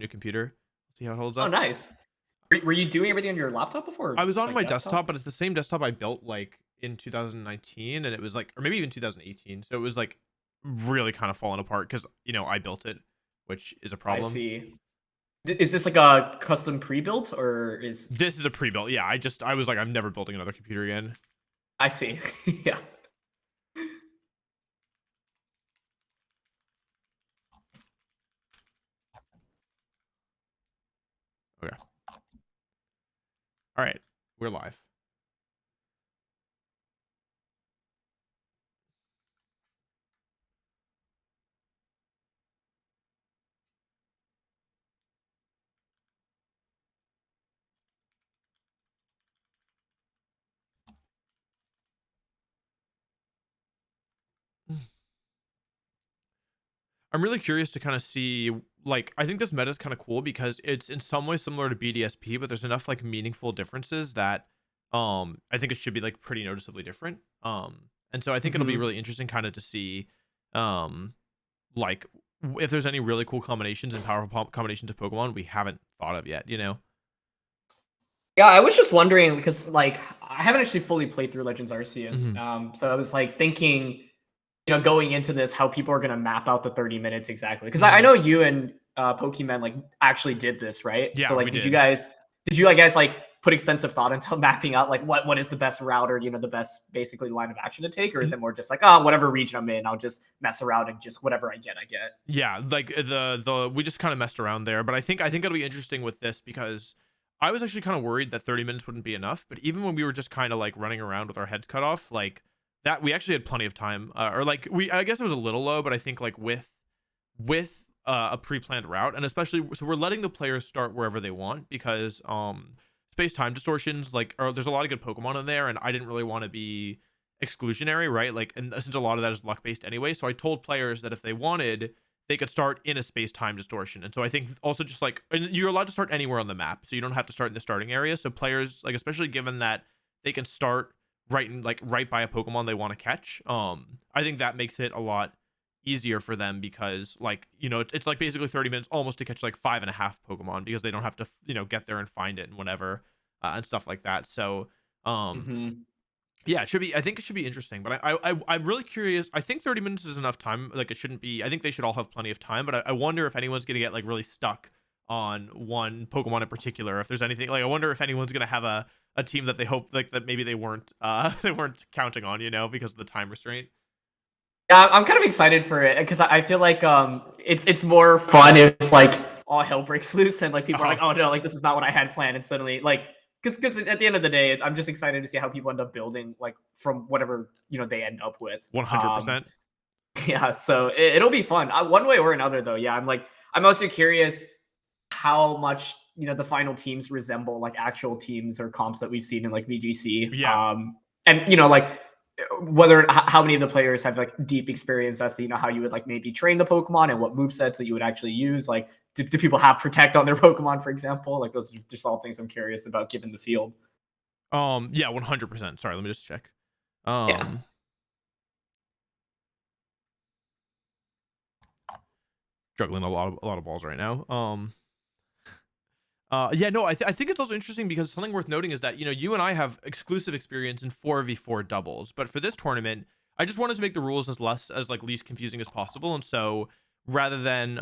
new computer. See how it holds Oh, up. nice. Were you doing everything on your laptop before, I was on like my desktop? desktop, but it's the same desktop I built like in 2019, and it was like, or maybe even 2018. So it was like really kind of falling apart because I built it, which is a I problem. see. Is this like a custom pre-built or is This is a pre-built. Yeah, I was like, I'm never building another computer again. I see. Yeah. Okay. All right, we're live. I'm really curious to kind of see, like, I think this meta is kind of cool because it's in some ways similar to BDSP, but there's enough like meaningful differences that I think it should be like pretty noticeably different. And so I think it'll be Mhm. really interesting kind of to see um like if there's any really cool combinations and powerful combinations of Pokemon we haven't thought of yet. Yeah, I was just wondering because like I haven't actually fully played through Legends Arceus. Hmm. So I was like thinking, going into this, how people are gonna map out the 30 minutes exactly. Because I Hmm. know you and Pokemon like actually did this, right? So Yeah, we like, did. did you guys like put extensive thought into mapping out like what is the best route or the best basically line of action to take, or is it more just like whatever region I'm in, I'll just mess around and just whatever I get, I get. Yeah, like the we just kind of messed around there, but I think it'll be interesting with this because I was actually kind of worried that 30 minutes wouldn't be enough, but even when we were just kind of like running around with our heads cut off, like that we actually had plenty of time, or like I guess it was a little low, but I think like with a pre-planned route, and especially so we're letting the players start wherever they want because space-time distortions, like, or there's a lot of good Pokemon in there, and I didn't really want to be exclusionary, right? Like, and since a lot of that is luck based anyway, so I told players that if they wanted, they could start in a space-time distortion. And so I think also just like, and you're allowed to start anywhere on the map, so you don't have to start in the starting area. So players, like, especially given that they can start right by a Pokemon they want to catch, I think that makes it a lot easier for them because, like, it's like basically 30 minutes almost to catch like 5.5 Pokemon because they don't have to get there and find it and whatever, and stuff like that. So um Hmm. yeah, it should be. I think it should be interesting, but I'm really curious. I think 30 minutes is enough time. Like, it shouldn't be. I think they should all have plenty of time, but I wonder if anyone's gonna get like really stuck on one Pokemon in particular. If there's anything, like, I wonder if anyone's gonna have a team that they hope, like, that maybe they weren't they weren't counting on, because of the time restraint. Yeah, I'm kind of excited for it because I feel like it's more fun if like all hell breaks loose and like Uh people are huh. like, oh no, like this is not what I had planned, and suddenly like because at the end of the day, I'm just excited to see how people end up building like from whatever they end up with. 100%. Yeah, so it'll be fun one way or another though. Yeah, I'm also curious how much the final teams resemble like actual teams or comps that we've seen in like VGC. Yeah. And like whether how many of the players have like deep experience as to how you would like maybe train the Pokemon and what move sets that you would actually use. Like, do people have protect on their Pokemon, for example? Like those are just all things I'm curious about given the field. Yeah. 100%. Sorry. Let me just check. Yeah. Um. Juggling a lot of balls right now. Yeah, no, I think it's also interesting because something worth noting is that, you and I have exclusive experience in 4v4 doubles, but for this tournament, I just wanted to make the rules as like least confusing as possible. And so rather than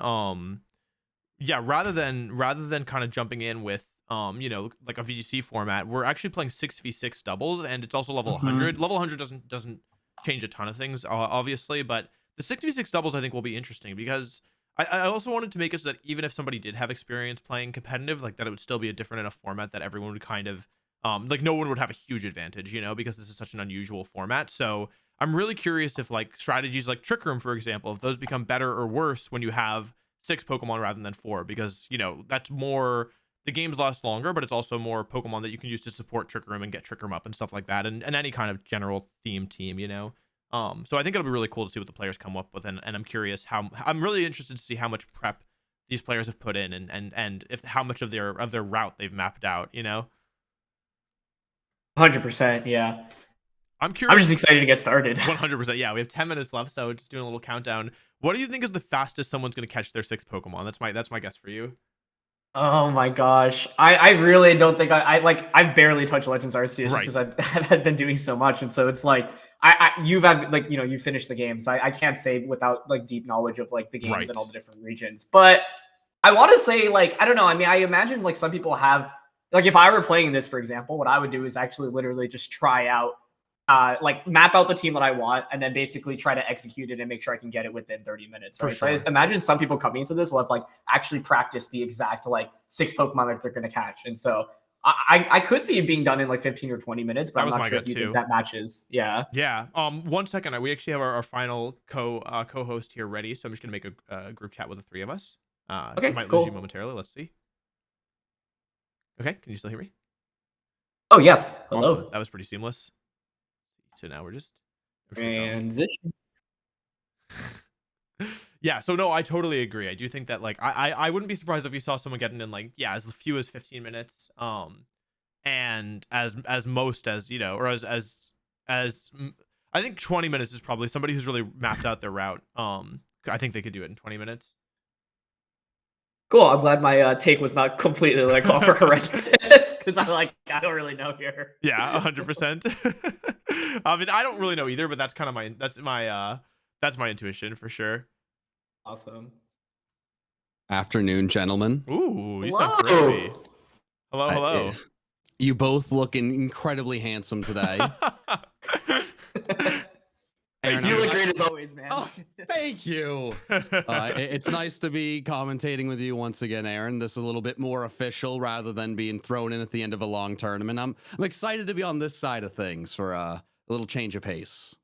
yeah, rather than kind of jumping in with like a VGC format, we're actually playing 6v6 doubles, and it's also level 100. Hmm. Level 100 doesn't change a ton of things, obviously, but the 6v6 doubles I think will be interesting because I also wanted to make it so that even if somebody did have experience playing competitive, like, that it would still be a different enough format that everyone would kind of like, no one would have a huge advantage, because this is such an unusual format. So I'm really curious if, like, strategies like Trick Room, for example, if those become better or worse when you have 6 Pokemon rather than 4, because that's more, the games last longer, but it's also more Pokemon that you can use to support Trick Room and get Trick Room up and stuff like that, and any kind of general theme team. So I think it'll be really cool to see what the players come up with, and I'm curious how, I'm really interested to see how much prep these players have put in, and if how much of their route they've mapped out. 100%. Yeah. I'm I'm curious. just excited to get started. 100%. Yeah, we have 10 minutes left, so just doing a little countdown. What do you think is the fastest someone's going to catch their 6 Pokemon? That's my guess for you. Oh my gosh. I really don't think I've barely touched Legends Arceus just Right. because I've been doing so much. And so it's like you've had like, you finished the game. So I can't say without like deep knowledge of like the games and Right. all the different regions. But I want to say, like, I don't know. I mean, I imagine like some people have, like, if I were playing this, for example, what I would do is actually literally just try out, like, map out the team that I want, and then basically try to execute it and make sure I can get it within 30 minutes, For right? So I sure. imagine some people coming into this will have like actually practiced the exact like 6 Pokemon that they're going to catch, and so I could see it being done in like 15 or 20 minutes, but That I'm was not my sure gut if you think too. that matches. Yeah. Yeah. 1 second. We actually have our final co-host here ready, so I'm just gonna make a group chat with the three of us. I Okay. might lose you Cool. momentarily. Let's see. Okay, can you still hear me? Oh yes. Awesome. Hello. That was pretty seamless. So now I'm sure John. Transition. Yeah, so no, I totally agree. I do think that like I wouldn't be surprised if you saw someone getting in like yeah as few as 15 minutes, and as most as or I think 20 minutes is probably somebody who's really mapped out their route. I think they could do it in 20 minutes. Cool. I'm glad my take was not completely like off or horrendous because I'm like I don't really know here. Yeah, 100%. I mean, I don't really know either, but that's my intuition for sure. Awesome. Afternoon, gentlemen. Ooh, you sound Hello. crispy. Hello, I, eh, hello. you both looking incredibly handsome today. Aaron, You I'm look excited. great as always, man. Oh, thank you. It's nice to be commentating with you once again, Aaron. This is a little bit more official rather than being thrown in at the end of a long tournament. I'm excited to be on this side of things for a little change of pace.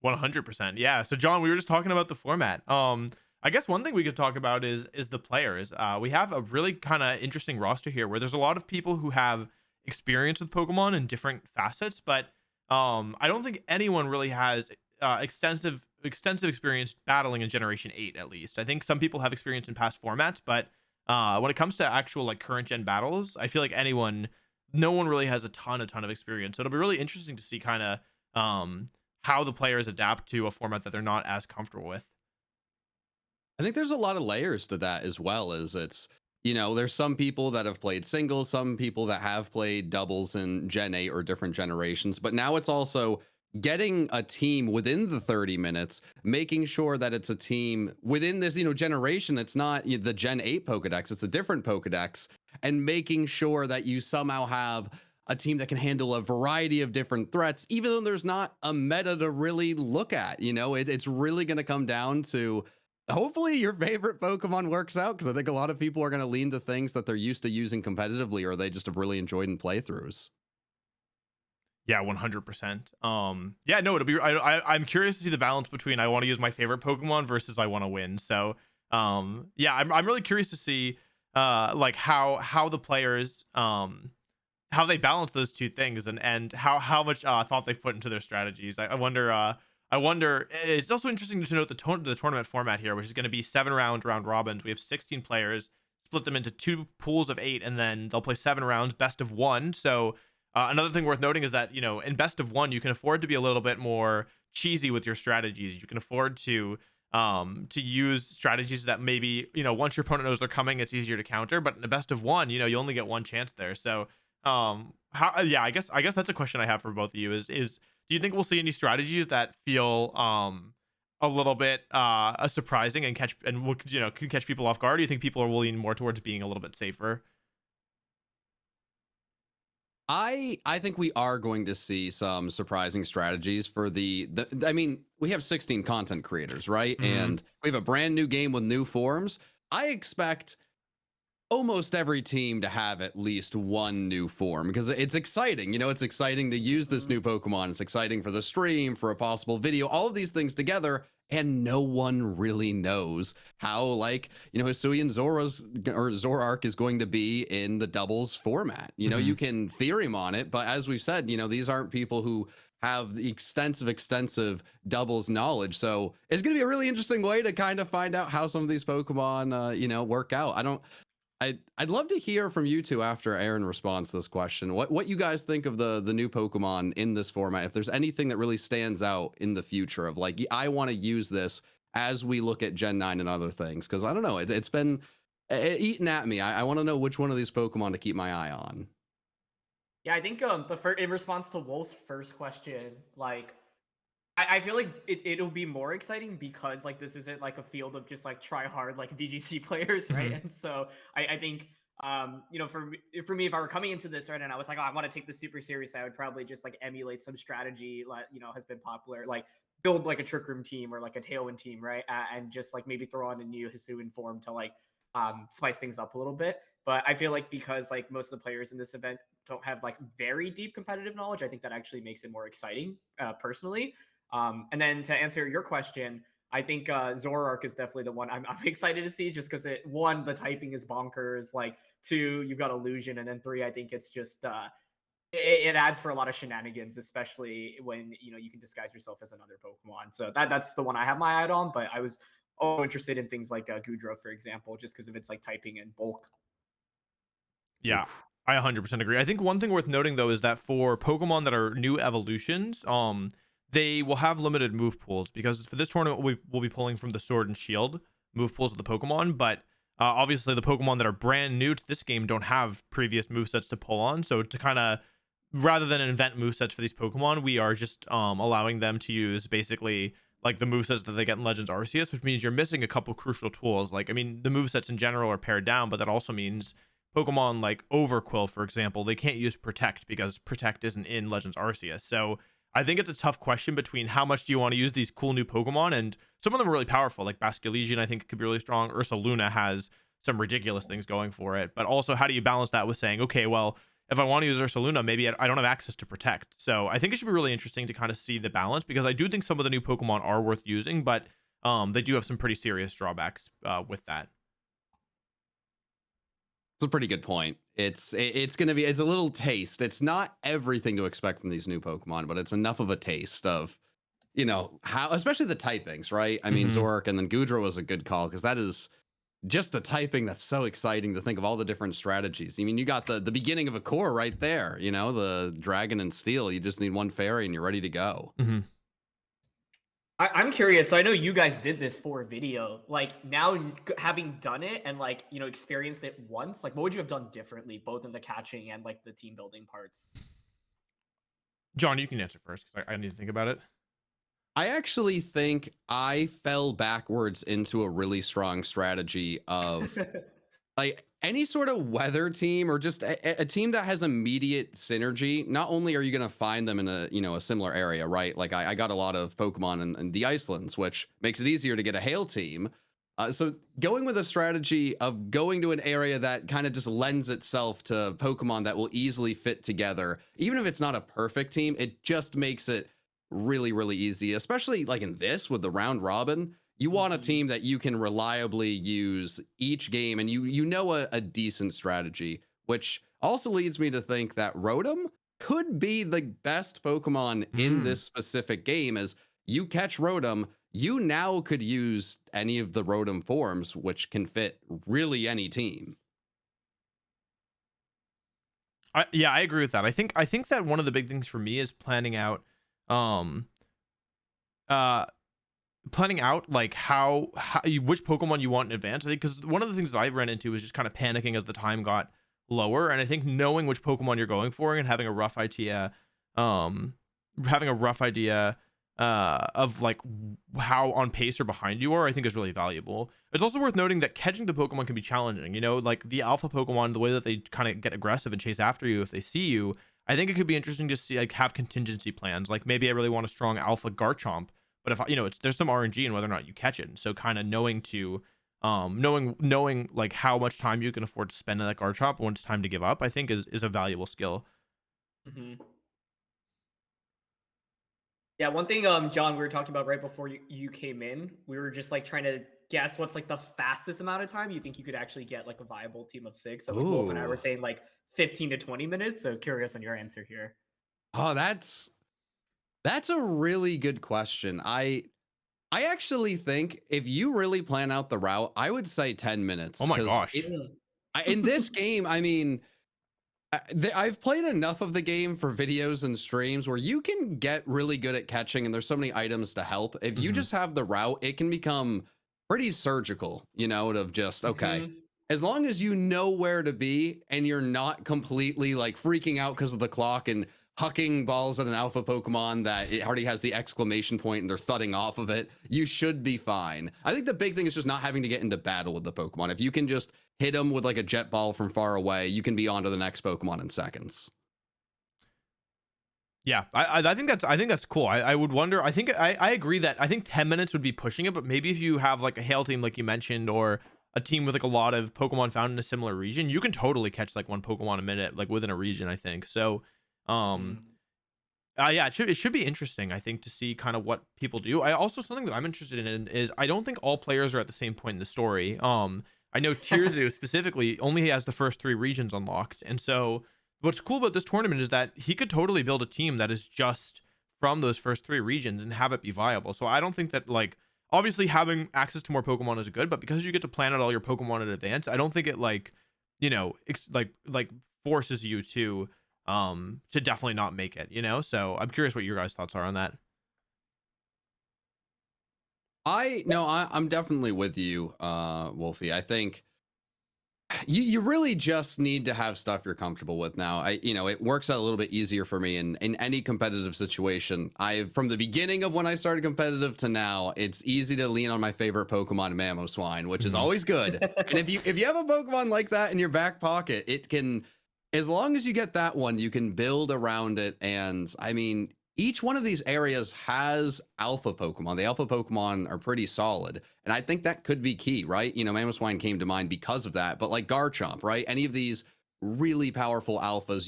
100%. Yeah. So John, we were just talking about the format. I guess one thing we could talk about is the players. We have a really kind of interesting roster here where there's a lot of people who have experience with Pokemon in different facets, but I don't think anyone really has extensive experience battling in Generation 8 at least. I think some people have experience in past formats, but when it comes to actual like current gen battles, I feel like no one really has a ton of experience. So it'll be really interesting to see kind of how the players adapt to a format that they're not as comfortable with. I think there's a lot of layers to that as well as there's some people that have played singles, some people that have played doubles in Gen 8 or different generations, but now it's also getting a team within the 30 minutes, making sure that it's a team within this, generation. It's not the Gen 8 Pokedex, it's a different Pokedex, and making sure that you somehow have a team that can handle a variety of different threats, even though there's not a meta to really look at. It's really going to come down to hopefully your favorite Pokemon works out, because I think a lot of people are going to lean to things that they're used to using competitively or they just have really enjoyed in playthroughs. Yeah, 100%. Yeah, no, it'll be. I'm curious to see the balance between I want to use my favorite Pokemon versus I want to win. So, yeah, I'm really curious to see, like how the players, how they balance those two things and how much thought they've put into their strategies. I wonder. I wonder. It's also interesting to note the tournament format here, which is going to be 7 round robins. We have 16 players, split them into 2 pools of 8, and then they'll play 7 rounds, best of 1. So another thing worth noting is that in best of 1, you can afford to be a little bit more cheesy with your strategies. You can afford to use strategies that maybe once your opponent knows they're coming, it's easier to counter. But in a best of 1, you only get one chance there. So how yeah, I guess that's a question I have for both of you is do you think we'll see any strategies that feel a little bit surprising and will can catch people off guard? Do you think people are leaning more towards being a little bit safer? I think we are going to see some surprising strategies for the I mean, we have 16 content creators, right? Hmm. And we have a brand new game with new forms. I expect almost every team to have at least one new form, because it's exciting. It's exciting to use this new Pokemon. It's exciting for the stream, for a possible video, all of these things together. And no one really knows how, Hisuian Zoroark is going to be in the doubles format. You Hmm. can theorem on it, but as we've said, these aren't people who have the extensive doubles knowledge. So it's going to be a really interesting way to kind of find out how some of these Pokemon, work out. I'd love to hear from you two after Aaron responds to this question. What you guys think of the new Pokemon in this format? If there's anything that really stands out in the future of I want to use this as we look at Gen 9 and other things, because I don't know, it's been eating at me. I want to know which one of these Pokemon to keep my eye on. Yeah, I think in response to Wolf's first question, like I feel like it'll be more exciting because like this isn't like a field of just like try hard like VGC players, right? Mhm. And so I think you know for me if I were coming into this right and I was like, oh, I want to take this super serious, I would probably just like emulate some strategy like you know has been popular, like build like a Trick Room team or like a Tailwind team, right? And just like maybe throw on a new Hisuian form to like spice things up a little bit. But I feel like because like most of the players in this event don't have like very deep competitive knowledge, I think that actually makes it more exciting personally. And then to answer your question, I think Zoroark is definitely the one I'm excited to see just because one, the typing is bonkers. Like two, you've got illusion, and then three, I think it's just it adds for a lot of shenanigans, especially when you know you can disguise yourself as another Pokemon. So that's the one I have my eye on. But I was also interested in things like Goodra, for example, just because of its like typing and bulk. Yeah, Oof. I 100% agree. I think one thing worth noting though is that for Pokemon that are new evolutions, they will have limited move pools because for this tournament we'll be pulling from the Sword and Shield move pools of the Pokemon, but obviously the Pokemon that are brand new to this game don't have previous move sets to pull on. So to kind of rather than invent move sets for these Pokemon, we are just allowing them to use basically like the move sets that they get in Legends Arceus, which means you're missing a couple crucial tools. Like I mean, the move sets in general are pared down, but that also means Pokemon like Overquill, for example, they can't use Protect because Protect isn't in Legends Arceus. So I think it's a tough question between how much do you want to use these cool new Pokemon, and some of them are really powerful, like Basculegion, I think could be really strong. Ursaluna has some ridiculous things going for it, but also how do you balance that with saying, okay, well, if I want to use Ursaluna, maybe I don't have access to Protect. So I think it should be really interesting to kind of see the balance because I do think some of the new Pokemon are worth using, but they do have some pretty serious drawbacks with that. It's a pretty good point. It's going to be it's a little taste. It's not everything to expect from these new Pokemon, but it's enough of a taste of how especially the typings, right? I mean, Hmm. Zoroark and then Gudra was a good call because that is just a typing that's so exciting to think of all the different strategies. I mean, you got the beginning of a core right there, the dragon and steel. You just need one fairy and you're ready to go. Hmm. I'm curious. So I know you guys did this for a video. Like now, having done it and like you know experienced it once, like what would you have done differently, both in the catching and like the team building parts? John, you can answer first because I need to think about it. I actually think I fell backwards into a really strong strategy of like any sort of weather team or just a team that has immediate synergy. Not only are you going to find them in a similar area, right? Like I got a lot of Pokemon in the Icelands, which makes it easier to get a hail team. So going with a strategy of going to an area that kind of just lends itself to Pokemon that will easily fit together, even if it's not a perfect team, it just makes it really, really easy, especially like in this with the round robin. You want a Mhm. team that you can reliably use each game and you know a decent strategy, which also leads me to think that Rotom could be the best Pokemon in Mm. this specific game as you catch Rotom, you now could use any of the Rotom forms, which can fit really any team. Yeah, I agree with that. I think that one of the big things for me is um uh planning out like which Pokemon you want in advance. I think because one of the things that I ran into is just kind of panicking as the time got lower, and I think knowing which Pokemon you're going for and um, having a rough idea of like how on pace or behind you are, I think is really valuable. It's also worth noting that catching the Pokemon can be challenging. You know, like the alpha Pokemon, the way that they kind of get aggressive and chase after you if they see you. I think it could be interesting to see like have contingency plans. Like maybe I really want a strong alpha Garchomp, but if there's some RNG in whether or not you catch it. And so kind of knowing to knowing like how much time you can afford to spend in that Garchomp when it's time to give up, I think is a valuable skill. Mhm. Yeah, one thing, John, we were talking about right before you came in, we were just like trying to guess what's like the fastest amount of time you think you could actually get like a viable team of six. And like Wolf and I were Ooh. saying like 15 to 20 minutes. So curious on your answer here. Oh, that's a really good question. I actually think if you really plan out the route, I would say 10 Oh minutes my because gosh. in this game, I mean, I've played enough of the game for videos and streams where you can get really good at catching, and there's so many items to help. If you Hmm. just have the route, it can become pretty surgical, of just, okay, Mhm. as long as you know where to be and you're not completely like freaking out because of the clock and hucking balls at an alpha Pokemon that it already has the exclamation point and they're thudding off of it, you should be fine. I think the big thing is just not having to get into battle with the Pokemon. If you can just hit them with like a jet ball from far away, you can be on to the next Pokemon in seconds. Yeah, I think that's cool. I would wonder. I agree that I think 10 minutes would be pushing it, but maybe if you have like a hail team like you mentioned, or a team with like a lot of Pokemon found in a similar region, you can totally catch like one Pokemon a minute, like within a region, I think. So, um, Mm. yeah, it should be interesting, I think, to see kind of what people do. I also, something that I'm interested in is I don't think all players are at the same point in the story. I know Tirzu specifically only has the first 3 regions unlocked, and so what's cool about this tournament is that he could totally build a team that is just from those first 3 regions and have it be viable. So I don't think that, like, obviously having access to more Pokemon is good, but because you get to plan out all your Pokemon in advance, I don't think it, like, like forces you to definitely not make it, So I'm curious what your guys' thoughts are on that. I'm definitely with you, Wolfie. I think you really just need to have stuff you're comfortable with now. It works out a little bit easier for me in any competitive situation. From the beginning of when I started competitive to now, it's easy to lean on my favorite Pokemon, Mamoswine, which is Mhm. always good. And if you have a Pokemon like that in your back pocket, it can, as long as you get that one, you can build around it. And I mean, each one of these areas has alpha Pokemon. The alpha Pokemon are pretty solid. And I think that could be key, right? Mamoswine came to mind because of that. But like Garchomp, right? Any of these really powerful alphas,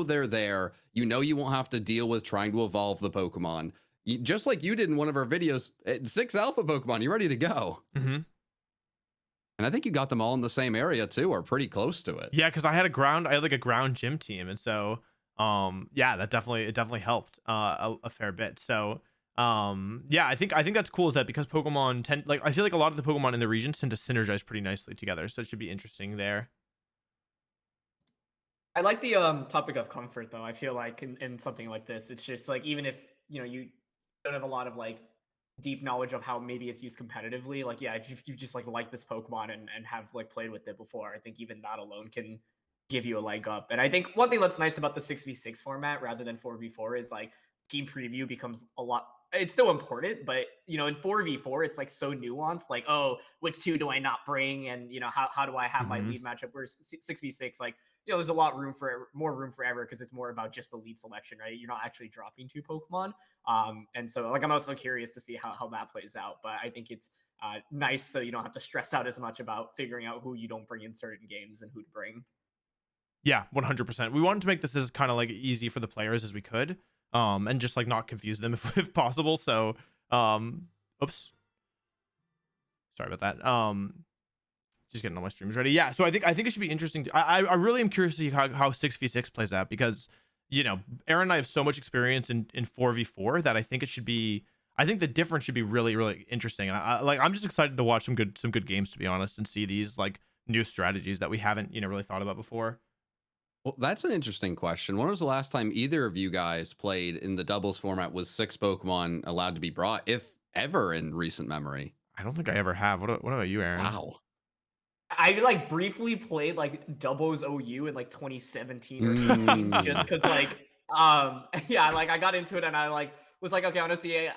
they're there. You won't have to deal with trying to evolve the Pokemon. Just like you did in one of our videos, 6 alpha Pokemon, you're ready to go. Mhm. And I think you got them all in the same area too, or pretty close to it. Yeah, because I had like a ground gym team, and so yeah, it definitely helped a fair bit. So yeah, I think that's cool, is that because Pokemon tend, like, I feel like a lot of the Pokemon in the region tend to synergize pretty nicely together, so it should be interesting there. I like the topic of comfort though. I feel like in something like this, it's just like even if you don't have a lot of like deep knowledge of how maybe it's used competitively, like yeah, if you just like this Pokemon and have like played with it before, I think even that alone can give you a leg up. And I think one thing that's nice about the 6v6 format rather than 4v4 is like team preview becomes a lot, it's still important, but in 4v4 it's like so nuanced, like, oh, which two do I not bring, and how do I have my Hmm. lead matchup, whereas 6v6, like, there's a lot more room for error because it's more about just the lead selection, right? You're not actually dropping 2 Pokemon. And so like I'm also curious to see how that plays out. But I think it's nice so you don't have to stress out as much about figuring out who you don't bring in certain games and who to bring. Yeah, 100%. We wanted to make this as kind of like easy for the players as we could, and just like not confuse them if possible. So, oops, sorry about that. Just getting all my streams ready. Yeah, so I think it should be interesting. I really am curious to see how 6v6 plays out, because Aaron and I have so much experience in 4v4 that I think it should be. I think the difference should be really, really interesting, and I'm just excited to watch some good games, to be honest, and see these like new strategies that we haven't really thought about before. Well, that's an interesting question. When was the last time either of you guys played in the doubles format with 6 Pokemon allowed to be brought, if ever in recent memory? I don't think I ever have. What about you, Aaron? Wow. I like briefly played like doubles OU in like 2017 or 18 just Mm. because like yeah, like I got into it and I like was like, okay, I want to see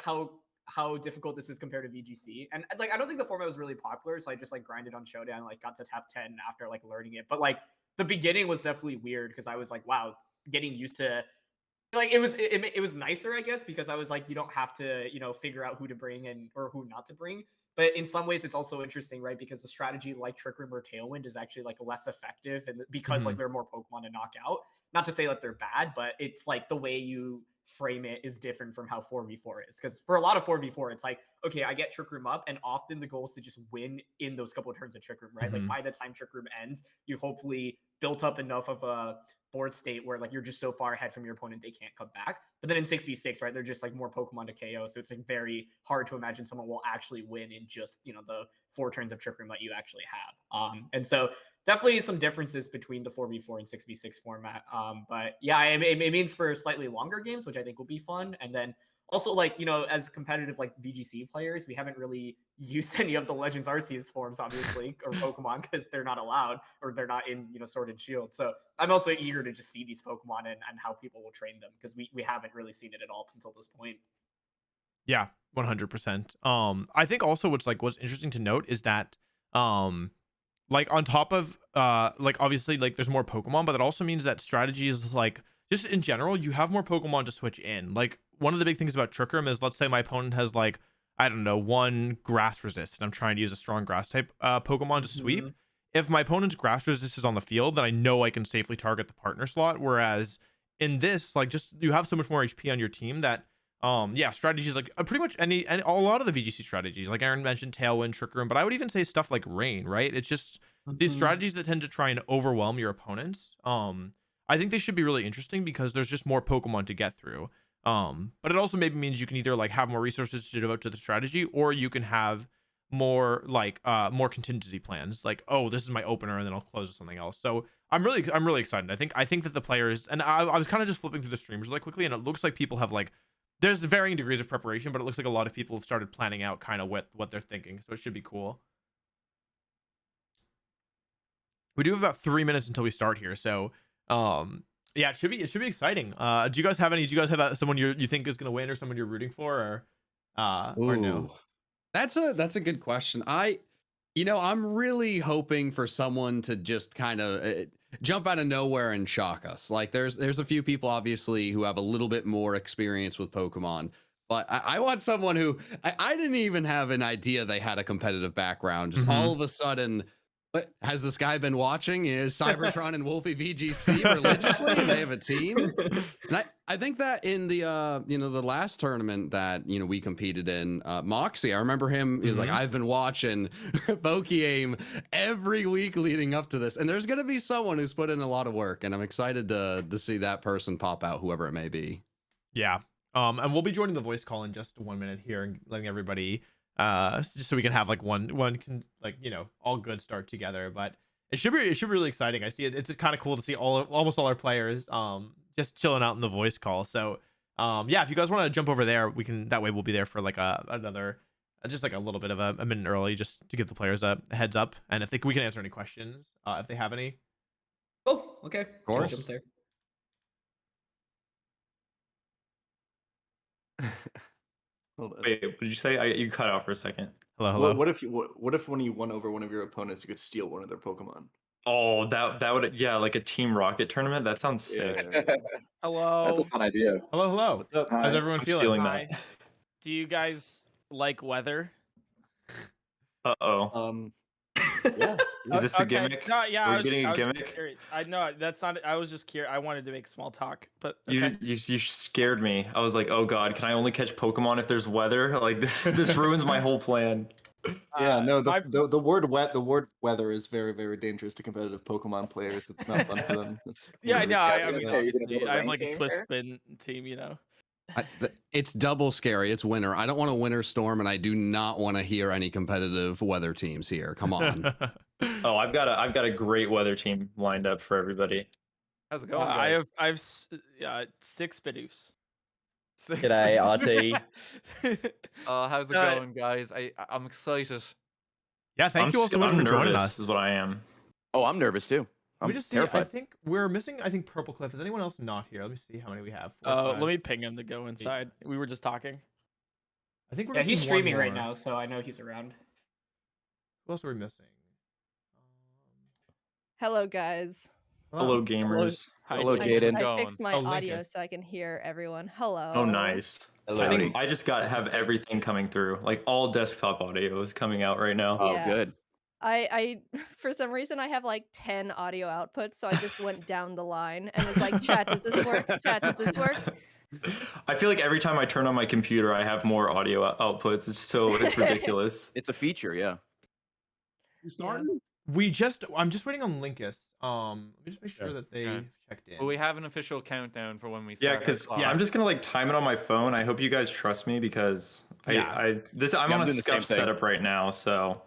how difficult this is compared to VGC. And like I don't think the format was really popular, so I just like grinded on Showdown, like got to top 10 after like learning it. But like the beginning was definitely weird because I was like, wow, getting used to, like, it was nicer, I guess, because I was like, you don't have to figure out who to bring and or who not to bring. But in some ways it's also interesting, right? Because the strategy like Trick Room or Tailwind is actually like less effective, and because like Hmm. there are more Pokemon to knock out. Not to say that they're bad, but it's like the way you frame it is different from how 4v4 is. Because for a lot of 4v4, it's like, okay, I get Trick Room up, and often the goal is to just win in those couple of turns of Trick Room, right? Like Hmm. by the time Trick Room ends, you've hopefully built up enough of a board state where like you're just so far ahead from your opponent they can't come back. But then in 6v6, right, they're just like more Pokemon to KO, so it's like very hard to imagine someone will actually win in just the 4 turns of Trick Room that you actually have. And so definitely some differences between the 4v4 and 6v6 format. But yeah, it means for slightly longer games, which I think will be fun. And then Also, like, you know, as competitive like VGC players, we haven't really used any of the Legends Arceus forms, obviously, or Pokemon, because they're not allowed or they're not in, you know, Sword and Shield. So I'm also eager to just see these Pokemon and how people will train them, because we haven't really seen it at all until this point. Yeah, 100%. I think also what's interesting to note is that like on top of like obviously like there's more Pokemon, but that also means that strategy is like just in general you have more Pokemon to switch in. Like one of the big things about Trick Room is, let's say my opponent has like, I don't know, one grass resist and I'm trying to use a strong grass type Pokemon to sweep. If my opponent's grass resist is on the field, then I know I can safely target the partner slot. Whereas in this, like, just you have so much more HP on your team that yeah, strategies like pretty much any a lot of the VGC strategies, like Aaron mentioned Tailwind, Trick Room, but I would even say stuff like Rain, right? It's just these strategies that tend to try and overwhelm your opponents. I think they should be really interesting because there's just more Pokemon to get through. But it also maybe means you can either like have more resources to devote to the strategy, or you can have more like more contingency plans, like, oh, this is my opener and then I'll close with something else. So I'm really excited. I think that the players, and I was kind of just flipping through the streams really quickly, and it looks like people have like, there's varying degrees of preparation, but it looks like a lot of people have started planning out kind of what they're thinking, so it should be cool. We do have about 3 minutes until we start here, so yeah, it should be exciting. Do you guys have someone you think is going to win, or someone you're rooting for, or no? Ooh, that's a good question. I'm really hoping for someone to just kind of jump out of nowhere and shock us. Like there's a few people obviously who have a little bit more experience with Pokemon, but I want someone who I didn't even have an idea they had a competitive background. Just all of a sudden, what has this guy been watching? Is Cybertron and WolfeyVGC religiously? They have a team. And I think that in the the last tournament that we competed in, Moxie, I remember him, he was like, I've been watching Pokeaim every week leading up to this, and there's gonna be someone who's put in a lot of work, and I'm excited to see that person pop out, whoever it may be. Yeah. And we'll be joining the voice call in just 1 minute here and letting everybody just so we can have like one like all good start together. But it should be really exciting. I see it's kind of cool to see almost all our players just chilling out in the voice call. So yeah, if you guys want to jump over there, we can, that way we'll be there for like another just like a little bit of a minute early, just to give the players a heads up, and if we can answer any questions if they have any. Oh, okay. Of course. Wait, what did you say? You cut out for a second. Hello. What if when you won over one of your opponents, you could steal one of their Pokemon? Oh, that would, yeah, like a Team Rocket tournament. That sounds sick. Yeah. Hello. That's a fun idea. Hello. What's up? How's everyone I'm feeling? stealing Hi. that. Do you guys like weather? Uh-oh. Yeah. Is this the Okay. gimmick? No, yeah, We're I was getting a just gimmick? curious. I know that's not. I was just curious. I wanted to make small talk, but okay. You scared me. I was like, oh god, can I only catch Pokemon if there's weather? Like this ruins my whole plan. Yeah, no, my- the word weather is very, very dangerous to competitive Pokemon players. It's not fun for them. Yeah, I know. I mean, Yeah, you're gonna obviously, build a I'm rain like a team Swift here? Spin team, you know. It's double scary. It's winter. I don't want a winter storm, and I do not want to hear any competitive weather teams here. Come on. Oh, I've got a great weather team lined up for everybody. How's it going, I guys? have 6 Bidoofs. G'day, RT. How's it Uh, going, guys? I'm excited. Yeah, thank you all so much I'm for joining nervous, us. is what I am. Oh, I'm nervous too. I'm We just see, terrified. I think we're missing, Purple Cliff. Is anyone else not here? Let me see how many we have. 4, Let 5. me ping him to go inside. We were just talking. I think we're Yeah, missing he's one streaming right more. now, so I know he's around. Who else are we missing? Hello, guys. Hello, gamers. Hi, Hello, Jason. Jaden. I going? fixed my Oh, audio Linkus. so I can hear everyone. Hello. Oh, nice. Hello. I think I just have everything coming through. Like all desktop audio is coming out right now. Oh, Yeah. good. I for some reason I have like 10 audio outputs, so I just went down the line and was like, chat, does this work? Chat, does this work? I feel like every time I turn on my computer, I have more audio outputs. It's ridiculous. It's a feature, yeah. You starting? I'm just waiting on Linkus. Let me just make sure that they Okay. checked in. Well, we have an official countdown for when we Yeah, start. our because class. I'm just gonna like time it on my phone. I hope you guys trust me because I'm Yeah, on I'm a doing the same scuff thing. setup right now. So,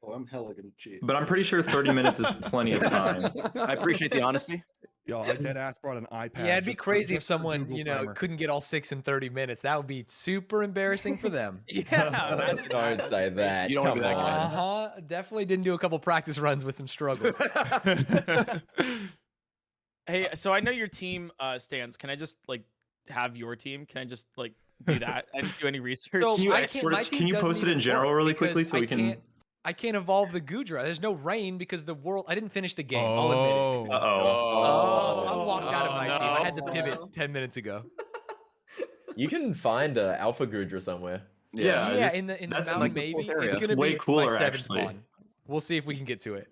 Oh, I'm hella gonna cheat. but I'm pretty sure 30 minutes is plenty of time. I appreciate the honesty. Yo, I dead ass brought an iPad. Yeah, it'd be just- crazy if just for someone, Google you know, Timer. couldn't get all 6 in 30 minutes. That would be super embarrassing for them. Yeah, imagine Don't that. say that. You don't wanna be that guy. Uh-huh. Definitely didn't do a couple practice runs with some struggles. Hey, so I know your team stands. Can I just like have your team? Can I just like do that? I didn't do any research. So Can you my export my it- team can you doesn't post it in even general work really quickly because so we can- I can't evolve the Gudra. There's no rain because the world. I didn't finish the game. I'll admit it. Uh-oh. So I'm walked out of my team. I had to no. pivot 10 minutes ago. You can find a Alpha Gudra somewhere. Yeah, Yeah, just- in the that's mountain like the maybe. fourth area. It's That's gonna way be cooler, my 7th actually. spawn. We'll see if we can get to it.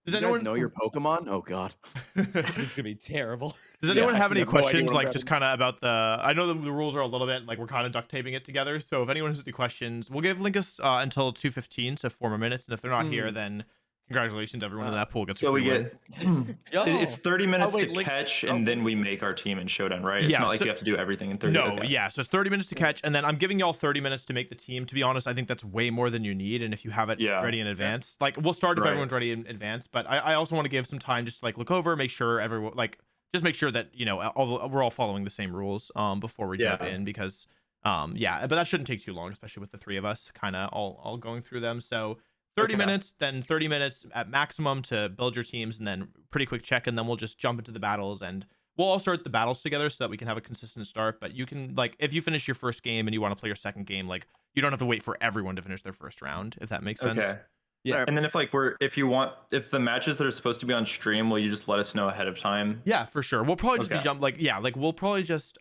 Does You guys anyone know your Pokemon? Oh god. It's gonna be terrible. Does anyone I have any have no idea questions, what like I'm just kind of about the? I know the rules are a little bit like we're kind of duct taping it together. So if anyone has any questions, we'll give Linkus until 2:15, so 4 more minutes. And if they're not here, then congratulations, everyone in that pool gets. a So we free win. get it's 30 minutes wait, to Link- catch, and then we make our team in Showdown, right? It's Yeah, not like so- you have to do everything in 30. No, okay. yeah. So it's 30 minutes to catch, and then I'm giving y'all 30 minutes to make the team. To be honest, I think that's way more than you need. And if you have it Yeah. ready in advance, like we'll start if Right. everyone's ready in advance. But I also want to give some time just to like look over, make sure everyone like just make sure that we're all following the same rules before we jump Yeah. in because but that shouldn't take too long, especially with the three of us kind of all going through them. So 30 Okay. minutes, then 30 minutes at maximum to build your teams, and then pretty quick check, and then we'll just jump into the battles, and we'll all start the battles together so that we can have a consistent start. But you can, like, if you finish your first game and you want to play your second game, like, you don't have to wait for everyone to finish their first round, if that makes sense. Okay. Yeah. And then if if the matches that are supposed to be on stream, will you just let us know ahead of time? Yeah, for sure. We'll probably just be Okay. we'll probably just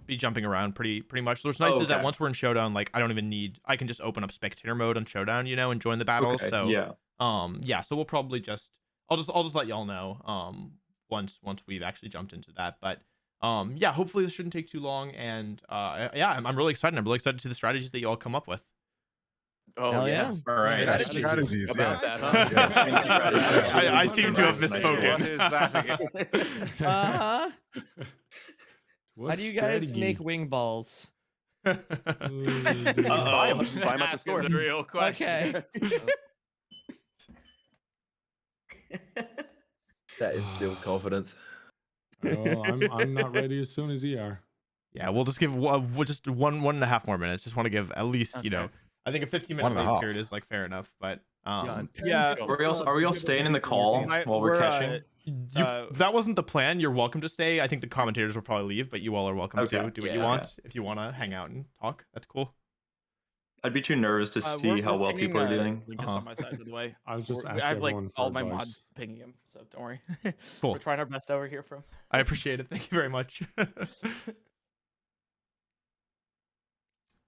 be jumping around pretty much. So what's nice is that Okay. once we're in Showdown, like I can just open up spectator mode on Showdown, and join the battles. Okay, So yeah. so we'll probably I'll just let y'all know once we've actually jumped into that. But hopefully this shouldn't take too long. And I'm really excited. I'm really excited to see the strategies that y'all come up with. Oh Hell yeah. All right. Yeah, Strategies. strategies, About yeah. that, huh? I seem to have Nice misspoken. What is that again? Uh-huh. What How do you guys strategy? make wing balls? Buy 'em at the Asking store. the real question. Okay. That instills confidence. Oh, I'm not ready as soon as you are. Yeah, we'll just give just one and a half more minutes. Just want to give at least, I think a 15-minute 1.5. wait period is like fair enough. But Yeah. Are we all staying in the call while we're catching? that wasn't the plan. You're welcome to stay. I think the commentators will probably leave, but you all are welcome Okay. to do what you Yeah. want. If you want to hang out and talk, that's cool. I'd be too nervous to see how well people are doing. Linkus on my side, by the way. I was just I asking have like everyone for all my advice. mods pinging him, so don't worry. Cool. We're trying our best over here from. I appreciate it. Thank you very much.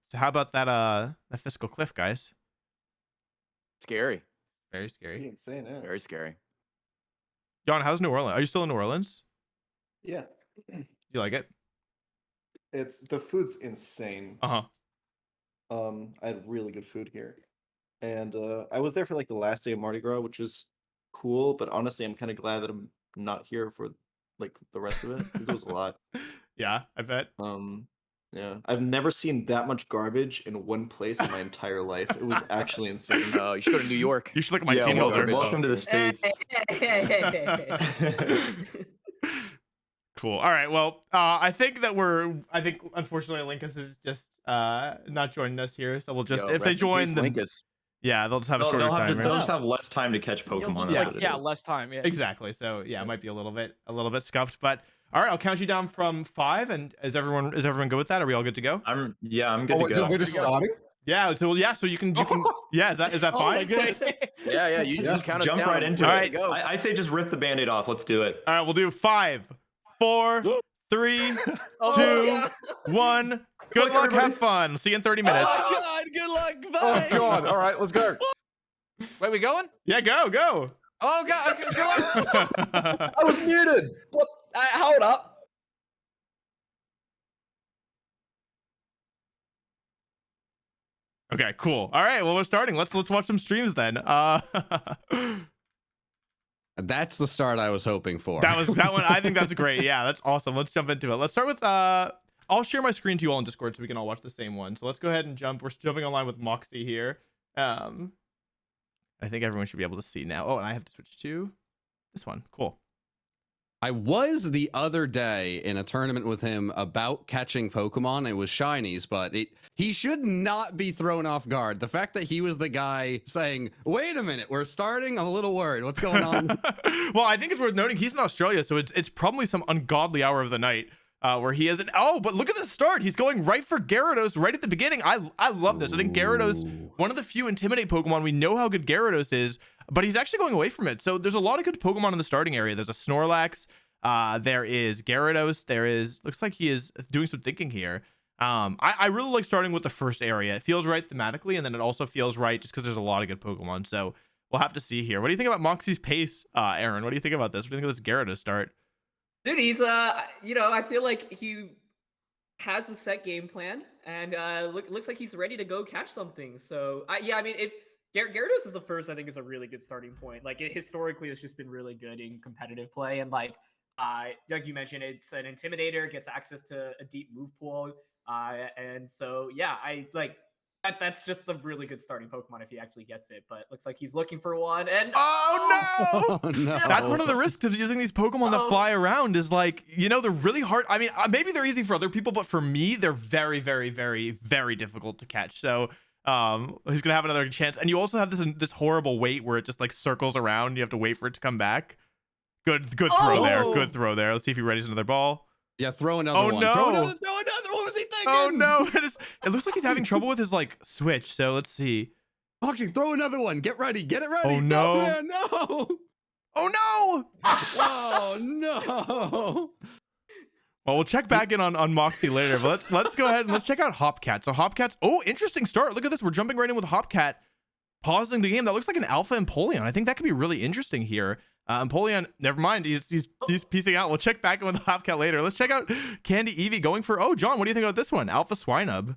So how about that fiscal cliff, guys? Scary. Very Pretty scary. insane, yeah. Very scary. John, how's New Orleans? Are you still in New Orleans? Yeah. You like it? The food's insane. Uh-huh. I had really good food here. And I was there for like the last day of Mardi Gras, which is cool, but honestly I'm kind of glad that I'm not here for like the rest of it because it was a lot. Yeah, I bet. Yeah. I've never seen that much garbage in one place in my entire life. It was actually insane. Oh, you should go to New York. You should look at my Yeah, team builder. welcome to the States. Cool. All right. Well, I think unfortunately Linkus is just not joining us here, so we'll just Yo, if they rest in join peace, then Linkus. yeah, they'll just have a shorter They'll time. right? just have less time to catch You'll Pokemon. just, Yeah. that's like, what it yeah, is. less time. Yeah. Exactly. So yeah, it might be a little bit scuffed, but all right, I'll count you down from 5. And is everyone good with that? Are we all good to go? I'm good to go. We're just starting? Yeah. So you can yeah. Is that fine? Yeah, you just count us Jump down. right into All it. right. Go. I say just rip the band-aid off. Let's do it. All right, we'll do 5, 4, 3, 2, 1. Good luck. Have fun. See you in 30 minutes. God, good luck. Oh god! All right, let's go. Wait, we going? Yeah, go. Oh god, okay, good luck. I was muted. What? Hold up. Okay, cool. All right, well we're starting. Let's watch some streams then. That's the start I was hoping for. That one. I think that's great. Yeah, that's awesome. Let's jump into it. Let's start with I'll share my screen to you all in Discord so we can all watch the same one. So let's go ahead and jump. We're jumping online with Moxie here. I think everyone should be able to see now. Oh, and I have to switch to this one. Cool. I was the other day in a tournament with him about catching Pokemon. It was shinies, but he should not be thrown off guard. The fact that he was the guy saying, wait a minute, we're starting, I'm a little worried. What's going on? Well, I think it's worth noting he's in Australia, so it's probably some ungodly hour of the night where he isn't. Oh, but look at the start. He's going right for Gyarados right at the beginning. I love this. I think Gyarados, one of the few Intimidate Pokemon. We know how good Gyarados is, but he's actually going away from it. So there's a lot of good Pokemon in the starting area. There's a Snorlax. There is Gyarados. Looks like he is doing some thinking here. I really like starting with the first area. It feels right thematically, and then it also feels right just because there's a lot of good Pokemon. So we'll have to see here. What do you think about Moxie's pace, Aaron? What do you think about this? What do you think of this Gyarados start? Dude, he's I feel like he has a set game plan, and looks like he's ready to go catch something. So yeah, I mean, if Gyarados is the first, I think is a really good starting point. Like historically, it's just been really good in competitive play, and like you mentioned, it's an intimidator, gets access to a deep move pool, and so yeah, I like that. That's just a really good starting Pokemon if he actually gets it. But looks like he's looking for one, and oh no! No. That's one of the risks of using these Pokemon that fly around. Is like, they're really hard. I mean, maybe they're easy for other people, but for me, they're very, very, very, very difficult to catch. So he's gonna have another chance, and you also have this horrible wait where it just like circles around. You have to wait for it to come back. Good throw there. Good throw there. Let's see if he readies another ball. Yeah, throw another one. No. Throw another. What was he thinking? Oh no! It looks like he's having trouble with his like switch. So let's see. Actually, throw another one. Get ready. Get it ready. Oh no! Man, no! Oh no! Oh no! Well, we'll check back in on Moxie later, but let's go ahead and let's check out Hopcat. So Hopcat's interesting start. Look at this. We're jumping right in with Hopcat, pausing the game. That looks like an Alpha Empoleon. I think that could be really interesting here. Empoleon, never mind. He's piecing out. We'll check back in with Hopcat later. Let's check out Candy Eevee going for. Oh, John, what do you think about this one? Alpha Swinub.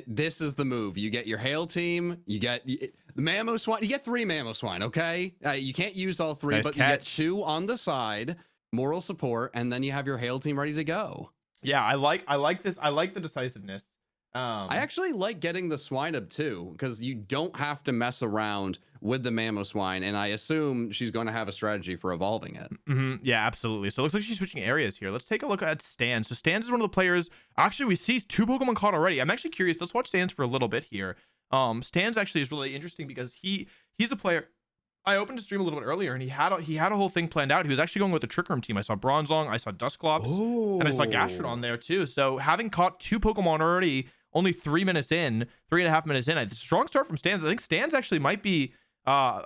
This is the move. You get your Hail Team. You get the Mamoswine. You get 3 Mamoswine. Okay, you can't use all 3, but you get 2 on the side. Moral support, and then you have your Hail Team ready to go. Yeah, I like this. I like the decisiveness. I actually like getting the Swinub too, because you don't have to mess around with the Mamoswine, and I assume she's going to have a strategy for evolving it. Yeah, absolutely. So it looks like she's switching areas here. Let's take a look at Stans. So Stans is one of the players. Actually, we see 2 Pokemon caught already. I'm actually curious. Let's watch Stans for a little bit here. Stans actually is really interesting because he's a player. I opened his stream a little bit earlier, and he had a whole thing planned out. He was actually going with the Trick Room team. I saw Bronzong, I saw Dusclops, and I saw Gastrodon there too. So having caught 2 Pokemon already, only 3 minutes in, 3.5 minutes in, it's a strong start from Stans. I think Stans actually might be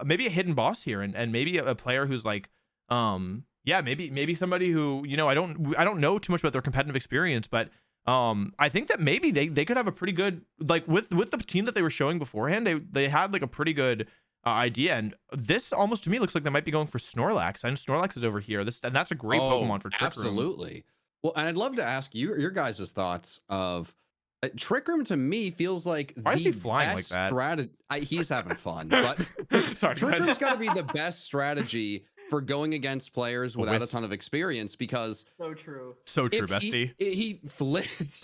maybe a hidden boss here, and maybe a player who's like, maybe somebody who, I don't know too much about their competitive experience, but I think that maybe they could have a pretty good, like with the team that they were showing beforehand, they had like a pretty good idea, and this almost to me looks like they might be going for Snorlax. I know Snorlax is over here. And that's a great Pokemon for Trick Room. Absolutely. Well, and I'd love to ask your guys' thoughts of Trick Room. To me feels like why is he flying like that? He's having fun, but sorry, Trick Room's got to be the best strategy for going against players without a ton of experience, because so true, bestie. He flips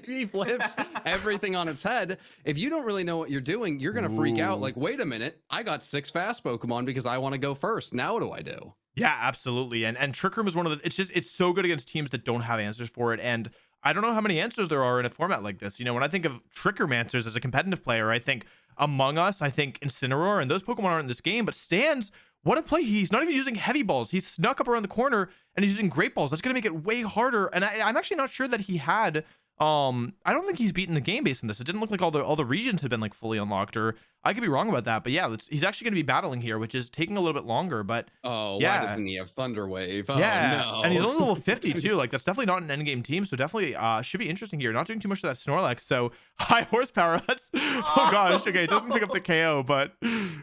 he flips everything on its head. If you don't really know what you're doing, you're gonna freak out. Like, wait a minute, I got 6 fast Pokemon because I want to go first. Now what do I do? Yeah, absolutely. And Trick Room is one of the. It's so good against teams that don't have answers for it. And I don't know how many answers there are in a format like this. When I think of Trick Room answers as a competitive player, I think Among Us, I think Incineroar, and those Pokemon aren't in this game. But Stans, what a play. He's not even using heavy balls. He's snuck up around the corner and he's using great balls. That's going to make it way harder. And I'm actually not sure that he had, I don't think he's beaten the game based on this. It didn't look like all the regions had been like fully unlocked, or I could be wrong about that. But yeah, he's actually going to be battling here, which is taking a little bit longer. But why doesn't he have Thunder Wave? Oh, yeah, no. And he's only level 50 too. Like, that's definitely not an endgame team. So definitely should be interesting here. Not doing too much of that Snorlax. So high horsepower. That's oh gosh. Okay, it doesn't pick up the KO, but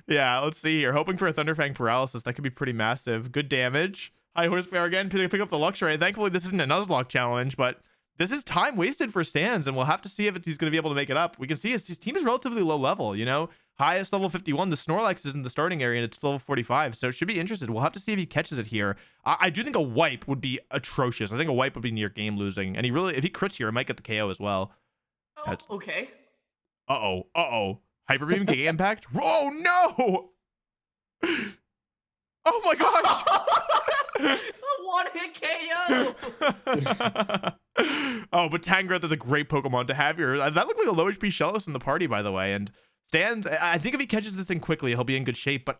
yeah, let's see here. Hoping for a Thunderfang paralysis. That could be pretty massive. Good damage. High horsepower again. Pick up the Luxray. Thankfully, this isn't a Nuzlocke challenge, but this is time wasted for Stans, and we'll have to see if he's going to be able to make it up. We can see his team is relatively low level, highest level 51. The Snorlax is in the starting area, and it's level 45, so it should be interested. We'll have to see if he catches it here. I do think a wipe would be atrocious. I think a wipe would be near game losing, and if he crits here, it might get the KO as well. Okay. Hyper Beam, Giga Impact. Oh no! Oh my gosh! One hit KO. Oh, but Tangrowth is a great Pokemon to have here. That looked like a low HP Shellos in the party, by the way. And Stans, I think if he catches this thing quickly, he'll be in good shape. But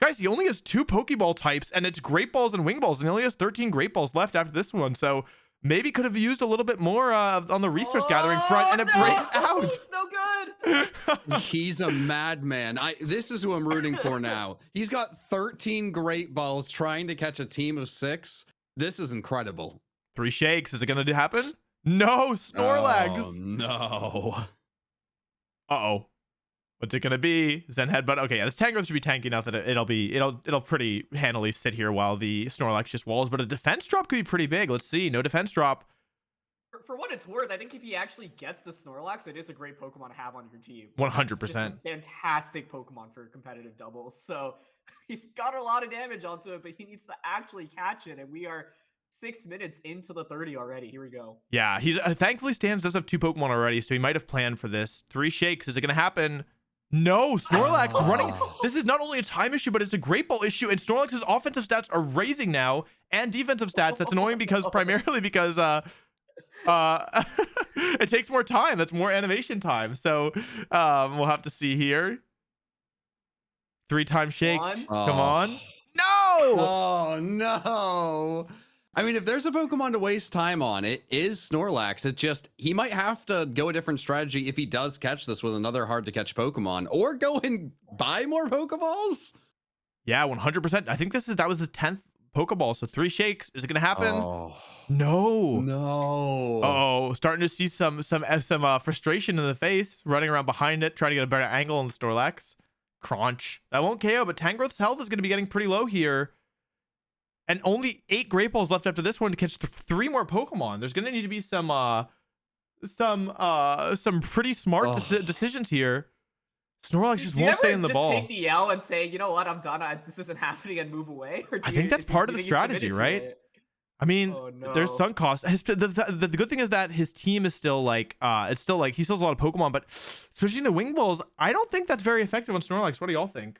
guys, he only has 2 Pokeball types, and it's Great Balls and Wing Balls, and he only has 13 Great Balls left after this one. So maybe could have used a little bit more on the resource gathering front, and it breaks out. It's no good. He's a madman. This is who I'm rooting for now. He's got 13 Great Balls trying to catch a team of 6. This is incredible. 3 shakes. Is it going to happen? No, Snorlax. Oh, no. Uh-oh. What's it gonna be? Zen Headbutt. Okay, yeah, this Tangrowth should be tanky enough that it'll pretty handily sit here while the Snorlax just walls. But a defense drop could be pretty big. Let's see. No defense drop. For what it's worth, I think if he actually gets the Snorlax, it is a great Pokemon to have on your team. 100%. Fantastic Pokemon for competitive doubles. So he's got a lot of damage onto it, but he needs to actually catch it. And we are 6 minutes into the 30 already. Here we go. Yeah, he's thankfully Stans does have 2 Pokemon already, so he might have planned for this. 3 shakes. Is it gonna happen? No, Snorlax running. This is not only a time issue, but it's a Great Ball issue. And Snorlax's offensive stats are raising now, and defensive stats. That's annoying primarily because it takes more time. That's more animation time. So we'll have to see here. 3-time shake. Come on. No. Oh no. I mean, if there's a Pokemon to waste time on, it is Snorlax. It just, he might have to go a different strategy if he does catch this with another hard to catch Pokemon, or go and buy more Pokeballs. Yeah, 100%. I think that was the 10th Pokeball. So 3 shakes. Is it gonna happen? Oh. No. No. Oh, starting to see some frustration in the face, running around behind it, trying to get a better angle on the Snorlax. Crunch. That won't KO, but Tangrowth's health is going to be getting pretty low here. And only 8 Great Balls left after this one to catch 3 more Pokemon. There's going to need to be some pretty smart decisions here. Snorlax just won't stay in the ball. Take the L and say, you know what, I'm done. This isn't happening, and move away. Or I think that's part of the strategy, right? I mean, there's sunk cost. The good thing is that his team is still like, he still has a lot of Pokemon, but switching to Wing Balls, I don't think that's very effective on Snorlax. What do y'all think?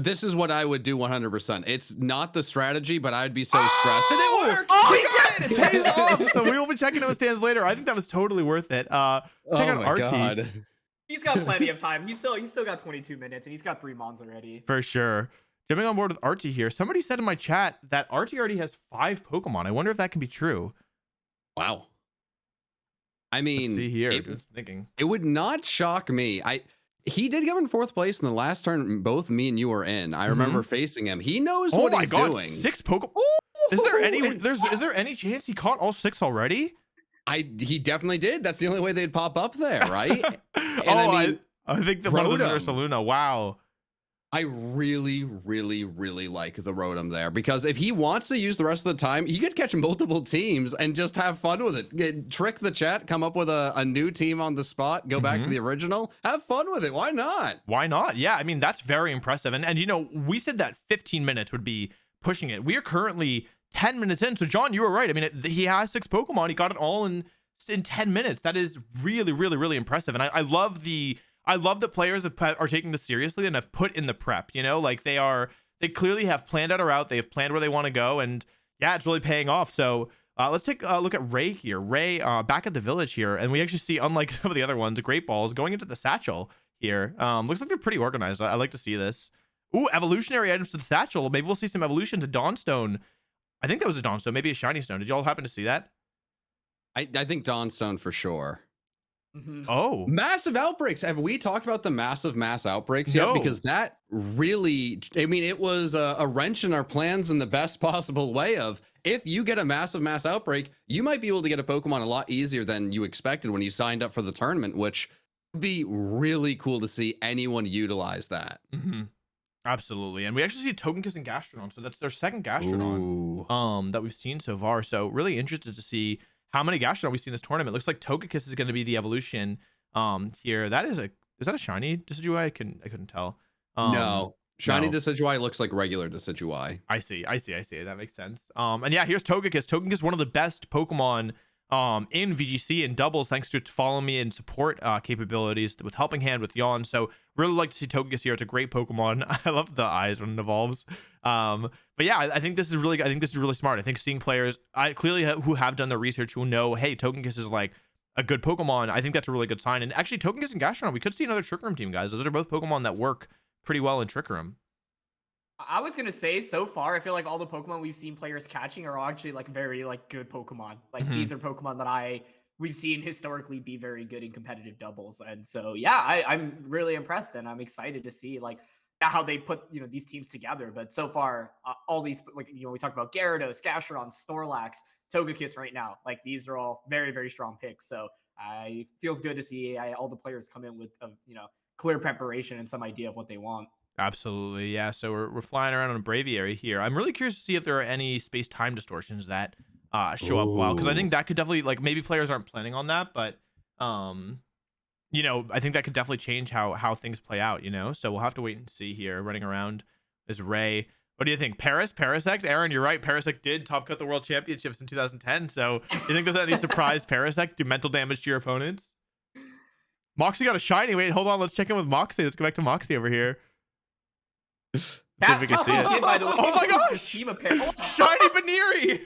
This is what I would do 100%. It's not the strategy, but I'd be so stressed. And it worked! It pays off! So we will be checking those stands later. I think that was totally worth it. Check out RT. God. He's got plenty of time. He's still got 22 minutes, and he's got 3 Mons already. For sure. Jumping on board with RT here. Somebody said in my chat that RT already has 5 Pokemon. I wonder if that can be true. Wow. I mean, let's see here. Just thinking. It would not shock me. He did come in 4th place in the last turn both me and you were in. I remember facing him. He knows what he's doing. 6 Pokemon. Is there any chance he caught all 6 already? He definitely did. That's the only way they'd pop up there, right? And I think the one of those is Ursaluna. Wow. I really, really, really like the Rotom there, because if he wants to use the rest of the time, he could catch multiple teams and just have fun with it. Trick the chat, come up with a new team on the spot, go back to the original, have fun with it. Why not? Why not? Yeah, I mean, that's very impressive. And you know, we said that 15 minutes would be pushing it. We are currently 10 minutes in. So John, you were right. I mean, he has 6 Pokemon. He got it all in 10 minutes. That is really, really, really impressive. And I love that players are taking this seriously and have put in the prep, you know, like they clearly have planned out a route. They have planned where they want to go. And yeah, it's really paying off. So let's take a look at Ray here. Ray back at the village here. And we actually see, unlike some of the other ones, Great Balls going into the satchel here. Looks like they're pretty organized. I like to see this. Ooh, evolutionary items to the satchel. Maybe we'll see some evolution to Dawnstone. I think that was a Dawnstone, maybe a Shiny Stone. Did y'all happen to see that? I think Dawnstone for sure. Oh, massive outbreaks. Have we talked about the mass outbreaks yet? No. Because that really, I mean, it was a wrench in our plans in the best possible way of, if you get a mass outbreak, you might be able to get a Pokemon a lot easier than you expected when you signed up for the tournament, which would be really cool to see anyone utilize that. Absolutely. And we actually see Togekiss and Gastrodon. So that's their second Gastrodon that we've seen so far. So really interested to see how many Gastrodon we see in this tournament. Looks like Togekiss is going to be the evolution here. Is that a shiny Decidueye? I couldn't tell. No. Shiny Decidueye looks like regular Decidueye. I see. That makes sense. And yeah, here's Togekiss. Togekiss, one of the best Pokemon in VGC and doubles, thanks to its follow me and support capabilities with Helping Hand with Yawn. So really like to see Togekiss here. It's a great Pokemon. I love the eyes when it evolves. But yeah, I think this is really smart. I think seeing players who have done the research, who know, hey, Togekiss is like a good Pokemon. I think that's a really good sign. And actually, Togekiss and Gastrodon, we could see another Trick Room team, guys. Those are both Pokemon that work pretty well in Trick Room. I was gonna say, so far, I feel like all the Pokemon we've seen players catching are actually like very like good Pokemon. Like these are Pokemon that we've seen historically be very good in competitive doubles, and so yeah, I'm really impressed, and I'm excited to see like how they put these teams together. But so far, all these like we talked about Gyarados, Gastrodon, Snorlax, Togekiss right now. Like these are all very, very strong picks. So it feels good to see all the players come in with clear preparation and some idea of what they want. Absolutely, yeah. So we're flying around on a Braviary here. I'm really curious to see if there are any space-time distortions that show up well, because I think that could definitely, like, maybe players aren't planning on that, but I think that could definitely change how things play out. So we'll have to wait and see here. Running around is Ray. What do you think? Parasect? Aaron, you're right. Parasect did top cut the World Championships in 2010. So you think there's any surprise Parasect do mental damage to your opponents? Moxie got a shiny. Wait, hold on. Let's check in with Moxie. Let's go back to Moxie over here. See if we can see it. Oh my gosh! Shiny Baneri!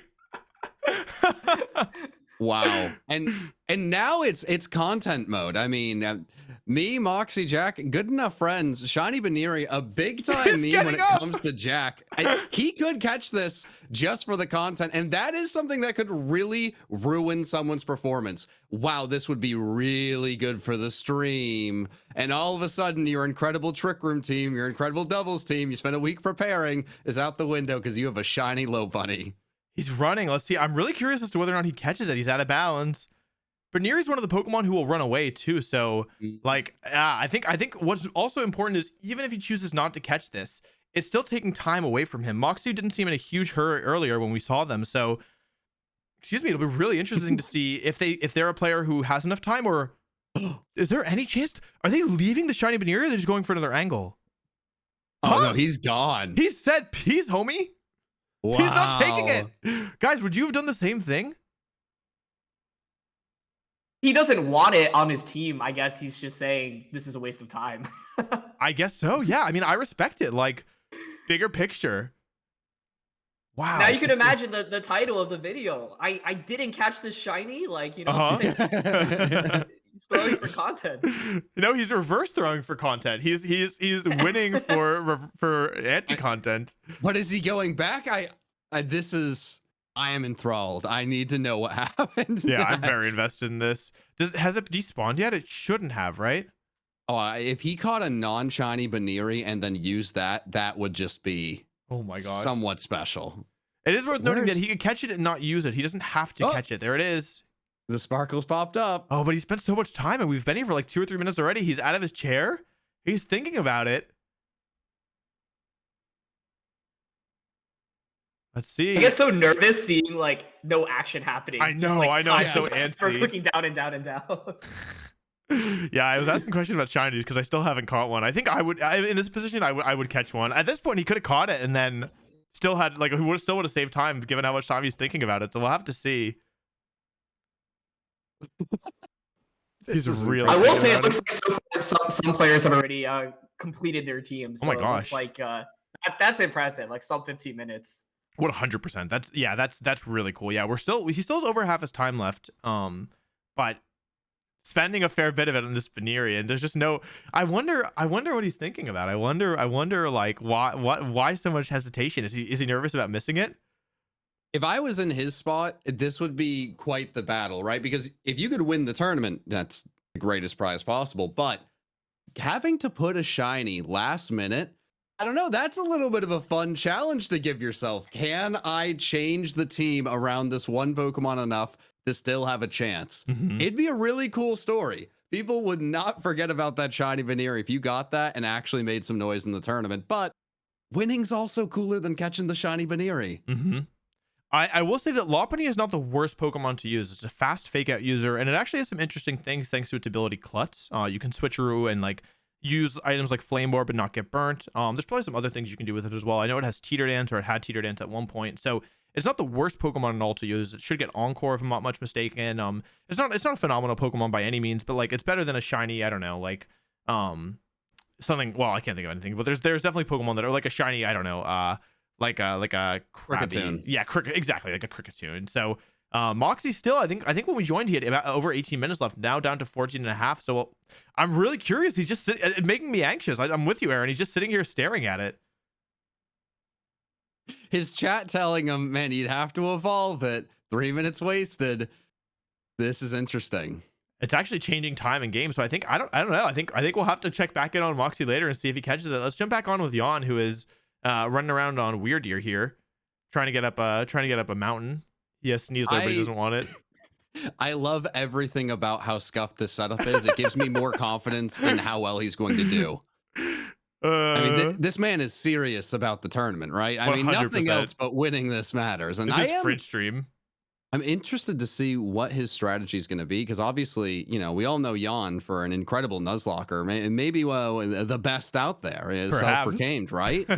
Wow. And now it's content mode. I mean, me, Moxie, Jack, good enough friends. Shiny Baneri, a big time meme when it comes to Jack. He could catch this just for the content, and that is something that could really ruin someone's performance. Wow, this would be really good for the stream. And all of a sudden, your incredible Trick Room team, your incredible doubles team, you spent a week preparing, is out the window because you have a shiny Lopunny. He's running. Let's see. I'm really curious as to whether or not he catches it. He's out of bounds. Baneri's one of the Pokemon who will run away too. So, like, I think what's also important is even if he chooses not to catch this, it's still taking time away from him. Moxie didn't seem in a huge hurry earlier when we saw them. So, excuse me, it'll be really interesting to see if they're a player who has enough time, or is there any chance? Are they leaving the shiny Baneri, or are they just going for another angle? Oh no, he's gone. He said peace, homie. Wow. He's not taking it. Guys, would you have done the same thing? He doesn't want it on his team. I guess he's just saying this is a waste of time. I guess so. Yeah. I mean, I respect it. Like, bigger picture. Wow. Now you can imagine the title of the video. I didn't catch this shiny. Like, he's throwing for content. He's reverse throwing for content. He's winning for anti-content. But is he going back? I am enthralled. I need to know what happens. Yeah, next. I'm very invested in this. Has it despawned yet? It shouldn't have, right? Oh, if he caught a non-shiny Baneri and then used that would just be somewhat special. It is worth noting that he could catch it and not use it. He doesn't have to catch it. There it is. The sparkles popped up. Oh, but he spent so much time, and we've been here for like 2 or 3 minutes already. He's out of his chair. He's thinking about it. Let's see. I get so nervous seeing like no action happening. I know. I'm so antsy. For clicking down and down and down. Yeah, I was asking questions about shinies because I still haven't caught one. I think in this position, I would catch one. At this point, he could have caught it and then still had he would have saved time given how much time he's thinking about it. So we'll have to see. He's really. I will say it looks like so far some players have already completed their teams. So oh my gosh! It's like that's impressive. Like sub 15 minutes. What 100%? That's really cool. Yeah, he still has over half his time left. But spending a fair bit of it on this Baneri, and there's just no. I wonder what he's thinking about. I wonder like why so much hesitation? Is he nervous about missing it? If I was in his spot, this would be quite the battle, right? Because if you could win the tournament, that's the greatest prize possible. But having to put a shiny last minute, I don't know. That's a little bit of a fun challenge to give yourself. Can I change the team around this one Pokemon enough to still have a chance? It'd be a really cool story. People would not forget about that shiny Baneri if you got that and actually made some noise in the tournament. But winning's also cooler than catching the shiny Baneri. I will say that Lopunny is not the worst Pokemon to use. It's a fast fake out user, and it actually has some interesting things thanks to its ability Klutz. You can switcheroo and like use items like Flame Orb and not get burnt. There's probably some other things you can do with it as well. I know it has Teeter Dance, or it had Teeter Dance at one point, so it's not the worst Pokemon in all to use. It should get Encore if I'm not much mistaken. It's not a phenomenal Pokemon by any means, but like it's better than a shiny, I don't know, like something, well, I can't think of anything, but there's definitely Pokemon that are like a shiny, I don't know, like a Cricketune. Yeah, exactly, like a Cricketune. So Moxie still, I think when we joined, he had about over 18 minutes left, now down to 14 and a half. So I'm really curious. He's just making me anxious. I'm with you, Aaron. He's just sitting here staring at it. His chat telling him, man, you'd have to evolve it. 3 minutes wasted. This is interesting. It's actually changing time in game. So I think, I don't know. I think we'll have to check back in on Moxie later and see if he catches it. Let's jump back on with Jan, who is running around on Weird Deer here, trying to get up a mountain. He has sneezed there, but he doesn't want it. I love everything about how scuffed this setup is. It gives me more confidence in how well he's going to do. I mean, this man is serious about the tournament, right? I mean, nothing 100%. else but winning this matters. And This is fridge stream. I'm interested to see what his strategy is going to be, because obviously, you know, we all know Jan for an incredible Nuzlocker, and maybe the best out there is self-proclaimed, right?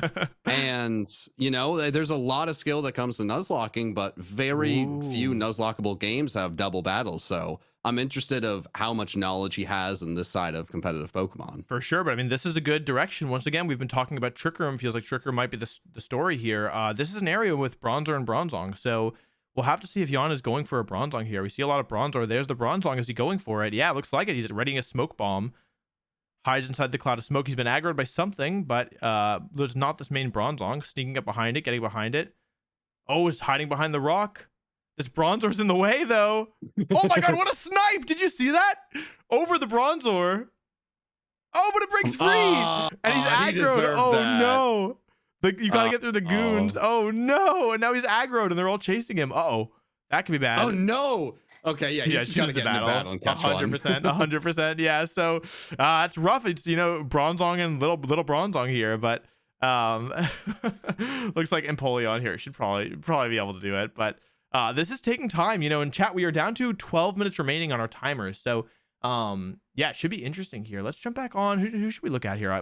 And, you know, there's a lot of skill that comes to Nuzlocking, but very few Nuzlockable games have double battles. So I'm interested of how much knowledge he has in this side of competitive Pokemon. For sure, but I mean, this is a good direction. Once again, we've been talking about Trick Room. Feels like Trick Room might be the story here. This is an area with Bronzor and Bronzong, so we'll have to see if Jan is going for a Bronzong here. We see a lot of Bronzor. There's the Bronzong. Is he going for it? Yeah, it looks like it. He's readying a Smoke Bomb. Hides inside the cloud of smoke. He's been aggroed by something, but there's not this main Bronzong. Sneaking up behind it, getting behind it. Oh, it's hiding behind the rock. This Bronzor's in the way, though. Oh my god, what a snipe! Did you see that? Over the Bronzor. Oh, but it breaks free! And he's aggroed. Oh no. You gotta get through the goons. Oh no! And now he's aggroed, and they're all chasing him. Uh-oh, that could be bad. Oh no! Okay, yeah, he's just gotta get in the battle and catch 100%, 100%. Yeah, so it's rough. It's, you know, Bronzong and little Bronzong here, but looks like Empoleon here should probably be able to do it. But this is taking time, you know. In chat, we are down to 12 minutes remaining on our timers, so yeah, it should be interesting here. Let's jump back on. Who should we look at here? I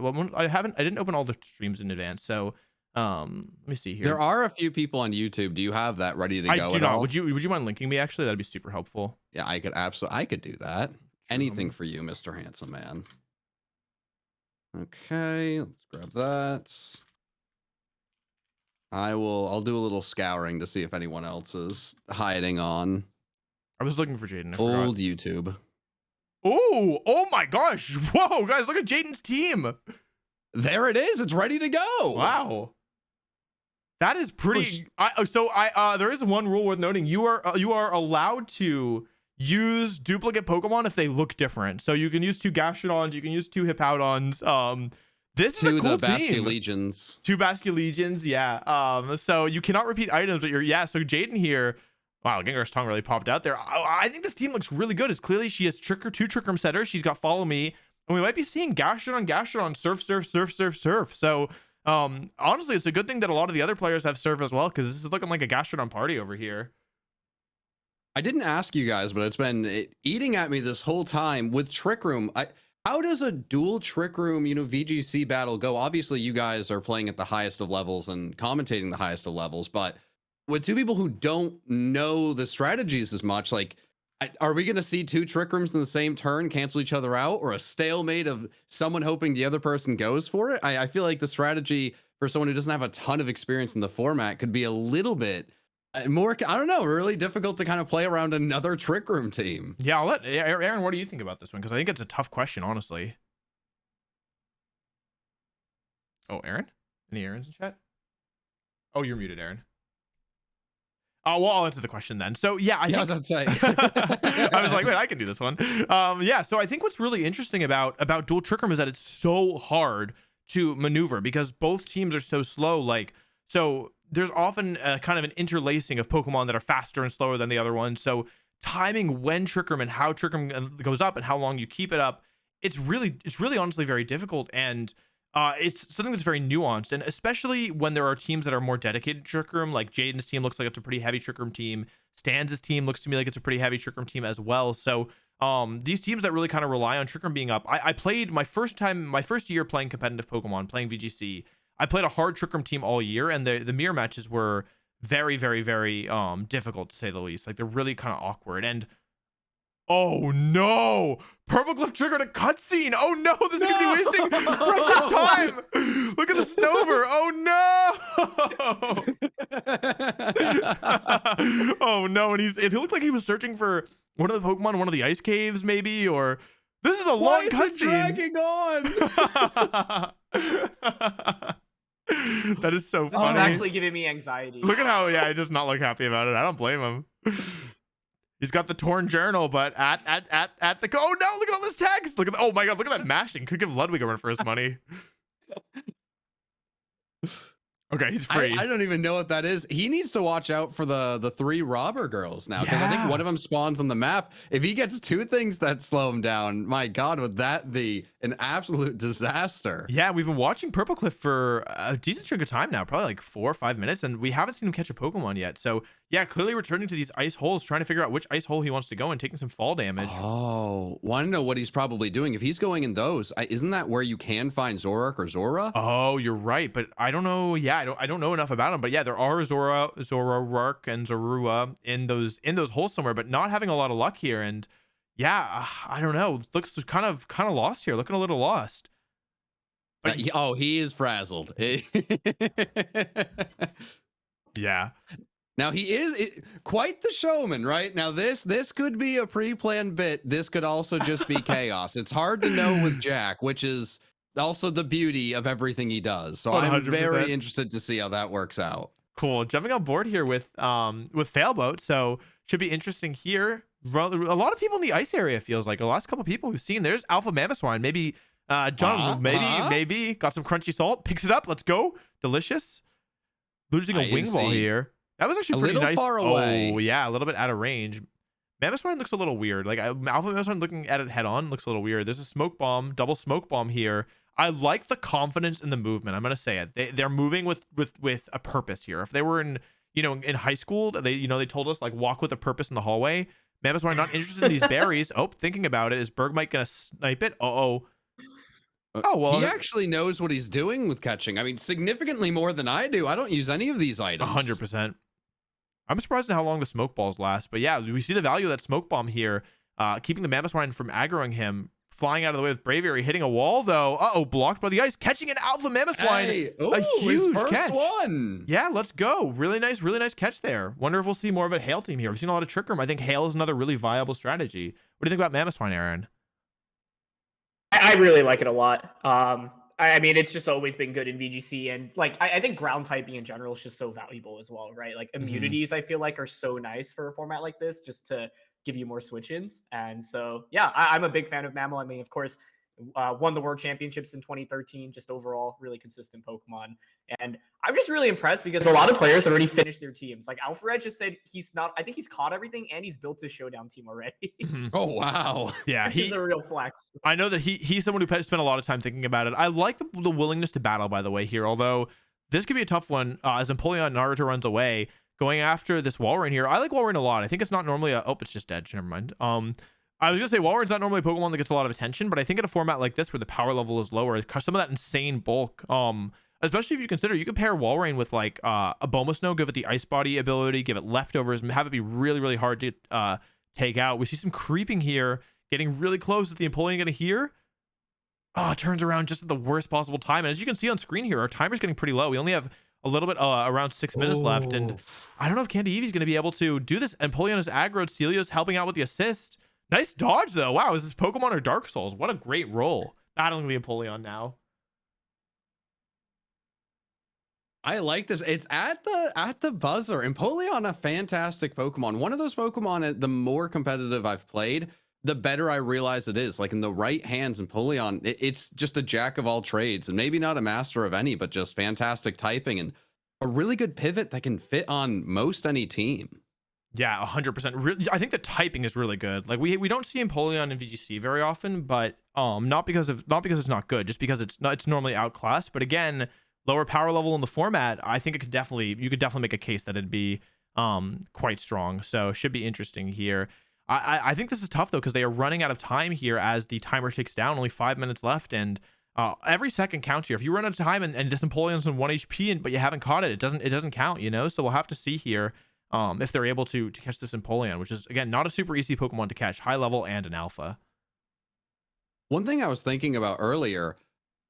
didn't open all the streams in advance, so let me see here. There are a few people on YouTube. Do you have that ready to go? I do not. Would you mind linking me? Actually, that'd be super helpful. Yeah, I could do that. Anything for you, Mr. Handsome Man. Okay, let's grab that. I'll do a little scouring to see if anyone else is hiding on. I was looking for Jaden. Old YouTube. Oh my gosh. Whoa, guys, look at Jaden's team. There it is. It's ready to go. Wow. That is pretty. There is one rule worth noting. You are allowed to use duplicate Pokemon if they look different. So you can use 2 Gastrodons, you can use 2 Hippowdons. This is a cool team. Basculegions. 2 Basculegions, yeah. So you cannot repeat items, but so Jaden here. Wow, Gengar's tongue really popped out there. I think this team looks really good. It's clearly she has 2 Trick Room setters. She's got Follow Me, and we might be seeing Gastrodon, Surf. So honestly, it's a good thing that a lot of the other players have Surf as well, because this is looking like a Gastrodon party over here. I didn't ask you guys, but it's been eating at me this whole time with Trick Room. How does a dual Trick Room, VGC battle go? Obviously, you guys are playing at the highest of levels and commentating the highest of levels, but with 2 people who don't know the strategies as much, like, are we going to see 2 Trick Rooms in the same turn cancel each other out, or a stalemate of someone hoping the other person goes for it? I feel like the strategy for someone who doesn't have a ton of experience in the format could be a little bit more, I don't know, really difficult to kind of play around another Trick Room team. Yeah, I'll let Aaron, what do you think about this one? Because I think it's a tough question, honestly. Oh, Aaron? Any Aarons in chat? Oh, you're muted, Aaron. Oh, well, I'll answer the question then. So yeah, I was say. I was like, wait, I can do this one. Yeah, so I think what's really interesting about dual Trick Room is that it's so hard to maneuver because both teams are so slow. Like, so there's often kind of an interlacing of Pokemon that are faster and slower than the other one. So timing when Trick Room and how Trick Room goes up and how long you keep it up, it's really honestly very difficult. And it's something that's very nuanced, and especially when there are teams that are more dedicated to Trick Room, like Jaden's team looks like it's a pretty heavy Trick Room team. Stan's team looks to me like it's a pretty heavy Trick Room team as well. So these teams that really kind of rely on Trick Room being up. I played my first year playing competitive Pokemon, playing VGC. I played a hard Trick Room team all year, and the mirror matches were very, very, very difficult to say the least. Like they're really kind of awkward. And oh no, Purpleglyph triggered a cutscene. Oh no, this is gonna be wasting precious time. Look at the Snover. Oh no. Oh no, and it looked like he was searching for one of the Pokemon, one of the ice caves, maybe, or this is a long cutscene. Dragging on? That is so This funny. is actually giving me anxiety. Look at how, yeah, he does not look happy about it. I don't blame him. He's got the torn journal, but at the oh no, look at all this text. Look at oh my god, look at that mashing. Could give Ludwig a run for his money. Okay, he's free. I don't even know what that is. He needs to watch out for the 3 robber girls now, because I think one of them spawns on the map. If he gets 2 things that slow him down, my god, would that be an absolute disaster? Yeah, we've been watching Purpleglyph for a decent chunk of time now, probably like 4 or 5 minutes, and we haven't seen him catch a Pokemon yet. So yeah, clearly returning to these ice holes, trying to figure out which ice hole he wants to go and taking some fall damage. Oh, want to know what he's probably doing? If he's going in those, isn't that where you can find Zoroark or Zora? Oh, you're right, but I don't know. Yeah, I don't know enough about him. But yeah, there are Zoroark and Zorua in those holes somewhere, but not having a lot of luck here. And yeah, I don't know. Looks kind of lost here. Looking a little lost. But he is frazzled. Yeah. Now he is quite the showman, right? Now this could be a pre-planned bit. This could also just be chaos. It's hard to know with Jack, which is also the beauty of everything he does. So 100%. I'm very interested to see how that works out. Cool. Jumping on board here with Failboat. So should be interesting here. A lot of people in the ice area feels like the last couple of people we've seen. There's Alpha Mamoswine. Maybe John, maybe got some crunchy salt. Picks it up. Let's go. Delicious. Losing a wing ball here. That was actually pretty nice. Far away. Oh yeah, a little bit out of range. Mamoswine looks a little weird. Like Alpha Mamoswine looking at it head on looks a little weird. There's a smoke bomb, double smoke bomb here. I like the confidence in the movement. I'm gonna say it. They're moving with a purpose here. If they were in high school, they told us like walk with a purpose in the hallway. Mamoswine not interested in these berries. Oh, thinking about it, is Bergmite gonna snipe it? Oh well, he actually knows what he's doing with catching. I mean, significantly more than I do. I don't use any of these items. 100%. I'm surprised at how long the smoke balls last, but yeah, we see the value of that smoke bomb here, keeping the Mamoswine from aggroing him. Flying out of the way with Braviary, hitting a wall though. Blocked by the ice, catching an Alpha Mamoswine. Hey, a huge his first catch. one. Yeah, let's go. Really nice catch there. Wonder if we'll see more of a Hail team here. We've seen a lot of Trick Room. I think Hail is another really viable strategy. What do you think about Mamoswine, Aaron? I really like it a lot. I mean, it's just always been good in VGC, and like I think ground typing in general is just so valuable as well, right? Like immunities, I feel like are so nice for a format like this, just to give you more switch-ins. And so, yeah, I'm a big fan of Mamo. I mean, of course, won the World Championships in 2013. Just overall, really consistent Pokemon. And I'm just really impressed because a lot of players have already finished their teams. Like Alpharad just said he's not. I think he's caught everything and he's built his showdown team already. Oh wow! Yeah, he's a real flex. I know that he's someone who spent a lot of time thinking about it. I like the willingness to battle, by the way, here. Although this could be a tough one as Empoleon Naruto runs away. Going after this Walrein here. I like Walrein a lot. I think it's not normally it's just dead. Never mind. I was gonna say Walrein's not normally a Pokemon that gets a lot of attention, but I think in a format like this where the power level is lower, some of that insane bulk, especially if you consider you could pair Walrein with like a Abomasnow, give it the Ice Body ability, give it leftovers, and have it be really, really hard to take out. We see some creeping here, getting really close. Is the Empoleon gonna hear? It turns around just at the worst possible time. And as you can see on screen here, our timer's getting pretty low. We only have a little bit around 6 minutes left, and I don't know if Candy Eevee's going to be able to do this. And Empoleon is aggroed. Celia's helping out with the assist. Nice dodge though. Wow, is this Pokemon or Dark Souls? What a great roll. Battling the Empoleon now. I like this. It's at the buzzer. Empoleon, a fantastic Pokemon. One of those Pokemon, the more competitive I've played, the better I realize it is. Like in the right hands, Empoleon, it's just a jack of all trades, and maybe not a master of any, but just fantastic typing and a really good pivot that can fit on most any team. Yeah, 100%. Really, I think the typing is really good. Like we don't see Empoleon in VGC very often, but not because it's not good, just because it's normally outclassed. But again, lower power level in the format, I think you could definitely make a case that it'd be quite strong. So should be interesting here. I think this is tough though, because they are running out of time here as the timer ticks down. Only 5 minutes left, and every second counts here. If you run out of time and this Empoleon's on 1 HP but you haven't caught it, it doesn't count, you know. So we'll have to see here if they're able to catch this Empoleon, which is again not a super easy Pokemon to catch, high level and an alpha. One thing I was thinking about earlier,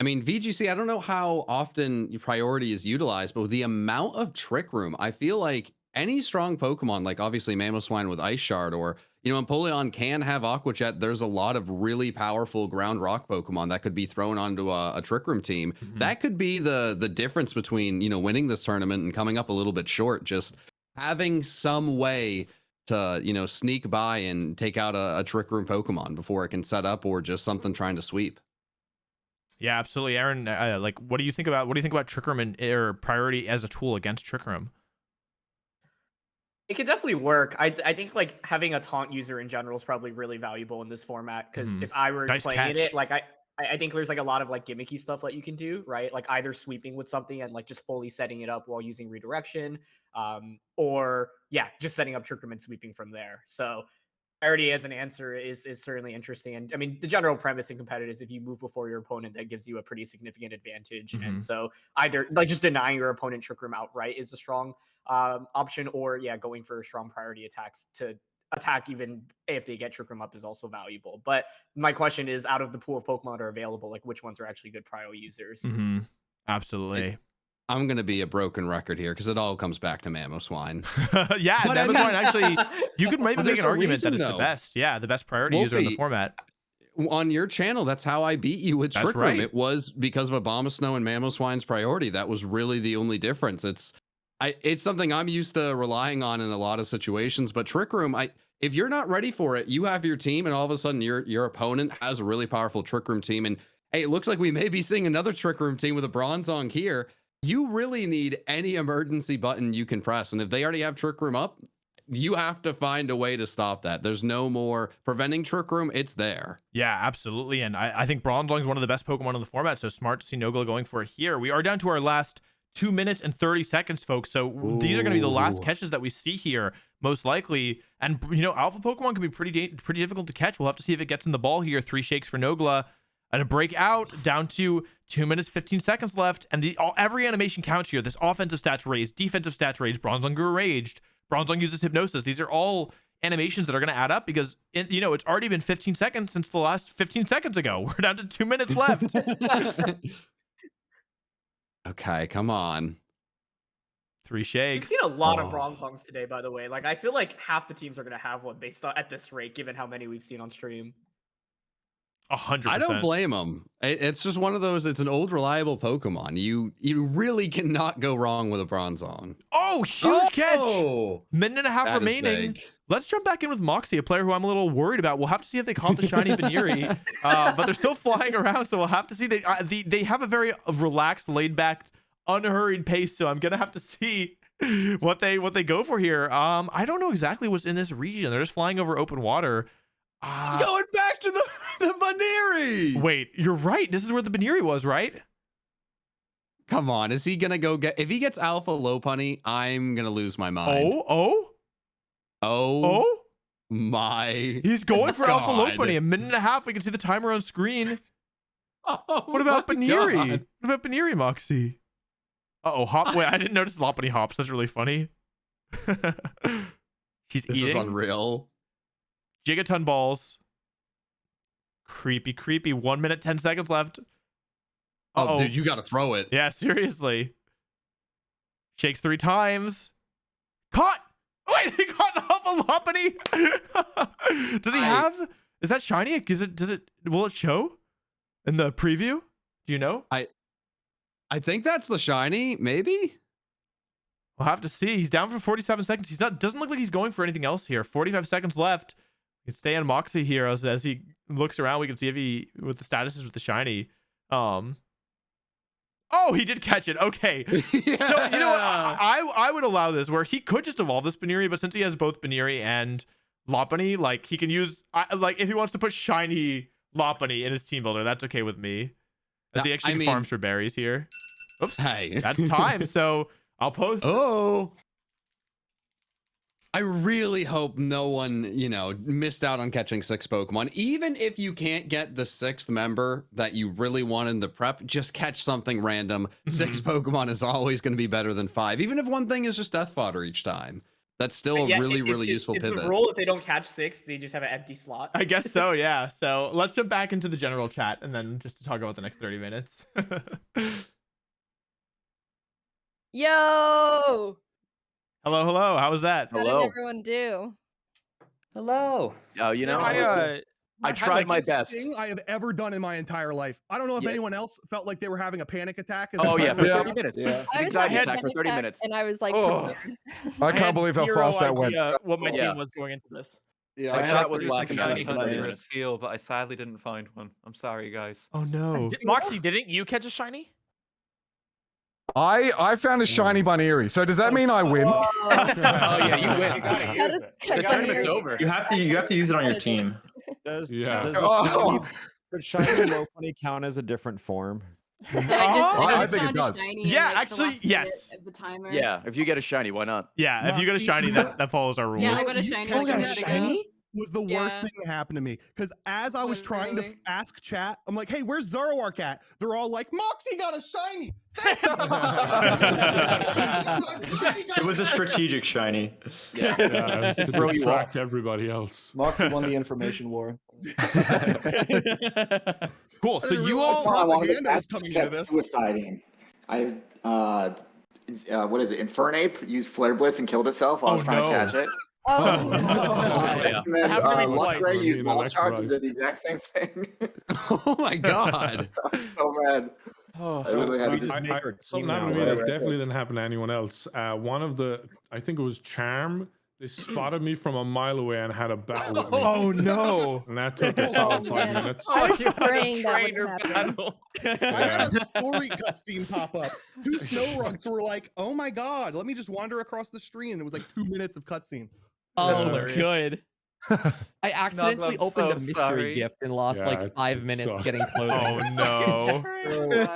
I mean, VGC, I don't know how often your priority is utilized, but with the amount of Trick Room, I feel like any strong Pokemon, like obviously Mamoswine with Ice Shard, or, you know, Empoleon can have Aqua Jet. There's a lot of really powerful ground rock Pokemon that could be thrown onto a Trick Room team. That could be the difference between, you know, winning this tournament and coming up a little bit short. Just having some way to, you know, sneak by and take out a Trick Room Pokemon before it can set up, or just something trying to sweep. Yeah, absolutely, Aaron. Like, what do you think about Trick Room and or priority as a tool against Trick Room? It could definitely work. I think like having a taunt user in general is probably really valuable in this format, because if I were playing it, like I think there's like a lot of like gimmicky stuff that you can do, right? Like either sweeping with something and like just fully setting it up while using redirection, or yeah, just setting up Trick Room and sweeping from there. So priority as an answer is certainly interesting. And I mean, the general premise in competitive is if you move before your opponent, that gives you a pretty significant advantage. And so either like just denying your opponent Trick Room outright is a strong option, or yeah, going for strong priority attacks to attack even if they get Trick Room up is also valuable. But my question is, out of the pool of Pokemon that are available, like which ones are actually good prio users? Absolutely. I'm going to be a broken record here because it all comes back to Mamoswine. Yeah, Mamoswine actually, you could maybe make an argument that it's though. the best. Yeah, the best priority user in the format. On your channel, that's how I beat you with Trick Room. It was because of Abomasnow and Mamoswine's priority. That was really the only difference. It's something I'm used to relying on in a lot of situations, but Trick Room, if you're not ready for it, you have your team and all of a sudden your opponent has a really powerful Trick Room team. And hey, it looks like we may be seeing another Trick Room team with a Bronzong here. You really need any emergency button you can press. And if they already have Trick Room up, you have to find a way to stop that. There's no more preventing Trick Room. It's there. Yeah, absolutely. And I think Bronzong is one of the best Pokemon in the format. So smart to see Nogla going for it here. We are down to our last 2 minutes and 30 seconds, folks. So these are going to be the last catches that we see here, most likely. And, you know, alpha Pokemon can be pretty difficult to catch. We'll have to see if it gets in the ball here. 3 shakes for Nogla. And a breakout down to 2 minutes, 15 seconds left. And every animation counts here. This offensive stats raised, defensive stats raised. Bronzong grew raged. Bronzong uses hypnosis. These are all animations that are going to add up because, you know, it's already been 15 seconds since the last 15 seconds ago. We're down to 2 minutes left. Okay, come on. 3 shakes. We've seen a lot of Bronzongs today, by the way. Like, I feel like half the teams are going to have one based on at this rate, given how many we've seen on stream. 100%. I don't blame them. It's just one of those. It's an old, reliable Pokemon. You really cannot go wrong with a Bronzong. Oh, huge catch! Minute and a half That is remaining. big. Let's jump back in with Moxie, a player who I'm a little worried about. We'll have to see if they caught the shiny Baniri, but they're still flying around, so we'll have to see. They have a very relaxed, laid-back, unhurried pace, so I'm gonna have to see what they go for here. I don't know exactly what's in this region. They're just flying over open water. It's going back to the Baniri. Wait, you're right. This is where the Baniri was, right? Come on, is he gonna go get? If he gets Alpha Lopunny, I'm gonna lose my mind. Oh my! He's going for God. Alpha Lopunny. A minute and a half. We can see the timer on screen. Oh, what about Baniri? God. What about Baniri, Moxie? Hop. Wait, I didn't notice Lopunny hops. That's really funny. She's This eating. is unreal. Gigaton balls. Creepy. 1 minute, 10 seconds left. Oh, dude, you got to throw it. Yeah, seriously. Shakes 3 times. Caught. Wait, he caught Alpha Lopunny. Does he have? Is that shiny? Will it show in the preview? Do you know? I think that's the shiny. Maybe. We'll have to see. He's down for 47 seconds. Doesn't look like he's going for anything else here. 45 seconds left. We can stay on Moxie here as he looks around. We can see if what the status is with the shiny. Oh, he did catch it. Okay. Yeah. So, you know what? I would allow this where he could just evolve this Baniri, but since he has both Baniri and Lopunny, like he can use, like if he wants to put shiny Lopunny in his team builder, that's okay with me. As he actually farms for berries here. Oops. Hey. That's time. So I'll post. Oh. I really hope no one, you know, missed out on catching 6 Pokemon. Even if you can't get the 6th member that you really want in the prep, just catch something random. 6 Pokemon is always going to be better than 5, even if one thing is just death fodder each time. That's still a really useful pivot. Is the rule if they don't catch 6, they just have an empty slot? I guess so, yeah. So let's jump back into the general chat and then just to talk about the next 30 minutes. Yo! Hello, hello. How was that? How did everyone do? Hello. Oh, you know, I I tried my best. Thing I have ever done in my entire life. I don't know if anyone else felt like they were having a panic attack. Oh yeah, for 30 minutes. Yeah. I was Anxiety having a attack for 30 panic minutes. and I was like, Oh. prepared. I can't believe how fast that went. What my team was going into this. Yeah, My I hat had was like laughing at me for 30 thunderous minutes. feel, but I sadly didn't find one. I'm sorry, guys. Oh no. Moxie, didn't you catch a shiny? I found a shiny Bunnery. So does that mean I win? Whoa. Oh yeah, you win. That is The tournament's over. You have to use it on your team. Does Oh. shiny low funny count as a different form? I think it does. Yeah, actually, yes. The timer. Yeah, if you get a shiny, why not? Yeah, if you get a shiny, that follows our rules. Yeah, I got a shiny. You got a like, shiny? Was the worst Yeah. thing that happened to me because as I was trying to ask chat, I'm like, "Hey, where's Zoroark at?" They're all like, "Moxie got a shiny." It was a strategic shiny. Yeah, it was to Throw you distract everybody else. Moxie won the information war. Cool. So you all all I wanted to was coming into this. Suiciding. I what is it? Infernape used Flare Blitz and killed itself while I was trying to catch it. Oh, Yeah. And then twice. Luxray used I mean, Ball Charge and Electro. did the exact same thing. Oh my god. I'm so mad. I really had to just Something happened to me that definitely didn't happen to anyone else. One of the, I think it was Charm, they spotted me from a mile away and had a battle with me. Oh no. And that took a solid 5 minutes. I was praying that would Trainer happen. battle. I had a story cutscene pop up. 2 Snorunks were like, "Oh my god, let me just wander across the street," and it was like 2 minutes of cutscene. Oh, hilarious. good. I accidentally I'm opened so a mystery sorry. gift and lost Yeah, like 5 it minutes sucks. getting clothing. Oh no.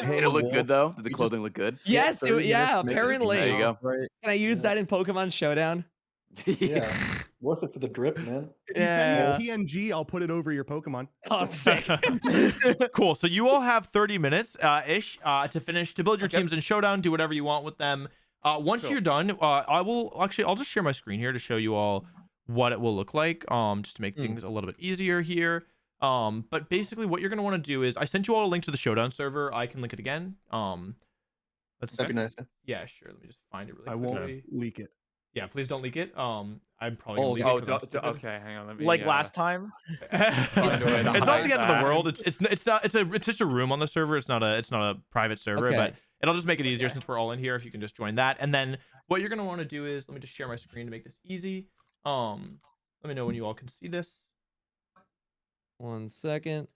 Did it look good though? Did the clothing look good? Yes, yeah, apparently. There you go. Can I use that in Pokemon Showdown? Yeah, worth it for the drip, man. If you send me a PNG, I'll put it over your Pokemon. Oh, sick. Cool. So you all have 30 minutes ish to finish to build your teams in Showdown. Do whatever you want with them. Once you're done, I'll just share my screen here to show you all what it will look like. Just to make things a little bit easier here. But basically, what you're gonna want to do is I sent you all a link to the Showdown server. I can link it again. Let's That'd be nice. Yeah, sure. Let me just find it really I quickly. won't leak it. Yeah, please don't leak it. I'm probably Oh, gonna leak it 'cause I'm stupid. Okay, hang on. Let me, Like last time. It's not the end of the world. It's just a room on the server. It's not a private server, Okay. but it'll just make it easier since we're all in here. If you can just join that, and then what you're gonna want to do is let me just share my screen to make this easy. Let me know when you all can see this. 1 second.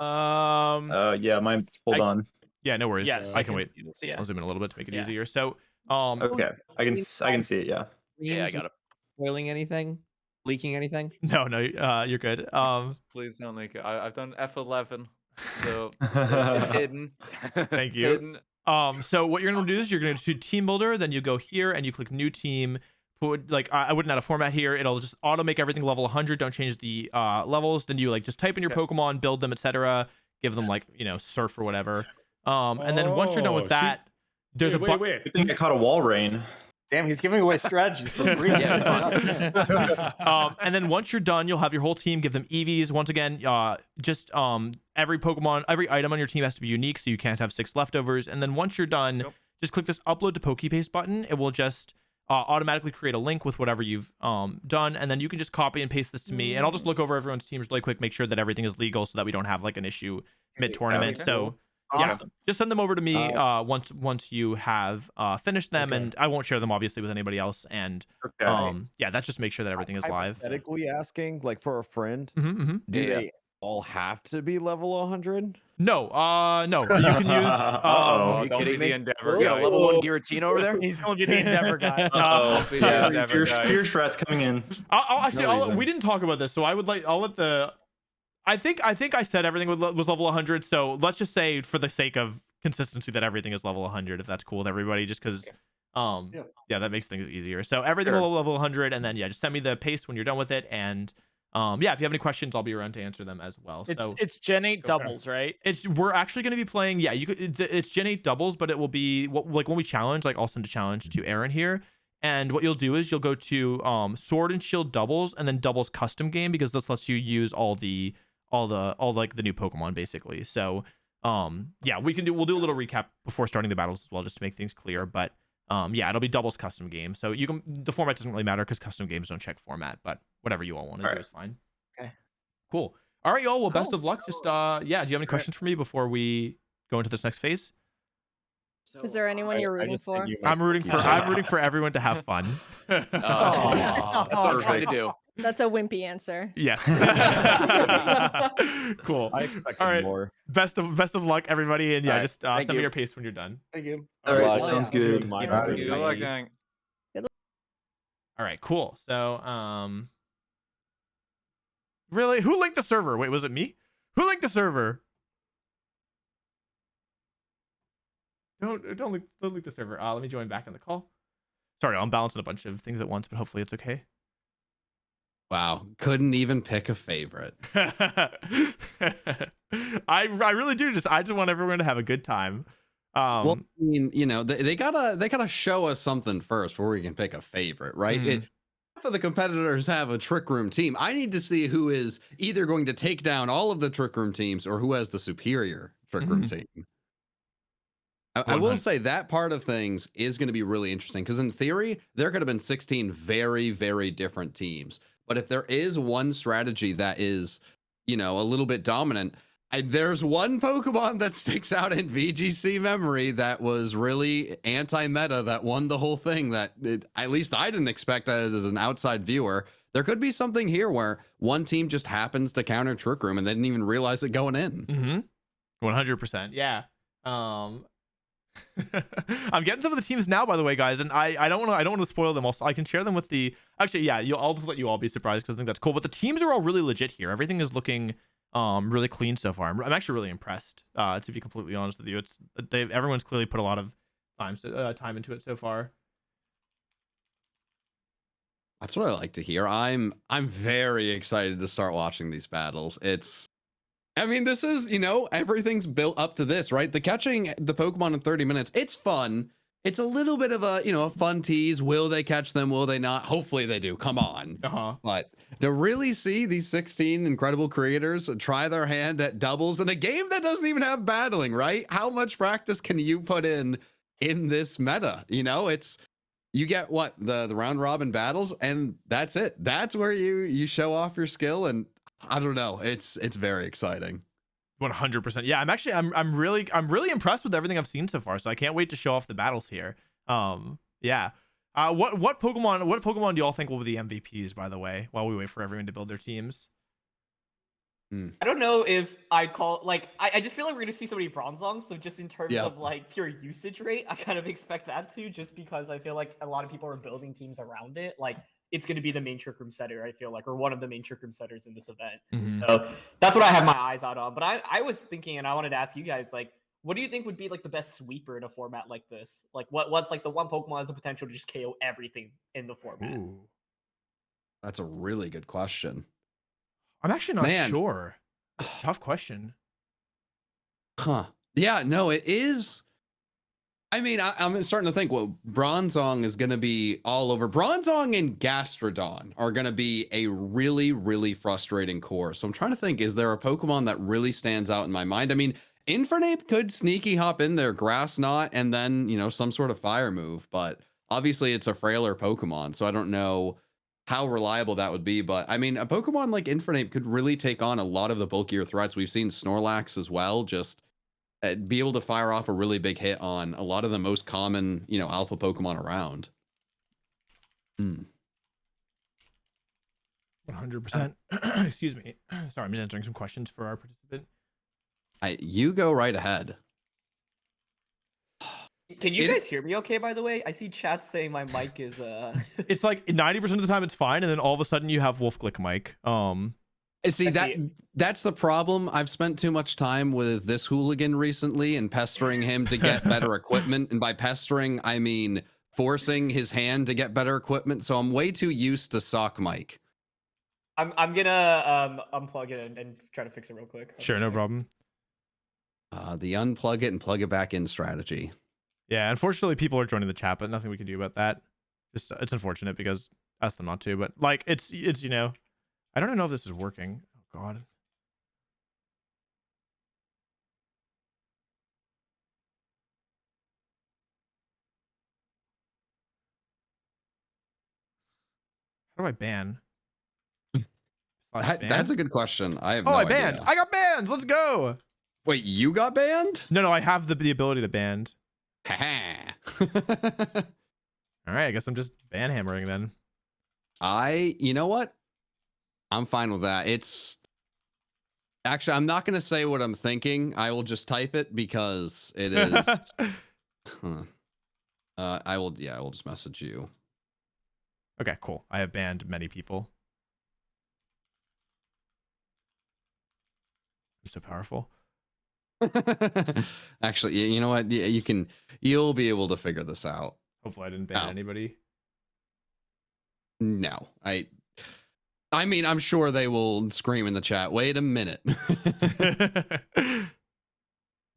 Yeah, mine. Hold on. Yeah, no worries. Yes, I can wait. see it. I'll zoom in a little bit to make it Yeah. easier. So, Okay, I can see it. Yeah. Yeah, I got it. Spoiling anything? Leaking anything? no, you're good. Please don't leak it. I've done F11, so it's hidden. Thank It's you. hidden. So what you're gonna do is you're gonna do team builder, then you go here and you click new team. Put like I wouldn't add a format here. It'll just auto make everything level 100. Don't change the levels. Then you like just type in your Pokemon, build them, etc. Give them like surf or whatever. And then once you're done with that, there's a button. I think I caught a wall rain. Damn, he's giving away strategies for free. And then once you're done, you'll have your whole team. Give them EVs. Once again, just every Pokemon, every item on your team has to be unique, so you can't have 6 leftovers. And then once you're done, just click this upload to Pokepaste button. It will just automatically create a link with whatever you've done, and then you can just copy and paste this to me, and I'll just look over everyone's teams really quick, make sure that everything is legal, so that we don't have like an issue mid-tournament. Okay. So Awesome. yeah, just send them over to me once you have finished them, and I won't share them obviously with anybody else. And yeah, that's just make sure that everything is live. Hypothetically asking, like for a friend, do they all have to be level 100? No, no. You can use. Are you kidding me? Endeavor We got a level 1 Giratina over there. He's gonna be the Endeavor guy. Yeah, Fear Strat's coming in. We didn't talk about this, so I'll let the. I think I said everything was level 100, so let's just say for the sake of consistency that everything is level 100, if that's cool with everybody, just because Yeah, that makes things easier. So everything will level 100, and then yeah, just send me the paste when you're done with it, and yeah, if you have any questions, I'll be around to answer them as well. So It's Gen 8 doubles, right? we're actually going to be playing. Yeah, you could. It's Gen 8 doubles, but it will be like when we challenge. Like I'll send a challenge to Aaron here, and what you'll do is you'll go to Sword and Shield doubles, and then doubles custom game, because this lets you use all like the new Pokemon basically. So yeah, we'll do a little recap before starting the battles as well, just to make things clear. But yeah, it'll be doubles custom game. So the format doesn't really matter because custom games don't check format, but whatever you all want to do is fine. Okay. Cool. All right, y'all. Well, best of luck. Just yeah, do you have any questions for me before we go into this next phase? Is there anyone you're rooting for? I'm rooting for everyone to have fun. That's what we're trying to do. That's a wimpy answer. Yes. Cool. I expect All right. more. Best of luck, everybody, and yeah, All right. just Thank send me you. your pace when you're done. Thank you. All right, Well, sounds yeah. good. Good luck, gang. All right, cool. So really, who linked the server? Wait, was it me? Who linked the server? Don't link the server. Let me join back in the call. Sorry, I'm balancing a bunch of things at once, but hopefully it's okay. Wow, couldn't even pick a favorite. I really do. I just want everyone to have a good time. Well, I mean, you know, they gotta show us something first before we can pick a favorite, right? Half of the competitors have a Trick Room team. I need to see who is either going to take down all of the Trick Room teams or who has the superior Trick Room team. I will say that part of things is going to be really interesting, because in theory, there could have been 16 very, very different teams. But if there is one strategy that is, you know, a little bit dominant, there's one Pokemon that sticks out in VGC memory that was really anti-meta, that won the whole thing, that at least I didn't expect that as an outside viewer. There could be something here where one team just happens to counter Trick Room and they didn't even realize it going in. 100%. Yeah. I'm getting some of the teams now, by the way, guys, and I don't want to spoil them. Also, I can share them with the. Actually, yeah, I'll just let you all be surprised, because I think that's cool. But the teams are all really legit here. Everything is looking really clean so far. I'm actually really impressed. To be completely honest with you, everyone's clearly put a lot of time into it so far. That's what I like to hear. I'm very excited to start watching these battles. I mean, this is, you know, everything's built up to this, right? The catching the Pokemon in 30 minutes, it's fun. It's a little bit of a, you know, a fun tease. Will they catch them? Will they not? Hopefully they do. Come on. But to really see these 16 incredible creators try their hand at doubles in a game that doesn't even have battling, right? How much practice can you put in this meta? You know, you get what, the round robin battles, and that's it. That's where you show off your skill, and I don't know. It's very exciting. 100%. Yeah, I'm really impressed with everything I've seen so far. So I can't wait to show off the battles here. Yeah. What Pokemon do y'all think will be the MVPs, by the way, while we wait for everyone to build their teams? I don't know if I'd call, like, I just feel like we're gonna see so many Bronzongs. So just in terms of like pure usage rate, I kind of expect that too, just because I feel like a lot of people are building teams around it. Like, it's going to be the main Trick Room setter, I feel like, or one of the main Trick Room setters in this event. So that's what I have my eyes out on. But I was thinking, and I wanted to ask you guys, like, what do you think would be like the best sweeper in a format like this? Like, what's like the one Pokemon has the potential to just KO everything in the format? Ooh. That's a really good question. I'm actually not sure. That's a tough question. Huh. Yeah, no, it is. I mean, I'm starting to think, well, Bronzong is going to be all over. Bronzong and Gastrodon are going to be a really, really frustrating core. So I'm trying to think, is there a Pokemon that really stands out in my mind? I mean, Infernape could sneaky hop in there, Grass Knot, and then, you know, some sort of fire move. But obviously it's a frailer Pokemon, so I don't know how reliable that would be. But I mean, a Pokemon like Infernape could really take on a lot of the bulkier threats. We've seen Snorlax as well, just be able to fire off a really big hit on a lot of the most common, you know, alpha Pokemon around. 100%. Excuse me. Sorry, I'm just answering some questions for our participant. You go right ahead. Can you guys hear me okay, by the way? I see chat saying my mic is It's like 90% of the time it's fine, and then all of a sudden you have Wolf Glick mic. See, that's the problem. I've spent too much time with this hooligan recently and pestering him to get better equipment. And by pestering, I mean forcing his hand to get better equipment. So I'm way too used to sock mic. I'm gonna unplug it and try to fix it real quick. Sure, no problem. The unplug it and plug it back in strategy. Yeah, unfortunately, people are joining the chat, but nothing we can do about that. Just it's unfortunate because ask them not to, but like it's you know, I don't even know if this is working. Oh God. How do I ban? That's a good question. I have Oh, no I idea. banned. I got banned. Let's go. Wait, you got banned? No, I have the ability to ban. All right, I guess I'm just ban hammering then. You know what? I'm fine with that. It's actually, I'm not going to say what I'm thinking. I will just type it because it is. I will just message you. Okay, cool. I have banned many people. I'm so powerful. Actually, you know what? You'll be able to figure this out. Hopefully I didn't ban anybody. No, I mean, I'm sure they will scream in the chat. Wait a minute.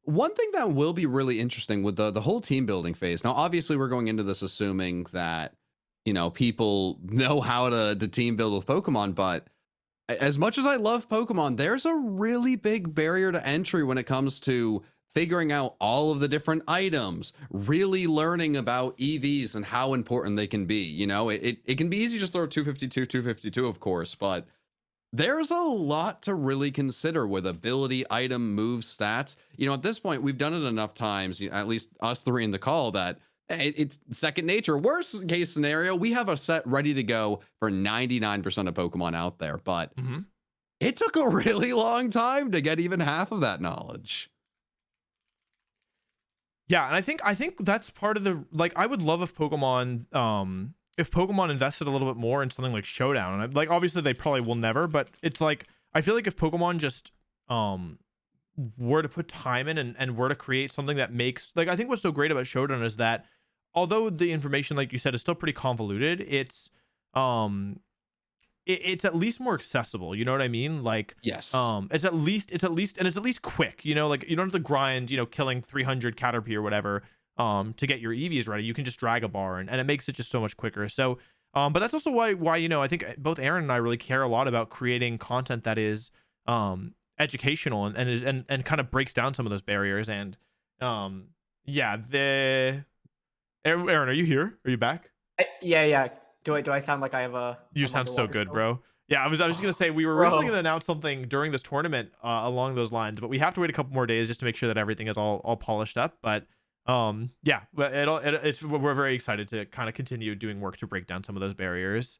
One thing that will be really interesting with the whole team building phase. Now, obviously, we're going into this assuming that, people know how to team build with Pokemon, but as much as I love Pokemon, there's a really big barrier to entry when it comes to figuring out all of the different items, really learning about EVs and how important they can be. It can be easy to just throw 252, of course, but there's a lot to really consider with ability, item, move, stats. At this point, we've done it enough times, at least us three in the call, that it's second nature. Worst case scenario, we have a set ready to go for 99% of Pokemon out there, but it took a really long time to get even half of that knowledge. Yeah, and I think that's part of the, like, I would love if Pokemon invested a little bit more in something like Showdown. And like, obviously they probably will never, but it's like, I feel like if Pokemon just were to put time in and were to create something that makes, like, I think what's so great about Showdown is that although the information, like you said, is still pretty convoluted, it's at least more accessible. You know what I mean? Like, yes, it's at least quick. Like, you don't have to grind, killing 300 Caterpie or whatever to get your EVs ready. You can just drag a bar and it makes it just so much quicker. So but that's also why I think both Aaron and I really care a lot about creating content that is educational and kind of breaks down some of those barriers. And Aaron, are you here? Are you back? Yeah. Do I sound like I have a? You sound so good, bro. Yeah, I was just gonna say we were originally gonna announce something during this tournament along those lines, but we have to wait a couple more days just to make sure that everything is all polished up. But yeah, but we're very excited to kind of continue doing work to break down some of those barriers.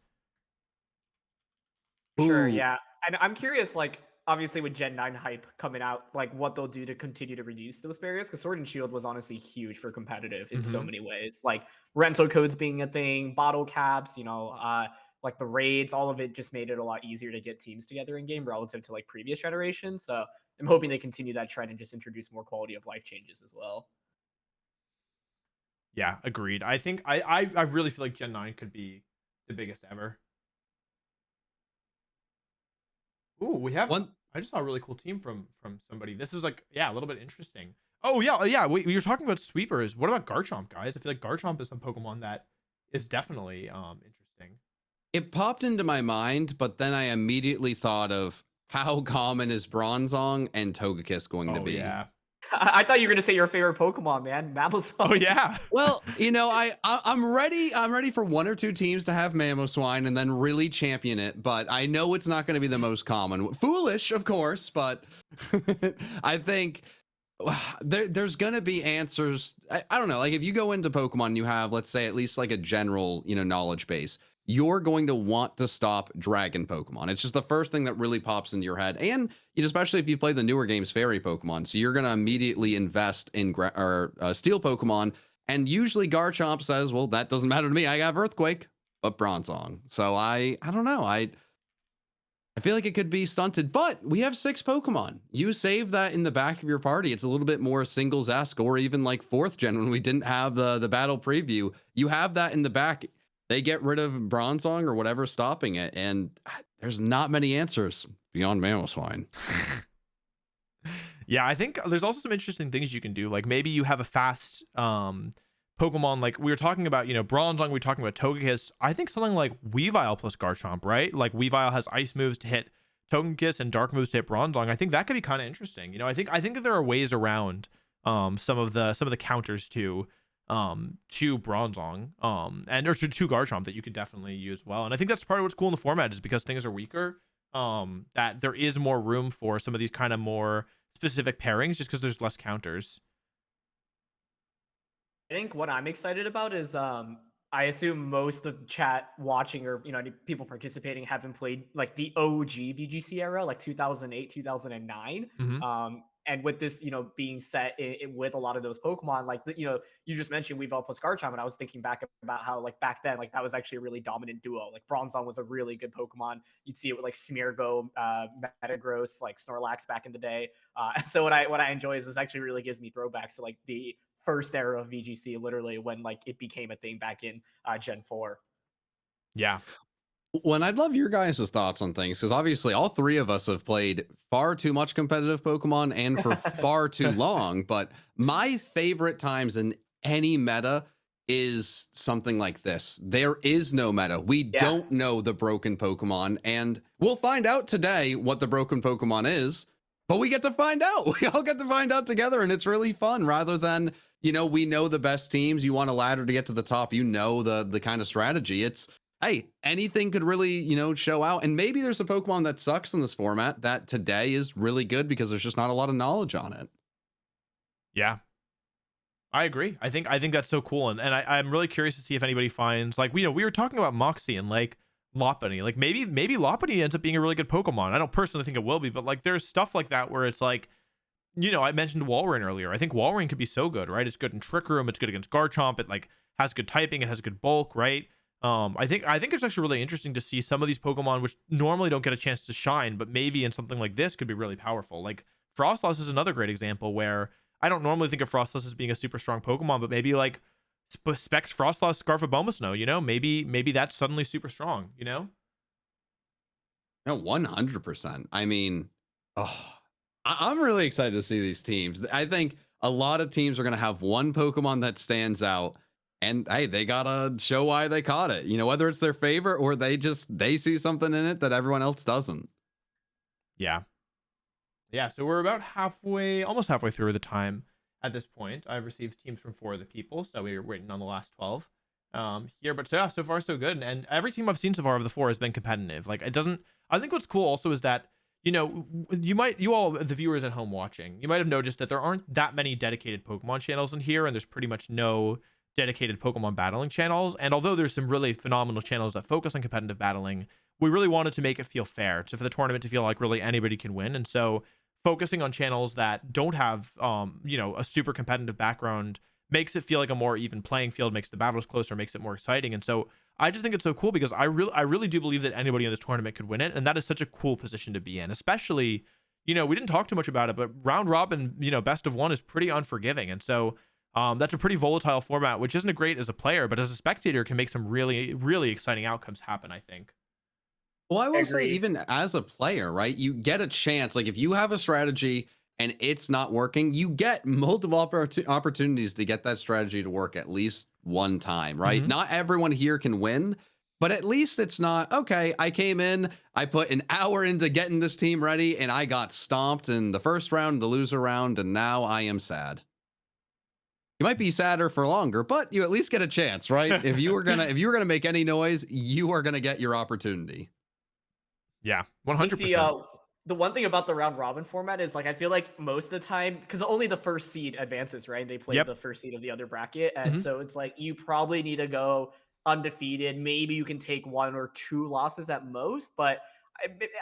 Sure. Ooh. Yeah, and I'm curious, like, obviously with Gen 9 hype coming out, like what they'll do to continue to reduce those barriers, because Sword and Shield was honestly huge for competitive in so many ways, like rental codes being a thing, bottle caps, like the raids, all of it just made it a lot easier to get teams together in game relative to like previous generations. So I'm hoping they continue that trend and just introduce more quality of life changes as well. Yeah, agreed. I think I really feel like Gen 9 could be the biggest ever. Ooh, we have one. I just saw a really cool team from somebody. This is like, yeah, a little bit interesting. Oh yeah. We were talking about sweepers. What about Garchomp, guys? I feel like Garchomp is some Pokemon that is definitely interesting. It popped into my mind, but then I immediately thought of how common is Bronzong and Togekiss going to be. Yeah. I thought you were gonna say your favorite Pokemon, man, Mamoswine. Oh yeah. Well, I'm ready. I'm ready for one or two teams to have Mamoswine and then really champion it. But I know it's not going to be the most common. Foolish, of course, but I think there's going to be answers. I don't know. Like if you go into Pokemon, you have, let's say, at least like a general, knowledge base. You're going to want to stop Dragon Pokemon. It's just the first thing that really pops into your head. And especially if you've played the newer games, Fairy Pokemon. So you're going to immediately invest in Steel Pokemon. And usually Garchomp says, well, that doesn't matter to me. I have Earthquake, but Bronzong. So I don't know. I feel like it could be stunted, but we have 6 Pokemon. You save that in the back of your party. It's a little bit more singles-esque, or even like 4th gen when we didn't have the battle preview. You have that in the back. They get rid of Bronzong or whatever's stopping it, and there's not many answers beyond Mamoswine. Yeah, I think there's also some interesting things you can do. Like maybe you have a fast Pokemon, like we were talking about, Bronzong, we were talking about Togekiss. I think something like Weavile plus Garchomp, right? Like Weavile has ice moves to hit Togekiss and dark moves to hit Bronzong. I think that could be kind of interesting. I think that there are ways around some of the counters to Bronzong and or to Garchomp that you could definitely use well. And I think that's part of what's cool in the format is because things are weaker, that there is more room for some of these kind of more specific pairings just because there's less counters. I think what I'm excited about is I assume most of the chat watching or any people participating haven't played like the OG VGC era, like 2008, 2009. And with this, being set with a lot of those Pokemon, like you just mentioned Weavile plus Garchomp, and I was thinking back about how like back then, like that was actually a really dominant duo. Like Bronzong was a really good Pokemon. You'd see it with like Smeargle, Metagross, like Snorlax back in the day. So what I enjoy is this actually really gives me throwbacks to like the first era of VGC, literally when like it became a thing back in Gen 4. Yeah. Well, I'd love your guys' thoughts on things, because obviously all 3 of us have played far too much competitive Pokemon and for far too long. But my favorite times in any meta is something like this. There is no meta. We don't know the broken Pokemon, and we'll find out today what the broken Pokemon is. But we get to find out. We all get to find out together, and it's really fun rather than, we know the best teams. You want a ladder to get to the top. The kind of strategy. It's, hey, anything could really, show out. And maybe there's a Pokemon that sucks in this format that today is really good because there's just not a lot of knowledge on it. Yeah. I agree. I think that's so cool. And I'm really curious to see if anybody finds, like, we were talking about Moxie and like Lopunny. Like maybe Lopunny ends up being a really good Pokemon. I don't personally think it will be, but like there's stuff like that where it's like, I mentioned Walrein earlier. I think Walrein could be so good, right? It's good in Trick Room. It's good against Garchomp. It like has good typing. It has good bulk, right? I think it's actually really interesting to see some of these Pokemon which normally don't get a chance to shine, but maybe in something like this could be really powerful. Like Frostlass is another great example where I don't normally think of Frostlass as being a super strong Pokemon, but maybe like Specs Frostlass, Scarf of Bombasnow, maybe that's suddenly super strong, No, 100%. I mean, I'm really excited to see these teams. I think a lot of teams are going to have one Pokemon that stands out, and hey, they gotta show why they caught it. Whether it's their favorite or they see something in it that everyone else doesn't. Yeah. So we're about almost halfway through the time at this point. I've received teams from 4 of the people, so we're waiting on the last 12 here. But so far so good. And every team I've seen so far of the 4 has been competitive. Like I think what's cool also is that, you all, the viewers at home watching, you might have noticed that there aren't that many dedicated Pokemon channels in here, and there's pretty much no dedicated Pokemon battling channels. And although there's some really phenomenal channels that focus on competitive battling, we really wanted to make it feel fair, for the tournament to feel like really anybody can win. And so focusing on channels that don't have a super competitive background makes it feel like a more even playing field, makes the battles closer, makes it more exciting. And so I just think it's so cool because I really do believe that anybody in this tournament could win it, and that is such a cool position to be in. Especially, we didn't talk too much about it, but round robin, best of 1 is pretty unforgiving. And so that's a pretty volatile format, which isn't great as a player, but as a spectator can make some really, really exciting outcomes happen, I think. Well, I will say, even as a player, right, you get a chance. Like if you have a strategy and it's not working, you get multiple opportunities to get that strategy to work at least one time, right? Not everyone here can win, but at least it's not, okay, I came in, I put an hour into getting this team ready, and I got stomped in the first round, the loser round, and now I am sad. You might be sadder for longer, but you at least get a chance, right? If you were gonna make any noise, you are gonna get your opportunity. Yeah, 100%. The one thing about the round robin format is like I feel like most of the time, because only the first seed advances, right? They play the first seed of the other bracket, and so it's like you probably need to go undefeated. Maybe you can take 1 or 2 losses at most, but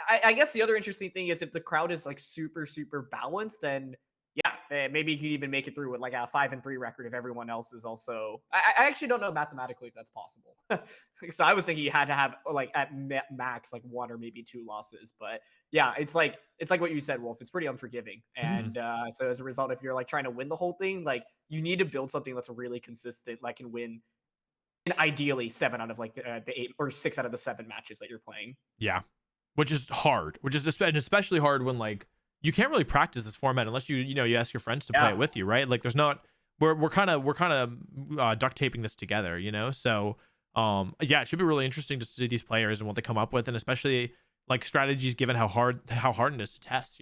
I guess the other interesting thing is if the crowd is like super balanced, then yeah, maybe you could even make it through with like a 5-3 record if everyone else is also. I actually don't know mathematically if that's possible. So I was thinking you had to have like at max like 1 or maybe 2 losses, but yeah, it's like what you said, Wolf. It's pretty unforgiving, and so as a result, if you're like trying to win the whole thing, like you need to build something that's really consistent, like can win. And ideally 7 out of like the 8 or 6 out of the 7 matches that you're playing. Yeah, which is hard. Which is especially hard when like you can't really practice this format unless you ask your friends to play it with you, right? Like there's not. We're kind of duct taping this together, So yeah, it should be really interesting to see these players and what they come up with, and especially like strategies given how hard it is to test,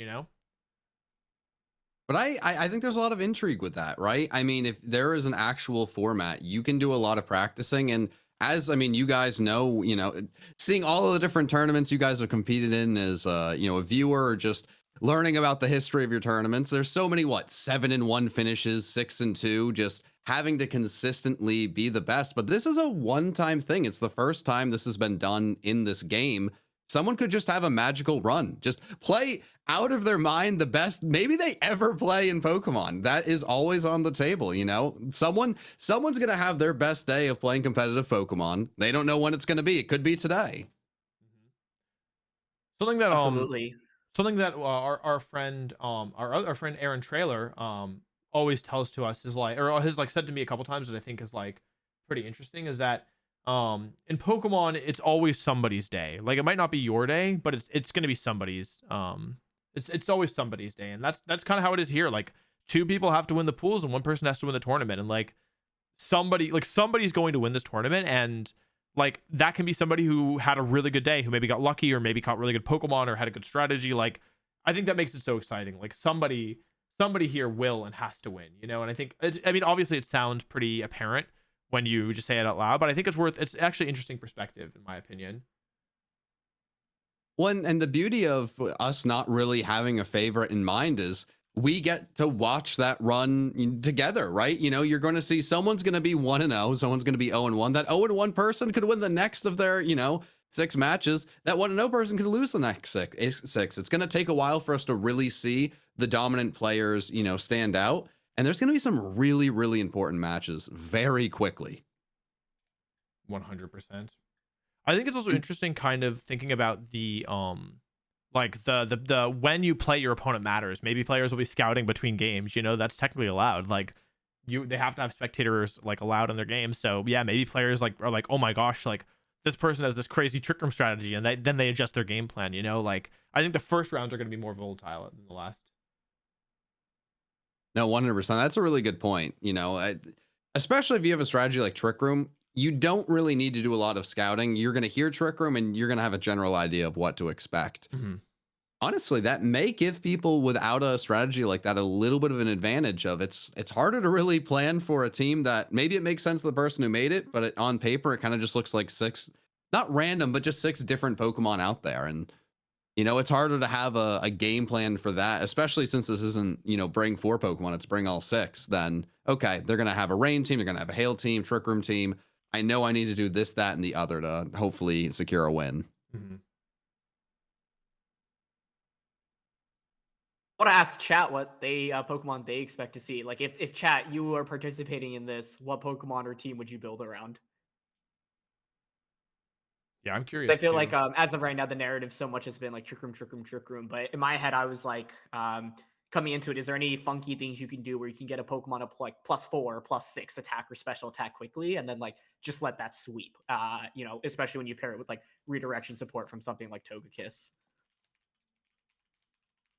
But I think there's a lot of intrigue with that, right? I mean, if there is an actual format, you can do a lot of practicing. And you guys know, seeing all of the different tournaments you guys have competed in as, a viewer, or just learning about the history of your tournaments. There's so many, 7-1 finishes, 6-2, just having to consistently be the best. But this is a one-time thing. It's the first time this has been done in this game. Someone could just have a magical run, just play out of their mind the best maybe they ever play in Pokemon. That is always on the table, Someone's going to have their best day of playing competitive Pokemon. They don't know when it's going to be. It could be today. Something that absolutely. Something that our friend our friend Aaron Trailer always tells to us is like, or has like said to me a couple times, that I think is like pretty interesting, is that in Pokemon it's always somebody's day. Like it might not be your day, but it's going to be somebody's. It's always somebody's day, and that's kind of how it is here. Like 2 people have to win the pools and 1 person has to win the tournament, and like somebody's going to win this tournament, and like that can be somebody who had a really good day, who maybe got lucky or maybe caught really good Pokemon or had a good strategy. Like I think that makes it so exciting. Like somebody here will and has to win, and I think obviously it sounds pretty apparent when you just say it out loud, but I think it's actually interesting perspective, in my opinion. One, and the beauty of us not really having a favorite in mind is we get to watch that run together, right? You're going to see someone's going to be 1-0, someone's going to be 0-1. That 0-1 person could win the next of their, 6 matches. That 1-0 person could lose the next six. It's going to take a while for us to really see the dominant players, stand out. And there's going to be some really, really important matches very quickly. 100%. I think it's also interesting kind of thinking about the like the when you play your opponent matters. Maybe players will be scouting between games, that's technically allowed. Like they have to have spectators like allowed in their games. So yeah, maybe players like are like, oh my gosh, like this person has this crazy trick room strategy, and then they adjust their game plan, Like I think the first rounds are going to be more volatile than the last. No, 100%. That's a really good point. Especially if you have a strategy like Trick Room, you don't really need to do a lot of scouting. You're going to hear Trick Room and you're going to have a general idea of what to expect. Honestly, that may give people without a strategy like that a little bit of an advantage of it's harder to really plan for a team that maybe it makes sense to the person who made it, but on paper, it kind of just looks like 6, not random, but just 6 different Pokemon out there. And it's harder to have a game plan for that, especially since this isn't, bring 4 Pokemon, it's bring all 6. Then, okay, they're going to have a rain team, they're going to have a hail team, Trick Room team. I know I need to do this, that, and the other to hopefully secure a win. I want to ask chat what Pokemon they expect to see. Like if chat, you are participating in this, what Pokemon or team would you build around? Yeah, I'm curious. I feel like as of right now, the narrative so much has been like Trick Room. But in my head, I was like, coming into it, is there any funky things you can do where you can get a Pokemon up like +4, +6 attack or special attack quickly, and then like just let that sweep? Especially when you pair it with like redirection support from something like Togekiss.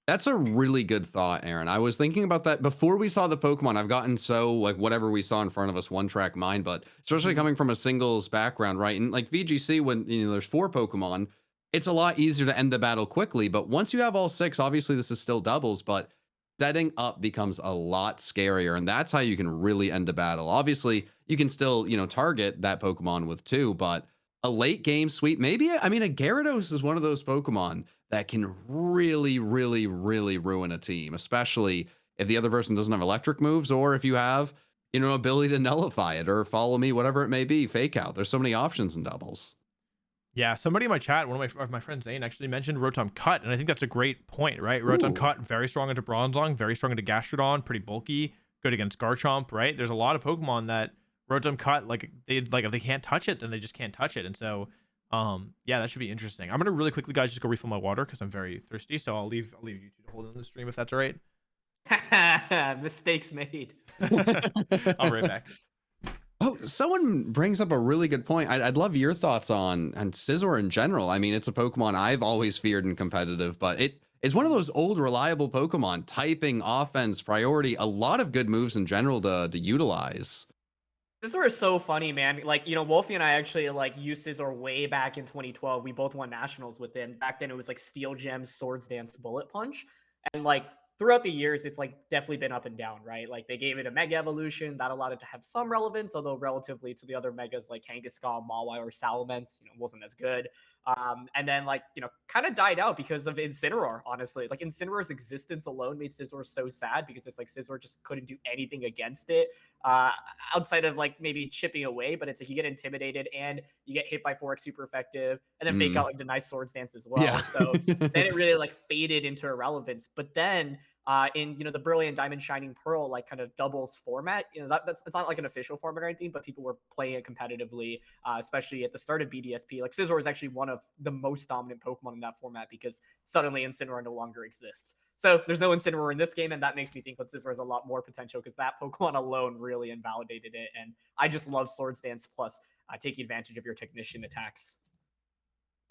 That's a really good thought, Aaron. I was thinking about that before we saw the Pokemon. I've gotten so like whatever we saw in front of us, one track mind, but especially coming from a singles background, right? And like VGC, when there's 4 Pokemon, it's a lot easier to end the battle quickly. But once you have all 6, obviously this is still doubles, but setting up becomes a lot scarier, and that's how you can really end a battle. Obviously, you can still target that Pokemon with 2, but a late game sweep, maybe. A Gyarados is one of those Pokemon that can really, really, really ruin a team, especially if the other person doesn't have electric moves, or if you have, ability to nullify it or follow me, whatever it may be, fake out. There's so many options in doubles. Yeah, somebody in my chat, one of my friends, Zane, actually mentioned Rotom Cut, and I think that's a great point, right? Rotom Ooh. Cut, very strong into Bronzong, very strong into Gastrodon, pretty bulky, good against Garchomp, right? There's a lot of Pokemon that Rotom Cut, like if they can't touch it, then they just can't touch it, and so, yeah, that should be interesting. I'm gonna really quickly, guys, just go refill my water because I'm very thirsty, so I'll leave you two to hold in the stream if that's all right. Mistakes made. I'll be right back. Oh, someone brings up a really good point. I'd love your thoughts on Scizor in general. I mean, it's a Pokemon I've always feared in competitive, but it's one of those old reliable Pokemon. Typing, offense, priority, a lot of good moves in general to utilize. Scizor is so funny, man. Like, you know, Wolfie and I actually like used Scizor way back in 2012. We both won nationals with him. Back then it was like Steel Gem, Swords Dance, Bullet Punch. And like throughout the years, it's like definitely been up and down, right? Like they gave it a Mega Evolution that allowed it to have some relevance, although relatively to the other Megas like Kangaskhan, Mawile, or Salamence, you know, wasn't as good. And then like, you know, kind of died out because of Incineroar, honestly. Like Incineroar's existence alone made Scizor so sad because it's like Scizor just couldn't do anything against it outside of like maybe chipping away, but it's like you get intimidated and you get hit by 4x super effective and then fake out like the nice Swords Dance as well. Yeah. So then it really like faded into irrelevance. But then in, you know, the Brilliant Diamond Shining Pearl like kind of doubles format, you know, that's it's not like an official format or anything, but people were playing it competitively, especially at the start of BDSP. Like Scizor is actually one of the most dominant Pokemon in that format because suddenly Incineroar no longer exists. So there's no Incineroar in this game, and that makes me think that Scizor has a lot more potential because that Pokemon alone really invalidated it. And I just love Swords Dance plus taking advantage of your Technician attacks.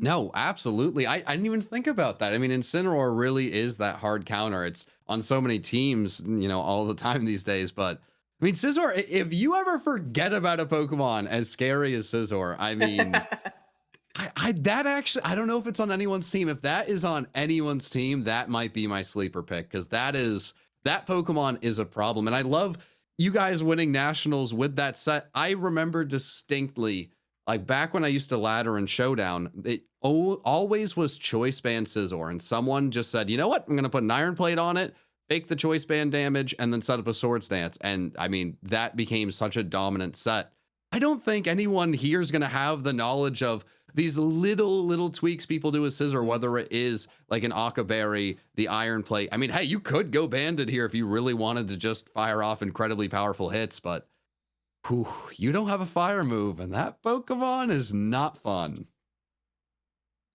No, absolutely. I didn't even think about that. I mean, Incineroar really is that hard counter. It's on so many teams, you know, all the time these days. But I mean, Scizor, if you ever forget about a Pokemon as scary as Scizor, I mean, that actually, I don't know if it's on anyone's team. If that is on anyone's team, that might be my sleeper pick because that Pokemon is a problem. And I love you guys winning nationals with that set. I remember distinctly, like back when I used to ladder and showdown, it always was choice band Scizor, and someone just said, you know what, I'm going to put an Iron Plate on it, fake the choice band damage, and then set up a Swords Dance. And I mean, that became such a dominant set. I don't think anyone here is going to have the knowledge of these little tweaks people do with Scizor, whether it is like an Aqua Berry, the Iron Plate. I mean, hey, you could go Banded here if you really wanted to just fire off incredibly powerful hits, but whew, you don't have a fire move, and that Pokemon is not fun.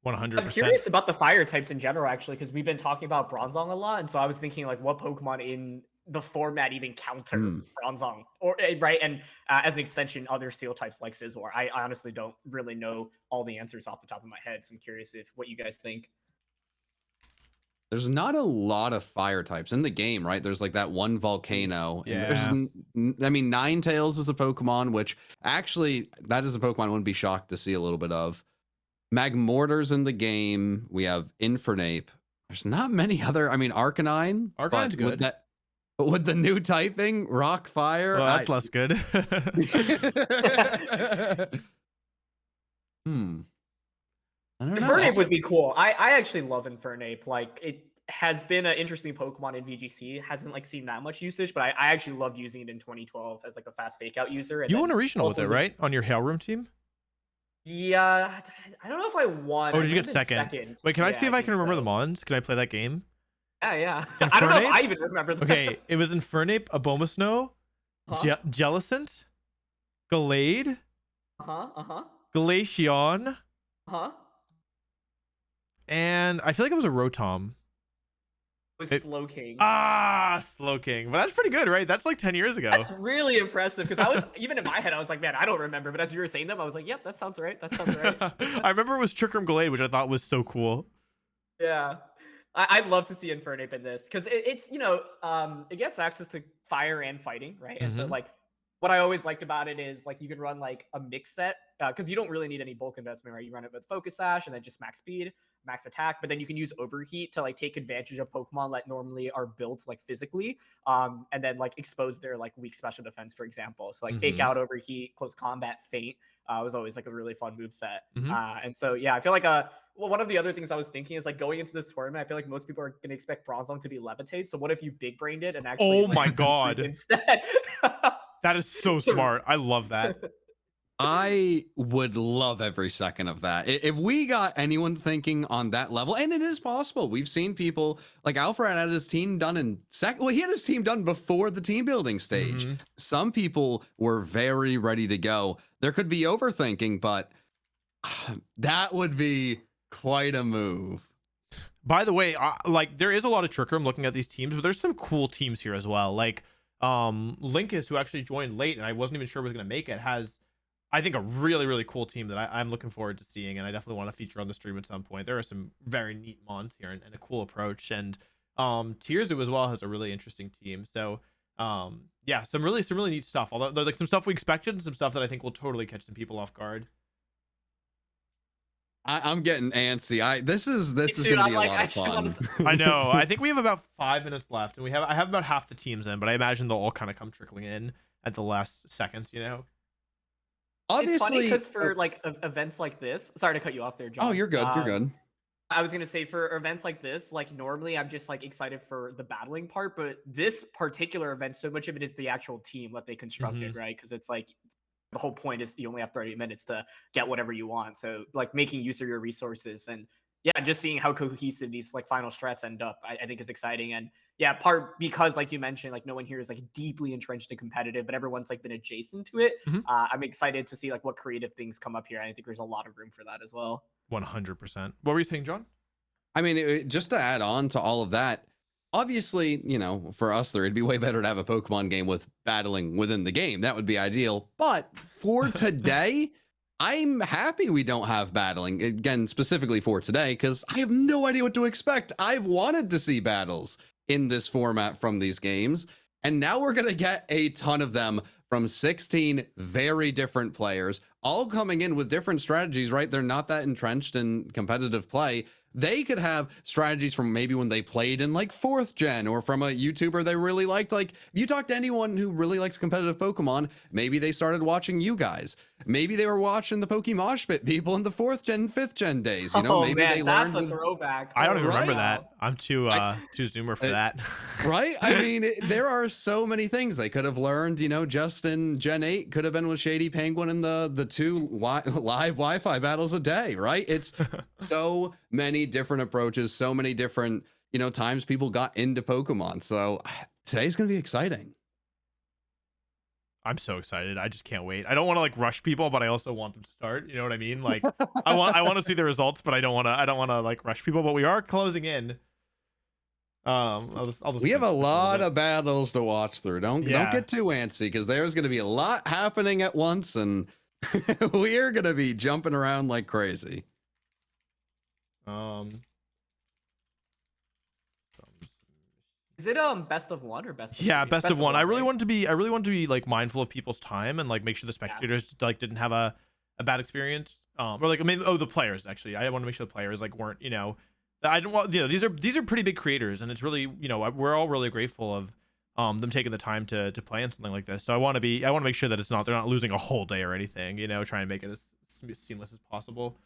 100%. I'm curious about the fire types in general, actually, because we've been talking about Bronzong a lot, and so I was thinking, like, what Pokemon in the format even counter Bronzong, or right? And as an extension, other Steel types like Scizor. I honestly don't really know all the answers off the top of my head, so I'm curious if what you guys think. There's not a lot of fire types in the game, right? There's like that one volcano. Yeah. And I mean, Ninetales is a Pokemon, which actually, that is a Pokemon I wouldn't be shocked to see a little bit of. Magmortar's in the game. We have Infernape. There's not many other, I mean, Arcanine. Arcanine's good. But with the new typing, Rock, Fire. Well, that's less good. I don't know. Infernape would be cool. I actually love Infernape. Like, it has been an interesting Pokemon in VGC. Hasn't like seen that much usage, but I actually loved using it in 2012 as like a fast fake out user. And you then won a regional with also it, right? On your Hail Room team? Yeah, I don't know if I won. Oh, I did you might get have been second? Wait, can I see if I can remember the Mons? Can I play that game? Yeah. I don't know if Infernape? I even remember that. Okay, it was Infernape, Abomasnow, Huh? Jellicent, Gallade, Glaceon, and I feel like it was a Rotom. It was Slowking. Slowking. But that's pretty good, right? That's like 10 years ago. That's really impressive because I was even in my head, I was like, man, I don't remember. But as you were saying them, I was like, yep, that sounds right. That sounds right. I remember it was Trickroom Gallade, which I thought was so cool. Yeah. I'd love to see Infernape in this because it's, you know, it gets access to fire and fighting, right? And so, like, what I always liked about it is, like, you can run, like, a mix set because you don't really need any bulk investment, right? You run it with Focus Sash and then just max speed, max attack, but then you can use Overheat to, like, take advantage of Pokemon that normally are built, like, physically, and then, like, expose their, like, weak special defense, for example. So, like, Fake Out, Overheat, Close Combat, Feint was always, like, a really fun move set. And so, yeah, I feel like well, one of the other things I was thinking is like going into this tournament, I feel like most people are going to expect Bronzong to be Levitate. So what if you big brained it and actually? Oh my god! Instead, that is so smart. I love that. I would love every second of that. If we got anyone thinking on that level, and it is possible, we've seen people like Alfred had his team done in well, he had his team done before the team building stage. Mhm. Some people were very ready to go. There could be overthinking, but that would be quite a move. By the way, like there is a lot of trickery. I'm looking at these teams, but there's some cool teams here as well. Like Linkus, who actually joined late, and I wasn't even sure was going to make it, has I think a really cool team that I'm looking forward to seeing, and I definitely want to feature on the stream at some point. There are some very neat mons here and a cool approach, and Tierzu as well has a really interesting team. So yeah, some really neat stuff. Although like some stuff we expected and some stuff that I think will totally catch some people off guard. I'm getting antsy. This is Dude, gonna be I'm a like, lot I of actually wanna fun. I know. I think we have about 5 minutes left, and I have about half the teams in, but I imagine they'll all kind of come trickling in at the last seconds. You know. It's funny Obviously, because for like events like this, sorry to cut you off there, John. oh, you're good. You're good. I was gonna say for events like this, like normally I'm just like excited for the battling part, but this particular event, so much of it is the actual team that they constructed, right? Because it's like the whole point is you only have 30 minutes to get whatever you want. So like making use of your resources and yeah, just seeing how cohesive these like final strats end up, I think is exciting. And yeah, part because like you mentioned, like no one here is like deeply entrenched and competitive, but everyone's like been adjacent to it. I'm excited to see like what creative things come up here. I think there's a lot of room for that as well. 100%. What were you saying, John? I mean, just to add on to all of that, obviously, you know, for us there, it'd be way better to have a Pokemon game with battling within the game. That would be ideal. But for today, I'm happy we don't have battling, again, specifically for today, because I have no idea what to expect. I've wanted to see battles in this format from these games, and now we're going to get a ton of them from 16 very different players, all coming in with different strategies, right? They're not that entrenched in competitive play. They could have strategies from maybe when they played in like 4th gen, or from a YouTuber they really liked. Like if you talk to anyone who really likes competitive Pokemon, maybe they started watching you guys. Maybe they were watching the Pokemon Pit people in the 4th gen, 5th gen days. You know, maybe they learned. That's a throwback. I don't even remember that. I'm too zoomer for that. Right? I mean, there are so many things they could have learned, you know, just in Gen 8, could have been with Shady Penguin in the 2 live Wi-Fi battles a day, right? It's so many different approaches, so many different, you know, times people got into Pokemon. So today's going to be exciting. I'm so excited. I just can't wait. I don't want to like rush people, but I also want them to start. You know what I mean? Like I want to see the results, but I don't want to like rush people, but we are closing in. I'll just we have a lot of battles to watch through. Don't get too antsy, because there's going to be a lot happening at once, and we are going to be jumping around like crazy. Is it best of one or best of yeah, three? best of one. I really right? wanted to be like mindful of people's time and like make sure the spectators like didn't have a bad experience. Or like maybe the players actually. I want to make sure the players like weren't, you know, I don't want, you know, these are pretty big creators, and it's really, you know, we're all really grateful of them taking the time to play in something like this. So I want to make sure that they're not losing a whole day or anything, you know, trying to make it as seamless as possible.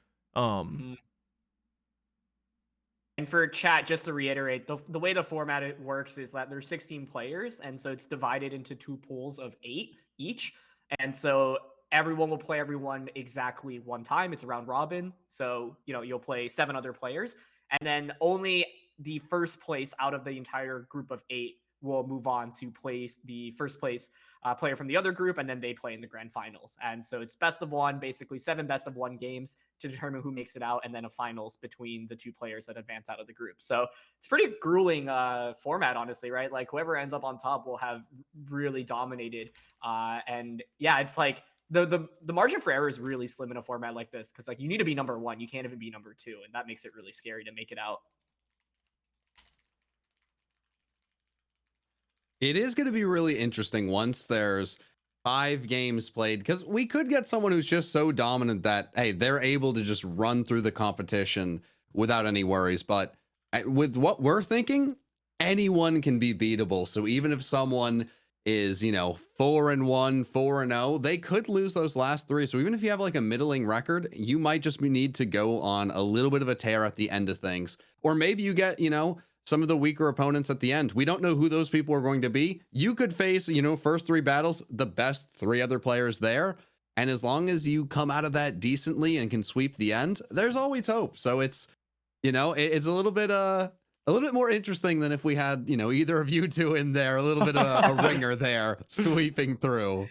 And for chat, just to reiterate, the way the format it works is that there's 16 players, and so it's divided into 2 pools of 8 each. And so everyone will play everyone exactly one time. It's a round robin. So, you know, you'll play 7 other players, and then only the first place out of the entire group of 8 will move on to place the first place player from the other group, and then they play in the grand finals. And so it's best of one, basically 7 best of 1 games to determine who makes it out, and then a finals between the 2 players that advance out of the group. So it's pretty grueling format, honestly, right? Like whoever ends up on top will have really dominated. And yeah, it's like the margin for error is really slim in a format like this, because like you need to be number 1, you can't even be number 2, and that makes it really scary to make it out. It is going to be really interesting once there's 5 games played, because we could get someone who's just so dominant that, hey, they're able to just run through the competition without any worries. But with what we're thinking, anyone can be beatable. So even if someone is, you know, 4-1, 4-0, they could lose those last 3. So even if you have like a middling record, you might just need to go on a little bit of a tear at the end of things. Or maybe you get, you know, some of the weaker opponents at the end. We don't know who those people are going to be. You could face, you know, first 3 battles, the best 3 other players there. And as long as you come out of that decently and can sweep the end, there's always hope. So it's, it's a little bit more interesting than if we had, either of you two in there, a little bit of a ringer there sweeping through.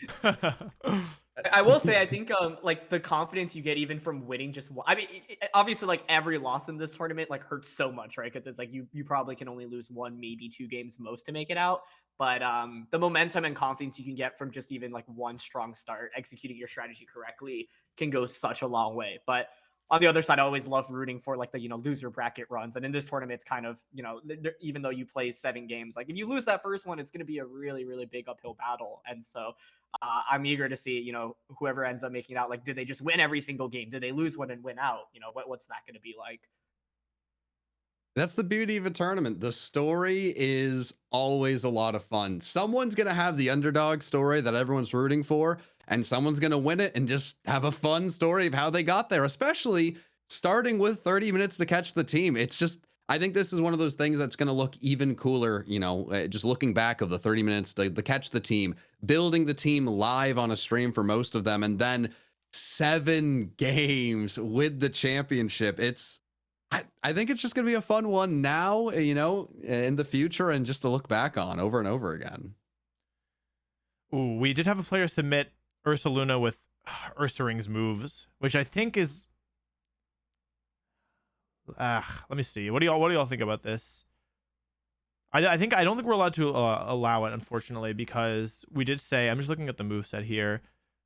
I will say, I think like the confidence you get even from winning just one. I mean, obviously, like every loss in this tournament like hurts so much, right? Because it's like you probably can only lose 1, maybe 2 games most to make it out. But the momentum and confidence you can get from just even like one strong start, executing your strategy correctly, can go such a long way. But on the other side, I always love rooting for like the loser bracket runs. And in this tournament, it's kind of even though you play 7 games, like if you lose that first one, it's going to be a really, really big uphill battle. And so I'm eager to see whoever ends up making it out. Like, did they just win every single game? Did they lose one and win out? What's that going to be like? That's the beauty of a tournament. The story is always a lot of fun. Someone's going to have the underdog story that everyone's rooting for, and someone's going to win it and just have a fun story of how they got there, especially starting with 30 minutes to catch the team. It's just, I think this is one of those things that's going to look even cooler, just looking back of the 30 minutes to catch the team, building the team live on a stream for most of them, and then 7 games with the championship. I think it's just going to be a fun one now, in the future, and just to look back on over and over again. Ooh, we did have a player submit Ursaluna with Ursaring's moves, which I think is... let me see. What do y'all think about this? I don't think we're allowed to allow it, unfortunately, because we did say, I'm just looking at the moveset here.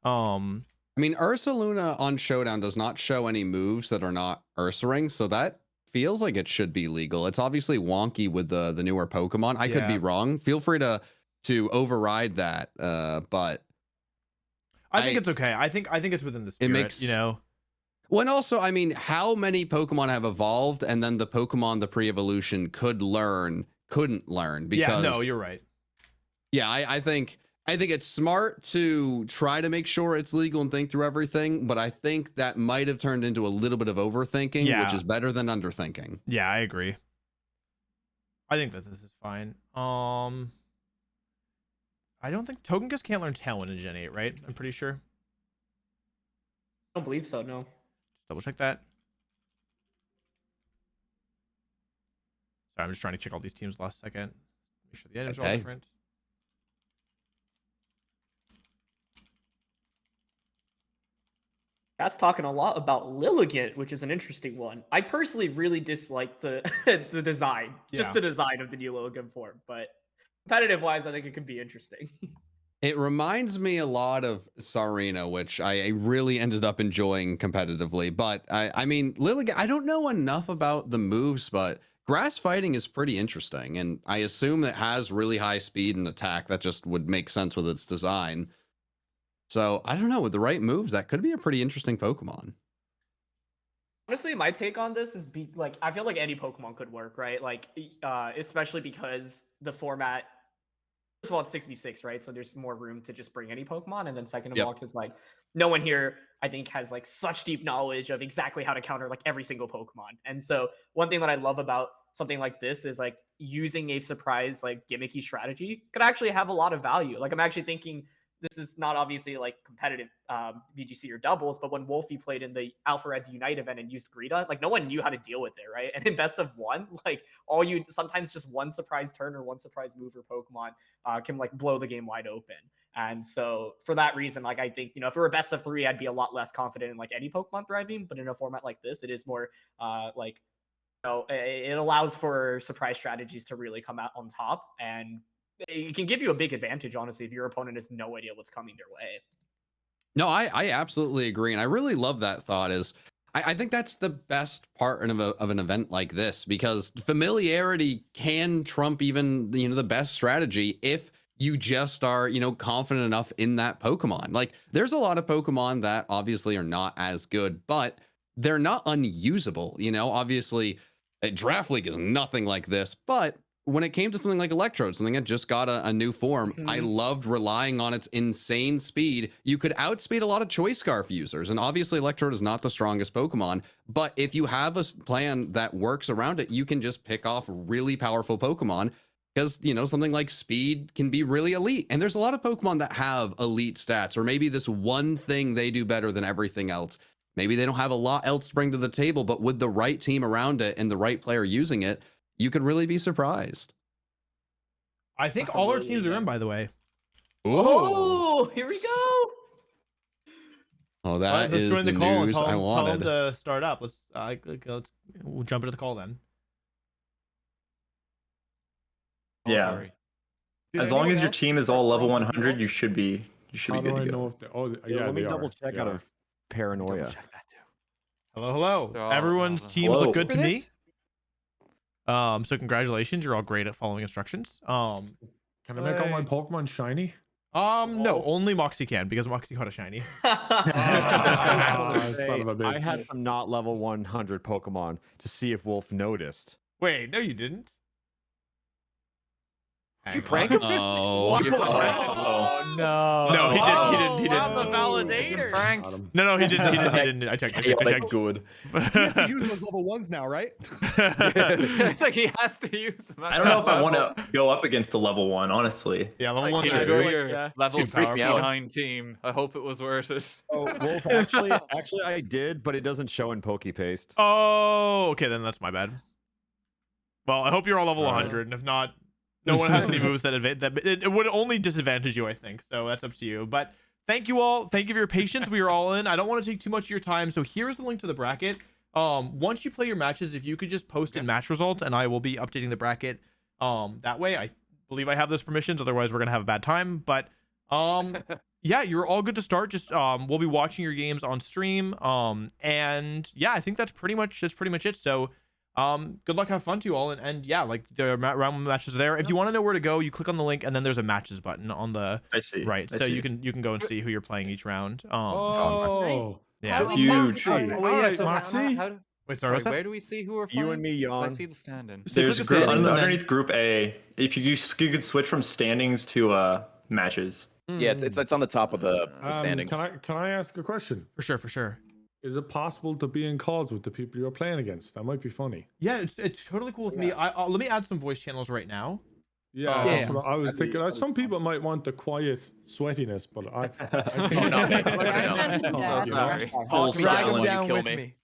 I mean, Ursaluna on Showdown does not show any moves that are not Ursaring, so that feels like it should be legal. It's obviously wonky with the newer Pokemon. I could be wrong. Feel free to override that, but I think it's okay. I think it's within the spirit. It makes Well, and also, I mean, how many Pokemon have evolved and then the Pokemon the pre-evolution couldn't learn because no, you're right. Yeah, I think it's smart to try to make sure it's legal and think through everything, but I think that might have turned into a little bit of overthinking, which is better than underthinking. Yeah, I agree. I think that this is fine. I don't think Togekiss can't learn Talon in Gen 8, right? I'm pretty sure. I don't believe so, no. Just double check that. Sorry, I'm just trying to check all these teams last second. Make sure the items are all different. That's talking a lot about Lilligant, which is an interesting one. I personally really dislike the the design, just the design of the new Lilligant form, but competitive wise, I think it could be interesting. It reminds me a lot of Sarina, which I really ended up enjoying competitively. But I mean, Lilligant, I don't know enough about the moves, but grass fighting is pretty interesting. And I assume it has really high speed and attack. That just would make sense with its design. So I don't know, with the right moves, that could be a pretty interesting Pokemon. Honestly, my take on this is I feel like any Pokemon could work, right? Like, especially because the format, first of all, it's 6v6, right? So there's more room to just bring any Pokemon. And then second of all, because like no one here, I think, has like such deep knowledge of exactly how to counter like every single Pokemon. And so one thing that I love about something like this is like using a surprise, like gimmicky strategy could actually have a lot of value. Like I'm actually thinking, this is not obviously like competitive VGC or doubles, but when Wolfey played in the Alpha Reds Unite event and used Greedon, like no one knew how to deal with it, right? And in best of one, like sometimes just one surprise turn or one surprise move or Pokemon can like blow the game wide open. And so for that reason, like I think, if it were best of 3, I'd be a lot less confident in like any Pokemon thriving, but in a format like this, it is more it allows for surprise strategies to really come out on top, and it can give you a big advantage, honestly, if your opponent has no idea what's coming their way. No, I absolutely agree. And I really love that thought. I think that's the best part of an event like this, because familiarity can trump even, the best strategy if you just are, confident enough in that Pokemon. Like there's a lot of Pokemon that obviously are not as good, but they're not unusable. Obviously Draft League is nothing like this, but when it came to something like Electrode, something that just got a new form, I loved relying on its insane speed. You could outspeed a lot of Choice Scarf users, and obviously Electrode is not the strongest Pokemon, but if you have a plan that works around it, you can just pick off really powerful Pokemon. because something like speed can be really elite, and there's a lot of Pokemon that have elite stats, or maybe this one thing they do better than everything else. Maybe they don't have a lot else to bring to the table, but with the right team around it and the right player using it, you could really be surprised. I think all our teams are in, by the way. Oh, here we go. Oh, that let's is join the the call and news tell I them wanted. to start up. We'll jump into the call then. Yeah. Did As long anyone as your else team is start all level rolling 100, else? you should be How good do I to know go. if they? Oh, Yeah, yeah, let me they double are. check Yeah. out of paranoia. Check that too. Hello. They're all Everyone's relevant. teams Hello. look good For to this? me. So congratulations, you're all great at following instructions. Can I make all my Hey. Pokemon shiny? No, only Moxie can because Moxie caught a shiny. Ah, son of a I bitch. had some not level 100 Pokemon to see if Wolf noticed. Wait, no, you didn't. Did you prank him? Oh, Oh, no. No, he didn't. He I'm didn't. the validator. Got him. No, he didn't. I checked. Good. He has to use those level 1s now, right? It's like he has to use them. I don't know if I want to go up against a level 1, honestly. Yeah, level Like, one's enjoy are your yeah. level Too powerful. 69 team. I hope it was worth it. Oh, Wolf, actually, I did, but it doesn't show in PokePaste. Oh, okay, then that's my bad. Well, I hope you're all level 100, and if not, no one has any moves that it would only disadvantage you, I think. So that's up to you. But thank you all. Thank you for your patience. We are all in. I don't want to take too much of your time. So here's the link to the bracket. Once you play your matches, if you could just post in match results, and I will be updating the bracket. That way, I believe I have those permissions. Otherwise, we're gonna have a bad time. But yeah, you're all good to start. Just we'll be watching your games on stream. And yeah, I think that's pretty much it. So good luck, have fun to you all, and yeah, like the round matches are there. If you want to know where to go, you click on the link, and then there's a matches button on the I see. right, I so see. you can go and see who you're playing each round. Oh, yeah. How do we Huge. count Oh, on yeah, Alright, so Moxie. Wait, sorry, sorry, what's that? where do we see who we're playing? You and me, 'Cause I Jan. see the stand-in. So There's click group, the standings and then- underneath group A. If you could switch from standings to matches. Yeah, it's on the top of the standings. Can I ask a question? For sure. Is it possible to be in calls with the people you're playing against? That might be funny. Yeah, it's totally cool with me. Let me add some voice channels right now. Yeah, Yeah. that's what I was thinking. Some people might want the quiet sweatiness, but I Oh, not me. So sorry. Whole Drag him silence. down kill with me. me.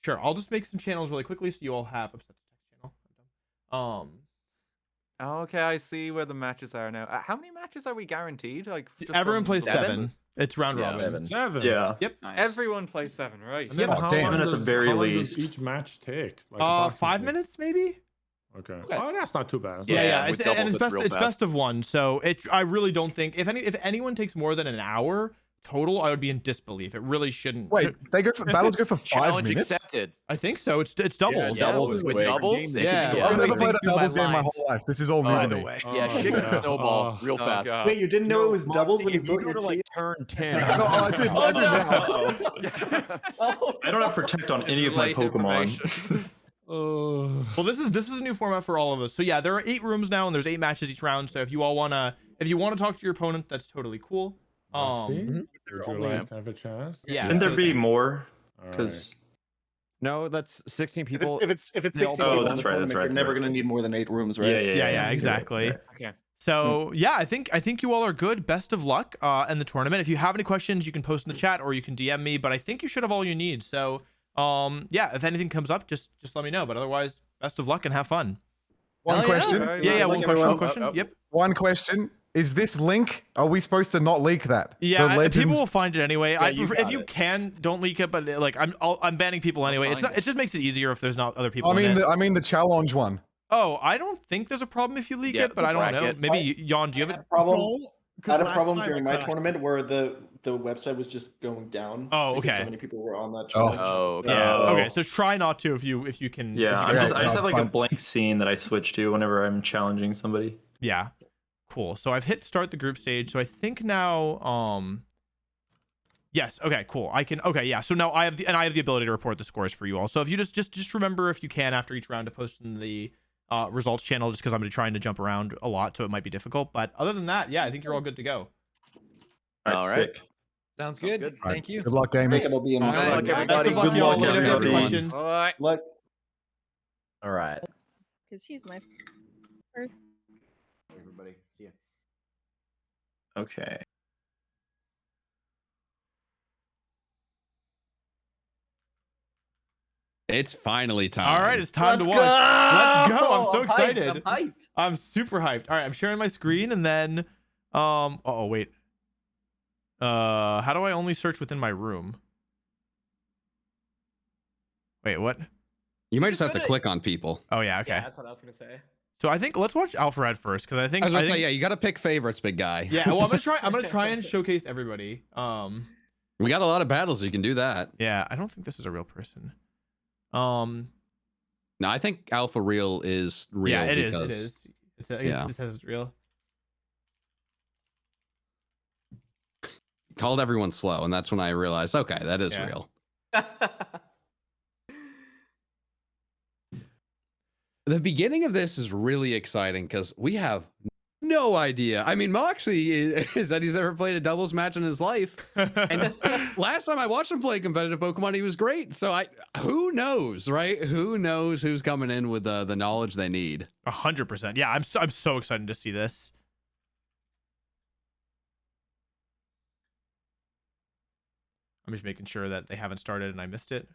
Sure, I'll just make some channels really quickly so you all have upset text channel. Oh, okay, I see where the matches are now. How many matches are we guaranteed? Like just Everyone from plays the- 7. It's round Yeah, robin. 7. Yeah. Yep. Everyone plays 7, right? And then how damn. long At the does, very how long least. does each match take? Like 5 approximately? minutes maybe. Okay. Oh, that's not too bad. That's Yeah, not yeah. bad. with It's, and doubles, it's it's best. real It's fast. best of one. So I really don't think if anyone takes more than an hour total, I would be in disbelief. It really shouldn't. Wait, battles go for 5 Challenge minutes? accepted. I think so. It's doubles. Yeah, doubles is with way- doubles. it Yeah. could be- I've never Think played a through my doubles game my lines. whole life. This is all new by to the me. way. Oh, Yeah, kick yeah. the snowball real Oh, fast. God. Wait, you didn't know it was doubles when you If built go your to like team? turn 10. No, I did. I did I don't have protect on any of my Late Pokemon. information. Well, this is a new format for all of us. So yeah, there are 8 rooms now, and there's 8 matches each round. So if you wanna talk to your opponent, that's totally cool. Moxie, would you only- like to have a chance? Yeah. Shouldn't there so- be more? All Because No, that's 16 If people. it's they 16 all- people Oh, in that's the right, tournament, that's right, you're never that's going to right. need more than 8 rooms, right? Yeah, exactly. Okay. So yeah, I think you all are good. Best of luck in the tournament. If you have any questions, you can post in the chat or you can DM me. But I think you should have all you need. So yeah, if anything comes up, just let me know. But otherwise, best of luck and have fun. One Hell question. Yeah, Like one everyone- question. Yep. One question. Is this link? Are we supposed to not leak that? Yeah, The people will Legends. find it anyway. Yeah, I you prefer, got if you it. can, don't leak it. But like, I'm banning people anyway. It's find not. It just makes it easier if there's not other people. I mean, in it. I mean the challenge one. Oh, I don't think there's a problem if you leak Yeah, it, but the I don't know. bracket. Maybe Jan, do you I have had it? a problem. Don't, I 'cause had a last problem time during I my crashed. tournament where the website was just going down. Oh, because okay. So many people were on that Oh. challenge. Oh, okay. Yeah. Oh. Okay. So try not to if you can. yeah, If you I can just have like a fine. blank scene that I switch to whenever I'm challenging somebody. Yeah. Cool. So I've hit start the group stage. So I think now yes, okay, cool. I can okay, yeah. So now I have the ability to report the scores for you all. So if you just remember if you can after each round to post in the results channel just because I'm trying to jump around a lot, so it might be difficult. But other than that, yeah, I think you're all good to go. All right. Sick. Sounds good. Right. Thank you. Good luck, gamers. Jacob will be in All the right. tournament. Best of luck, Good y'all. luck, Let me know if you have any everyone. questions. All right. Look, All right. Because he's my everybody. See ya. Okay. It's finally time. All right, it's time to watch. Let's go. I'm so excited. I'm hyped. I'm super hyped. All right, I'm sharing my screen and then oh wait. How do I only search within my room? Wait, what? You might just have to click on people. Oh yeah, okay. Yeah, that's what I was gonna say. So I think let's watch Alpharad first because I think I was gonna think, say, yeah, you got to pick favorites, big guy. Yeah, well, I'm gonna try and showcase everybody. We got a lot of battles, so you can do that. Yeah, I don't think this is a real person. No, I think Alpha Real is real. Yeah, it is. because, It is. Yeah. It says it's real. Called everyone slow, and that's when I realized, okay, that is Yeah. real. The beginning of this is really exciting because we have no idea. I mean, Moxie said he's never played a doubles match in his life, and last time I watched him play competitive Pokemon, he was great. So who knows, right? Who knows who's coming in with the knowledge they need? 100%. Yeah, I'm so excited to see this. I'm just making sure that they haven't started and I missed it.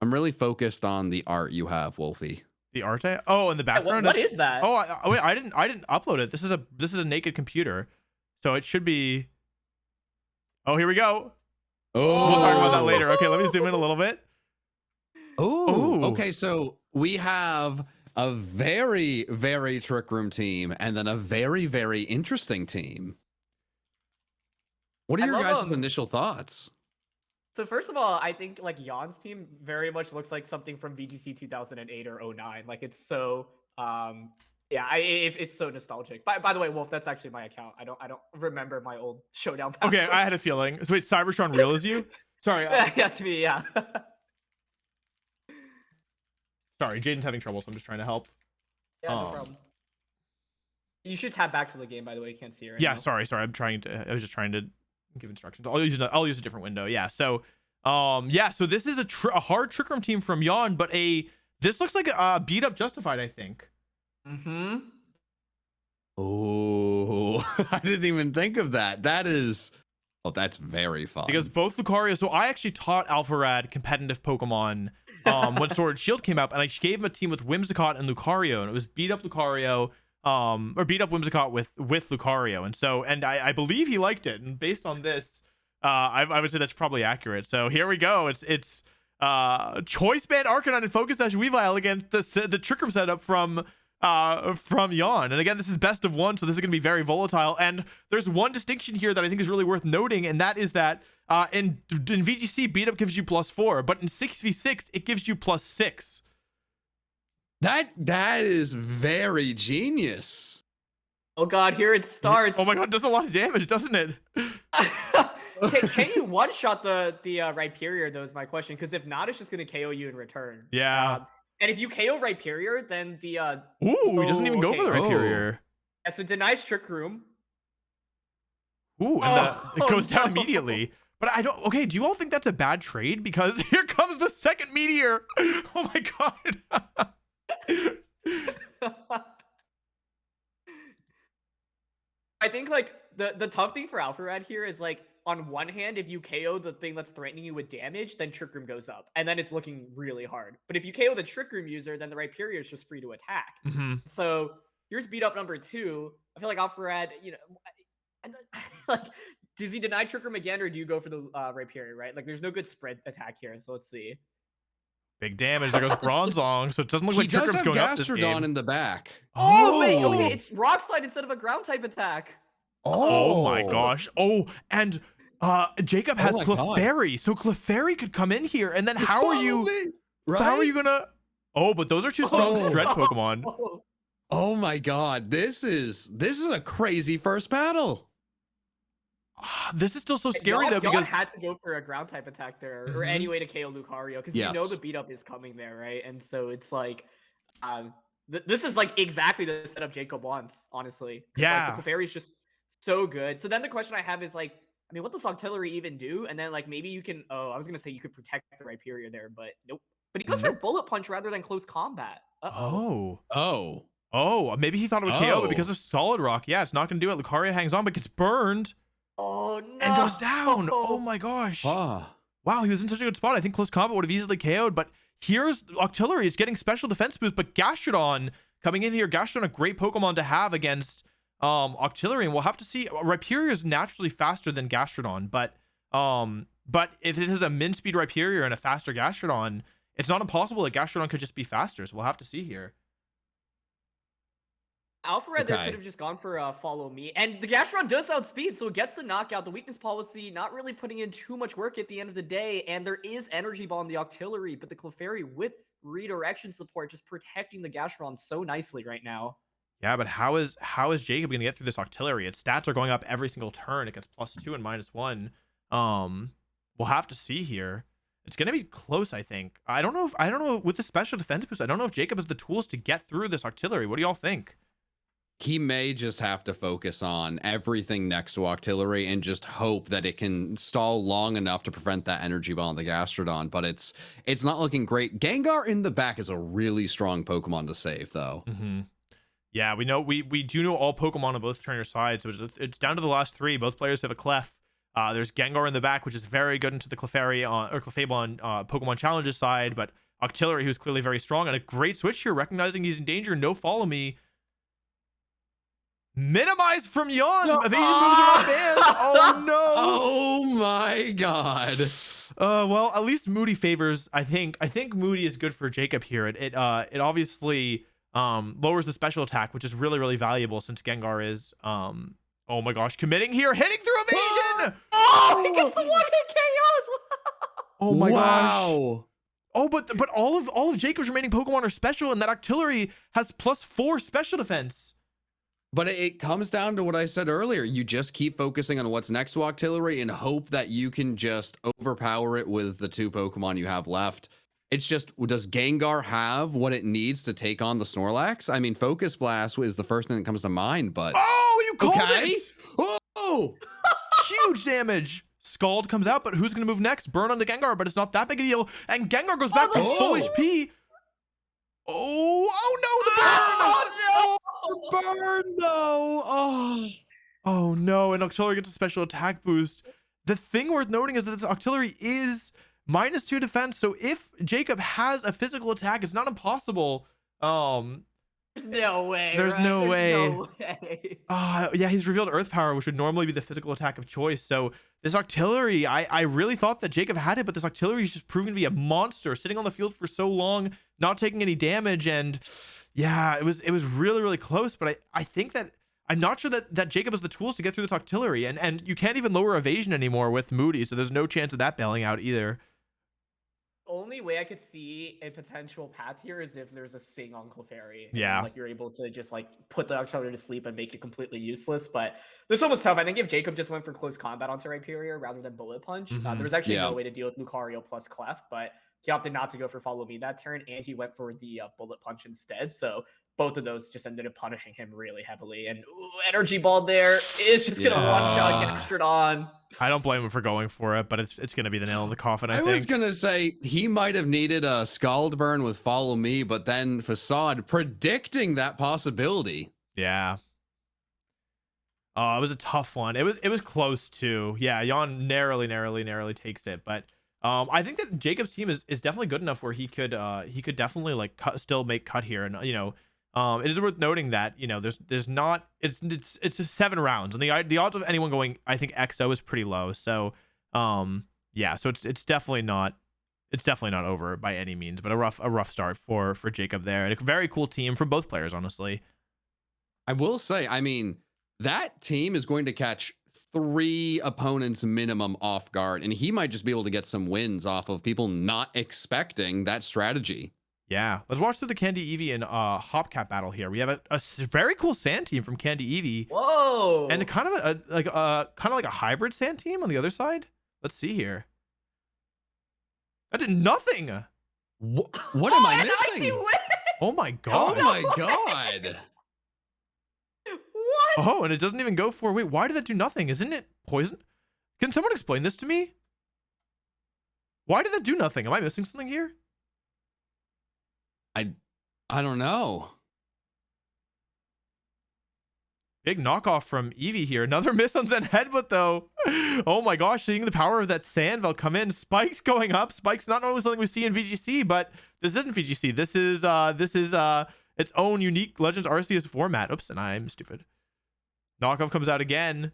I'm really focused on the art you have, Wolfie. The art? Oh, in the background. What is that? Oh, wait, I didn't upload it. This is a naked computer, so it should be. Oh, here we go. Oh, we'll talk about that later. Okay, let me zoom in a little bit. Oh, okay. So we have a very, very Trick Room team, and then a very, very interesting team. What are your guys' initial thoughts? So first of all, I think like Jan's team very much looks like something from VGC 2008 or 09. Like it's so yeah, it's so nostalgic. By the way, Wolf, that's actually my account. I don't remember my old Showdown password. Okay, I had a feeling. So wait, Cybertron Real is you? Sorry. Yeah, that's me. Yeah. Sorry, Jaden's having trouble, so I'm just trying to help. Yeah, no problem. You should tab back to the game, by the way. You can't see it right Yeah, now. sorry. I was just trying to give instructions. I'll use a different window. Yeah. So so this is a hard Trick Room team from Jan, but this looks like a beat up Justified, I think. Mm-hmm. Oh, I didn't even think of that. That's very fun. Because both Lucario, so I actually taught Alpharad competitive Pokemon when Sword and Shield came out, and I gave him a team with Whimsicott and Lucario, and it was beat up Lucario, or beat up Whimsicott with Lucario, and I believe he liked it, and based on this, I would say that's probably accurate. So here we go. It's Choice Band Arcanine and Focus Sash Weavile against the Trick Room setup from Jan. And again, this is best of one, so this is going to be very volatile. And there's one distinction here that I think is really worth noting, and that is that in VGC, beat up gives you +4, but in 6v6, it gives you +6. That is very genius. Oh god, here it starts. Oh my god, it does a lot of damage, doesn't it? Can you one-shot the Rhyperior, though, is my question, because if not, it's just going to KO you in return. Yeah. And if you KO Rhyperior, then the Ooh, he doesn't even go for the Rhyperior. Yeah, so denies Trick Room. Ooh, and it goes down immediately. But I don't. Okay, do you all think that's a bad trade? Because here comes the second meteor. Oh my god. I think like the tough thing for Alpharad here is like, on one hand, if you KO the thing that's threatening you with damage, then Trick Room goes up, and then it's looking really hard. But if you KO the Trick Room user, then the Rhyperior is just free to attack. Mm-hmm. So here's beat up number 2. I feel like Alpharad, like, does he deny Trick Room again, or do you go for the Rhyperior, right? Like, there's no good spread attack here, so let's see. Big damage. There goes Bronzong, so it doesn't look like Trick Room's going up this game. Gastrodon in the back. Oh, wait, okay, it's Rock Slide instead of a ground type attack. Oh my gosh. Oh, and Jacob has Clefairy, so Clefairy could come in here, and then how are you gonna? Oh, but those are two strong Dread Pokemon. Oh my god, this is a crazy first battle. This is still so scary though, because had to go for a ground type attack there, or any way to KO Lucario, because you know the beat up is coming there, right? And so it's like, this is like exactly the setup Jacob wants, honestly. Yeah, like, the Clefairy is just so good. So then the question I have is like, I mean, what does Octillery even do? And then like maybe you can. Oh, I was gonna say you could protect the Rhyperior there, but nope. But he goes for Bullet Punch rather than close combat. Oh. Oh, maybe he thought it would KO, but because of Solid Rock, yeah, it's not going to do it. Lucario hangs on, but gets burned. Oh, no. And goes down. Oh, my gosh. Wow, he was in such a good spot. I think close combat would have easily KO'd, but here's Octillery. It's getting special defense boost, but Gastrodon coming in here. Gastrodon, a great Pokemon to have against Octillery, and we'll have to see. Rhyperior is naturally faster than Gastrodon, but if it is a min speed Rhyperior and a faster Gastrodon, it's not impossible that Gastrodon could just be faster, so we'll have to see here. Alpha Red there could have just gone for follow me. And the Gastrodon does outspeed, so it gets the knockout. The weakness policy not really putting in too much work at the end of the day. And there is Energy Ball in the Octillery, but the Clefairy with redirection support just protecting the Gastrodon so nicely right now. Yeah, but how is Jacob going to get through this Octillery? Its stats are going up every single turn. It gets +2 and -1. We'll have to see here. It's going to be close, I think. I don't know with the special defense boost. I don't know if Jacob has the tools to get through this Octillery. What do y'all think? He may just have to focus on everything next to Octillery and just hope that it can stall long enough to prevent that Energy Ball on the Gastrodon, but it's not looking great. Gengar in the back is a really strong Pokemon to save, though. Yeah, we know we do know all Pokemon on both trainer sides, so it's down to the last 3. Both players have a Clef. There's Gengar in the back, which is very good into the Clefairy or Clefable on Pokemon Challenges side, but Octillery, who's clearly very strong, and a great switch here, recognizing he's in danger. No follow me. Minimize from Yon. Evasion moves are banned. Oh no. Oh my god. Well, at least Moody favors. I think Moody is good for Jacob here. It obviously lowers the special attack, which is really valuable since Gengar is oh my gosh, committing here, hitting through evasion. Oh, he gets the one-hit KO as well. Oh my gosh. Oh, but all of Jacob's remaining Pokemon are special, and that Octillery has +4 special defense. But it comes down to what I said earlier. You just keep focusing on what's next to Octillery and hope that you can just overpower it with the 2 Pokemon you have left. It's just, does Gengar have what it needs to take on the Snorlax? I mean, Focus Blast is the first thing that comes to mind, but... Oh, you called it! Oh! Huge damage! Scald comes out, but who's going to move next? Burn on the Gengar, but it's not that big a deal. And Gengar goes back to full HP. Oh no, the burn! Burn though. Oh no, and Octillery gets a special attack boost. The thing worth noting is that this Octillery is -2 defense, so if Jacob has a physical attack, it's not impossible. There's no way. There's no way. No way. Yeah, he's revealed Earth Power, which would normally be the physical attack of choice. So this Octillery, I really thought that Jacob had it, but this Octillery is just proven to be a monster, sitting on the field for so long, not taking any damage, and yeah, it was really close. But I think that I'm not sure that Jacob has the tools to get through this Octillery, and you can't even lower evasion anymore with Moody, so there's no chance of that bailing out either. Only way I could see a potential path here is if there's a Sing on Clefairy. Yeah. Like you're able to just like put the Octillery to sleep and make it completely useless. But this one was tough. I think if Jacob just went for close combat onto Rhyperior rather than Bullet Punch, there was actually no way to deal with Lucario plus Clef, but he opted not to go for Follow Me that turn, and he went for the Bullet Punch instead. So both of those just ended up punishing him really heavily. And Energy Ball there is just going to one-shot Gastrodon. I don't blame him for going for it, but it's going to be the nail in the coffin, I think. I was going to say, he might have needed a Scald Burn with Follow Me, but then Facade predicting that possibility. Yeah. It was a tough one. It was close too. Yeah, Yon narrowly takes it, but I think that Jacob's team is definitely good enough where he could definitely like still make cut here, and it is worth noting that there's not it's just 7 rounds, and the odds of anyone going, I think, XO is pretty low. So yeah, so it's definitely not over by any means, but a rough start for Jacob there, and a very cool team from both players, honestly. I will say, I mean, that team is going to catch 3 opponents minimum off guard, and he might just be able to get some wins off of people not expecting that strategy. Yeah, let's watch through the Candy Eevee and Hopcat battle here. We have a very cool Sand team from Candy Eevee. Whoa! And kind of like a hybrid Sand team on the other side. Let's see here. That did nothing. What am I missing? Oh my god! Oh my god! What? Oh, and it doesn't even go for. Wait, why did that do nothing? Isn't it poison? Can someone explain this to me? Why did that do nothing? Am I missing something here? I don't know. Big knockoff from Eevee here. Another miss on Zen Headbutt though. Oh my gosh, seeing the power of that Sandville come in. Spikes going up. Spikes not normally something we see in VGC, but this isn't VGC. This is its own unique Legends Arceus format. Oops, and I'm stupid. Knockoff comes out again.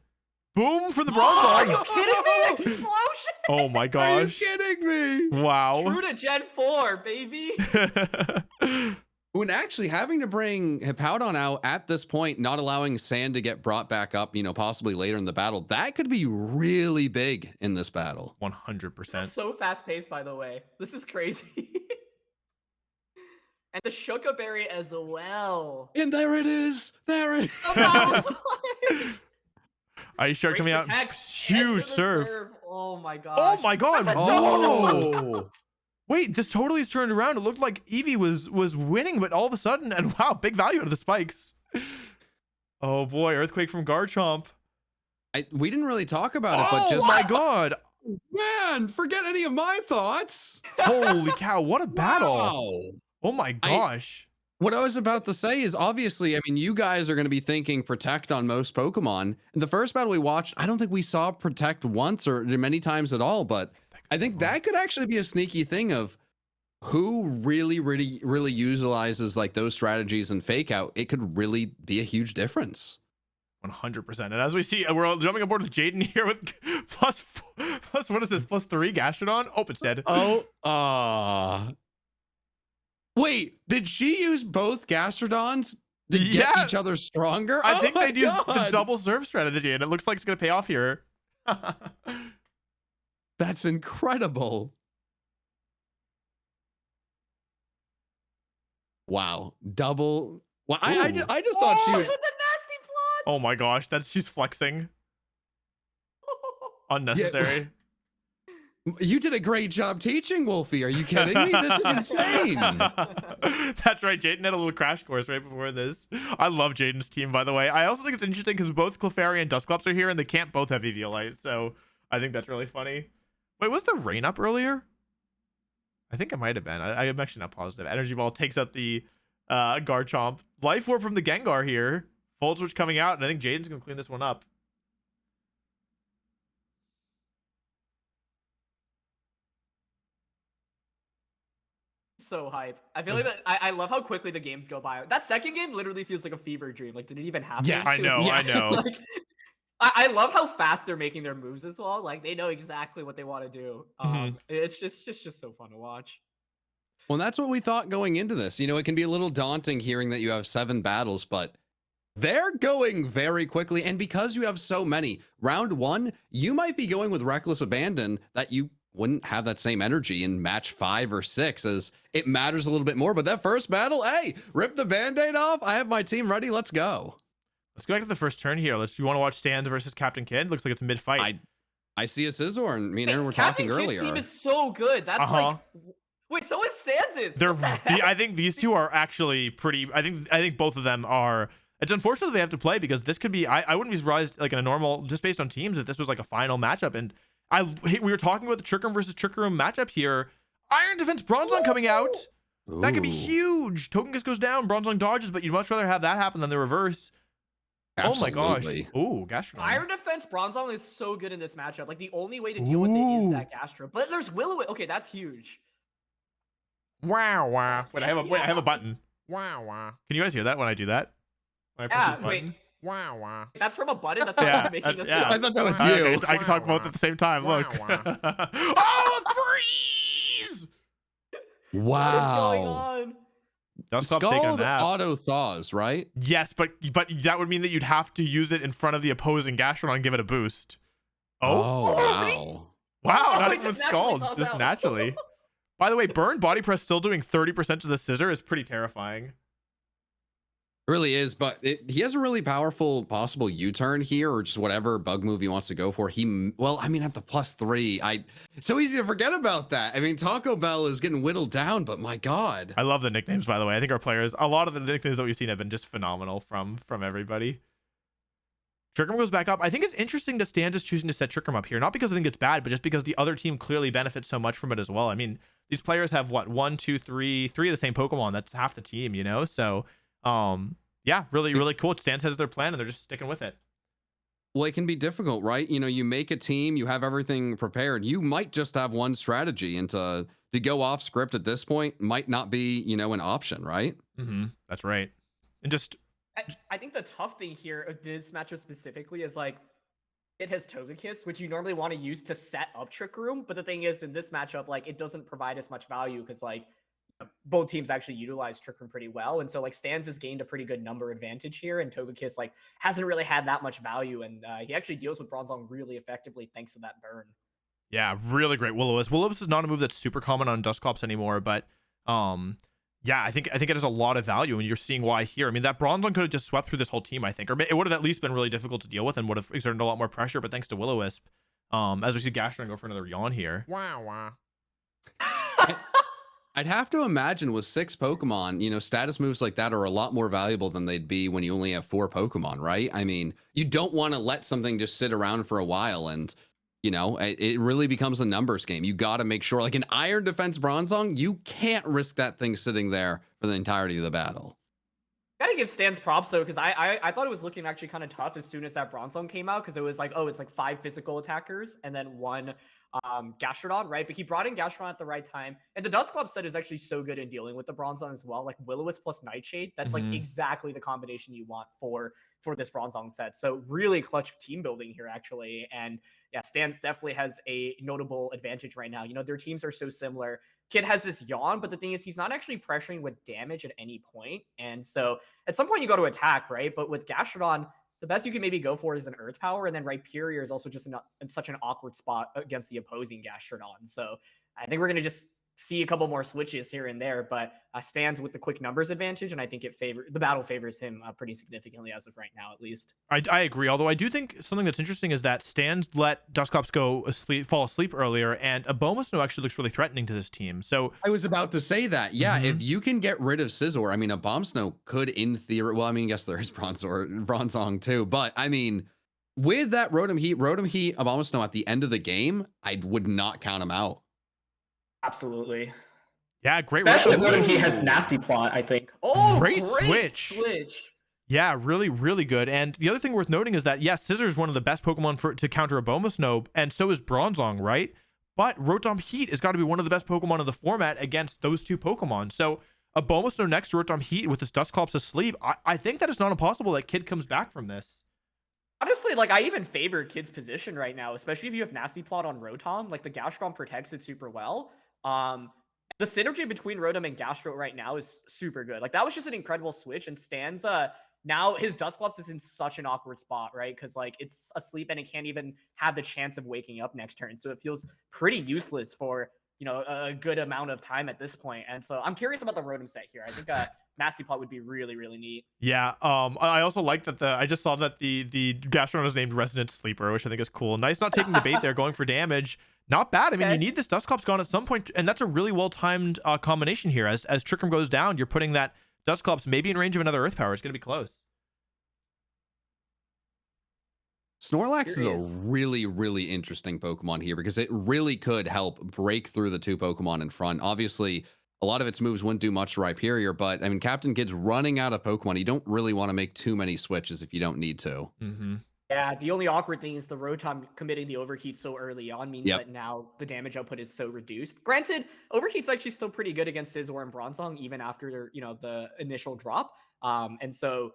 Boom for the Bronzong. Are you kidding me? Explosion! Oh my gosh. Are you kidding me? Wow. True to Gen 4, baby. When actually having to bring Hippowdon out at this point, not allowing Sand to get brought back up, possibly later in the battle, that could be really big in this battle. 100%. This is so fast paced, by the way. This is crazy. And the Shuka Berry as well. And there it is. There it is. Ice Shark coming out. Huge serve. Oh my god. Oh my god. Oh. Wait, this totally has turned around. It looked like Eevee was winning, but all of a sudden, and wow, big value out of the spikes. Oh boy, Earthquake from Garchomp. We didn't really talk about it, but just my god. Man, forget any of my thoughts. Holy cow, what a battle. Wow. Oh my gosh. What I was about to say is obviously, I mean, you guys are going to be thinking Protect on most Pokemon. In the first battle we watched, I don't think we saw Protect once or many times at all, but I think that could actually be a sneaky thing of who really utilizes like those strategies and Fake Out. It could really be a huge difference. 100%. And as we see, we're all jumping aboard with Jaden here with plus what is this? +3 Gastrodon? Oh, it's dead. Wait, did she use both Gastrodons to get each other stronger? I think they used the double serve strategy, and it looks like it's going to pay off here. That's incredible. Wow. Double. Well, I just thought she would. Oh my gosh, she's flexing. Unnecessary. You did a great job teaching, Wolfie. Are you kidding me? This is insane. That's right. Jaden had a little crash course right before this. I love Jaden's team, by the way. I also think it's interesting because both Clefairy and Dusclops are here, and they can't both have Eviolite, so I think that's really funny. Wait, was the rain up earlier? I think it might have been. I'm actually not positive. Energy Ball takes out the Garchomp. Life Orb from the Gengar here. Volt Switch coming out, and I think Jaden's going to clean this one up. So hype. I feel like I love how quickly the games go by. That second game literally feels like a fever dream. Like, did it even happen? Yeah, I know. Like, I love how fast they're making their moves as well. Like, they know exactly what they want to do. It's just so fun to watch. Well, that's what we thought going into this. It can be a little daunting hearing that you have 7 battles, but they're going very quickly. And because you have so many, round 1, you might be going with Reckless Abandon that you wouldn't have that same energy in match 5 or 6, as it matters a little bit more. But that first battle, hey, rip the Band-Aid off. I have my team ready. Let's go. Let's go back to the first turn here. You want to watch Stans versus Captain Kidd? Looks like it's mid-fight. I see a Scizor, and me and Aaron were talking earlier. Captain Kidd's team is so good. That's like... Wait, so is Stans's. I think these two are actually pretty... I think both of them are... It's unfortunate they have to play because this could be... I wouldn't be surprised, like in a normal... Just based on teams, if this was like a final matchup. And we were talking about the Trick Room versus Trick Room matchup here. Iron Defense Bronzong coming out. Ooh. That could be huge. Togekiss goes down, Bronzong dodges, but you'd much rather have that happen than the reverse. Absolutely. Oh my gosh. Ooh, Gastrodon. Iron Defense Bronzong is so good in this matchup. Like, the only way to deal with it is that Gastro. But there's Will-O-Wisp. Okay, that's huge. Wow. Wait, I have a button. Wow. Can you guys hear that when I do that? When I press this button? Wait. Wow. That's from a button? That's not making a sound. I thought that was you. Okay, I can talk both at the same time. Look. Oh, freeze! Wow. What is going on? Don't stop taking a Scald nap. auto thaws, right? Yes, but that would mean that you'd have to use it in front of the opposing Gastrodon and give it a boost. Wow. Wow, not even with Scald, just naturally. By the way, Burn Body Press still doing 30% to the Scissor is pretty terrifying. It really is, but he has a really powerful possible U-turn here, or just whatever bug move he wants to go for. At the +3, it's so easy to forget about that. I mean, Taco Bell is getting whittled down, but my God. I love the nicknames, by the way. I think our players, a lot of the nicknames that we've seen have been just phenomenal from everybody. Trick Room goes back up. I think it's interesting that Stans is choosing to set Trick Room up here, not because I think it's bad, but just because the other team clearly benefits so much from it as well. I mean, these players have what, 1, 2, 3 of the same Pokemon. That's half the team, So yeah, really cool. Stance has their plan and they're just sticking with it. Well, it can be difficult, right? You know, you make a team, you have everything prepared. You might just have one strategy, and to go off script at this point might not be, you know, an option, right? That's right. And just I think the tough thing here, this matchup specifically, is like it has Togekiss, which you normally want to use to set up Trick Room. But the thing is, in this matchup, like it doesn't provide as much value because like both teams actually utilize Trick Room pretty well. And so like Stans has gained a pretty good number advantage here, and Togekiss like hasn't really had that much value. And he actually deals with Bronzong really effectively thanks to that burn. Yeah, really great Will-O-Wisp. Will-O-Wisp is not a move that's super common on Dusclops anymore, but yeah, I think it has a lot of value, and you're seeing why here. I mean, that Bronzong could have just swept through this whole team, I think, or it would have at least been really difficult to deal with and would have exerted a lot more pressure. But thanks to Will-O-Wisp, as we see Gastron go for another yawn here. Wow. I'd have to imagine with 6 Pokemon, you know, status moves like that are a lot more valuable than they'd be when you only have 4 Pokemon, right? I mean, you don't want to let something just sit around for a while, and you know, it really becomes a numbers game. You got to make sure, like an Iron Defense Bronzong, you can't risk that thing sitting there for the entirety of the battle. Gotta give Stans props though, because I thought it was looking actually kind of tough as soon as that Bronzong came out, because it was like, oh, it's like 5 physical attackers and then 1 Gastrodon, right? But he brought in Gastrodon at the right time. And the Dusclops set is actually so good in dealing with the Bronzong as well. Like Will-O-Wisp plus Nightshade, that's like exactly the combination you want for this Bronzong set. So really clutch team building here, actually. And yeah, Stans definitely has a notable advantage right now. You know, their teams are so similar. Kid has this yawn, but the thing is he's not actually pressuring with damage at any point. And so at some point you go to attack, right? But with Gastrodon, the best you can maybe go for is an Earth Power, and then Rhyperior is also just in such an awkward spot against the opposing Gastrodon. So I think we're going to just see a couple more switches here and there, but Stans with the quick numbers advantage, and I think the battle favors him pretty significantly as of right now, at least. I agree, although I do think something that's interesting is that Stans let Dusclops fall asleep earlier, and Abomasnow actually looks really threatening to this team. So I was about to say that. Yeah, if you can get rid of Scizor, I mean, Abomasnow could, in theory, well, I mean, yes, there is Bronzong too, but I mean, with that Rotom Heat, Abomasnow at the end of the game, I would not count him out. Absolutely. Yeah, great. Especially when he has Nasty Plot, I think. Oh, great switch. Yeah, really good. And the other thing worth noting is that, yes, Scizor is one of the best Pokemon to counter Abomasnow, and so is Bronzong, right? But Rotom Heat has got to be one of the best Pokemon in the format against those 2 Pokemon. So Abomasnow next to Rotom Heat with his Dusclops asleep, I think that is not impossible that Kid comes back from this. Honestly, like I even favor Kid's position right now, especially if you have Nasty Plot on Rotom. Like the Gastron protects it super well. The synergy between Rotom and Gastro right now is super good. Like that was just an incredible switch, and Stans now his Dusclops is in such an awkward spot, right? Because like it's asleep and it can't even have the chance of waking up next turn, so it feels pretty useless for, you know, a good amount of time at this point. And so I'm curious about the Rotom set here. I think Nasty Plot would be really neat. Yeah, I also like that I just saw that the Gastron is named Resident Sleeper, which I think is cool. Nice not taking the bait there, going for damage. Not bad. I mean, you need this Dusclops gone at some point, and that's a really well-timed combination here. As Trick Room goes down, you're putting that Dusclops maybe in range of another Earth Power. It's going to be close. Snorlax is a really interesting Pokemon here because it really could help break through the 2 Pokemon in front. Obviously, a lot of its moves wouldn't do much to Rhyperior, but I mean, Captain Kid's running out of Pokemon. You don't really want to make too many switches if you don't need to. Yeah, the only awkward thing is the Rotom committing the Overheat so early on means that now the damage output is so reduced. Granted, Overheat's actually still pretty good against Scizor and Bronzong, even after, you know, the initial drop. And so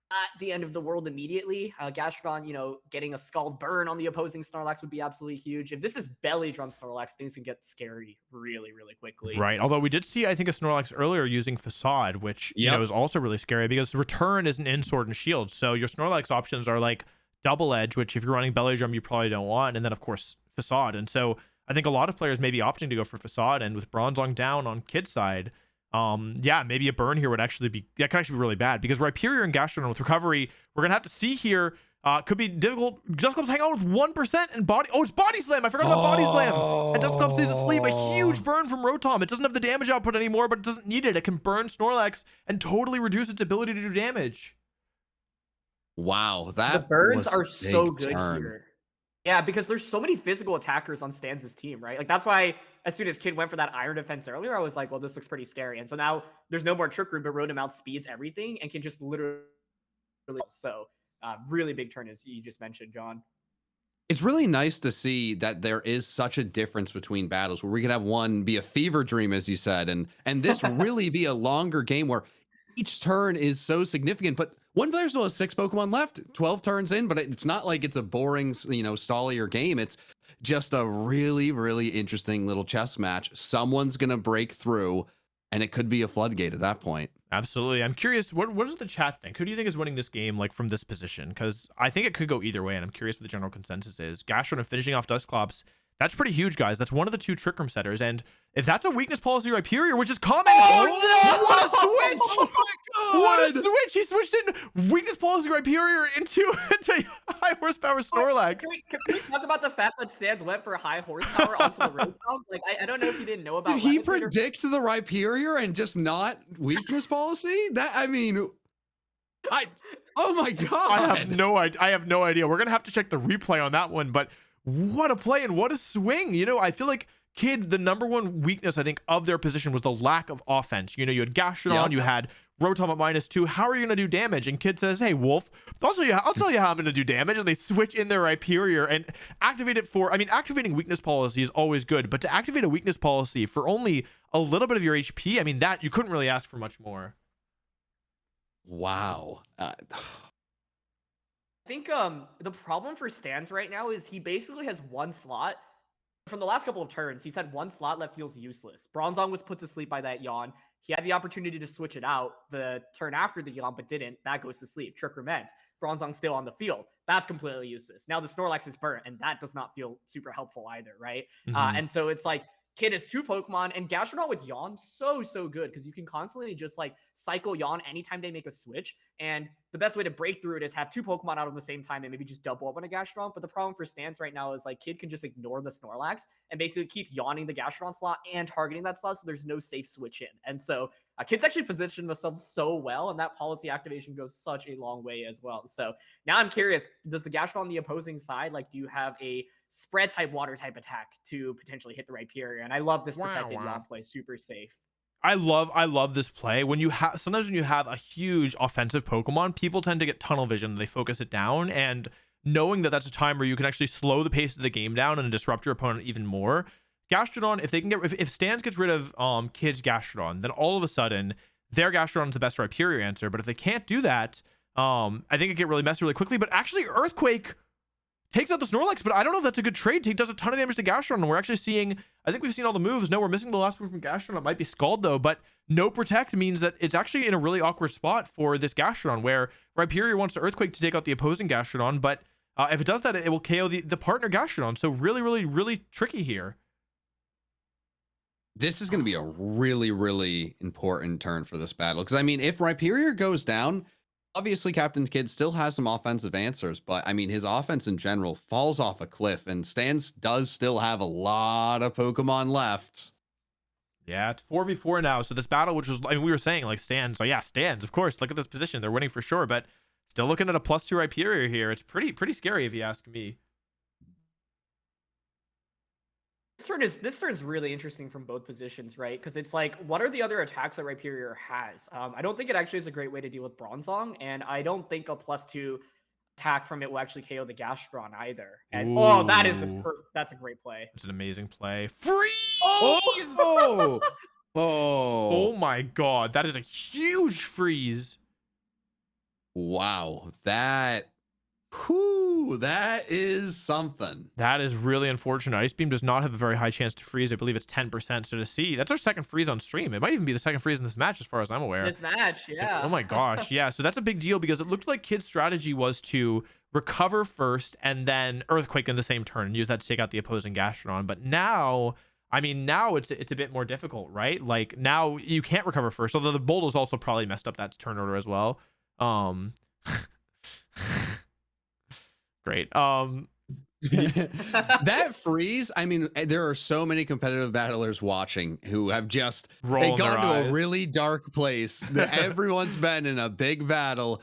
at the end of the world immediately, Gastrodon, you know, getting a Scald Burn on the opposing Snorlax would be absolutely huge. If this is Belly Drum Snorlax, things can get scary really quickly. Right. Although we did see, I think, a Snorlax earlier using Facade, which you know is also really scary because Return isn't in Sword and Shield. So your Snorlax options are like Double Edge, which if you're running Belly Drum, you probably don't want, and then of course Facade. And so I think a lot of players may be opting to go for Facade, and with Bronzong down on Kid's side, yeah, maybe a burn here would actually be really bad because Rhyperior and Gastrodon with recovery, we're gonna have to see here. Could be difficult. Dusclops hang out with 1% and body. Oh, it's Body Slam. I forgot about Body Slam. And Dusclops stays asleep. A huge burn from Rotom. It doesn't have the damage output anymore, but it doesn't need it. It can burn Snorlax and totally reduce its ability to do damage. Wow, that the burns are so good here. Yeah, because there's so many physical attackers on Stan's team, right? Like that's why as soon as Kid went for that iron defense earlier, I was like, well, this looks pretty scary. And so now there's no more trick room, but Rotom outspeeds everything and can just literally really big turn as you just mentioned, John. It's really nice to see that there is such a difference between battles where we could have one be a fever dream, as you said, and this really be a longer game where each turn is so significant. But one player still has 6 Pokemon left, 12 turns in, but it's not like it's a boring, stallier game. It's just a really, really interesting little chess match. Someone's gonna break through, and it could be a floodgate at that point. Absolutely. I'm curious, what does the chat think? Who do you think is winning this game, like from this position? Because I think it could go either way, and I'm curious what the general consensus is. Gastron finishing off Dusclops, that's pretty huge, guys. That's one of the 2 Trick Room setters, and if that's a weakness policy Rhyperior, which is common. Oh, no! What a switch! Oh my God! What a switch! He switched in weakness policy Rhyperior into high horsepower Snorlax. Can we talk about the fact that Stans went for high horsepower onto the road top? Like I don't know if you didn't know about. Did he predict the Rhyperior and just not weakness policy? Oh my God! I have no idea. We're gonna have to check the replay on that one, but what a play and what a swing. I feel like Kid, the number one weakness, I think, of their position was the lack of offense. You had Gastrodon, you had Rotom at -2. How are you going to do damage? And Kid says, hey, Wolf, I'll tell you how I'm going to do damage. And they switch in their Rhyperior and activate it activating weakness policy is always good. But to activate a weakness policy for only a little bit of your HP, that you couldn't really ask for much more. Wow. I think the problem for Stans right now is he basically has one slot. From the last couple of turns, he's had one slot that feels useless. Bronzong was put to sleep by that yawn. He had the opportunity to switch it out the turn after the yawn, but didn't. That goes to sleep. Trick Room ends. Bronzong's still on the field. That's completely useless. Now the Snorlax is burnt, and that does not feel super helpful either, right? And so it's like, Kid has 2 Pokemon, and Gastrodon with Yawn, so good, because you can constantly just, cycle Yawn anytime they make a switch, and the best way to break through it is have 2 Pokemon out at the same time and maybe just double up on a Gastrodon, but the problem for Stans right now is, Kid can just ignore the Snorlax and basically keep yawning the Gastrodon slot and targeting that slot, so there's no safe switch in. And so Kid's actually positioned themselves so well, and that policy activation goes such a long way as well. So now I'm curious, does the Gastrodon on the opposing side, do you have a spread type water type attack to potentially hit the Rhyperior? And I love this protected yawn play, super safe. I love this play. Sometimes when you have a huge offensive Pokemon, people tend to get tunnel vision. They focus it down, and knowing that that's a time where you can actually slow the pace of the game down and disrupt your opponent even more. Gastrodon, if Stans gets rid of Kid's Gastrodon, then all of a sudden their Gastrodon is the best Rhyperior answer. But if they can't do that, I think it get really messy really quickly. But actually, Earthquake takes out the Snorlax, but I don't know if that's a good trade. He does a ton of damage to Gastrodon, and we're actually seeing, I think we've seen all the moves. No, we're missing the last move from Gastrodon. It might be Scald, though, but no Protect means that it's actually in a really awkward spot for this Gastrodon, where Rhyperior wants to Earthquake to take out the opposing Gastrodon, but if it does that, it will KO the partner Gastrodon. So really, really, really tricky here. This is going to be a really, really important turn for this battle, because, if Rhyperior goes down, obviously, Captain Kid still has some offensive answers, but his offense in general falls off a cliff, and Stans does still have a lot of Pokemon left. Yeah, it's 4v4 now. So this battle, which was, we were saying, Stans. So yeah, Stans, of course. Look at this position. They're winning for sure, but still looking at a +2 Rhyperior here. It's pretty scary if you ask me. This turn is really interesting from both positions, right? Because it's what are the other attacks that Rhyperior has? I don't think it actually is a great way to deal with Bronzong, and I don't think a +2 attack from it will actually KO the Gastrodon either. And that's a great play. It's an amazing play. Freeze! Oh my God, that is a huge freeze. Wow, that is something. That is really unfortunate. Ice Beam does not have a very high chance to freeze. I believe it's 10%. So to see, that's our second freeze on stream. It might even be the second freeze in this match, as far as I'm aware. This match, yeah. Oh my gosh, yeah. So that's a big deal, because it looked like Kid's strategy was to recover first and then Earthquake in the same turn and use that to take out the opposing Gastrodon. But now, now it's a bit more difficult, right? Now you can't recover first, although the Bolto's also probably messed up that turn order as well. Great. That freeze, there are so many competitive battlers watching who have just gone to a really dark place. Everyone's been in a big battle.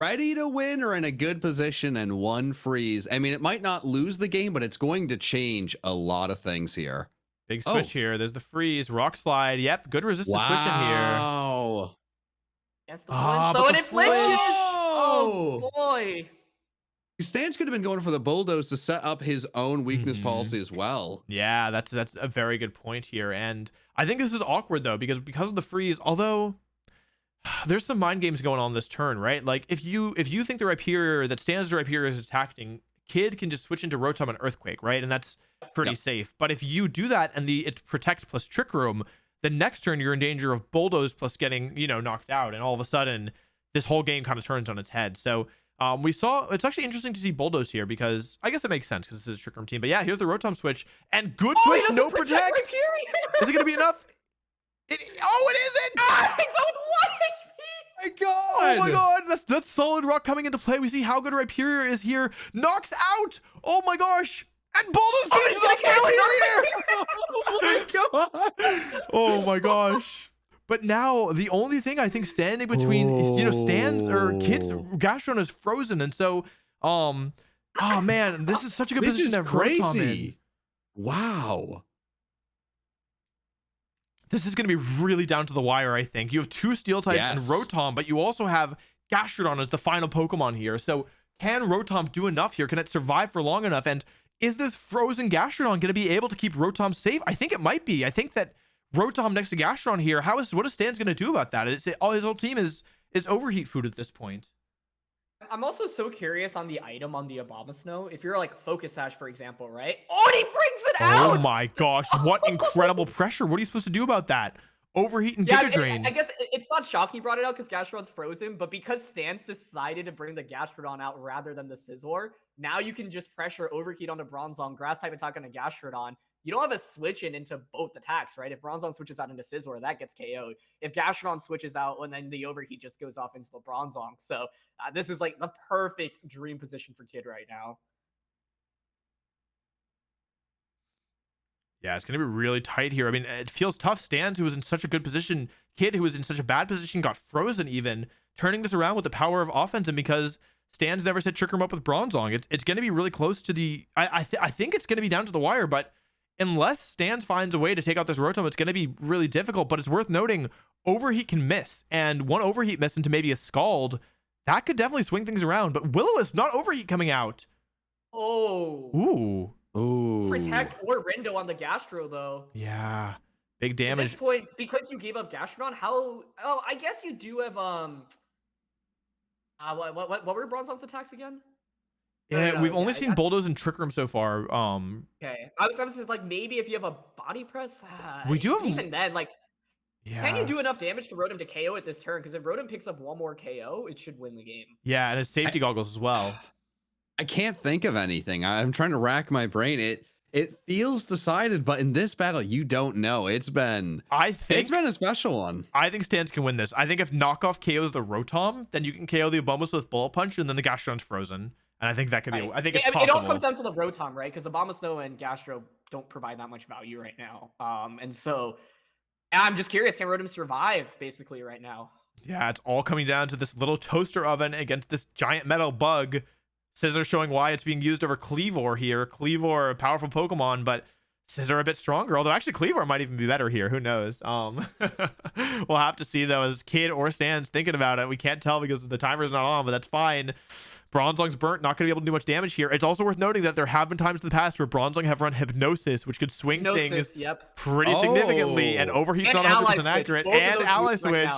ready to win or in a good position, and one freeze. I mean, it might not lose the game, but it's going to change a lot of things here. Big switch here. There's the freeze, rock slide. Yep, good resistance switch in here. Wow. Against the flinch, though, and it flinches. Oh boy. Stans could have been going for the bulldoze to set up his own weakness policy as well. Yeah, that's a very good point here. And I think this is awkward though, because of the freeze, although there's some mind games going on this turn, right? Like if you think the Rhyperior, that Stans' Rhyperior is attacking, Kid can just switch into Rotom and Earthquake, right? And that's pretty safe. But if you do that and it's Protect plus Trick Room, the next turn you're in danger of Bulldoze plus getting, knocked out. And all of a sudden, this whole game kind of turns on its head. So it's actually interesting to see Bulldoze here because I guess it makes sense because this is a Trick Room team. But yeah, here's the Rotom switch and good switch, no protect. Is it going to be enough? It isn't. It's on 1 HP. My God. Oh my God, that's solid rock coming into play. We see how good Rhyperior is here. Knocks out. Oh my gosh. And Bulldoze finishes off Rhyperior. Oh my God. Oh my gosh. But now the only thing I think standing between Stans or Kid's Gastron is frozen, and so oh man, this is such a good position to have Rotom in. Wow. This is going to be really down to the wire, I think. You have 2 Steel types and Rotom, but you also have Gastrodon as the final Pokemon here. So can Rotom do enough here? Can it survive for long enough? And is this frozen Gastrodon going to be able to keep Rotom safe? I think it might be. I think that Rotom next to Gastrodon here, what is Stans going to do about that? His whole team is overheat food at this point. I'm also so curious on the item on the Abomasnow. If you're like Focus Sash, for example, right? Oh, and he brings it out! Oh my gosh, what incredible pressure. What are you supposed to do about that? Overheat and Giga Drain. I guess it's not shock he brought it out because Gastrodon's frozen, but because Stans decided to bring the Gastrodon out rather than the Scizor, now you can just pressure Overheat onto Bronzong, Grass type attack on a Gastrodon. You don't have a switch into both attacks, right? If Bronzong switches out into Scizor, that gets KO'd. If Gastrodon switches out, and then the Overheat just goes off into the Bronzong. So this is like the perfect dream position for Kid right now. Yeah, it's going to be really tight here. I mean, it feels tough. Stans, who was in such a good position, Kid, who was in such a bad position, got frozen even, turning this around with the power of offense, and because Stans never set Trick Room up with Bronzong, it's going to be really close to the... I think it's going to be down to the wire, but unless Stans finds a way to take out this Rotom, it's going to be really difficult. But it's worth noting, Overheat can miss, and one Overheat miss into maybe a Scald, that could definitely swing things around. But Will-O-Wisp, not Overheat coming out. Oh. Ooh. Protect or Rindo on the Gastro, though. Yeah. Big damage. At this point, because you gave up Gastrodon, I guess you do have what were Bronzong's attacks again? Yeah, we've only seen Bulldoze and Trick Room so far. Okay. I was just like, maybe if you have a body press, we do have even then, like, yeah. Can you do enough damage to Rotom to KO at this turn? Because if Rotom picks up one more KO, it should win the game. Yeah, and it's safety goggles as well. I can't think of anything. I'm trying to rack my brain. It feels decided, but in this battle, you don't know. It's been a special one. I think Stans can win this. I think if knockoff KOs the Rotom, then you can KO the Abomasnow with Bullet Punch, and then the Gastrodon's frozen. And I think that could be. I think it's possible. It all comes down to the Rotom, right? Because Abomasnow and Gastro don't provide that much value right now. And so I'm just curious, can Rotom survive basically right now? Yeah, it's all coming down to this little toaster oven against this giant metal bug. Scissor showing why it's being used over Kleavor here. Kleavor, a powerful Pokemon, but Scissor a bit stronger. Although actually Kleavor might even be better here. Who knows? We'll have to see though. As Kid or Stans thinking about it, we can't tell because the timer's not on, but that's fine. Bronzong's burnt, not going to be able to do much damage here. It's also worth noting that there have been times in the past where Bronzong have run Hypnosis, which could swing things pretty significantly, and Overheat's not 100% accurate, and Ally Switch.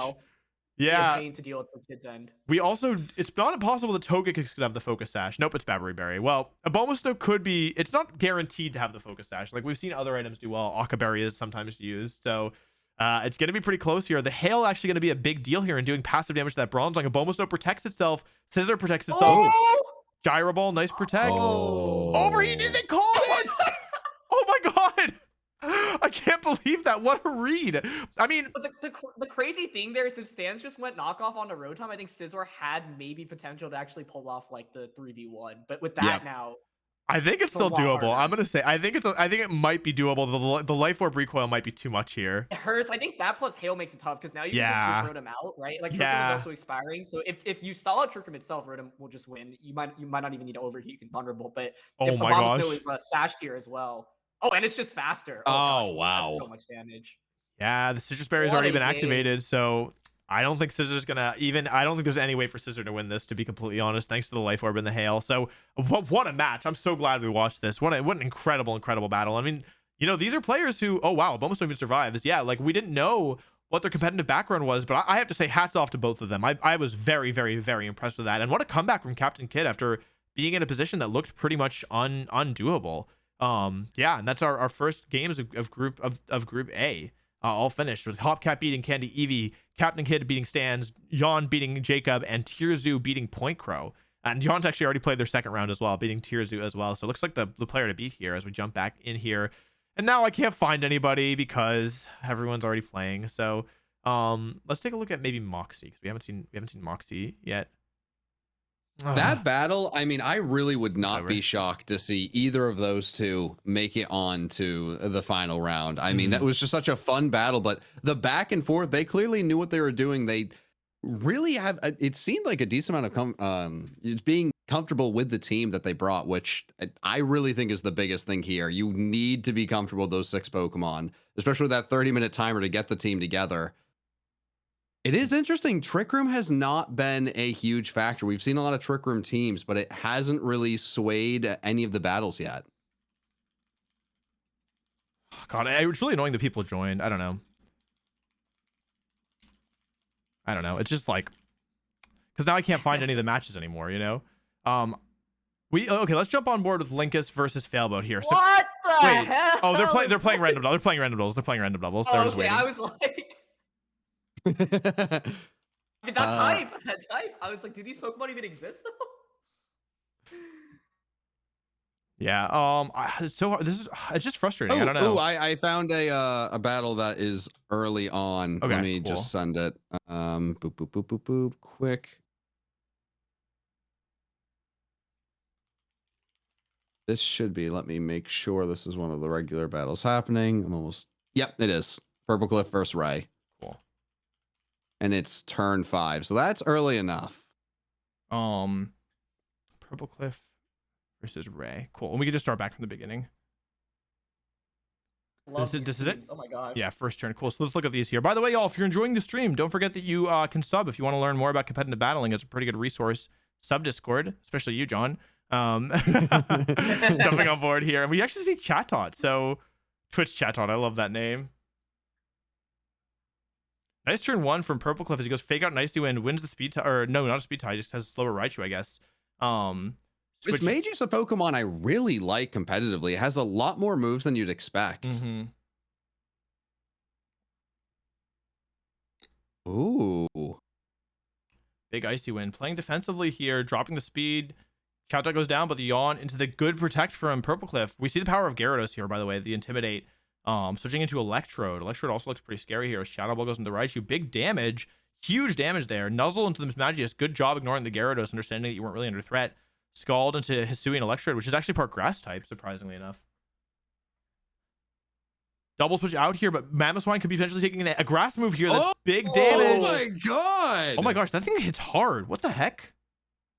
Yeah. Pain to deal with from Kid's end. We also, it's not impossible that Togekiss could have the Focus Sash. Nope, it's Battery Berry. Well, Abomasnow could be, it's not guaranteed to have the Focus Sash. Like we've seen other items do well. Occa Berry is sometimes used. So it's going to be pretty close here. The Hail actually going to be a big deal here in doing passive damage to that Bronzong. Abomasnow protects itself. Scissor protects itself. Gyro Ball, nice protect. Overheat, did they call it? Oh my God. I can't believe that. What a read. I mean, but the crazy thing there is if Stans just went knockoff onto Rotom, I think Scizor had maybe potential to actually pull off like the 3v1. But with that now, I think it's It's a still lot doable. I'm harder. gonna say I think it might be doable. The life orb recoil might be too much here. It hurts. I think that plus hail makes it tough because now you can just Yeah. switch Rotom out, right? Like Trick Room is Yeah. also expiring, so if you stall out Trick Room itself, Rotom will just win. You might not even need to overheat. You can Thunderbolt, but Oh if my Abomasnow gosh. is sashed here as well. Oh, and it's just faster. Oh, Oh, gosh, wow. that's so much damage. Yeah, the Citrus Berry's What already a been game. activated, so I don't think Scissor's gonna even. I don't think there's any way for Scissor to win this, to be completely honest. Thanks to the life orb and the hail. So what a match! I'm so glad we watched this. What an incredible battle. I mean, you know, these are players who. Oh wow, almost even survives. Yeah, like we didn't know what their competitive background was, but I have to say hats off to both of them. I was very impressed with that, and what a comeback from Captain Kid after being in a position that looked pretty much undoable. Yeah, and that's our first games of group A. All finished with Hopcat beating Candy Eevee, Captain Kid beating Stans, Yon beating Jacob, and Tierzoo beating Point Crow. And Yon's actually already played their second round as well, beating Tierzoo as well. So it looks like the player to beat here as we jump back in here. And now I can't find anybody because everyone's already playing. So let's take a look at maybe Moxie, because we haven't seen Moxie yet. That battle, I mean, I really would not be shocked to see either of those two make it on to the final round. I mean, that was just such a fun battle, but the back and forth, they clearly knew what they were doing. They really have, it seemed like a decent amount of being comfortable with the team that they brought, which I really think is the biggest thing here. You need to be comfortable with those 6 Pokemon, especially with that 30-minute timer to get the team together. It is interesting. Trick Room has not been a huge factor. We've seen a lot of Trick Room teams, but it hasn't really swayed any of the battles yet. God, it's really annoying that people joined. I don't know. It's just like, because now I can't find any of the matches anymore, you know? Okay, let's jump on board with Linkus versus Failboat here. So, What the hell? Oh, they're playing random. They're playing random doubles. They're playing random doubles. They're just Okay, waiting. I was like, I mean, that's hype. That's hype. I was like, do these Pokemon even exist though? Yeah. It's so hard. It's just frustrating. I don't know. I found a battle that is early on. Okay, Let me cool. just send it. Boop boop boop boop boop. Quick. This should be. Let me make sure this is one of the regular battles happening. I'm almost. Yep, it is. Purple Cliff versus Ray. Cool. And it's turn 5, so that's early enough. Purple Cliff versus Ray. Cool. And we can just start back from the beginning. This is it? Oh my gosh. Yeah, first turn. Cool. So let's look at these here. By the way, y'all, if you're enjoying the stream, don't forget that you can sub if you want to learn more about competitive battling. It's a pretty good resource. Sub Discord, especially you, John. Jumping on board here. And we actually see Chatot. So Twitch Chatot. I love that name. Nice turn 1 from Purple Cliff as he goes fake out an Icy Wind, wins the speed tie, or no, not a speed tie, just has a slower Raichu, I guess. This Mage's a Pokemon I really like competitively. It has a lot more moves than you'd expect. Ooh. Big Icy Wind. Playing defensively here, dropping the speed. Chatot goes down, but the Yawn into the good protect from Purple Cliff. We see the power of Gyarados here, by the way, the Intimidate. Switching into Electrode. Electrode also looks pretty scary here. Shadow Ball goes into Raichu. Big damage. Huge damage there. Nuzzle into the Magius. Good job ignoring the Gyarados, understanding that you weren't really under threat. Scald into Hisui and Electrode, which is actually part Grass type, surprisingly enough. Double switch out here, but Mamoswine could be potentially taking a Grass move here. That's big damage. Oh my god! Oh my gosh, that thing hits hard. What the heck?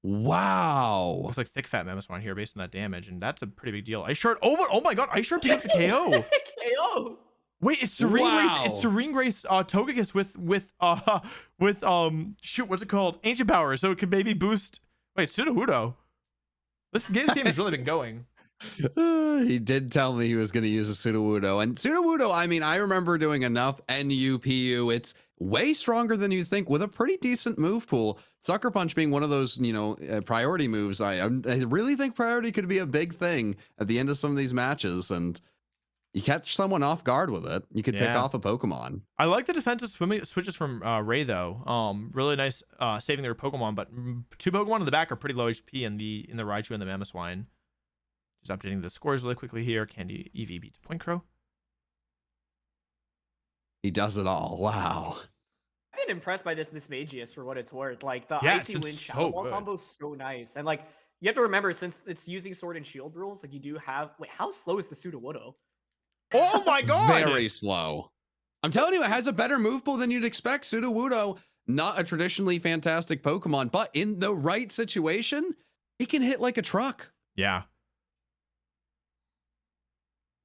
Wow. Looks like thick fat Mamoswine here based on that damage, and that's a pretty big deal. Ice Shard. Oh my god, Ice Shard picks the KO. KO. Wait, it's Serene Grace. It's Serene Grace Togekiss with shoot, what's it called? Ancient Power. So it could maybe boost. Wait, Sudowoodo. This game has really been going. He did tell me he was going to use a Sudowoodo. And Sudowoodo, I mean, I remember doing enough NUPU. It's way stronger than you think with a pretty decent move pool. Sucker Punch being one of those, priority moves. I really think priority could be a big thing at the end of some of these matches. And you catch someone off guard with it, you could pick off a Pokemon. I like the defensive switches from Ray, though. Really nice saving their Pokemon, but 2 Pokemon in the back are pretty low HP in the Raichu and the Mamoswine. Just updating the scores really quickly here. Candy Eevee beats Point Crow. He does it all. Wow. I've been impressed by this Miss Magius for what it's worth. Like the Yeah, Icy Wind Shadow Ball combo is so nice. And like you have to remember, since it's using Sword and Shield rules, like you do have. Wait, how slow is the Sudowoodo? Oh my god! Very slow. I'm telling you, it has a better move pool than you'd expect. Sudowoodo, not a traditionally fantastic Pokemon, but in the right situation, it can hit like a truck. Yeah.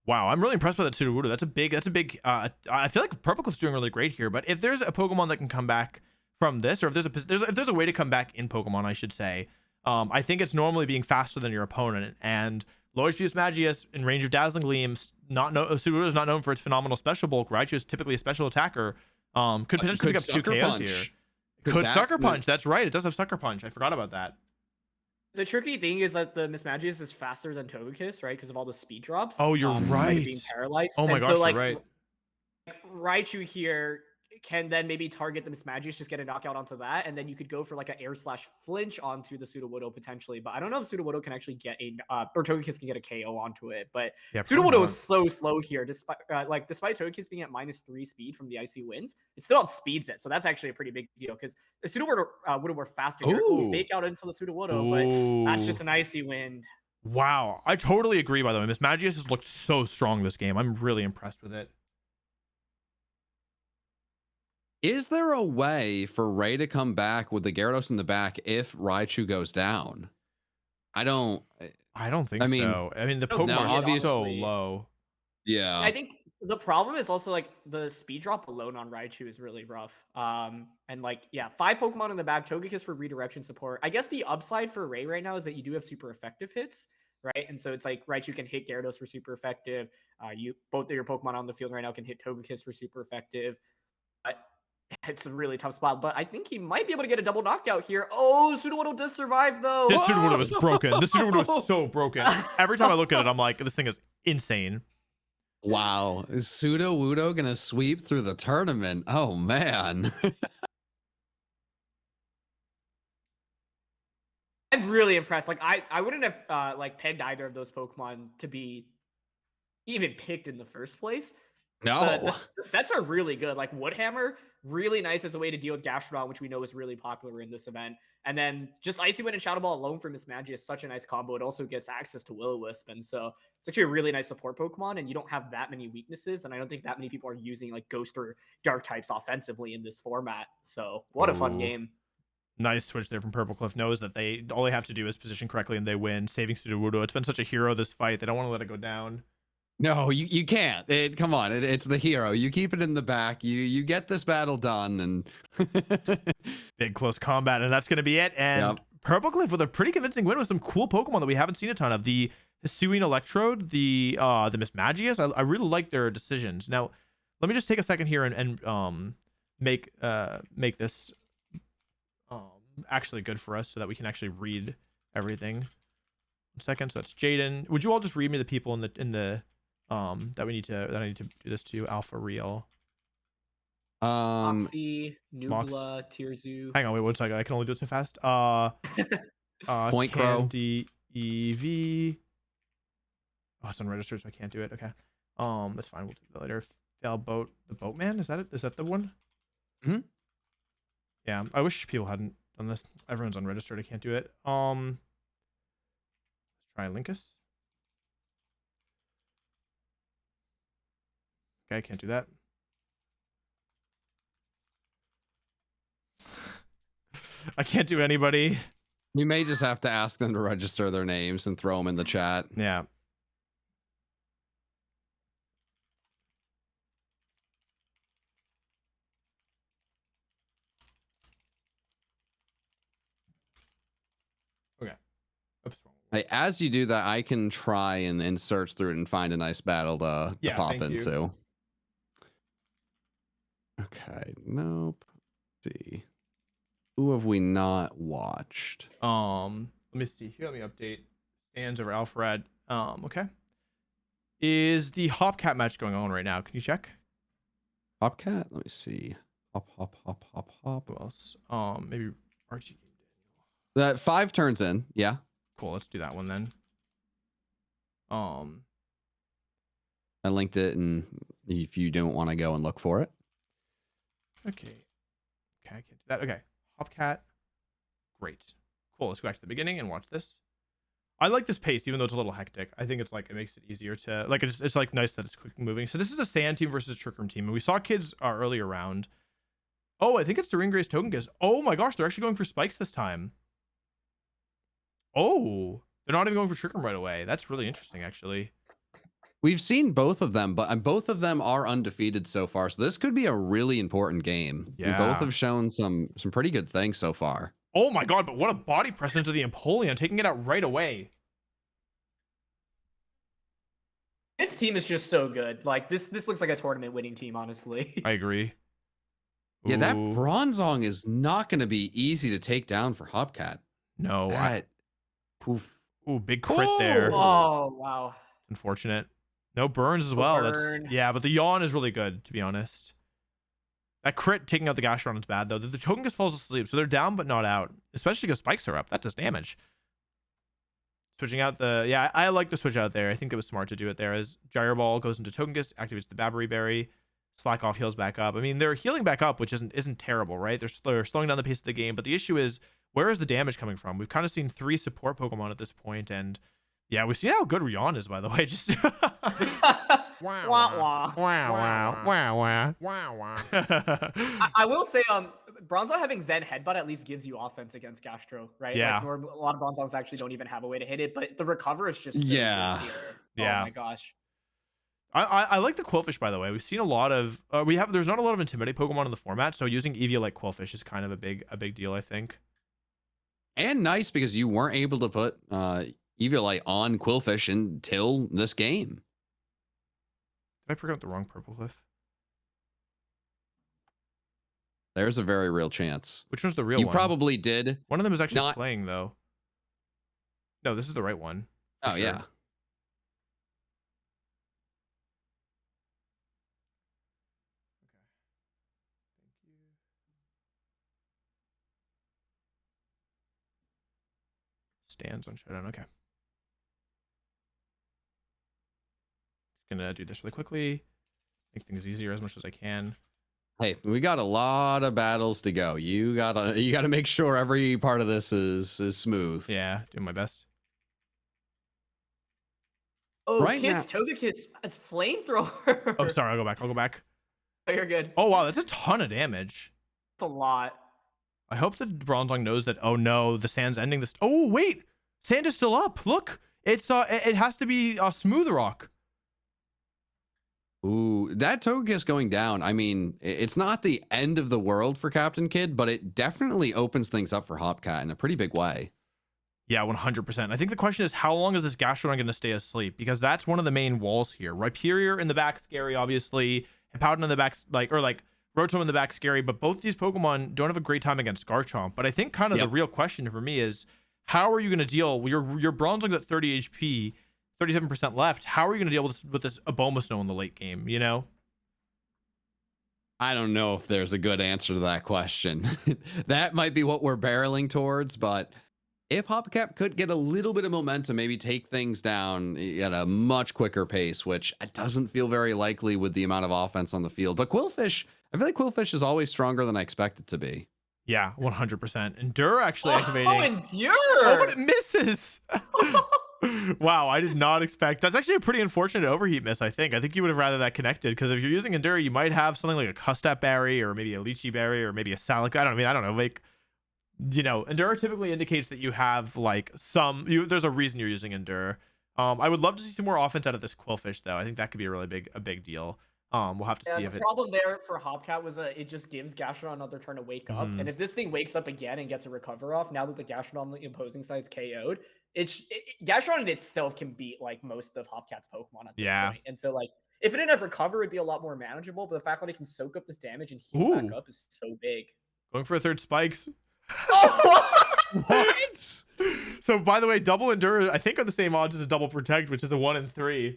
Wow, I'm really impressed with that Sudowoodo. That's a big. I feel like Purplecliff's doing really great here. But if there's a Pokemon that can come back from this, or if there's a way to come back in Pokemon, I should say, I think it's normally being faster than your opponent. And low HP Magius in range of Dazzling Gleam. Sudowoodo is not known for its phenomenal special bulk. Raichu is typically a special attacker. Could potentially pick up 2 KOs here. Could Sucker Punch. That's right. It does have Sucker Punch. I forgot about that. The tricky thing is that the Mismagius is faster than Togekiss, right? Because of all the speed drops. Oh, you're despite it right. being paralyzed. Oh my And gosh, so, like, you're right. Raichu here can then maybe target the Mismagius, just get a knockout onto that, and then you could go for like an air/flinch onto the Sudowoodo potentially. But I don't know if Sudowoodo can actually get a or Togekiss can get a KO onto it. But Yeah, Sudowoodo is so slow here, despite Togekiss being at -3 speed from the Icy Winds, it still outspeeds it. So that's actually a pretty big deal because the Sudowoodo would have were faster here. Ooh, fake out into the Sudowoodo, but that's just an Icy Wind. Wow, I totally agree. By the way, Mismagius has looked so strong this game. I'm really impressed with it. Is there a way for Ray to come back with the Gyarados in the back if Raichu goes down? I don't think so. I mean, the Pokemon is so low. Yeah. I think the problem is also like the speed drop alone on Raichu is really rough. And like, yeah, 5 Pokemon in the back, Togekiss for redirection support. I guess the upside for Ray right now is that you do have super effective hits, right? And so it's like Raichu can hit Gyarados for super effective. Both of your Pokemon on the field right now can hit Togekiss for super effective. But it's a really tough spot, but I think he might be able to get a double knockout here. Oh, Sudowoodo does survive though. This Sudowoodo is broken. This Sudowoodo is so broken. Every time I look at it, I'm like, this thing is insane. Wow. Is Sudowoodo gonna sweep through the tournament? Oh man. I'm really impressed. Like I wouldn't have like pegged either of those Pokemon to be even picked in the first place. No. The sets are really good. Like Woodhammer, really nice as a way to deal with Gastrodon, which we know is really popular in this event. And then just Icy Wind and Shadow Ball alone for Mismagius is such a nice combo. It also gets access to Will-O-Wisp. And so it's actually a really nice support Pokemon, and you don't have that many weaknesses. And I don't think that many people are using like Ghost or Dark types offensively in this format. So what a fun game. Nice switch there from Purplecliff. Knows that all they have to do is position correctly and they win, saving Sudowoodo. It's been such a hero this fight. They don't want to let it go down. No, you can't. Come on, it's the hero. You keep it in the back. You get this battle done, and big close combat, and that's going to be it. And Purplecliff with a pretty convincing win with some cool Pokemon that we haven't seen a ton of. The Hisuian Electrode, the Mismagius. I really like their decisions. Now, let me just take a second here and make this actually good for us so that we can actually read everything. 1 second. So that's Jaden. Would you all just read me the people in the that I need to do this to? Alpha Real. Moxie, Nubla, Tirzu. Hang on, wait 1 second. I can only do it so fast. Point Crow. Candy EV. Oh, it's unregistered, so I can't do it. Okay. That's fine. We'll do that later. Fail Boat. The Boatman? Is that it? Is that the one? Hmm. Yeah. I wish people hadn't done this. Everyone's unregistered. I can't do it. Let's try Linkus. Okay, I can't do that. I can't do anybody. We may just have to ask them to register their names and throw them in the chat. Yeah. Okay. Oops. Hey, as you do that, I can try and search through it and find a nice battle to pop into. Okay, nope. Let's see. Who have we not watched? Let me see here. Let me update stands over Alfred. Okay. Is the Hopcat match going on right now? Can you check? Hopcat? Let me see. Hop. Who else? Maybe Archie. That 5 turns in. Yeah. Cool. Let's do that one then. I linked it, and if you don't want to go and look for it. Okay, I can't do that. Okay, Hopcat. Great. Cool. Let's go back to the beginning and watch this. I like this pace, even though it's a little hectic. I think it's like it makes it easier to like. It's like nice that it's quick moving. So this is a Sand team versus a Trick Room team, and we saw kids earlier round. Oh, I think it's the Ringgrace Togekiss. Oh my gosh, they're actually going for spikes this time. Oh, they're not even going for Trick Room right away. That's really interesting, actually. We've seen both of them, but both of them are undefeated so far. So this could be a really important game. Yeah. Both have shown some pretty good things so far. Oh my god, but what a body press into the Empoleon, taking it out right away. This team is just so good. Like this looks like a tournament winning team, honestly. I agree. Yeah, that Ooh. Bronzong is not going to be easy to take down for Hopcat. No. Poof. Ooh, big crit there. Oh, wow. Unfortunate. No burns as No well. burn. Yeah, but the yawn is really good, to be honest. That crit taking out the Gastron is bad, though. The Togekiss falls asleep, so they're down but not out. Especially because spikes are up. That does damage. Switching out the... Yeah, I like the switch out there. I think it was smart to do it there as Gyro Ball goes into Togekiss, activates the Babbery Berry. Slack off heals back up. I mean, they're healing back up, which isn't terrible, right? They're slowing down the pace of the game, but the issue is, where is the damage coming from? We've kind of seen 3 support Pokemon at this point, and yeah, we've seen how good Rion is, by the way. Just Wah, wah. I will say, Bronzong having Zen Headbutt at least gives you offense against Gastro, right? Yeah. Like, a lot of Bronzongs actually don't even have a way to hit it, but the recover is just so Yeah. good here. Yeah. Oh my gosh. I like the Quillfish, by the way. We've seen a lot of there's not a lot of Intimidate Pokemon in the format, so using Eevee like Quillfish is kind of a big deal, I think. And nice because you weren't able to put Eviolite on Quillfish until this game. Did I pick up the wrong Purple Cliff? There's a very real chance. Which one's the real you one? You probably did. One of them is actually not... playing, though. No, this is the right one. Oh, yeah. Sure. Stands on Showdown. Okay. Gonna do this really quickly. Make things easier as much as I can. Hey, we got a lot of battles to go. You gotta make sure every part of this is smooth. Yeah, doing my best. Oh, right Kiss Togekiss as flamethrower. Oh, sorry. I'll go back. Oh, you're good. Oh wow, that's a ton of damage. That's a lot. I hope that Bronzong knows that. Oh no, the sand's ending this. Oh wait, sand is still up. Look, it's it has to be a Smooth Rock. Ooh, that Togekiss going down. I mean, it's not the end of the world for Captain Kid, but it definitely opens things up for Hopcat in a pretty big way. Yeah, 100%. I think the question is, how long is this Gastrodon going to stay asleep? Because that's one of the main walls here. Rhyperior in the back, scary, obviously. And Powden in the back, Rotom in the back, scary. But both these Pokemon don't have a great time against Garchomp. But I think kind of the real question for me is, how are you going to deal? Your Bronzong's at 30 HP, 37% left. How are you going to deal with this Abomasnow in the late game, you know? I don't know if there's a good answer to that question. That might be what we're barreling towards, but if Hopcat could get a little bit of momentum, maybe take things down at a much quicker pace, which doesn't feel very likely with the amount of offense on the field. But Quillfish, I feel like Quillfish is always stronger than I expect it to be. Yeah, 100%. Endure actually activating. Oh, Endure! Oh, but it misses! Wow, I did not expect. That's actually a pretty unfortunate overheat miss, I think. I think you would have rather that connected, because if you're using Endure, you might have something like a Custap Berry, or maybe a Lychee Berry, or maybe a Salic. I don't know. Like, you know, Endure typically indicates that you have like there's a reason you're using Endure. I would love to see some more offense out of this Quillfish, though. I think that could be a really big deal. We'll have to see if the problem there for Hopcat was it just gives Gastrodon another turn to wake up, and if this thing wakes up again and gets a recover off, now that the Gastrodon on the opposing side is KO'd, Gastrodon in itself can beat like most of Hopcat's Pokemon at this point. And so like if it didn't have recover, it'd be a lot more manageable. But the fact that it can soak up this damage and heal back up is so big. Going for a third Spikes. What? So by the way, double Endure I think are the same odds as a double Protect, which is a 1 in 3.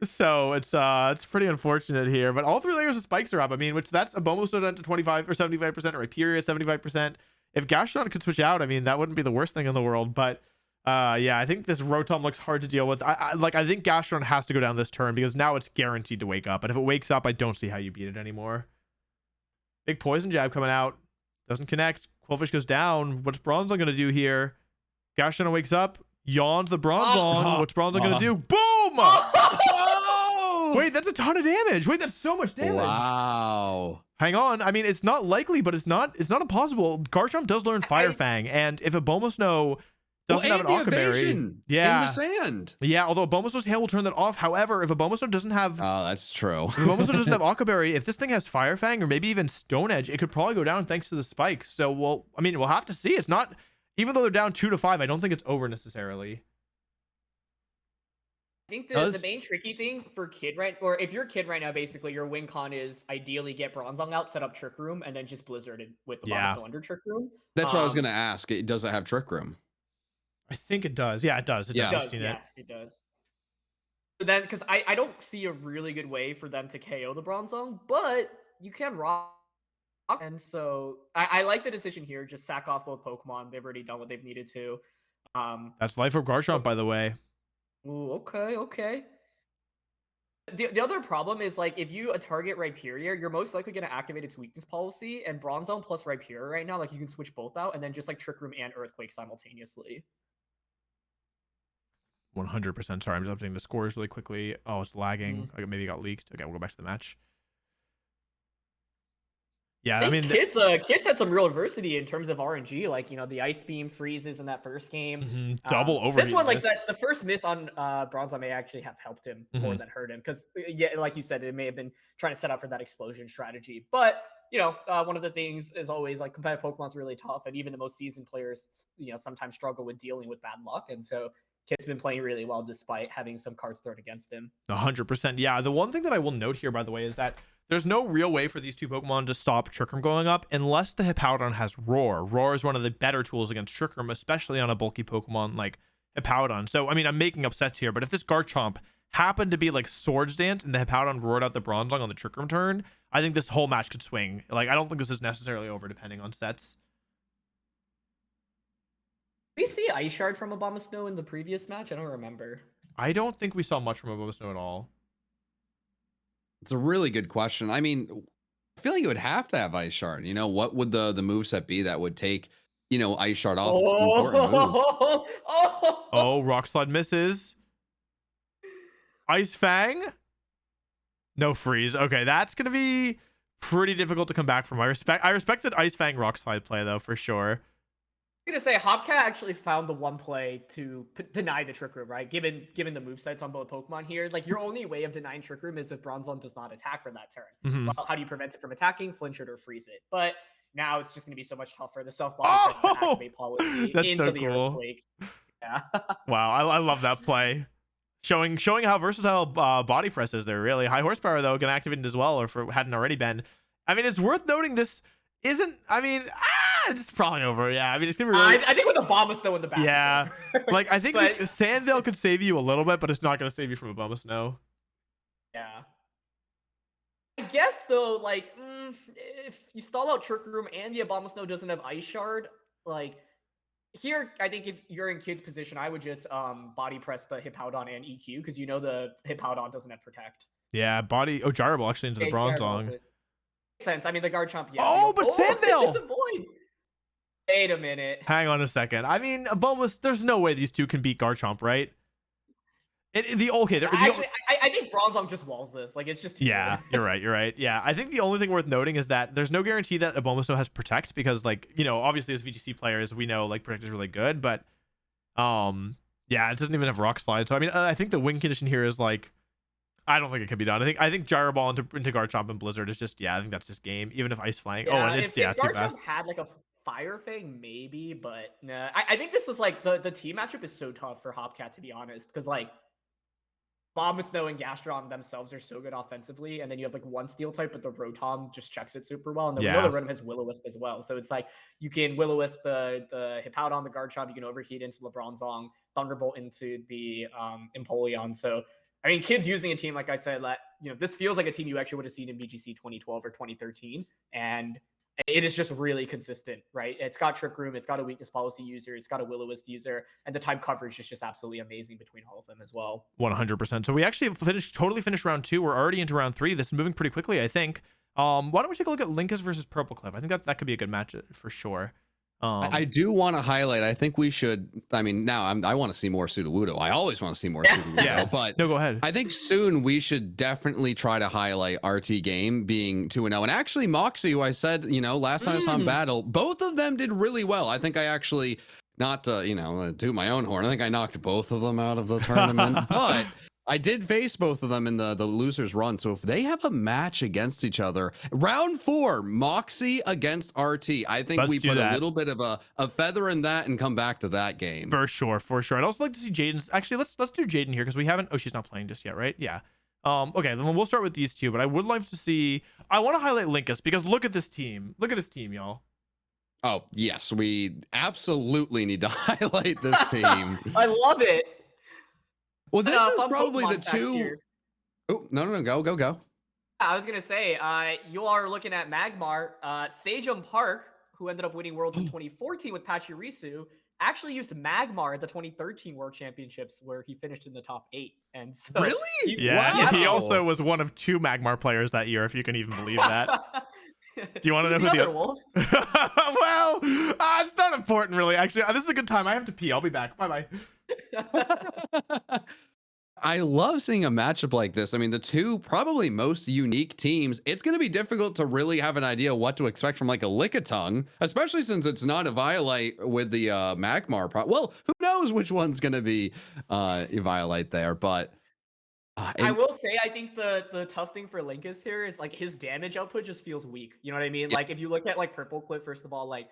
So it's pretty unfortunate here, but all 3 layers of Spikes are up. I mean, that's a Abomasnow down to 25 or 75%, or Rhyperior 75%. If Gastrodon could switch out, I mean, that wouldn't be the worst thing in the world. But yeah, I think this Rotom looks hard to deal with. I think Gastrodon has to go down this turn, because now it's guaranteed to wake up, and if it wakes up, I don't see how you beat it anymore. Big Poison Jab coming out, doesn't connect. Quillfish goes down. What's Bronzong gonna do here? Gastrodon wakes up. Yawned the Bronzong. What's Bronzong gonna do? Boom! Wait, that's a ton of damage. Wait, that's so much damage. Wow. Hang on. I mean, it's not likely, but it's not impossible. Garchomp does learn Fire Fang, and if a Bombasnow doesn't have an Akaberry, yeah, in the sand. Yeah, although a Bombasnow's Hail will turn that off. However, if a Bombasnow doesn't have, oh, that's true. if a Bombasnow doesn't have Akaberry, if this thing has Fire Fang or maybe even Stone Edge, it could probably go down thanks to the spike. So we'll have to see. It's not, even though they're down 2-5, I don't think it's over necessarily. I think the main tricky thing for Kid or if you're Kid right now, basically your win con is ideally get Bronzong out, set up Trick Room, and then just Blizzard with the Bombasnow under Trick Room. That's what I was gonna ask. Does it have Trick Room? I think it does. Yeah, it does. It does. It does. But then, because I don't see a really good way for them to KO the Bronzong, but you can rock. And so I like the decision here. Just sack off both Pokemon. They've already done what they've needed to. That's life of Garchomp, by the way. Ooh, okay. The other problem is, like, if you target Rhyperior, you're most likely going to activate its weakness policy, and Bronzong plus Rhyperior right now, like, you can switch both out, and then just, like, Trick Room and Earthquake simultaneously. 100%. Sorry, I'm just updating the scores really quickly. Oh, it's lagging. Maybe it got leaked. Okay, we'll go back to the match. Yeah, I mean, Kids had some real adversity in terms of RNG. Like, you know, the Ice Beam freezes in that first game. Double overheat. This one, like the first miss on Bronzong may actually have helped him more than hurt him, because yeah, like you said, it may have been trying to set up for that explosion strategy. But you know, one of the things is always, like, competitive Pokemon's really tough, and even the most seasoned players, you know, sometimes struggle with dealing with bad luck, and so Kid's been playing really well despite having some cards thrown against him. 100%. Yeah, the one thing that I will note here, by the way, is that there's no real way for these two Pokemon to stop Trick Room going up unless the Hippowdon has Roar. Roar is one of the better tools against Trick Room, especially on a bulky Pokemon like Hippowdon. So, I mean, I'm making up sets here, but if this Garchomp happened to be like Swords Dance and the Hippowdon roared out the Bronzong on the Trick Room turn, I think this whole match could swing. Like, I don't think this is necessarily over depending on sets. Did we see Ice Shard from Abomasnow in the previous match? I don't remember. I don't think we saw much from Abomasnow at all. It's a really good question. I mean, I feel like it would have to have Ice Shard. You know, what would the moveset be that would take, you know, Ice Shard off? It's an important move. Oh, Rock Slide misses. Ice Fang. No freeze. Okay, that's gonna be pretty difficult to come back from. I respect that Ice Fang Rock Slide play though, for sure. I'm gonna say Hopcat actually found the one play to deny the Trick Room, right? Given the movesets on both Pokemon here, like, your only way of denying Trick Room is if Bronzong does not attack for that turn. Well, how do you prevent it from attacking? Flinch it or freeze it. But now it's just gonna be so much tougher. The self body press to activate policy into the Earthquake. Yeah. Wow, I love that play. Showing how versatile body press is there. Really high horsepower though, can activate it as well, or if it hadn't already been. I mean, it's worth noting this isn't. I mean, it's probably over. Yeah, I mean, it's gonna be really. I think with Abomasnow in the back. Yeah, like, I think Sandvale could save you a little bit, but it's not gonna save you from Abomasnow. Yeah. I guess though, like, if you stall out Trick Room and the Abomasnow doesn't have Ice Shard, like, here, I think if you're in Kid's position, I would just body press the Hippowdon and EQ, because you know the Hippowdon doesn't have Protect. Yeah, Gyro Ball actually into the Bronzong. Makes sense. I mean, the Garchomp. Yeah. Oh, but Sandvale. Wait a minute. Hang on a second. I mean, there's no way these two can beat Garchomp, right? I think Bronzong just walls this. Like, it's just too good. You're right. Yeah, I think the only thing worth noting is that there's no guarantee that Abomasnow has Protect, because, like, you know, obviously as VGC players, we know, like, Protect is really good, but yeah, it doesn't even have Rock Slide. So I mean, I think the win condition here is, like, I don't think it can be done. I think Gyro Ball into Garchomp and Blizzard is just, I think that's just game. Even if Ice Flying. Yeah, and it's if too Garchomp fast. had like a Fire Fang, maybe, but nah. I think this is like the team matchup is so tough for Hopcat, to be honest, because, like, Abomasnow and Gastron themselves are so good offensively, and then you have, like, one Steel type, but the Rotom just checks it super well, and the Rotom has Will-O-Wisp as well. So it's like you can Will-O-Wisp the Hippowdon, the Garchomp, you can overheat into the Bronzong, Thunderbolt into the Empoleon. So I mean, Kid's using a team, like I said, you know, this feels like a team you actually would have seen in VGC 2012 or 2013, and it is just really consistent, right? It's got Trick Room, it's got a weakness policy user, it's got a Will-O-Wisp user, and the type coverage is just absolutely amazing between all of them as well. 100%. So we actually totally finished round 2. We're already into round 3. This is moving pretty quickly, I think. Why don't we take a look at Linkus versus Purple Clip? I think that could be a good match for sure. I do want to highlight. I think we should. I mean, now I want to see more Sudowoodo. I always want to see more Sudowoodo. Yeah. But No, go ahead. I think soon we should definitely try to highlight RT Game being 2-0. And actually, Moxie, who I said, last time I saw him battle, both of them did really well. I think I actually, not to, toot my own horn, I think I knocked both of them out of the tournament. But I did face both of them in the losers run. So if they have a match against each other, round 4, Moxie against RT, I think we put a little bit of a feather in that and come back to that game. For sure. I'd also like to see Jaden's. Actually, let's do Jaden here because we haven't. Oh, she's not playing just yet, right? Yeah. Okay, then we'll start with these two. But I would like to see. I want to highlight Linkus because look at this team. Look at this team, y'all. Oh yes, we absolutely need to highlight this team. I love it. Well, this is probably the two. Oh, no, go. I was gonna say, you are looking at Magmar. Sejum Park, who ended up winning Worlds in 2014 with Pachirisu, actually used Magmar at the 2013 World Championships, where he finished in the top 8. And so, really, yeah, he also was one of 2 Magmar players that year, if you can even believe that. Do you want to know who the other Wolf? Well, it's not important, really. Actually, this is a good time. I have to pee. I'll be back. Bye. I love seeing a matchup like this. I mean, the two probably most unique teams. It's going to be difficult to really have an idea what to expect from like a Lickitung, especially since it's not a Violite with the Magmar. Well, who knows which one's going to be Violite there, but I will say, I think the tough thing for Linkus here is like his damage output just feels weak. You know what I mean? Like if you look at like Purple Cliff, first of all, like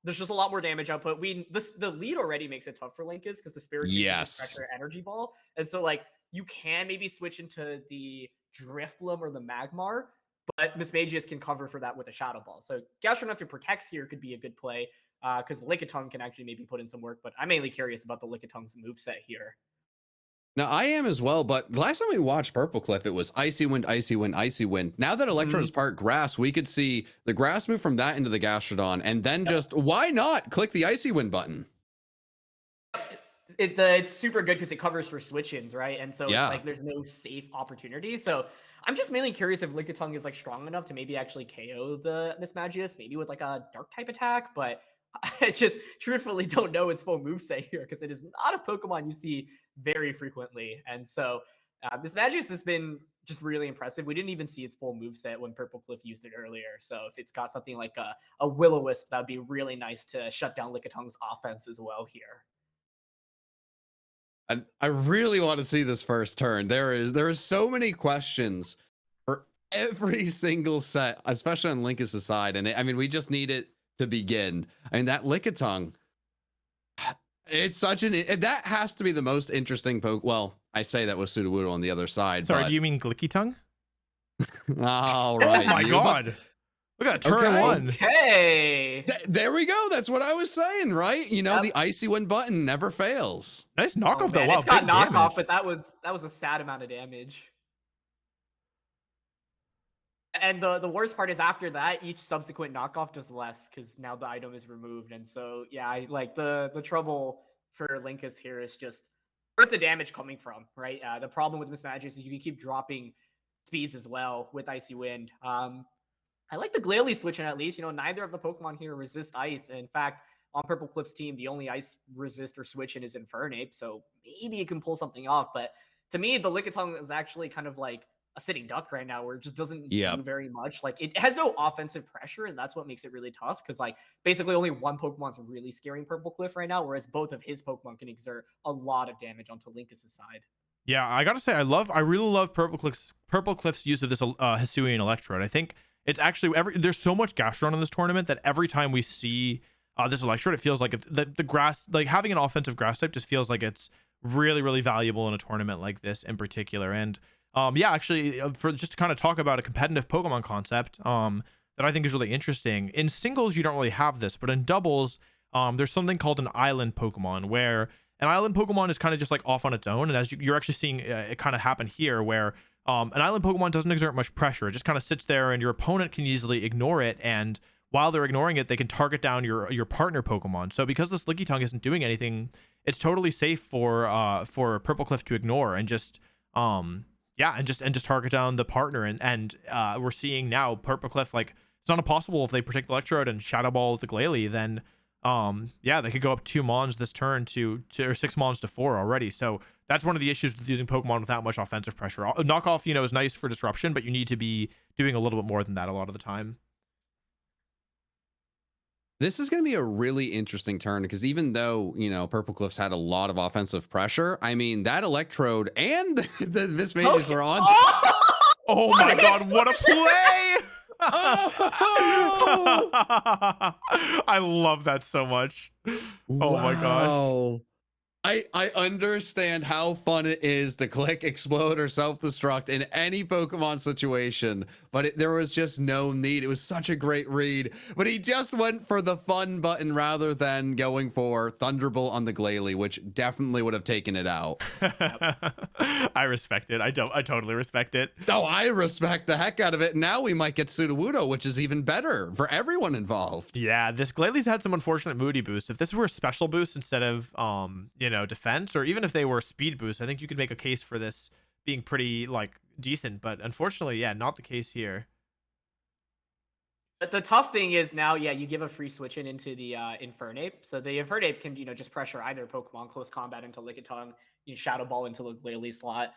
there's just a lot more damage output. The lead already makes it tough for Linkus because the Spirit pressure Energy Ball, and so like you can maybe switch into the Drifloom or the Magmar, but Mismagius can cover for that with a Shadow Ball. So Gastronef, if it protects here, could be a good play because the Lickitung can actually maybe put in some work. But I'm mainly curious about the Lickitung's moveset here. Now, I am as well, but last time we watched Purple Cliff, it was Icy Wind, Icy Wind, Icy Wind. Now that Electro is part grass, we could see the grass move from that into the Gastrodon, and then just, why not click the Icy Wind button? It's super good because it covers for switch-ins, right? And so it's like there's no safe opportunity. So I'm just mainly curious if Lickitung is like strong enough to maybe actually KO the Mismagius, maybe with like a dark type attack, but I just truthfully don't know its full moveset here because it is not a Pokemon you see very frequently. And so Mismagius has been just really impressive. We didn't even see its full moveset when Purple Cliff used it earlier. So if it's got something like a Will-O-Wisp, that would be really nice to shut down Lickitung's offense as well here. I really want to see this first turn. There is so many questions for every single set, especially on Linkus' side. And I mean, we just need it to begin. I mean, that Lickitung, it's such that has to be the most interesting Well, I say that with Sudowoodo on the other side. Sorry, but... do you mean Glickitung? All right. Oh my god. Look at turn 1. Okay. There we go. That's what I was saying, right? The Icy Wind button never fails. Nice knockoff though. Man, Wow, it's got knockoff, damage. but that was a sad amount of damage. And the worst part is after that, each subsequent knockoff does less because now the item is removed. And so, yeah, the trouble for Linkus here is just, where's the damage coming from, right? The problem with Mismagius is you can keep dropping speeds as well with Icy Wind. I like the Glalie switch in at least. Neither of the Pokemon here resist ice. In fact, on Purple Cliff's team, the only ice resist or switch in is Infernape. So maybe it can pull something off. But to me, the Lickitung is actually kind of like a sitting duck right now where it just doesn't do very much. Like it has no offensive pressure, and that's what makes it really tough because like basically only one Pokemon's really scaring Purple Cliff right now, whereas both of his Pokemon can exert a lot of damage onto Linkus' side. Yeah, I gotta say, I really love Purple Cliff's use of this Hisuian Electrode. I think it's actually there's so much Gastrodon in this tournament that every time we see this Electrode, it feels like the grass, like having an offensive grass type just feels like it's really, really valuable in a tournament like this in particular. And yeah, actually, for just to kind of talk about a competitive Pokemon concept that I think is really interesting. In singles, you don't really have this, but in doubles, there's something called an island Pokemon, where an island Pokemon is kind of just like off on its own. And as you're actually seeing it kind of happen here, where an island Pokemon doesn't exert much pressure. It just kind of sits there, and your opponent can easily ignore it. And while they're ignoring it, they can target down your partner Pokemon. So because this Lickitung isn't doing anything, it's totally safe for Purple Cliff to ignore and just and just target down the partner. And we're seeing now Purple Cliff like it's not impossible if they protect Electrode and Shadow Ball with the Glalie, then yeah, they could go up 2 Mons this turn to or 6 Mons to 4 already. So that's one of the issues with using Pokemon without much offensive pressure. Knockoff, you know, is nice for disruption, but you need to be doing a little bit more than that a lot of the time. This is going to be a really interesting turn because even though, you know, Purple Cliffs had a lot of offensive pressure, I mean, that Electrode and the Miss Mages are on. Oh my God, what a play! Oh! I love that so much. Oh my gosh. I understand how fun it is to click explode or self-destruct in any Pokemon situation, but there was just no need. It was such a great read, but he just went for the fun button rather than going for Thunderbolt on the Glalie, which definitely would have taken it out. I respect it. I totally respect it. Oh, I respect the heck out of it. Now we might get Sudowoodo, which is even better for everyone involved. Yeah, this Glalie's had some unfortunate moody boosts. If this were a special boost instead of you know, defense, or even if they were speed boost, I think you could make a case for this being pretty like decent, but unfortunately, yeah, not the case here. But the tough thing is now, yeah, you give a free switch into the Infernape. So the Infernape can, you know, just pressure either Pokemon close combat into Lickitung, you Shadow Ball into the Glalie slot.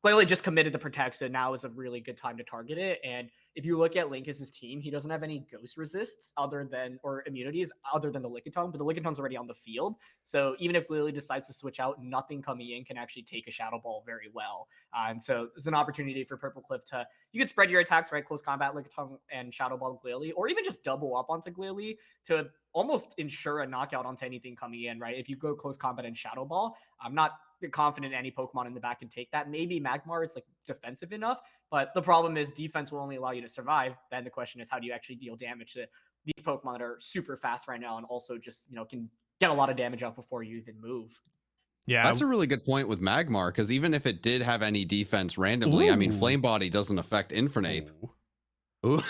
Glalie just committed to Protect, so now is a really good time to target it. And if you look at Linkus's team, he doesn't have any ghost resists or immunities other than the Lickitung, but the Lickitung's already on the field. So even if Glalie decides to switch out, nothing coming in can actually take a Shadow Ball very well. And so there's an opportunity for Purple Cliff to, you could spread your attacks, right? Close combat, Lickitung, and Shadow Ball Glalie, or even just double up onto Glalie to almost ensure a knockout onto anything coming in, right? If you go close combat and Shadow Ball, I'm not confident any Pokemon in the back can take that. Maybe Magmar, it's like defensive enough, but the problem is defense will only allow you to survive. Then the question is, how do you actually deal damage to these Pokemon that are super fast right now and also just, you know, can get a lot of damage out before you even move? Yeah, that's a really good point with Magmar, because even if it did have any defense randomly, I mean, Flame Body doesn't affect Infernape. Ooh.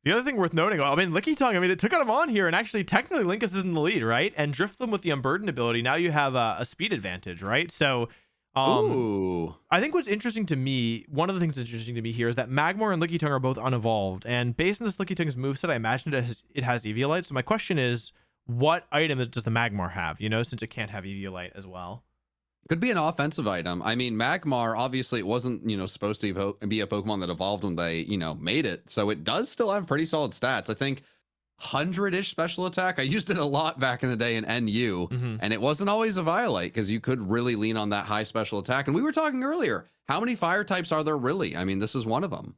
The other thing worth noting, I mean, Lickitung, I mean, it took him on here, and actually, technically, Linkus is in the lead, right? And Drifloon with the Unburden ability, now you have a speed advantage, right? So, I think what's interesting to me, one of the things that's interesting to me here is that Magmar and Lickitung are both unevolved, and based on this Lickitung's moveset, I imagine it has Eviolite. So my question is, what item does the Magmar have, you know, since it can't have Eviolite as well? Could be an offensive item. I mean, Magmar, obviously, it wasn't, you know, supposed to be a Pokemon that evolved when they, you know, made it. So it does still have pretty solid stats. I think 100-ish special attack. I used it a lot back in the day in NU, and it wasn't always a Violite because you could really lean on that high special attack. And we were talking earlier, how many fire types are there really? I mean, this is one of them.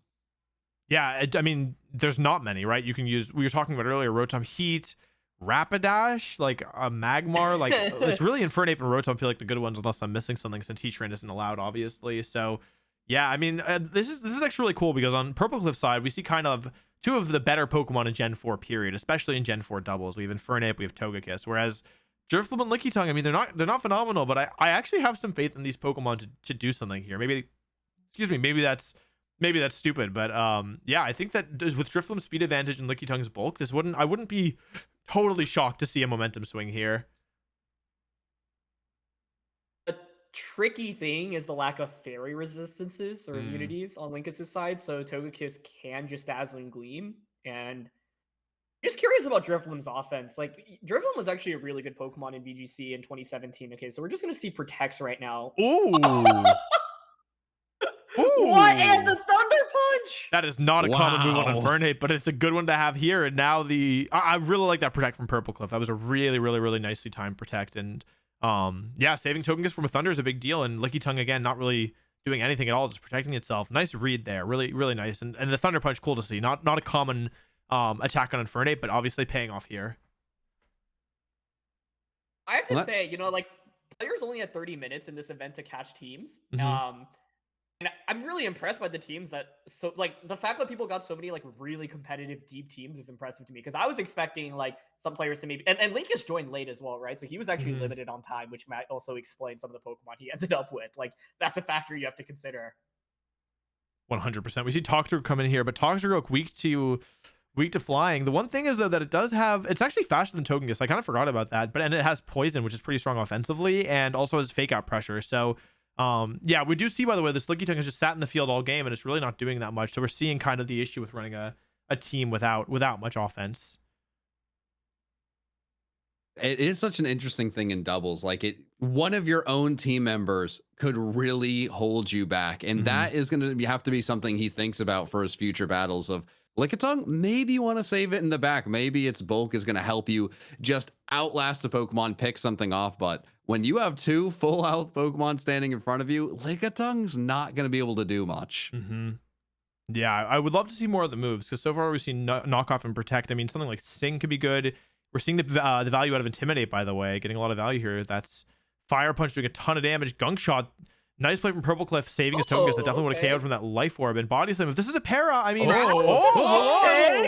Yeah, I mean, there's not many, right? You can use, we were talking about earlier, Rotom Heat, Rapidash, like a Magmar, like it's really Infernape and Rotom feel like the good ones, unless I'm missing something since Heatran isn't allowed, obviously. So yeah, I mean, this is actually really cool because on Purple Cliff side, we see kind of two of the better Pokemon in Gen 4 period, especially in Gen 4 doubles. We have Infernape, we have Togekiss, whereas Drifloon and Lickitung, I mean, they're not phenomenal, but I actually have some faith in these Pokemon to do something here. Maybe that's stupid, but yeah, I think that with Drifloon's speed advantage and Lickitung's bulk, I wouldn't be totally shocked to see a momentum swing here. The tricky thing is the lack of fairy resistances or immunities on Linkus's side, so Togekiss can just Dazzling Gleam. And just curious about Drifloon's offense. Like, Drifloon was actually a really good Pokemon in VGC in 2017. Okay, so we're just gonna see Protects right now. Ooh. What? And the Thunder Punch! That is not a common move on Infernape, but it's a good one to have here. And now I really like that Protect from Purple Cliff. That was a really, really, really nicely timed Protect. And yeah, saving Togekiss from a Thunder is a big deal. And Lickitung, again, not really doing anything at all, just protecting itself. Nice read there. Really, really nice. And the Thunder Punch, cool to see. Not a common attack on Infernape, but obviously paying off here. I have to say, you know, like, players only had 30 minutes in this event to catch teams. And I'm really impressed by the teams like the fact that people got so many like really competitive deep teams is impressive to me, because I was expecting like some players to maybe, and Linkus joined late as well, right? So he was actually limited on time, which might also explain some of the Pokemon he ended up with. Like, that's a factor you have to consider. 100%. We see Toxtrugg come in here, but Toxtrugg weak to flying. The one thing is though that it's actually faster than Togekiss. I kind of forgot about that, and it has poison, which is pretty strong offensively, and also has fake out pressure. So Yeah, we do see, by the way, this Lickitung has just sat in the field all game and it's really not doing that much. So we're seeing kind of the issue with running a team without much offense. It is such an interesting thing in doubles. Like one of your own team members could really hold you back, and that is going to have to be something he thinks about for his future battles. Of Lickitung, maybe you want to save it in the back. Maybe its bulk is going to help you just outlast a Pokemon, pick something off. But when you have 2 full health Pokemon standing in front of you, Lickitung's not going to be able to do much. Yeah, I would love to see more of the moves, because so far we've seen knockoff and protect. I mean, something like Sing could be good. We're seeing the value out of Intimidate, by the way, getting a lot of value here. That's Fire Punch doing a ton of damage. Gunk Shot, nice play from Purple Cliff, saving his Togekiss. That definitely would have KO'd from that Life Orb. And Body Slam, if this is a para, I mean...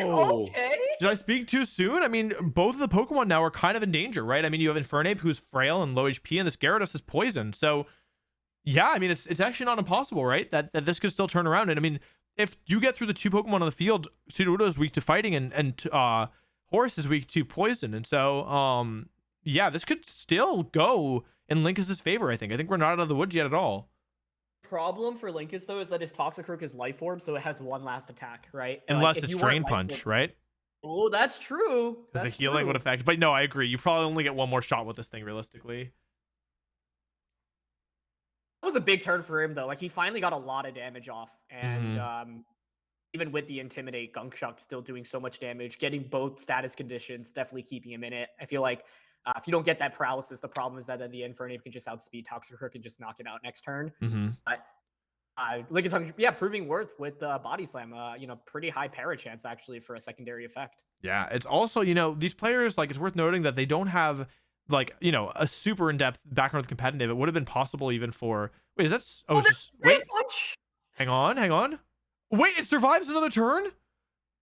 Okay. Did I speak too soon? I mean, both of the Pokemon now are kind of in danger, right? I mean, you have Infernape, who's frail and low HP, and this Gyarados is poisoned. So, yeah, I mean, it's actually not impossible, right? That this could still turn around. And I mean, if you get through the 2 Pokemon on the field, Sudowoodo is weak to fighting, and Horse is weak to poison. And so, yeah, this could still go in Linkus's favor, I think. I think we're not out of the woods yet at all. Problem for Linkus, though, is that his Toxicroak is Life Orb, so it has one last attack, right? Unless it's Drain Punch, right? Oh, that's true. Because the healing would affect. But no, I agree. You probably only get one more shot with this thing, realistically. That was a big turn for him, though. Like, he finally got a lot of damage off. And even with the Intimidate, Gunk Shot still doing so much damage, getting both status conditions, definitely keeping him in it. I feel like if you don't get that paralysis, the problem is that then the Infernape can just outspeed Toxicroak and just knock it out next turn. But Lickitung, yeah, proving worth with Body Slam. Pretty high para chance, actually, for a secondary effect. Yeah, it's also, these players, like, it's worth noting that they don't have, like, a super in-depth background with competitive. It would have been possible even for... Wait, is that... Oh, it's just... Wait. Hang on. Wait, it survives another turn?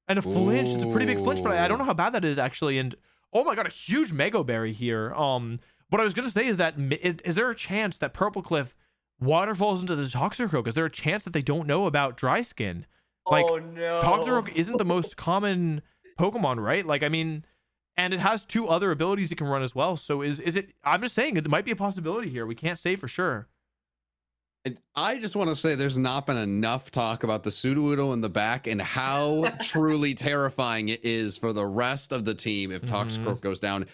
And a flinch. It's a pretty big flinch, but I don't know how bad that is, actually. And, oh my god, a huge Mega Berry here. What I was going to say is that, is there a chance that Purple Cliff waterfalls into the Toxicroak? Is there a chance that they don't know about Dry Skin? Like, oh, no. Toxicroak isn't the most common Pokemon, right? Like, I mean... And it has 2 other abilities it can run as well. So is it... I'm just saying, it might be a possibility here. We can't say for sure. And I just want to say there's not been enough talk about the Sudowoodo in the back and how truly terrifying it is for the rest of the team if Toxicroak goes down.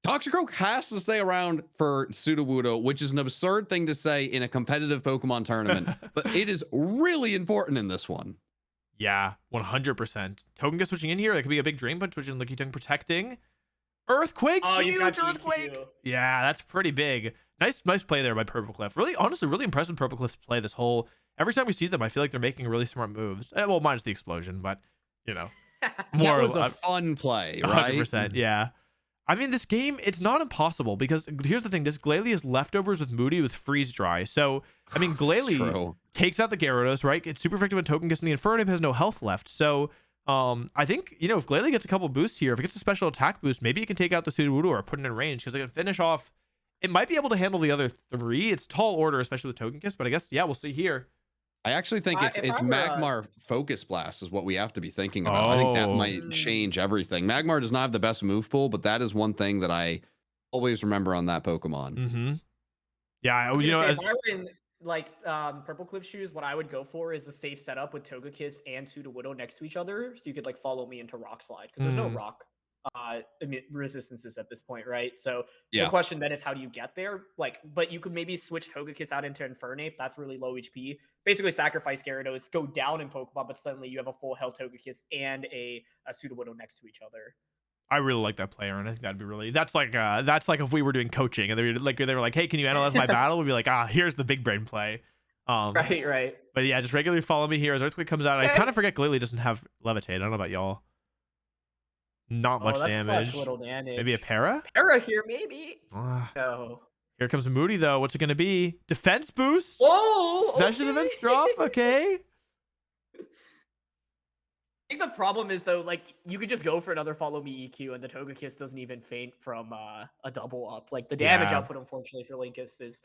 Toxicroak has to stay around for Sudowoodo, which is an absurd thing to say in a competitive Pokemon tournament, but it is really important in this one. Yeah, 100%. Togekiss switching in here. That could be a big Drain Punch, which is Lickitung protecting. Earthquake, huge Earthquake. Yeah, that's pretty big. Nice play there by Purple Cliff. Really, honestly, really impressed with Purple Cliff's play this whole... Every time we see them, I feel like they're making really smart moves. Well, minus the explosion, but, more... That was a fun play, right? 100%, yeah. I mean, this game, it's not impossible, because here's the thing. This Glalie is leftovers with Moody with Freeze Dry. So, I mean, Glalie takes out the Gyarados, right? It's super effective when Togekiss, and the Infernape has no health left. So, I think, if Glalie gets a couple boosts here, if it gets a special attack boost, maybe it can take out the Sudowoodo or put it in range, because it can finish off... It might be able to handle the other 3. It's tall order, especially with Togekiss, but I guess, yeah, we'll see here. I actually think it's Magmar Focus Blast is what we have to be thinking about. I think that might change everything. Magmar does not have the best move pool, but that is one thing that I always remember on that Pokemon. Yeah, if I were in Purple Cliff shoes, what I would go for is a safe setup with Togekiss and Sudowoodo next to each other, so you could follow me into Rock Slide, because there's no rock resistances at this point, right? So the question then is, how do you get there? But you could maybe switch Togekiss out into Infernape. That's really low HP. Basically sacrifice Gyarados, go down in Pokemon, but suddenly you have a full health Togekiss and a Sudowoodo next to each other. I really like that player, and I think that'd be really... That's like if we were doing coaching, and they were like, hey, can you analyze my battle? We'd be like, here's the big brain play. Right. But yeah, just regularly follow me here as Earthquake comes out. I kind of forget Glalie doesn't have Levitate. I don't know about y'all. Not much damage. Such little damage. Maybe a para? Para here, maybe. No. Here comes Moody, though. What's it going to be? Defense boost? Whoa! Special defense drop? Okay. I think the problem is, though, you could just go for another Follow Me EQ, and the Togekiss doesn't even faint from a double up. The damage output, unfortunately, for Linkus is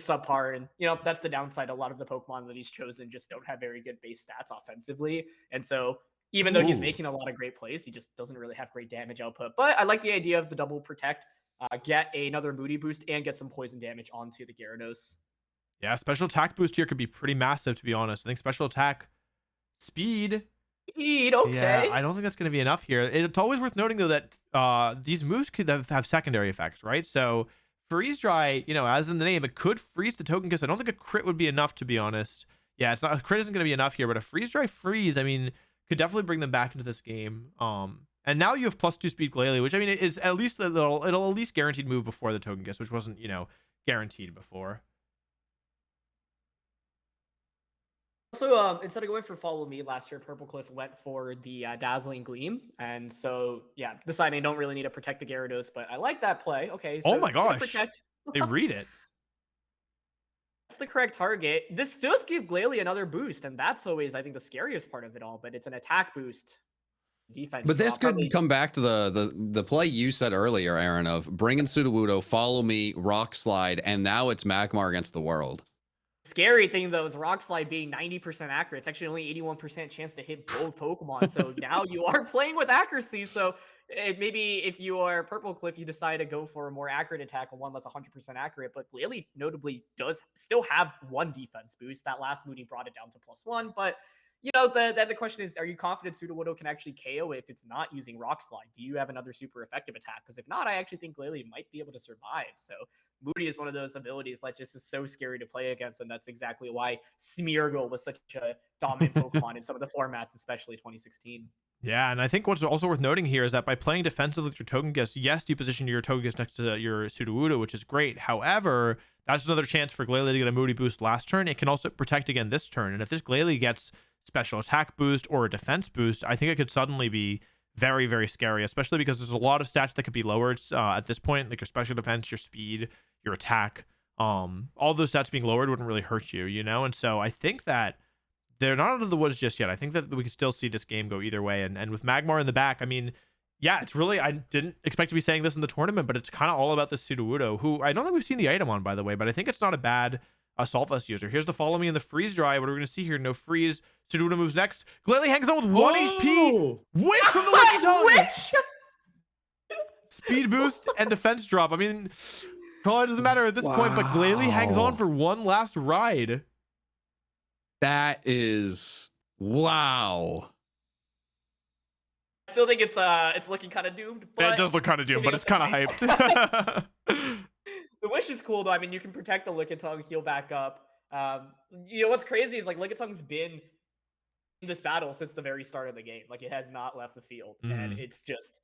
subpar, and, that's the downside. A lot of the Pokemon that he's chosen just don't have very good base stats offensively, and so... Even though he's making a lot of great plays, he just doesn't really have great damage output. But I like the idea of the double protect, get another Moody boost, and get some poison damage onto the Gyarados. Yeah, special attack boost here could be pretty massive, to be honest. I think special attack speed. Speed, Yeah, okay. I don't think that's going to be enough here. It's always worth noting, though, that these moves could have secondary effects, right? So freeze dry, you know, as in the name, it could freeze the token kiss. I don't think a crit would be enough, to be honest. Yeah, it's not, a crit isn't going to be enough here, but a freeze dry freeze, I mean, could definitely bring them back into this game. And now you have +2 speed Glalie, which I mean is at least it'll at least guaranteed move before the token kiss, which wasn't, you know, guaranteed before. Also, instead of going for Follow Me last year, Purple Cliff went for the Dazzling Gleam. And so, yeah, deciding I don't really need to protect the Gyarados, but I like that play. Okay, so Oh my it's gonna gosh. protect. They read it. That's the correct target. This does give Glalie another boost, and that's always, I think, the scariest part of it all, but it's an attack boost. Defense. But this drop, could come back to the play you said earlier, Aaron, of bringing Sudowoodo, Follow Me, Rock Slide, and now it's Magmar against the world. Scary thing though is Rock Slide being 90% accurate. It's actually only 81% chance to hit both Pokemon. So now you are playing with accuracy. So maybe if you are Purple Cliff, you decide to go for a more accurate attack on one that's 100% accurate. But Glalie notably does still have one defense boost. That last Mooney brought it down to +1. But you know, the question is, are you confident Sudowoodo can actually KO if it's not using Rock Slide? Do you have another super effective attack? Because if not, I actually think Glalie might be able to survive. So Moody is one of those abilities that just is so scary to play against, and that's exactly why Smeargle was such a dominant Pokemon in some of the formats, especially 2016. Yeah, and I think what's also worth noting here is that by playing defensively with your Togekiss, yes, you position your Togekiss next to your Sudowoodo, which is great. However, that's another chance for Glalie to get a Moody boost last turn. It can also protect again this turn, and if this Glalie gets special attack boost or a defense boost, I think it could suddenly be very, very scary, especially because there's a lot of stats that could be lowered at this point, like your special defense, your speed, your attack. All those stats being lowered wouldn't really hurt you, you know? And so I think that they're not out of the woods just yet. I think that we can still see this game go either way. And with Magmar in the back, I mean, yeah, it's really, I didn't expect to be saying this in the tournament, but it's kind of all about this Sudowoodo, who I don't think we've seen the item on, by the way, but I think it's not a bad Assault Vest user. Here's the Follow Me and the Freeze Dry. What are we going to see here? No freeze. Sudowoodo moves next. Glalie hangs on with 1 HP. Wish from the Lucky Tongue. Wish! Speed boost and defense drop. I mean, probably doesn't matter at this point, but Glalie hangs on for one last ride. That is wow. I still think it's looking kind of doomed. But It does look kind of doomed, but it's kind of hyped. The Wish is cool though. I mean, you can protect the Lickitung, heal back up. You know what's crazy is like Lickitung's been in this battle since the very start of the game. Like it has not left the field, and it's just.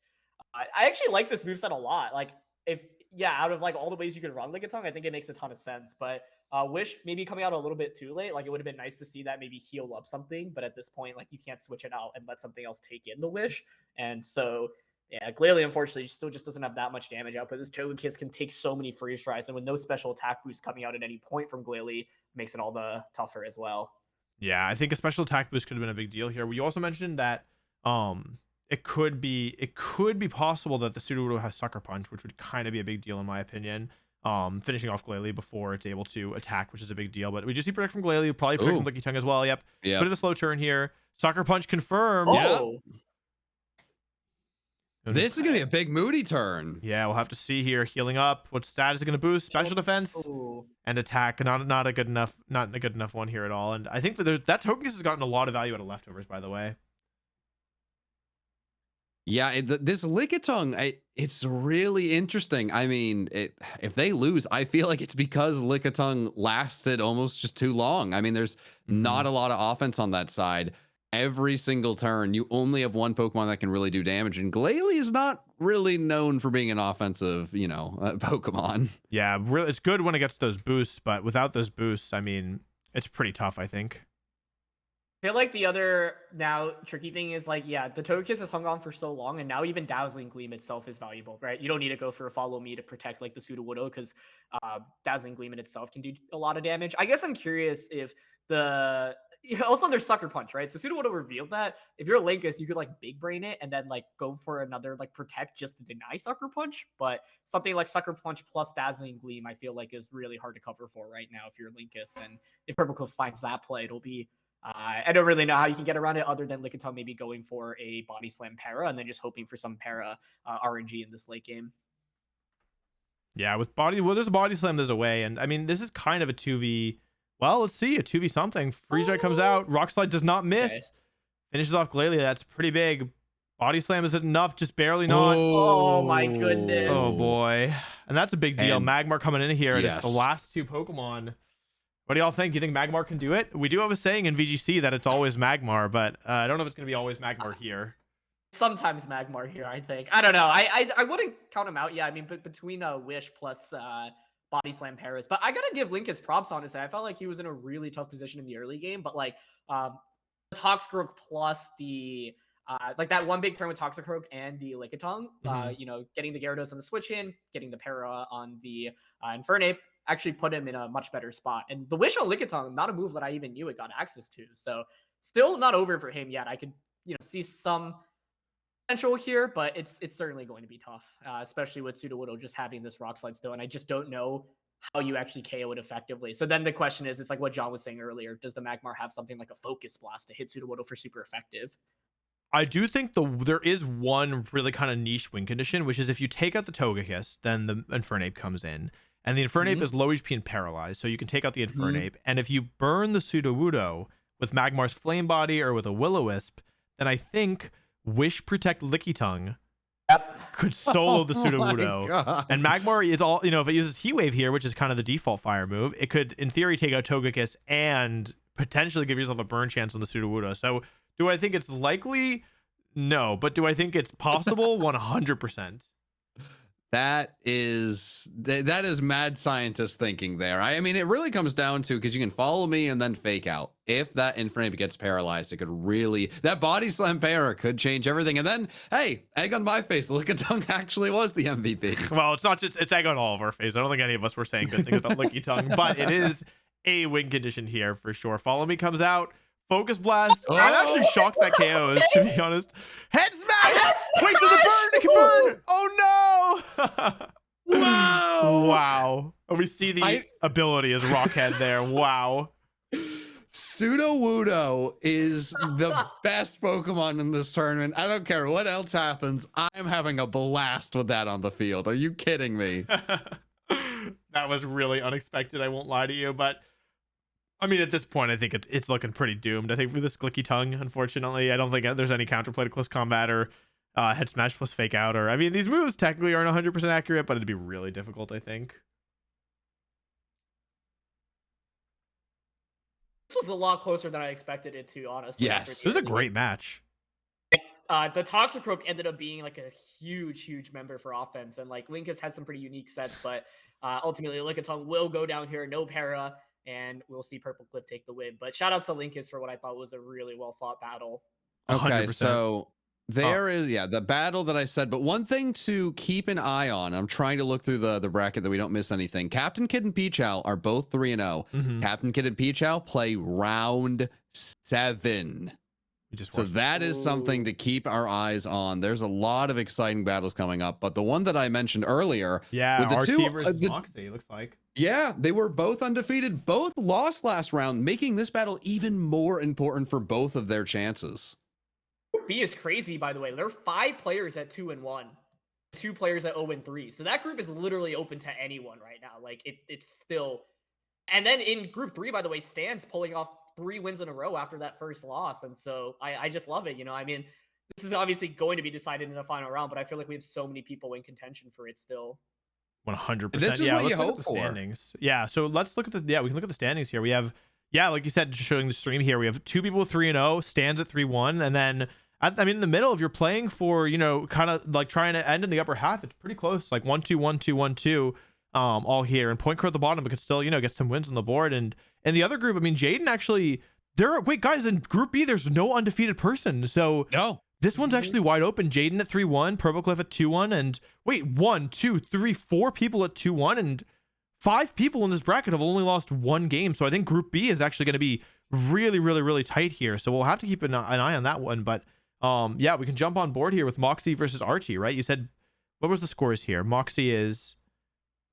I actually like this moveset a lot. Like out of like all the ways you could run Lickitung, I think it makes a ton of sense. But Wish maybe coming out a little bit too late. Like it would have been nice to see that maybe heal up something, but at this point, like you can't switch it out and let something else take in the Wish, and so. Yeah, Glalie unfortunately still just doesn't have that much damage output. This Togekiss can take so many freeze dries, and with no special attack boost coming out at any point from Glalie, makes it all the tougher as well. Yeah, I think a special attack boost could have been a big deal here. We also mentioned that it could be possible that the Sudowoodo has Sucker Punch, which would kind of be a big deal in my opinion. Finishing off Glalie before it's able to attack, which is a big deal. But we just see protect from Glalie, probably protect from Lickitung as well. Yep. Put it a slow turn here. Sucker Punch confirmed. Oh. Yeah. This is going to be a big Moody turn. Yeah, we'll have to see here. Healing up. What stat is it going to boost? Special defense and attack. Not a good enough one here at all. And I think that that Togekiss has gotten a lot of value out of leftovers, by the way. Yeah, this Lickitung, it's really interesting. I mean, if they lose, I feel like it's because Lickitung lasted almost just too long. I mean, there's not a lot of offense on that side. Every single turn, you only have one Pokemon that can really do damage, and Glalie is not really known for being an offensive, Pokemon. Yeah, really, it's good when it gets those boosts, but without those boosts, I mean, it's pretty tough, I think. I feel like the other now tricky thing is like, yeah, the Togekiss has hung on for so long, and now even Dazzling Gleam itself is valuable, right? You don't need to go for a Follow Me to protect like the Sudowoodo, because Dazzling Gleam in itself can do a lot of damage. I guess I'm curious if also there's Sucker Punch, right? So Sudowoodo revealed that if you're a Linkus, you could like big brain it and then like go for another like protect just to deny Sucker Punch. But something like Sucker Punch plus Dazzling Gleam, I feel like is really hard to cover for right now if you're Linkus. And if Purple Cliff finds that play, it'll be I don't really know how you can get around it other than Lickitung maybe going for a Body Slam Para and then just hoping for some Para RNG in this late game. Yeah, with there's a Body Slam, there's a way. And I mean, this is kind of a 2v Well, let's see. A 2v something. Freeze Ray comes out. Rock Slide does not miss. Okay. Finishes off Glalie. That's pretty big. Body Slam is it enough? Just barely not. Oh my goodness. Oh boy. And that's a big deal. And- Magmar coming in here. And it's the Yes. last two Pokemon. What do y'all think? You think Magmar can do it? We do have a saying in VGC that it's always Magmar, but I don't know if it's going to be always Magmar here. Sometimes Magmar here, I think. I don't know. I wouldn't count him out. Yeah, I mean, but between Wish plus Body Slam Paris. But I gotta give Link his props, honestly. I felt like he was in a really tough position in the early game, but like Toxicroak plus the like that one big turn with Toxicroak and the Lickitung, you know, getting the Gyarados on the switch in, getting the Para on the Infernape actually put him in a much better spot. And the Wish on Lickitung, not a move that I even knew it got access to. So still not over for him yet. I could, you know, see some potential here, but it's certainly going to be tough, especially with Sudowoodo just having this Rock Slide still. And I just don't know how you actually KO it effectively. So then the question is, it's like what John was saying earlier. Does the Magmar have something like a Focus Blast to hit Sudowoodo for super effective? I do think there is one really kind of niche win condition, which is if you take out the Togekiss, then the Infernape comes in. And the Infernape is low HP and paralyzed, so you can take out the Infernape. And if you burn the Sudowoodo with Magmar's Flame Body or with a Will-O-Wisp, then I think Wish Protect Lickitung could solo the Sudowoodo. And Magmar is all, you know, if it uses Heat Wave here, which is kind of the default fire move, it could, in theory, take out Togekiss and potentially give yourself a burn chance on the Sudowoodo. So do I think it's likely? No. But do I think it's possible? 100%. That is mad scientist thinking there. I mean, it really comes down to, because you can follow me and then fake out. If that Infernape gets paralyzed, it could really, that Body Slam Para could change everything. And then, hey, egg on my face, Lickitung actually was the MVP. Well, it's not just, it's egg on all of our face. I don't think any of us were saying good things about Lickitung, but it is a win condition here for sure. Follow Me comes out. Focus Blast. I'm actually shocked that KOs, to be honest. Head Smash! Wait, so the burn! It can burn! Oh no! Wow! Wow. And we see the ability as Rockhead there. Wow. Sudowoodo is the best Pokemon in this tournament. I don't care what else happens. I'm having a blast with that on the field. Are you kidding me? That was really unexpected, I won't lie to you, but I mean, at this point, I think it's looking pretty doomed. I think for this Lickitung, unfortunately, I don't think there's any counterplay to Close Combat or Head Smash plus Fake Out. Or I mean, these moves technically aren't 100% accurate, but it'd be really difficult, I think. This was a lot closer than I expected it to, honestly. Yes. This is a great match. The Toxicroak ended up being like a huge member for offense. And like Linkus has some pretty unique sets, but ultimately Lickitung will go down here, no Para. And we'll see Purple Cliff take the win. But shout outs to Linkus for what I thought was a really well fought battle. Okay, 100%. so there is, the battle that I said, but one thing to keep an eye on, I'm trying to look through the bracket that we don't miss anything. Captain Kid and Peachow are both 3-0. Captain Kid and Peachow play round 7. So that is something to keep our eyes on. There's a lot of exciting battles coming up, but the one that I mentioned earlier, with the RT two, versus Moxie, looks like. Yeah, they were both undefeated, both lost last round, making this battle even more important for both of their chances. Group B is crazy, by the way. There are 5 players at 2-1, 2 players at 0-3. So that group is literally open to anyone right now. Like it's still. And then in Group 3, by the way, Stan's pulling off 3 wins in a row after that first loss. And so I just love it. You know, I mean, this is obviously going to be decided in the final round, but I feel like we have so many people in contention for it still. 100%. This is what you hope for. Standings. Yeah, so let's look at we can look at the standings here. We have, like you said, just showing the stream here, we have 2 people 3-0, Stands at 3-1, and then I mean in the middle, if you're playing for, you know, kind of like trying to end in the upper half, it's pretty close, like 1-2, 1-2, 1-2, all here, and Point Crow at the bottom, but could still, you know, get some wins on the board. And in the other group, I mean, Jaden actually, wait guys, in Group B, there's no undefeated person, so no. This one's actually wide open. Jaden at 3-1, Purple Cliff at 2-1, and wait, 1, 2, 3, 4 people at 2-1, and 5 people in this bracket have only lost 1 game. So I think Group B is actually going to be really tight here. So we'll have to keep an eye on that one. But yeah, we can jump on board here with Moxie versus Archie, right? You said, what was the scores here? Moxie is,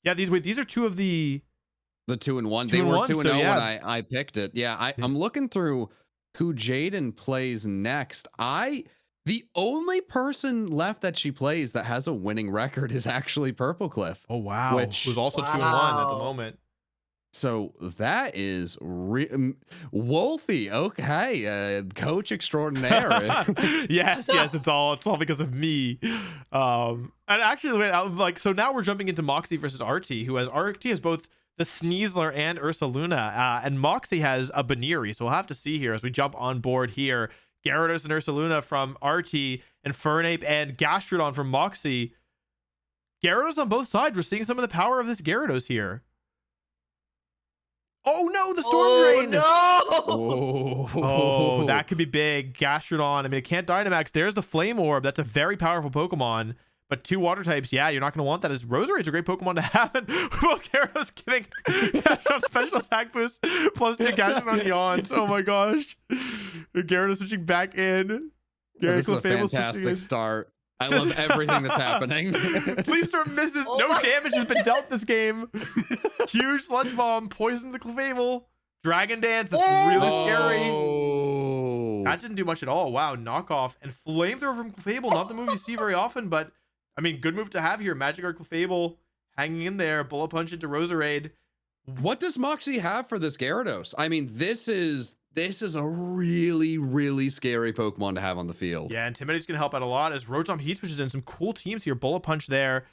these are 2 of the 2-1. They were 2-0 so, when I picked it. Yeah, I'm looking through who Jaden plays next. The only person left that she plays that has a winning record is actually Purple Cliff. Oh wow, which was also 2-1 at the moment. So that is Wolfey. Okay, coach extraordinaire. Yes, it's all because of me. And actually, wait, like, so now we're jumping into Moxie versus RT, who has both the Sneasler and Ursaluna, and Moxie has a Baneri. So we'll have to see here as we jump on board here. Gyarados and Ursaluna from RT, and Fernape and Gastrodon from Moxie. Gyarados on both sides. We're seeing some of the power of this Gyarados here. Oh no, the Storm Drain! No! Oh, that could be big. Gastrodon. I mean, it can't Dynamax. There's the Flame Orb. That's a very powerful Pokemon. But 2 water types, yeah, you're not going to want that. As Roserade's a great Pokemon to have. And both Gyarados giving Gastrodon special attack boost plus 2 Gastrodon yawns. Oh my gosh. Gyarados switching back in. This is a fantastic start. I love everything that's happening. Please Storm misses. No damage has been dealt this game. Huge Sludge Bomb. Poison the Clefable. Dragon Dance. That's really scary. That didn't do much at all. Wow. Knockoff. And Flamethrower from Clefable. Not the move you see very often, but I mean, good move to have here. Magikarp Clefable hanging in there. Bullet Punch into Roserade. What does Moxie have for this Gyarados? I mean, this is a really, really scary Pokemon to have on the field. Yeah, Intimidate's going to help out a lot as Rotom Heat switches in. Some cool teams here. Bullet Punch there.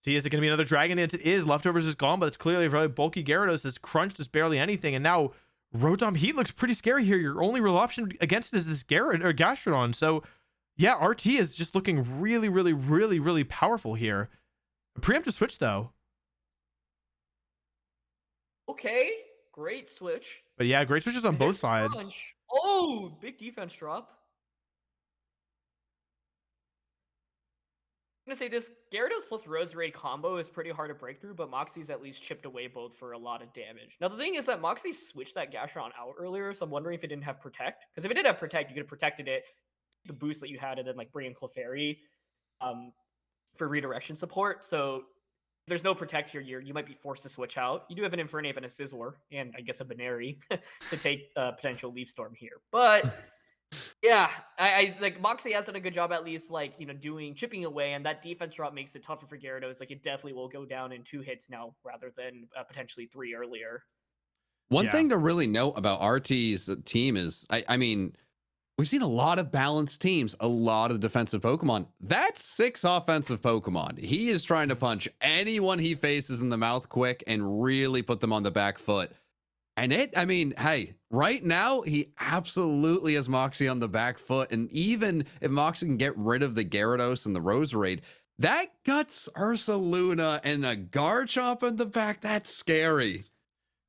See, is it going to be another Dragon Dance? It is. Leftovers is gone, but it's clearly a very bulky Gyarados. This crunched is barely anything. And now Rotom Heat looks pretty scary here. Your only real option against it is this Gastrodon. So, yeah, RT is just looking really, really, really, really powerful here. A preemptive switch, though. Okay, great switch. But yeah, great switches on both sides. Oh, big defense drop. I'm gonna say this Gyarados plus Roserade combo is pretty hard to break through, but Moxie's at least chipped away both for a lot of damage. Now the thing is that Moxie switched that Gastrodon out earlier, so I'm wondering if it didn't have Protect. Because if it did have Protect, you could have protected it, the boost that you had, and then like bring in Clefairy for redirection support. So there's no Protect here, you might be forced to switch out. You do have an Infernape and a Scizor, and I guess a Baneri to take potential Leaf Storm here. But yeah, I like Moxie has done a good job at least, like, you know, chipping away, and that defense drop makes it tougher for Gyarados. Like, it definitely will go down in 2 hits now rather than potentially 3 earlier. One thing to really note about RT's team is, I mean, we've seen a lot of balanced teams, a lot of defensive Pokemon. That's 6 offensive Pokemon. He is trying to punch anyone he faces in the mouth quick and really put them on the back foot. And I mean, hey, right now, he absolutely has Moxie on the back foot. And even if Moxie can get rid of the Gyarados and the Roserade, that guts Ursaluna and a Garchomp in the back. That's scary.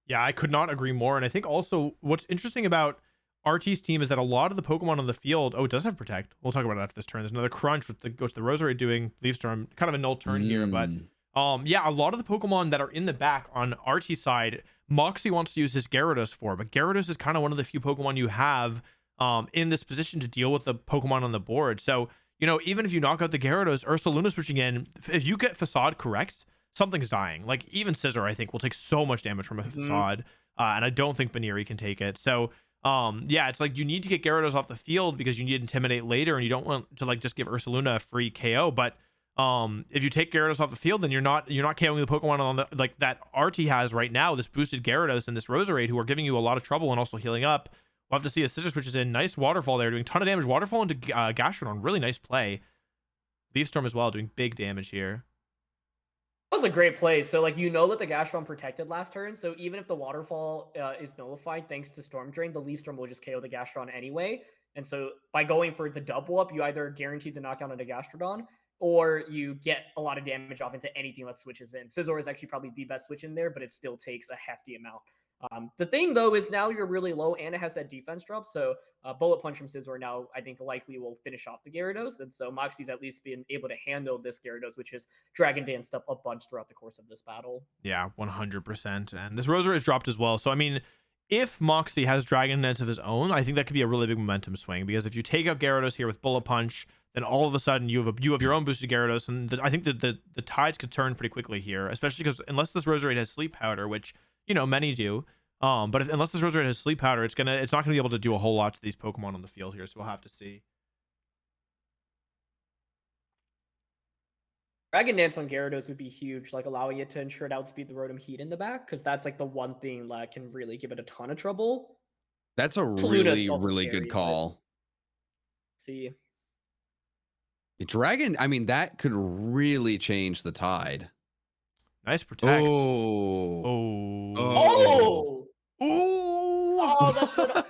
Yeah, I could not agree more. And I think also what's interesting about RT's team is that a lot of the Pokemon on the field, it does have Protect. We'll talk about it after this turn. There's another Crunch with the Roserade doing Leaf Storm. Kind of a null turn here, but yeah, a lot of the Pokemon that are in the back on RT side, Moxie wants to use his Gyarados for, but Gyarados is kind of one of the few Pokemon you have in this position to deal with the Pokemon on the board. So, you know, even if you knock out the Gyarados, Ursaluna switching in, if you get Facade correct, something's dying. Like, even Scizor, I think, will take so much damage from a Facade, and I don't think Baneri can take it. So, yeah, it's like you need to get Gyarados off the field because you need to Intimidate later, and you don't want to, like, just give Ursaluna a free KO, but if you take Gyarados off the field, then you're not KOing the Pokemon on the, like, that RT has right now, this boosted Gyarados and this Roserade, who are giving you a lot of trouble and also healing up. We'll have to see a Scissor switches in. Nice Waterfall there, doing a ton of damage. Waterfall into Gastrodon, really nice play. Leaf Storm as well, doing big damage here. That was a great play. So, like, you know that the Gastrodon protected last turn, so even if the Waterfall is nullified thanks to Storm Drain, the Leaf Storm will just KO the Gastrodon anyway. And so by going for the double up, you either guarantee the knockout on a Gastrodon, or you get a lot of damage off into anything that switches in. Scizor is actually probably the best switch in there, but it still takes a hefty amount. The thing, though, is now you're really low, and it has that defense drop, so Bullet Punch from Scizor now, I think, likely will finish off the Gyarados, and so Moxie's at least been able to handle this Gyarados, which is Dragon Danced up a bunch throughout the course of this battle. Yeah, 100%. And this Roserade is dropped as well, so I mean, if Moxie has Dragon Dance of his own, I think that could be a really big momentum swing, because if you take out Gyarados here with Bullet Punch, then all of a sudden you have your own boosted Gyarados, and I think that the tides could turn pretty quickly here, especially because unless this Roserade has Sleep Powder, which, you know, many do, but unless this Roserade has Sleep Powder, it's not gonna be able to do a whole lot to these Pokemon on the field here, so we'll have to see. Dragon Dance on Gyarados would be huge, like allowing it to ensure it outspeed the Rotom Heat in the back, because that's like the one thing that can really give it a ton of trouble. That's a Saluna is really, also really scary, good but- call. See, The Dragon, I mean, that could really change the tide. Nice protect. Oh. Oh. Oh, that's a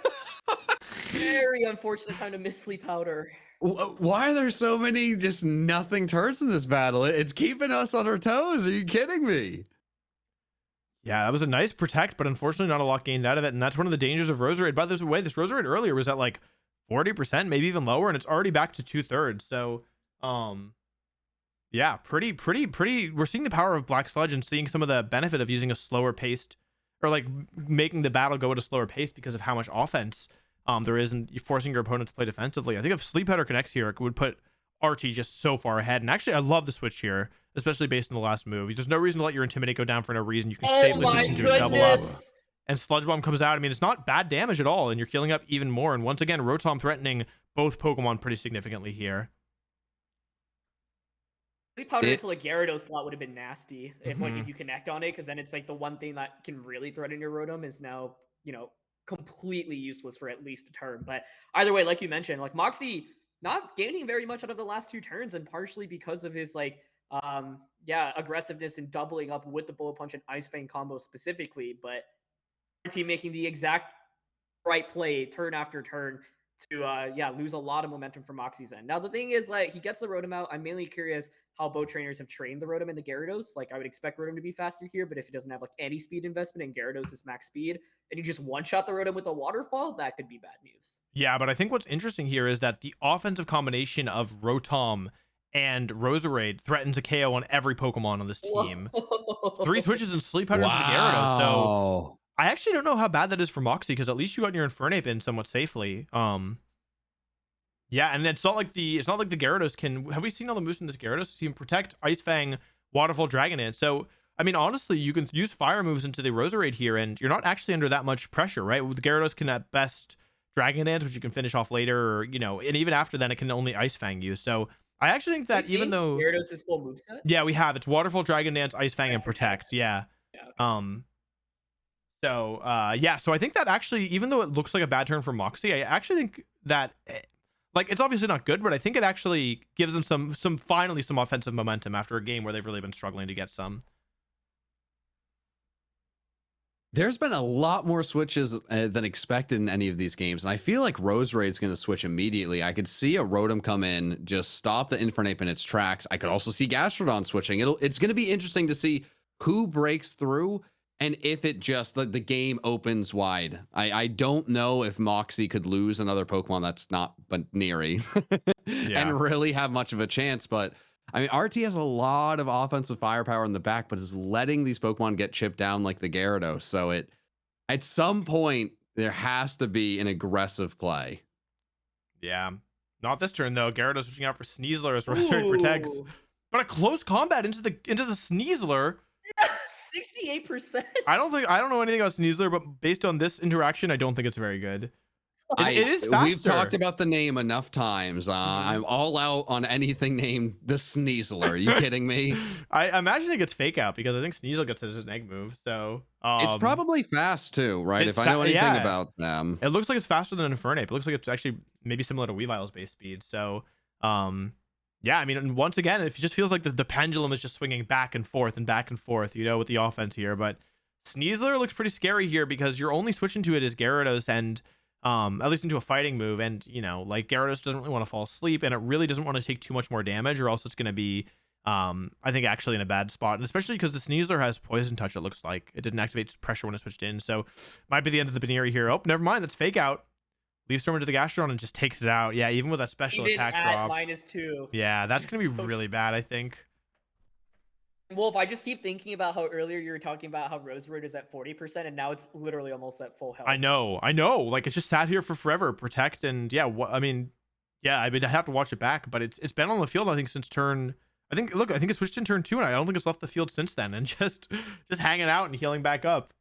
very unfortunate time to miss Sleep Powder. Why are there so many just nothing turns in this battle? It's keeping us on our toes. Are you kidding me? Yeah, that was a nice protect, but unfortunately not a lot gained out of it. And that's one of the dangers of Roserade. By the way, this Roserade earlier was at like 40%, maybe even lower, and it's already back to 2/3. So, yeah, pretty. We're seeing the power of Black Sludge and seeing some of the benefit of using a slower paced, or like making the battle go at a slower pace because of how much offense there is, and forcing your opponent to play defensively. I think if Sleep Powder connects here, it would put RT just so far ahead. And actually, I love the switch here, especially based on the last move. There's no reason to let your Intimidate go down for no reason. You can safely switch into a double up. And Sludge Bomb comes out. I mean, it's not bad damage at all, and you're healing up even more. And once again, Rotom threatening both Pokemon pretty significantly here. Sleep Powder into like Gyarados slot would have been nasty if like if you connect on it, because then it's like the one thing that can really threaten your Rotom is now, you know, completely useless for at least a turn. But either way, like you mentioned, like Moxie not gaining very much out of the last 2 turns, and partially because of his like aggressiveness and doubling up with the Bullet Punch and Ice Fang combo specifically, but team making the exact right play turn after turn to lose a lot of momentum from Moxie's end. Now the thing is, like, he gets the Rotom out. I'm mainly curious how both trainers have trained the Rotom and the Gyarados. Like, I would expect Rotom to be faster here, but if he doesn't have like any speed investment and Gyarados is max speed, and you just one-shot the Rotom with a waterfall, that could be bad news. Yeah, but I think what's interesting here is that the offensive combination of Rotom and Roserade threatens a KO on every Pokemon on this team. 3 switches and Sleep Powder into the Gyarados. So I actually don't know how bad that is for Moxie, because at least you got your Infernape in somewhat safely. Yeah, and it's not like the Gyarados can. Have we seen all the moves in this Gyarados? He can protect, Ice Fang, Waterfall, Dragon Dance. So I mean, honestly, you can use fire moves into the Roserade here, and you're not actually under that much pressure, right? The Gyarados can at best Dragon Dance, which you can finish off later, or, you know, and even after then, it can only Ice Fang you. So I actually think that even though Gyarados' full moveset? Yeah, we have. It's Waterfall, Dragon Dance, Ice Fang, and Protect. Yeah. So I think that actually, even though it looks like a bad turn for Moxie, I actually think that, like, it's obviously not good, but I think it actually gives them finally some offensive momentum after a game where they've really been struggling to get some. There's been a lot more switches than expected in any of these games, and I feel like Roserade's going to switch immediately. I could see a Rotom come in, just stop the Infernape in its tracks. I could also see Gastrodon switching. It's going to be interesting to see who breaks through, and if it just the game opens wide. I don't know if Moxie could lose another Pokemon that's not Baneri and really have much of a chance, but I mean, RT has a lot of offensive firepower in the back, but is letting these Pokemon get chipped down like the Gyarados. So at some point, there has to be an aggressive play. Yeah. Not this turn, though. Gyarados switching out for Sneasler as Roserade protects. But a close combat into the Sneasler. 68%. I don't know anything about Sneasler, but based on this interaction, I don't think it's very good. It is faster. We've talked about the name enough times. I'm all out on anything named the Sneasler. Are you kidding me? I imagine it gets fake out because I think Sneasel gets it as an egg move. So it's probably fast too, right? If I know anything about them. It looks like it's faster than Infernape. It looks like it's actually maybe similar to Weavile's base speed. So yeah, I mean, once again, it just feels like the pendulum is just swinging back and forth, you know, with the offense here. But Sneasler looks pretty scary here because you're only switching to it as Gyarados and at least into a fighting move, and you know, like, Gyarados doesn't really want to fall asleep, and it really doesn't want to take too much more damage, or else it's going to be I think actually in a bad spot, and especially because the Sneasler has Poison Touch. It looks like it didn't activate pressure when it switched in, so might be the end of the Baneri here. Oh, never mind, that's fake out. Leaves Storm into the Gastrodon and just takes it out. Yeah, even with that special attack drop. -2. Yeah, that's gonna be really bad, I think. Wolf, I just keep thinking about how earlier you were talking about how Roserade is at 40%, and now it's literally almost at full health. I know. Like, it's just sat here for forever. Protect, and yeah, I mean, I have to watch it back, but it's been on the field, I think, since turn. I think it switched in turn 2, and I don't think it's left the field since then, and just hanging out and healing back up.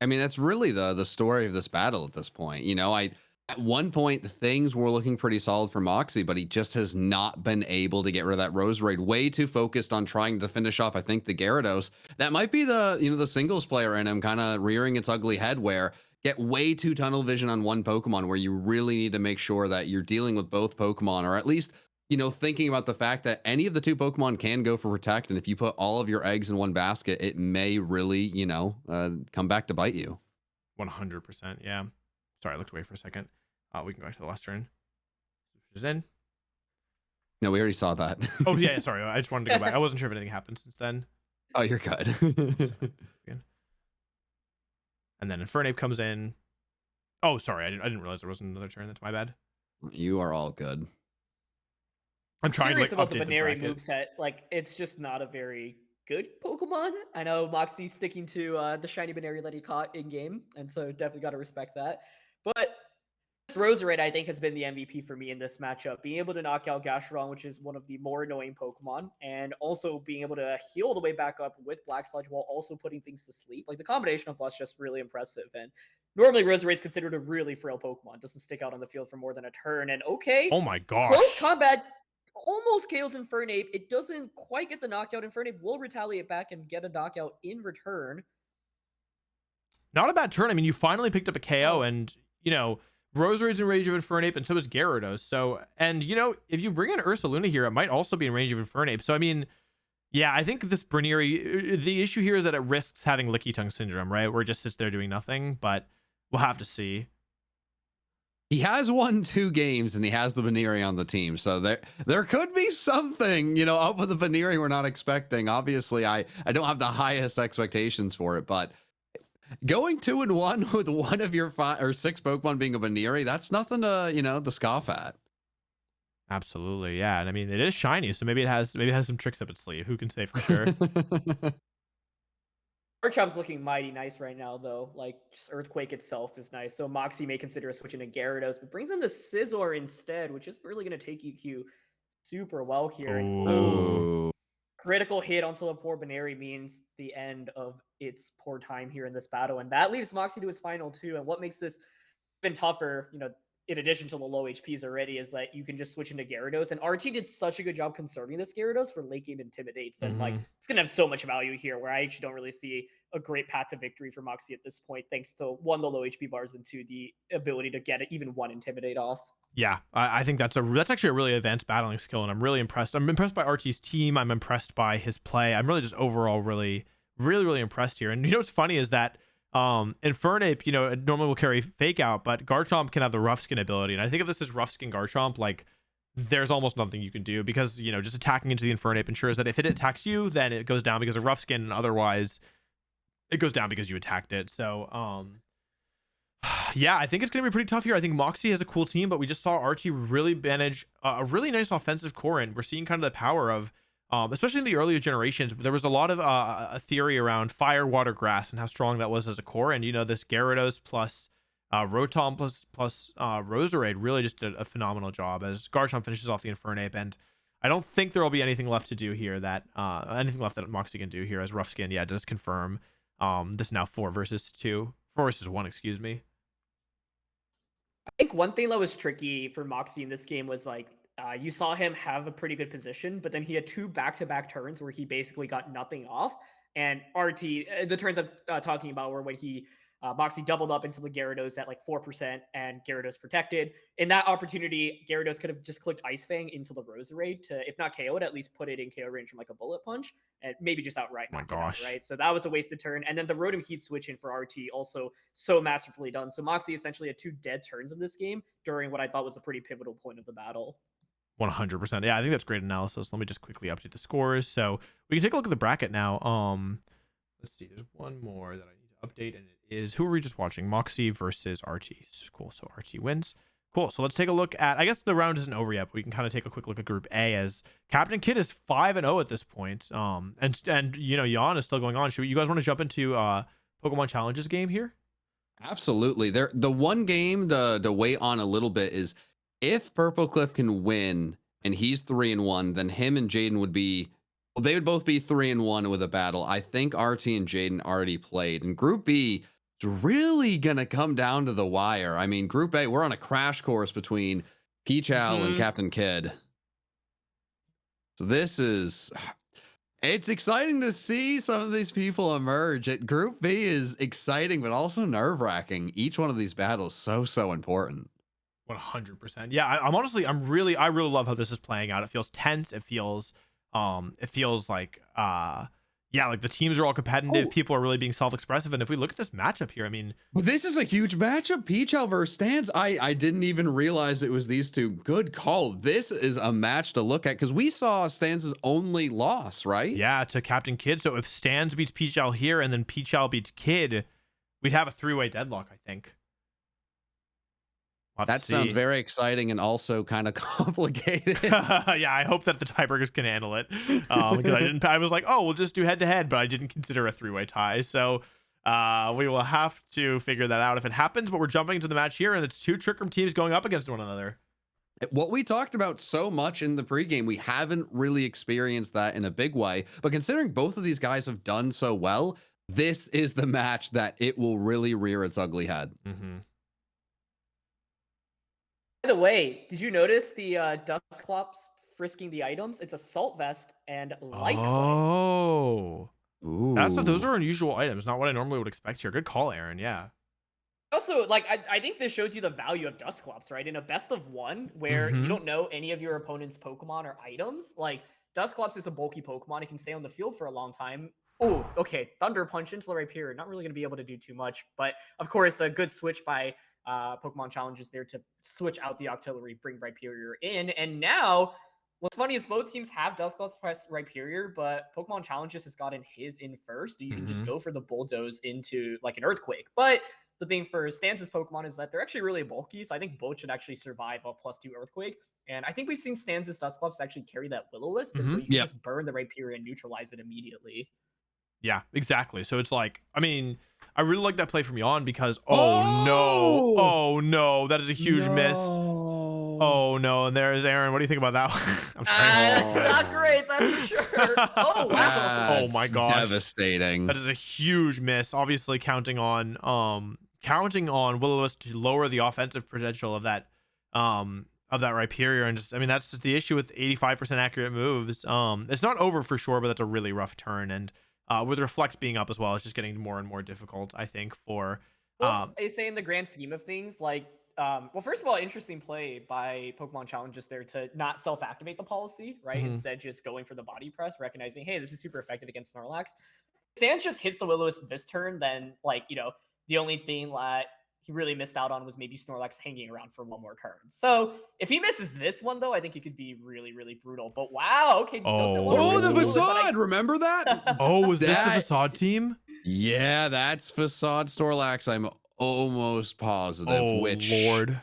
I mean, that's really the story of this battle at this point. You know, At one point, things were looking pretty solid for Moxie, but he just has not been able to get rid of that Rose Raid. Way too focused on trying to finish off, I think, the Gyarados. That might be the singles player in him kind of rearing its ugly head, where get way too tunnel vision on one Pokemon, where you really need to make sure that you're dealing with both Pokemon, or at least, thinking about the fact that any of the two Pokemon can go for Protect, and if you put all of your eggs in one basket, it may really, come back to bite you. 100%. Yeah. Sorry, I looked away for a second. We can go back to the last turn. Is in. No, we already saw that. Oh yeah, sorry. I just wanted to go back. I wasn't sure if anything happened since then. Oh, you're good. And then Infernape comes in. Oh, sorry. I didn't realize there wasn't another turn. That's my bad. You are all good. I'm trying to curious about update the Baneri bracket. moveset. Like, it's just not a very good Pokemon. I know Moxie's sticking to the shiny Baneri that he caught in game, and so definitely got to respect that. But this Roserade, I think, has been the MVP for me in this matchup. Being able to knock out Gastrodon, which is one of the more annoying Pokemon, and also being able to heal the way back up with Black Sludge while also putting things to sleep. Like, the combination of that's just really impressive. And normally Roserade's considered a really frail Pokemon. Doesn't stick out on the field for more than a turn. And okay, Oh my gosh. close combat almost KOs Infernape. It doesn't quite get the knockout. Infernape will retaliate back and get a knockout in return. Not a bad turn. I mean, you finally picked up a KO, and Roserade's in range of Infernape, and so is Gyarados. So, and if you bring in Ursaluna here, it might also be in range of Infernape. So, I mean, yeah, I think this Brinieri, the issue here is that it risks having Licky Tongue Syndrome, right? Where it just sits there doing nothing, but we'll have to see. He has won 2 games, and he has the Baneri on the team. So there could be something, up with the Baneri we're not expecting. Obviously, I don't have the highest expectations for it, but going 2-1 with one of your 5 or 6 Pokemon being a Baneri, that's nothing to, to scoff at. Absolutely, yeah. And I mean, it is shiny, so maybe it has some tricks up its sleeve. Who can say for sure? Garchomp's looking mighty nice right now, though. Like, just Earthquake itself is nice. So Moxie may consider switching to Gyarados, but brings in the Scizor instead, which isn't really going to take EQ super well here. Oh. Critical hit onto the poor Baneri means the end of its poor time here in this battle. And that leaves Moxie to his final 2. And what makes this even tougher, in addition to the low HPs already, is that you can just switch into Gyarados. And RT did such a good job conserving this Gyarados for late game Intimidates. And it's going to have so much value here, where I actually don't really see a great path to victory for Moxie at this point, thanks to 1, the low HP bars, and 2, the ability to get even 1 Intimidate off. Yeah, I think that's actually a really advanced battling skill, and I'm really impressed. I'm impressed by RT's team. I'm impressed by his play. I'm really just overall really impressed here. And what's funny is that Infernape, it normally will carry Fake Out, but Garchomp can have the Rough Skin ability. And I think if this is Rough Skin Garchomp, like, there's almost nothing you can do, because just attacking into the Infernape ensures that if it attacks you, then it goes down because of Rough Skin, and otherwise it goes down because you attacked it. So yeah, I think it's going to be pretty tough here. I think Moxie has a cool team, but we just saw Archie really manage a really nice offensive core, and we're seeing kind of the power of, especially in the earlier generations, there was a lot of a theory around fire, water, grass, and how strong that was as a core. And this Gyarados plus Rotom plus Roserade really just did a phenomenal job as Garchomp finishes off the Infernape. And I don't think there will be anything left to do here that Moxie can do here, as Rough Skin, does confirm this now 4 versus 1, excuse me. I think one thing that was tricky for Moxie in this game was, like, you saw him have a pretty good position, but then he had 2 back-to-back turns where he basically got nothing off. And RT, the turns I'm talking about were when Moxie doubled up into the Gyarados at like 4% and Gyarados protected. In that opportunity, Gyarados could have just clicked Ice Fang into the Roserade to, if not KO it, at least put it in KO range from like a Bullet Punch, and maybe just outright knock it out, right? So that was a wasted turn. And then the Rotom Heat switch in for RT, also so masterfully done. So Moxie essentially had 2 dead turns in this game during what I thought was a pretty pivotal point of the battle. 100%. Yeah, I think that's great analysis. Let me just quickly update the scores. So we can take a look at the bracket now. Let's see. There's one more that I need to update, and it is, who are we just watching? Moxie versus Archie. Cool. So Archie wins. Cool. So let's take a look at, I guess the round isn't over yet, but we can kind of take a quick look at Group A, as Captain Kid is 5-0 at this point. And Jan is still going on. You guys want to jump into Pokemon Challenges game here? Absolutely. The one game to wait on a little bit is, if Purple Cliff can win and he's 3-1, then him and Jaden would both be 3-1 with a battle. I think RT and Jaden already played. In Group B, It's really gonna come down to the wire. I mean, Group A, we're on a crash course between Peachal and Captain Kidd. So this is, it's exciting to see some of these people emerge. Group B is exciting, but also nerve-wracking. Each one of these battles so important. 100%. Yeah, I really love how this is playing out. It feels tense. It feels like yeah, like the teams are all competitive. People are really being self-expressive. And if we look at this matchup here, I mean, well, this is a huge matchup. Peachal versus Stans. I didn't even realize it was these two. Good call. This is a match to look at because we saw Stans' only loss, right? Yeah, to Captain Kidd. So if Stans beats Peachal here and then Peachal beats Kidd, we'd have a 3-way deadlock, I think. That sounds very exciting and also kind of complicated. Yeah, I hope that the tiebreakers can handle it. Because I was like, oh, we'll just do head to head, but I didn't consider a 3-way tie. So we will have to figure that out if it happens. But we're jumping into the match here, and it's two Trick Room teams going up against one another. What we talked about so much in the pregame, we haven't really experienced that in a big way. But considering both of these guys have done so well, this is the match that it will really rear its ugly head. By the way, did you notice the Dusclops frisking the items? It's Assault Vest and Light Clay. Oh. Ooh. Those are unusual items, not what I normally would expect here. Good call, Aaron. Yeah. Also, like, I think this shows you the value of Dusclops, right? In a best of one, where you don't know any of your opponent's Pokemon or items, like, Dusclops is a bulky Pokemon. It can stay on the field for a long time. Oh, okay. Thunder Punch into the Rhyperior. Not really going to be able to do too much. But, of course, a good switch by Pokemon Challenges there to switch out the Octillery, bring Rhyperior in. And now, what's funny is both teams have Dusclops press Rhyperior, but Pokemon Challenges has gotten his in first. You can just go for the Bulldoze into, like, an Earthquake. But the thing for Stans' Pokemon is that they're actually really bulky, so I think both should actually survive a +2 Earthquake. And I think we've seen Stans' Dusclops actually carry that Will-O-Wisp, and so you can just burn the Rhyperior and neutralize it immediately. Yeah, exactly. So it's like, I mean, I really like that play from Jan because, oh no, that is a huge miss. Oh no, and there's Aaron. What do you think about that one? I'm That's not great, that's for sure. Oh wow. Oh my gosh. Devastating. That is a huge miss. Obviously counting on Will-O-Wisp to lower the offensive potential of that Rhyperior, and just, I mean, that's just the issue with 85% accurate moves. It's not over for sure, but that's a really rough turn, and with Reflect being up as well, it's just getting more and more difficult, I think, for I say in the grand scheme of things, like, well, first of all, interesting play by Pokemon Challenges there to not self-activate the policy, right? Instead, just going for the body press, recognizing, hey, this is super effective against Snorlax. Stans just hits the Will-O-Wisp this turn, then, like, you know, the only thing that he really missed out on was maybe Snorlax hanging around for one more turn. So if he misses this one, though, I think it could be really, really brutal. But wow, okay. The Facade, remember that? Oh, was this the Facade team? Yeah, that's Facade Snorlax. I'm almost positive, which Lord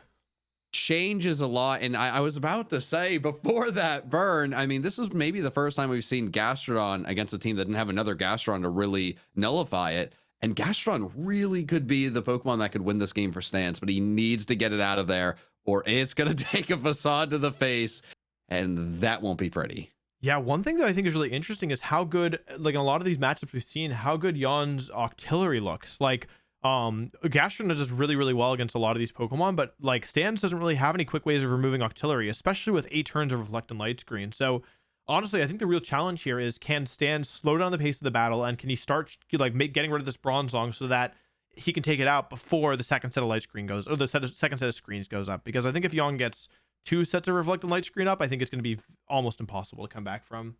changes a lot. And I was about to say before that burn, I mean, this is maybe the first time we've seen Gastrodon against a team that didn't have another Gastrodon to really nullify it. And Gastrodon really could be the Pokemon that could win this game for Stans, but he needs to get it out of there or it's going to take a Facade to the face, and that won't be pretty. Yeah, one thing that I think is really interesting is how good, like in a lot of these matchups we've seen, how good Jan's Octillery looks. Like, Gastrodon does really, really well against a lot of these Pokemon, but like Stans doesn't really have any quick ways of removing Octillery, especially with 8 turns of Reflect and Light Screen. So honestly, I think the real challenge here is, can Stans slow down the pace of the battle, and can he start like getting rid of this Bronzong so that he can take it out before the second set of Light Screen goes, or the second set of screens goes up? Because I think if Jan gets 2 sets of Reflect and Light Screen up, I think it's going to be almost impossible to come back from.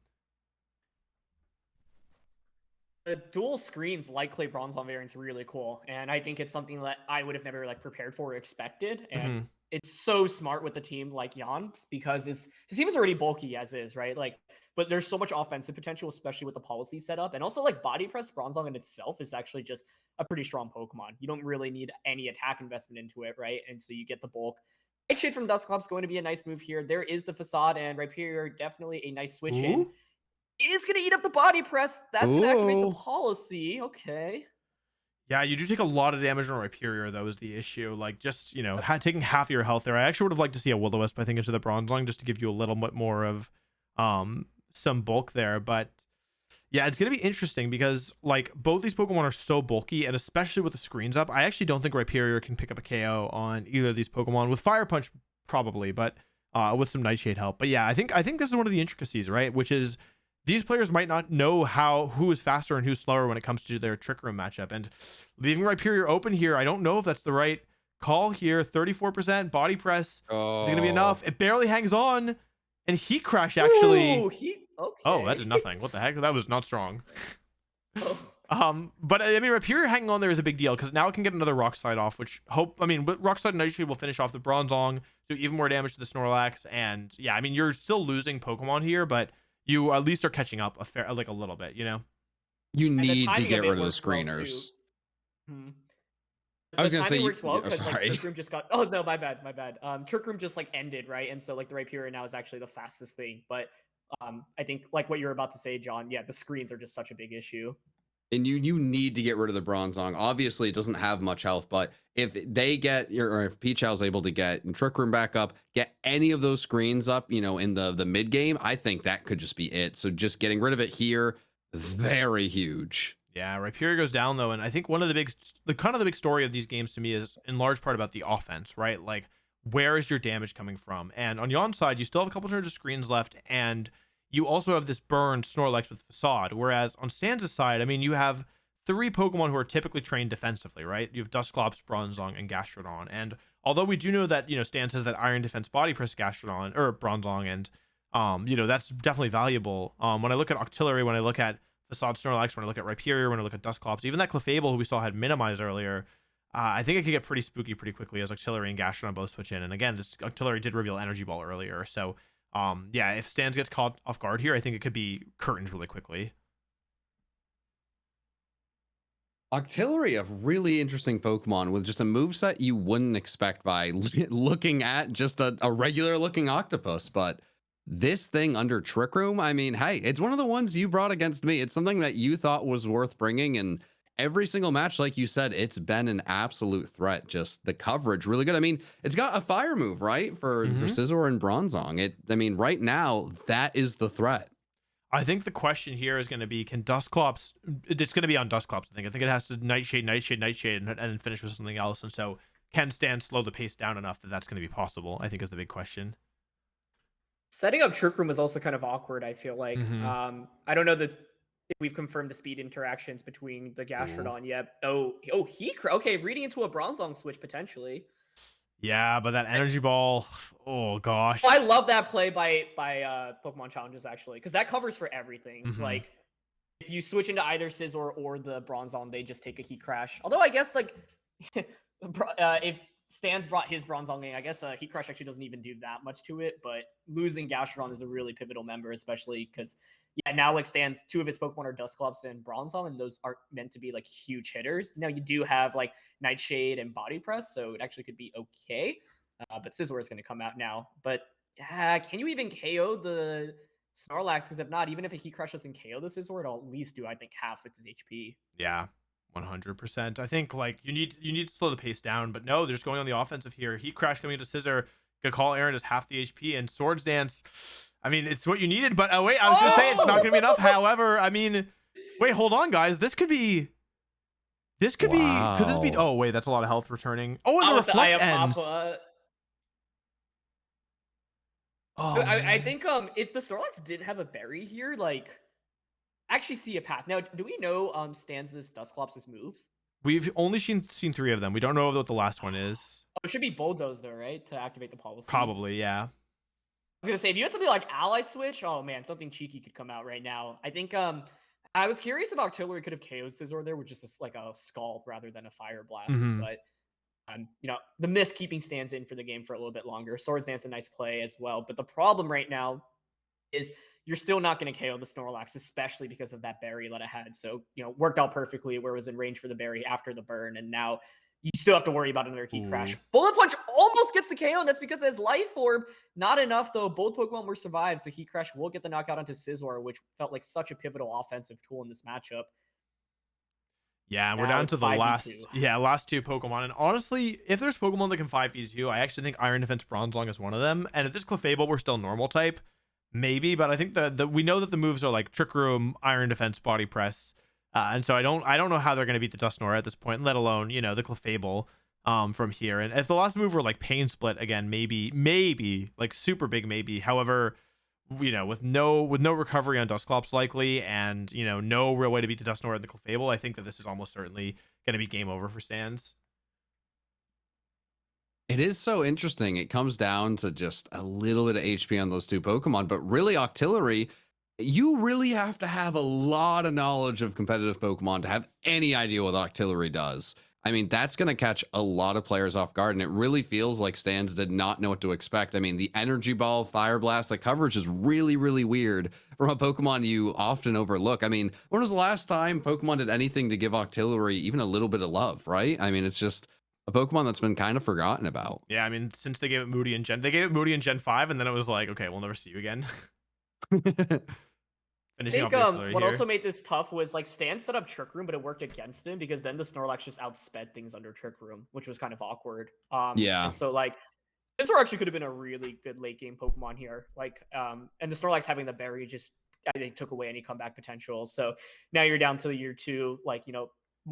The dual screens Light Clay Bronzong variant's really cool, and I think it's something that I would have never like prepared for or expected. And it's so smart with a team like Jan, because his team is already bulky as is, right? Like, but there's so much offensive potential, especially with the policy setup, and also like Body Press Bronzong in itself is actually just a pretty strong Pokemon. You don't really need any attack investment into it, right? And so you get the bulk. Nightshade from Dusclops going to be a nice move here. There is the Facade, and Rhyperior definitely a nice switch in. It is going to eat up the Body Press. That's going to activate the policy. Okay. Yeah, you do take a lot of damage on Rhyperior, though, is the issue. Like, just, you know, taking half of your health there. I actually would have liked to see a Will-O-Wisp, I think, into the Bronzong, just to give you a little bit more of some bulk there. But Yeah, it's going to be interesting because like both these Pokemon are so bulky, and especially with the screens up, I actually don't think Rhyperior can pick up a KO on either of these Pokemon. With Fire Punch, probably, but with some Nightshade help. But yeah, I think this is one of the intricacies, right? Which is these players might not know who is faster and who's slower when it comes to their Trick Room matchup. And leaving Rhyperior open here, I don't know if that's the right call here. 34% body press is going to be enough. It barely hangs on, and Heat Crash actually. Ooh, okay. Oh, that did nothing. What the heck? That was not strong. Oh. But I mean, Rhyperior hanging on there is a big deal because now it can get another Rock Slide off, which but Rock Slide and Nightshade will finish off the Bronzong, do even more damage to the Snorlax. And yeah, I mean, you're still losing Pokemon here, but you at least are catching up a little bit, you know? You And the need to timing get of it rid of the works well, too. screeners. Hmm. I was The gonna say timing you- works well yeah, because like sorry. Trick Room just got. Oh no, my bad. Trick Room just like ended, right? And so like the Rhyperior now is actually the fastest thing. But I think like what you're about to say, John. Yeah, the screens are just such a big issue. And you need to get rid of the Bronzong. Obviously, it doesn't have much health, but if they get, or if Peachow's able to get Trick Room back up, get any of those screens up, you know, in the mid game, I think that could just be it. So just getting rid of it here, very huge. Yeah, Rhyperior goes down though, and I think one of the big story of these games to me is in large part about the offense, right? Like, where is your damage coming from? And on Yon's side, you still have a couple turns of screens left, and you also have this burned Snorlax with Facade. Whereas on Stanza's side, I mean, you have 3 Pokemon who are typically trained defensively, right? You have Dusclops, Bronzong, and Gastrodon. And although we do know that, you know, Stanz has that Iron Defense Body Press Gastrodon or Bronzong, and you know, that's definitely valuable. When I look at Octillery, when I look at Facade Snorlax, when I look at Rhyperior, when I look at Dusclops, even that Clefable who we saw had minimized earlier, I think it could get pretty spooky pretty quickly as Octillery and Gastrodon both switch in. And again, this Octillery did reveal Energy Ball earlier, so yeah, if Stans gets caught off guard here, I think it could be curtains really quickly. Octillery, a really interesting Pokemon with just a moveset you wouldn't expect by looking at just a regular looking octopus. But this thing under Trick Room, I mean, hey, it's one of the ones you brought against me. It's something that you thought was worth bringing. And every single match, like you said, it's been an absolute threat. Just the coverage really good. I mean, it's got a fire move, right? For Scizor and Bronzong. I mean, right now, that is the threat. I think the question here is going to be, can Dusclops, it's going to be on Dusclops, I think it has to Nightshade, and then finish with something else. And so can Stan slow the pace down enough that that's going to be possible, I think is the big question. Setting up Trick Room was also kind of awkward, I feel like. I don't know that if we've confirmed the speed interactions between the Gastrodon yet. Okay, reading into a Bronzong switch potentially. Yeah, but that Energy Ball, oh gosh. I love that play by Pokemon Challenges actually, because that covers for everything. Like if you switch into either Scizor or the Bronzong, they just take a Heat Crash. Although I guess like if Stan's brought his Bronzong in, I guess Heat Crash actually doesn't even do that much to it. But losing Gastrodon is a really pivotal member, especially because now like Stan's 2 of his Pokemon are Dusclops and Bronzong, and those aren't meant to be like huge hitters. Now you do have like Nightshade and Body Press, so it actually could be okay. But Scizor is going to come out now. But can you even KO the Snorlax? Because if not, even if a Heat Crush doesn't KO the Scizor, it'll at least do, I think, half its HP. Yeah, 100%. I think like you need to slow the pace down, but no, they're just going on the offensive here. Heat Crash coming into Scizor, could call Aaron as half the HP, and Swords Dance. I mean, it's what you needed, but wait, I was gonna say it's not gonna be enough. However, I mean, wait, hold on, guys. Could this be? Oh wait, that's a lot of health returning. Oh, and the reflect ends. I think if the Snorlax didn't have a berry here, like actually see a path. Now, do we know Stanza's Dusclops' moves? We've only seen 3 of them. We don't know what the last one is. Oh, it should be Bulldoze though, right? To activate the policy. Probably, yeah. I was gonna say, if you had something like Ally Switch, oh man, something cheeky could come out right now. I think I was curious if Octillery could have KO'd Scizor there with just like a Scald rather than a Fire Blast. But you know, the miss keeping Stans in for the game for a little bit longer. Swords Dance a nice play as well. But the problem right now is you're still not going to KO the Snorlax, especially because of that berry that it had. So, you know, worked out perfectly where it was in range for the berry after the burn. And now you still have to worry about another Heat Crash. Bullet Punch almost gets the KO, and that's because it has Life Orb. Not enough, though. Both Pokemon were survived, so Heat Crash will get the knockout onto Scizor, which felt like such a pivotal offensive tool in this matchup. Yeah, and we're down to the last 2 Pokemon. And honestly, if there's Pokemon that can 5v2, I actually think Iron Defense Bronzong is one of them. And if this Clefable were still normal type, maybe, but I think the we know that the moves are like Trick Room, Iron Defense, Body Press, and so I don't know how they're going to beat the Dusknoir at this point, let alone the Clefable from here. And if the last move were like Pain Split again, maybe like super big maybe. However, with no recovery on Dusclops likely, and no real way to beat the Dusknoir and the Clefable, I think that this is almost certainly going to be game over for Stans. It is so interesting. It comes down to just a little bit of HP on those two Pokemon, but really Octillery, you really have to have a lot of knowledge of competitive Pokemon to have any idea what Octillery does. I mean, that's going to catch a lot of players off guard, and it really feels like Stans did not know what to expect. I mean, the Energy Ball, Fire Blast, the coverage is really, really weird from a Pokemon you often overlook. I mean, when was the last time Pokemon did anything to give Octillery even a little bit of love, right? I mean, it's just a Pokemon that's been kind of forgotten about. Yeah, I mean, since they gave it Moody in Gen 5, and then it was like, okay, we'll never see you again. I think what also made this tough was like Stan set up Trick Room, but it worked against him because then the Snorlax just outsped things under Trick Room, which was kind of awkward. Yeah. And so like this actually could have been a really good late game Pokemon here. Like, and the Snorlax having the berry just I think took away any comeback potential. So now you're down to the year 2, like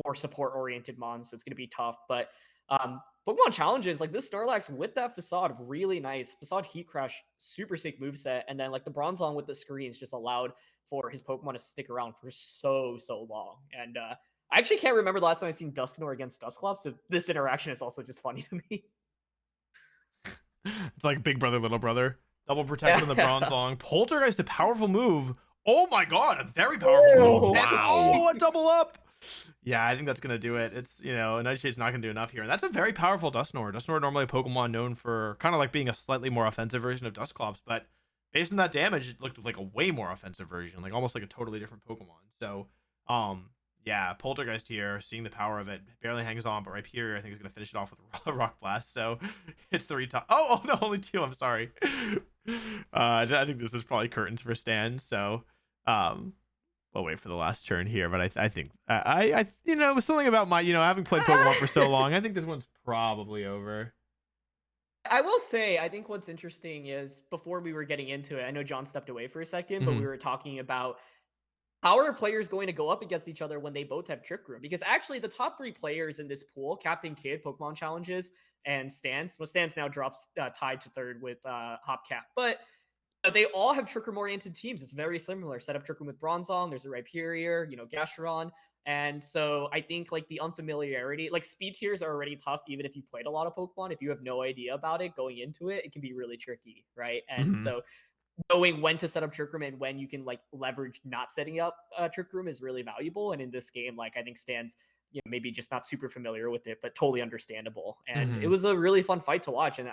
more support oriented mons. So it's gonna be tough, but Pokemon challenges like this Snorlax with that Facade, really nice Facade Heat Crush, super sick moveset, and then like the Bronzong with the screens just allowed for his Pokemon to stick around for so long. And I actually can't remember the last time I've seen Dusknoir against Dusclops, so this interaction is also just funny to me. It's like big brother, little brother. Double protect from the Bronzong. Poltergeist, a powerful move. Oh my god, a very powerful move. Wow. Oh, a double up. Yeah, I think that's going to do it. It's, Nightshade's not going to do enough here. And that's a very powerful Dusknoir. Dusknoir normally a Pokemon known for kind of like being a slightly more offensive version of Dusclops, but based on that damage, it looked like a way more offensive version, like almost like a totally different Pokemon. So, yeah, Poltergeist here, seeing the power of it, barely hangs on, but Rhyperior I think is going to finish it off with a Rock Blast. So it's 3 top. Oh no, only 2. I'm sorry. I think this is probably curtains for Stan. So, we'll wait for the last turn here, but I think I something about my having played Pokemon for so long, I think this one's probably over. I will say, I think what's interesting is before we were getting into it, I know John stepped away for a second, but we were talking about how are players going to go up against each other when they both have Trick Room? Because actually, the top 3 players in this pool, Captain Kid, Pokemon Challenges, and Stans. Well, Stans now drops tied to 3rd with Hopcat, but they all have Trick Room oriented teams. It's very similar. Set up Trick Room with Bronzong. There's a Rhyperior, Gastrodon. And so I think like the unfamiliarity, like speed tiers are already tough, even if you played a lot of Pokemon. If you have no idea about it going into it, it can be really tricky, right? And so knowing when to set up Trick Room and when you can like leverage not setting up Trick Room is really valuable. And in this game, like I think Stan's maybe just not super familiar with it, but totally understandable. And it was a really fun fight to watch. And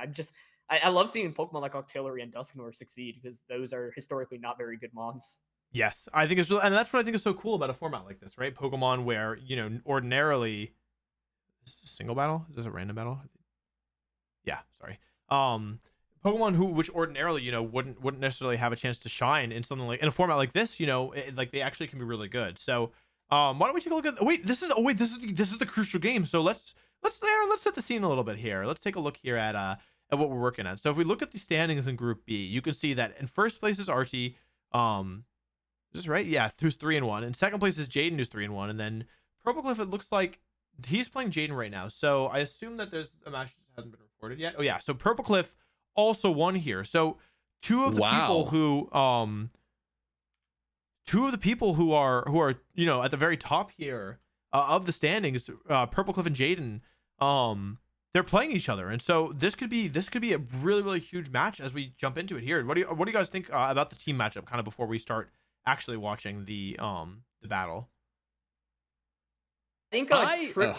I love seeing Pokemon like Octillery and Dusknoir succeed because those are historically not very good mons. Yes, I think it's really, and that's what I think is so cool about a format like this, right? Pokemon where, ordinarily is this a single battle? Is this a random battle? Yeah, sorry. Pokemon which ordinarily, wouldn't necessarily have a chance to shine in something like in a format like this, like they actually can be really good. So, why don't we take a look at this is the crucial game. So let's set the scene a little bit here. Let's take a look here at what we're working at. So if we look at the standings in Group B, you can see that in first place is Archie. Is this right? Yeah, who's 3-1. In second place is Jaden, who's 3-1, and then Purplecliff. It looks like he's playing Jaden right now. So I assume that there's a match that hasn't been reported yet. Oh yeah, so Purplecliff also won here. So two of the people who are at the very top here of the standings, Purplecliff and Jaden, they're playing each other, and so this could be a really huge match as we jump into it here. What do you guys think about the team matchup kind of before we start actually watching the battle? I think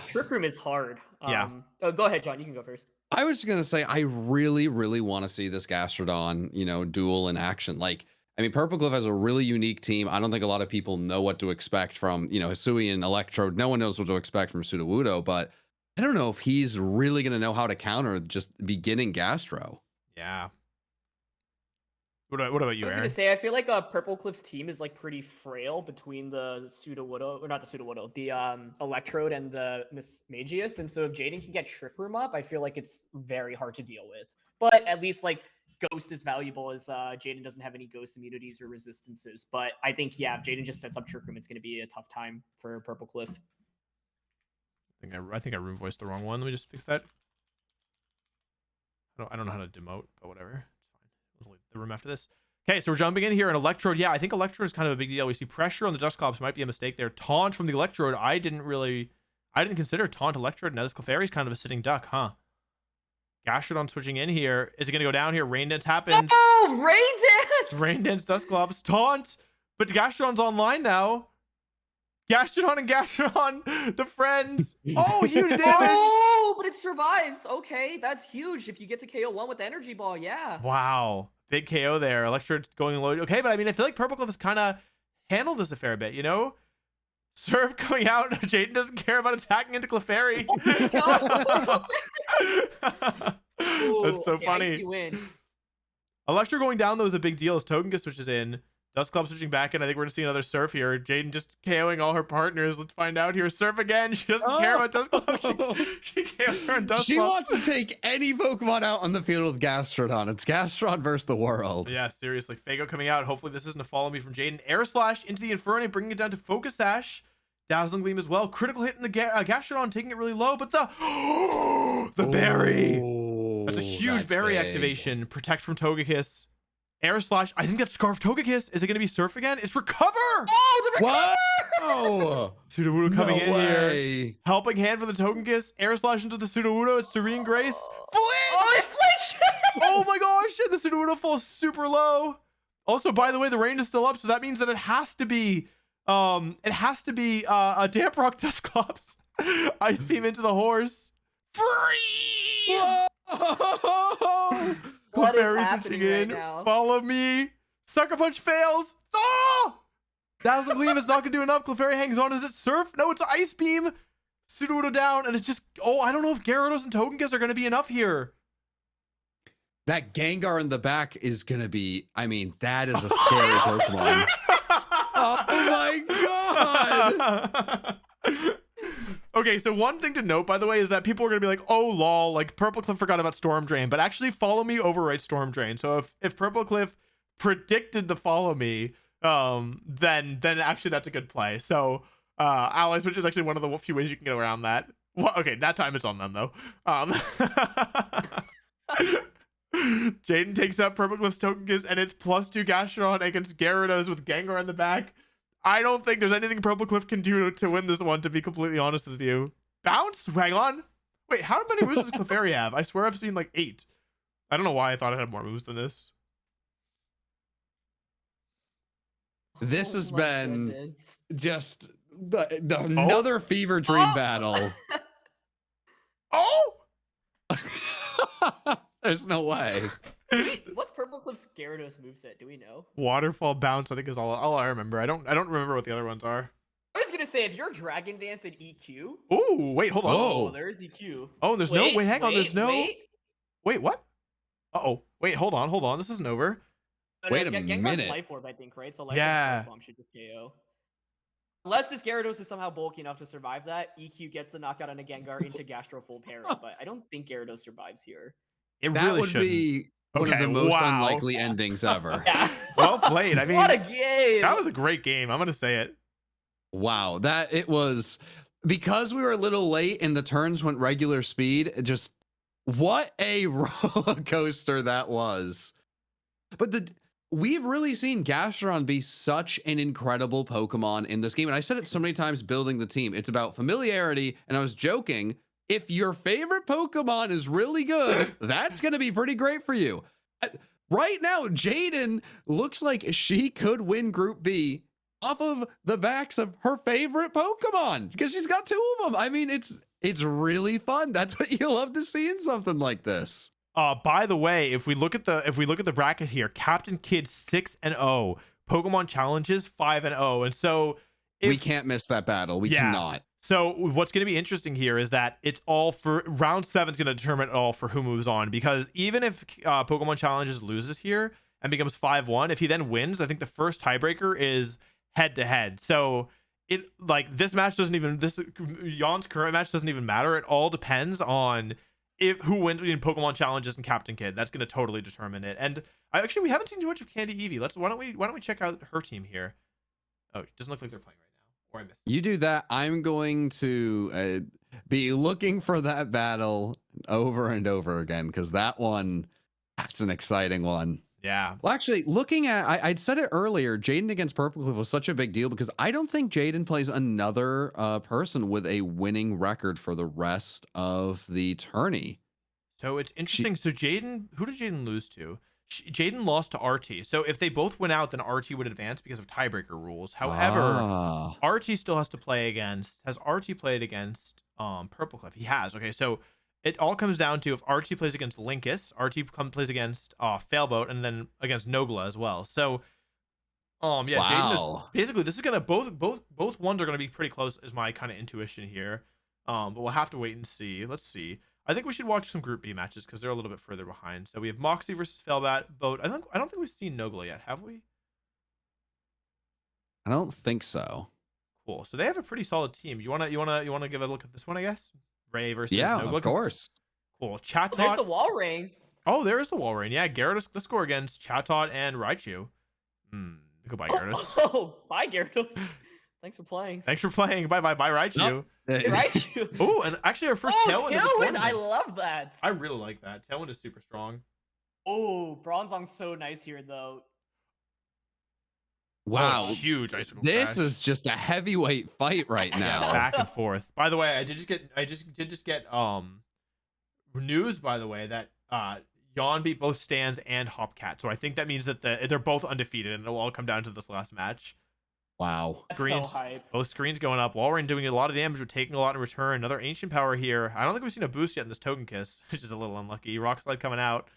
Trick Room is hard. Yeah. Go ahead, John. You can go first. I was going to say, I really want to see this Gastrodon, duel in action. Like, I mean, Purplecliff has a really unique team. I don't think a lot of people know what to expect from, Hisuian, Electrode. No one knows what to expect from Sudowoodo, but I don't know if he's really going to know how to counter just beginning Gastro. Yeah. What about you, I was Aaron? going to say, I feel like Purplecliff's team is like pretty frail between the Sudowoodo, or not the Sudowoodo, the Electrode and the Mismagius. And so if Jaden can get Trick Room up, I feel like it's very hard to deal with. But at least like Ghost is valuable as Jaden doesn't have any Ghost immunities or resistances. But I think, yeah, if Jaden just sets up Trick Room, it's going to be a tough time for Purple Cliff. I think I room voiced the wrong one. Let me just fix that. I don't know how to demote, but whatever. It's fine. We'll leave the room after this. Okay, so we're jumping in here. An Electrode. Yeah, I think Electrode is kind of a big deal. We see pressure on the Dusclops. Might be a mistake there. Taunt from the Electrode. I didn't consider Taunt Electrode. Now this Clefairy's kind of a sitting duck, huh? Gastrodon switching in here. Is it going to go down here? Rain Dance happens. Oh, Rain Dance! Rain Dance, Dusclops, Taunt. But Gastrodon's online now. Gastrodon and Gastrodon, the friends. Oh, huge damage. Oh, but it survives. Okay, that's huge. If you get to KO one with the Energy Ball, yeah. Wow. Big KO there. Electrode going low. Okay, but I mean, I feel like Purple Cliff has kind of handled this a fair bit, you know? Serve coming out. Jaden doesn't care about attacking into Clefairy. That's so funny. Electro going down, though, is a big deal as Togekiss switches in. Dusclops switching back in. I think we're going to see another Surf here. Jaden just KOing all her partners. Let's find out here. Surf again. She doesn't care about Dusclops. She KOs her and Dusclops. She wants to take any Pokemon out on the field with Gastrodon. It's Gastrodon versus the world. Yeah, seriously. Fago coming out. Hopefully this isn't a follow me from Jaden. Air Slash into the Inferno, bringing it down to Focus Sash. Dazzling Gleam as well. Critical hit in the Gastrodon, taking it really low, but the berry. That's a huge berry activation. Protect from Togekiss. Air Slash. I think that's Scarf Togekiss. Is it going to be Surf again? It's Recover. Oh, the Recover. Whoa. Sudowoodo coming in way. here. Helping hand for the Togekiss. Air Slash into the Sudowoodo. It's Serene Grace. Flinch. Oh, it flinched. Oh my gosh. And the Sudowoodo falls super low. Also, by the way, the rain is still up, so that means that it has to be a Damp Rock Dusclops. Ice Beam into the horse. Freeze! Whoa! What is happening right now? Follow me. Sucker Punch fails. Ah! Dazzling Gleam is not going to do enough. Clefairy hangs on. Is it Surf? No, it's Ice Beam. Sudowoodo down, and it's just... Oh, I don't know if Gyarados and Togekiss are going to be enough here. That Gengar in the back is going to be... I mean, that is a scary Pokemon. Oh my god! Okay, so one thing to note, by the way, is that people are going to be like, oh, lol, like Purple Cliff forgot about Storm Drain, but actually Follow Me overwrites Storm Drain. So if Purple Cliff predicted the Follow Me, then actually that's a good play. So Ally Switch is actually one of the few ways you can get around that. Well, okay, that time it's on them, though. Jaden takes out Purple Cliff's Togekiss, and it's +2 Gastrodon against Gyarados with Gengar in the back. I don't think there's anything Purple Cliff can do to win this one, to be completely honest with you. Bounce? Hang on. Wait, how many moves does Clefairy have? I swear I've seen like 8. I don't know why I thought it had more moves than this. This has been just another fever dream battle. Oh! There's no way. What's Purple Cliff's Gyarados moveset? Do we know? Waterfall Bounce, I think, is all I remember. I don't remember what the other ones are. I was gonna say, if you're Dragon Dance and EQ. Oh, wait, hold on. Oh, there's EQ. Oh, there's no. Wait, hang on. There's no. Wait, what? Uh-oh. Wait, hold on. This isn't over. Wait a minute. Life Orb, I think, right? So Life yeah. Orb should just KO. Unless this Gyarados is somehow bulky enough to survive that, EQ gets the knockout on a Gengar into Gastro full parry, but I don't think Gyarados survives here. It that really would shouldn't. be one of the most unlikely endings ever. Yeah. Well played. I mean, what a game! That was a great game. I'm gonna say it. Wow, that it was because we were a little late and the turns went regular speed. Just what a roller coaster that was. But we've really seen Gastrodon be such an incredible Pokemon in this game. And I said it so many times building the team. It's about familiarity. And I was joking. If your favorite Pokemon is really good, that's going to be pretty great for you. Right now, Jaden looks like she could win Group B off of the backs of her favorite Pokemon because she's got 2 of them. I mean, it's really fun. That's what you love to see in something like this. By the way, if we look at the bracket here, Captain Kid 6-0, Pokemon Challenges 5-0, and so we can't miss that battle. We cannot. So what's going to be interesting here is that it's all for round 7 is going to determine it all for who moves on, because even if Pokemon Challenges loses here and becomes 5-1, if he then wins, I think the first tiebreaker is head to head. So it like this match doesn't even Jan's current match doesn't even matter. It all depends on if who wins between Pokemon challenges and Captain Kid. That's gonna totally determine it. And we haven't seen too much of Candy Eevee. Why don't we check out her team here? Oh, it doesn't look like they're playing right now. Or I missed it. You do that. I'm going to be looking for that battle over and over again because that's an exciting one. Yeah. Well, actually, looking at, I'd said it earlier, Jaden against Purplecliff was such a big deal because I don't think Jaden plays another person with a winning record for the rest of the tourney. So it's interesting. So Jaden, who did Jaden lose to? Jaden lost to RT. So if they both went out, then RT would advance because of tiebreaker rules. However, RT still has to play against. Has RT played against Purplecliff? He has. Okay, so it all comes down to if RT plays against Linkus, RT plays against Failboat, and then against Nogla as well. So yeah, Jaden is basically, this is gonna both ones are gonna be pretty close, is my kind of intuition here. But we'll have to wait and see. Let's see. I think we should watch some Group B matches because they're a little bit further behind. So we have Moxie versus Failboat. I don't think we've seen Nogla yet, have we? I don't think so. Cool. So they have a pretty solid team. You wanna give a look at this one, I guess? Ray versus Nogla. Of course. Cool. Chatot. There's the Walrein. Oh, there is the Walrein. Yeah, Gyarados the score against Chatot and Raichu. Goodbye, Gyarados. Oh, bye, Gyarados. Thanks for playing. Thanks for playing. Bye, Raichu. Nope. Raichu. Oh, and actually our first Tailwind. Tailwind. I love that. I really like that. Tailwind is super strong. Oh, Bronzong's so nice here, though. Wow, huge icicle this crash. is just a heavyweight fight right now. Back and forth. By the way, I did just get news, by the way, that Yon beat both Stans and Hopcat. So I think that means that they're both undefeated, and it'll all come down to this last match. Wow. That's so hype. Both screens going up. Walrein doing a lot of damage, but taking a lot in return. Another Ancient Power here. I don't think we've seen a boost yet in this Token Kiss, which is a little unlucky. Rock Slide coming out.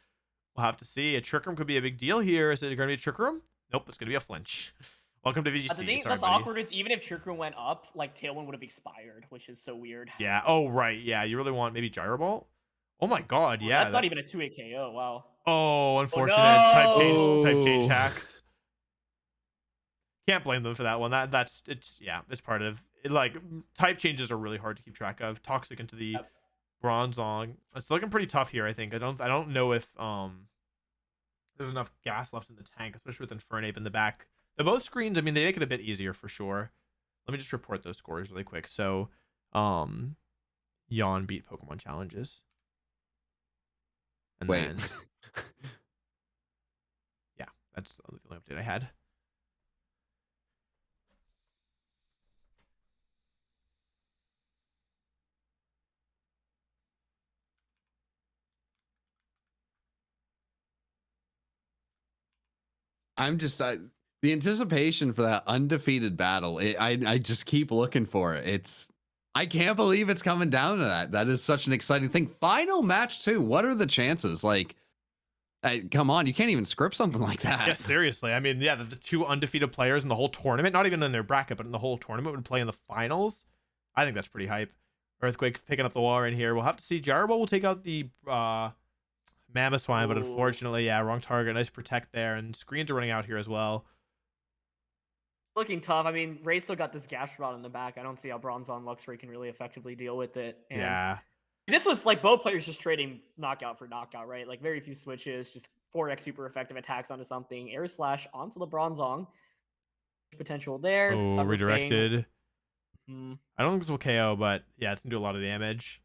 We'll have to see. A Trick Room could be a big deal here. Is it going to be a Trick Room? Nope, it's going to be a flinch. Welcome to VGC. The thing Sorry, that's buddy. awkward is even if Trick Room went up, like Tailwind would have expired, which is so weird. Yeah. Oh, right. Yeah. You really want maybe Gyro Ball? Oh my God. Yeah. That's not even a 2-hit KO. Wow. Oh, unfortunate. Oh, no! Type change hacks. Can't blame them for that one. It's part of it. Like, type changes are really hard to keep track of. Toxic into the Bronzong. It's looking pretty tough here, I think. I don't know if there's enough gas left in the tank, especially with Infernape in the back. The both screens, I mean, they make it a bit easier for sure. Let me just report those scores really quick. So, Yon beat Pokemon challenges. And then yeah, that's the only update I had. I'm just the anticipation for that undefeated battle. I just keep looking for it. I can't believe it's coming down to that. That is such an exciting thing. Final match too. What are the chances? Like, come on, you can't even script something like that. Yeah, seriously. I mean, yeah, the two undefeated players in the whole tournament, not even in their bracket, but in the whole tournament, would play in the finals. I think that's pretty hype. Earthquake picking up the Walrein here. We'll have to see. Gyro will take out the Mamoswine, but unfortunately, yeah, wrong target. Nice protect there, and screens are running out here as well. Looking tough. I mean, Ray still got this Gastrodon in the back. I don't see how Bronzong Luxray can really effectively deal with it. And yeah. This was like both players just trading knockout for knockout, right? Like very few switches, just 4x super effective attacks onto something. Air Slash onto the Bronzong. Potential there. Oh, redirected. I don't think this will KO, but yeah, it's going to do a lot of damage.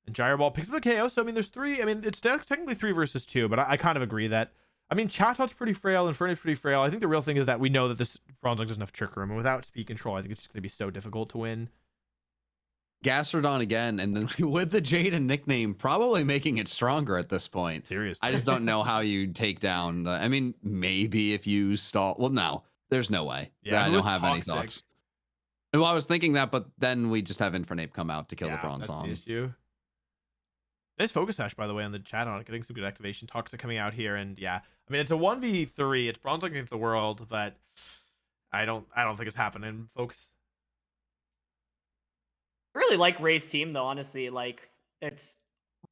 And Gyro Ball picks up a KO. So, I mean, there's three. I mean, it's technically 3 versus 2, but I kind of agree that. I mean, Chatot's pretty frail, and Infernape's pretty frail. I think the real thing is that we know that this Bronzong doesn't have Trick Room, and without speed control, I think it's just going to be so difficult to win. Gastrodon again, and then with the Jaden nickname, probably making it stronger at this point. Seriously. I just don't know how you take down the. I mean, maybe if you stall. Well, no, there's no way. Yeah, I don't have any Toxic. thoughts. Well, I was thinking that, but then we just have Infernape come out to kill the That's the Bronzong. issue. Nice focus hash, by the way, on the chat on it, getting some good activation. Toxic coming out here, and yeah, I mean, it's a 1v3. It's Bronzong against the world, but I don't think it's happening, folks. I really like Ray's team, though, honestly. Like, it's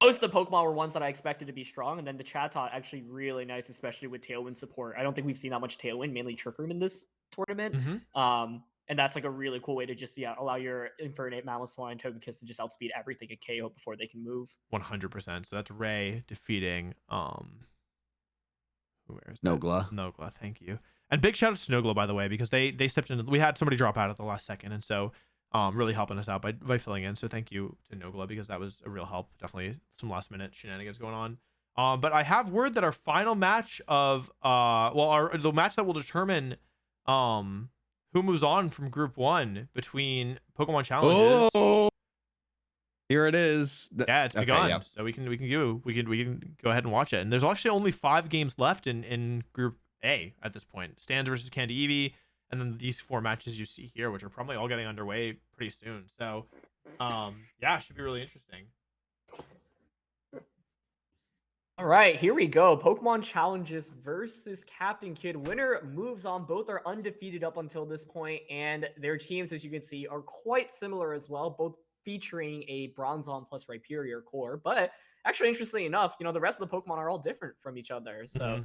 most of the Pokemon were ones that I expected to be strong, and then the Chatot actually really nice, especially with Tailwind support. I don't think we've seen that much Tailwind, mainly Trick Room in this tournament. And that's like a really cool way to just allow your Infernape, Mamoswine, and Togekiss to just outspeed everything at KO before they can move. 100%. So that's Ray defeating where's Nogla. Nogla, thank you. And big shout out to Nogla, by the way, because they stepped in. We had somebody drop out at the last second, and so really helping us out by filling in. So thank you to Nogla, because that was a real help. Definitely some last minute shenanigans going on. But I have word that our final match of the match that will determine who moves on from Group 1 between Pokemon Challenges. Oh, here it is. Yeah, it's begun. So we can go ahead and watch it. And there's actually only 5 games left in Group A at this point. Stands versus Candy Eevee, and then these 4 matches you see here, which are probably all getting underway pretty soon. So yeah, it should be really interesting. All right, here we go. Pokemon Challenges versus Captain Kid. Winner moves on. Both are undefeated up until this point, and their teams, as you can see, are quite similar as well, both featuring a Bronzong plus Rhyperior core. But actually, interestingly enough, the rest of the Pokemon are all different from each other. So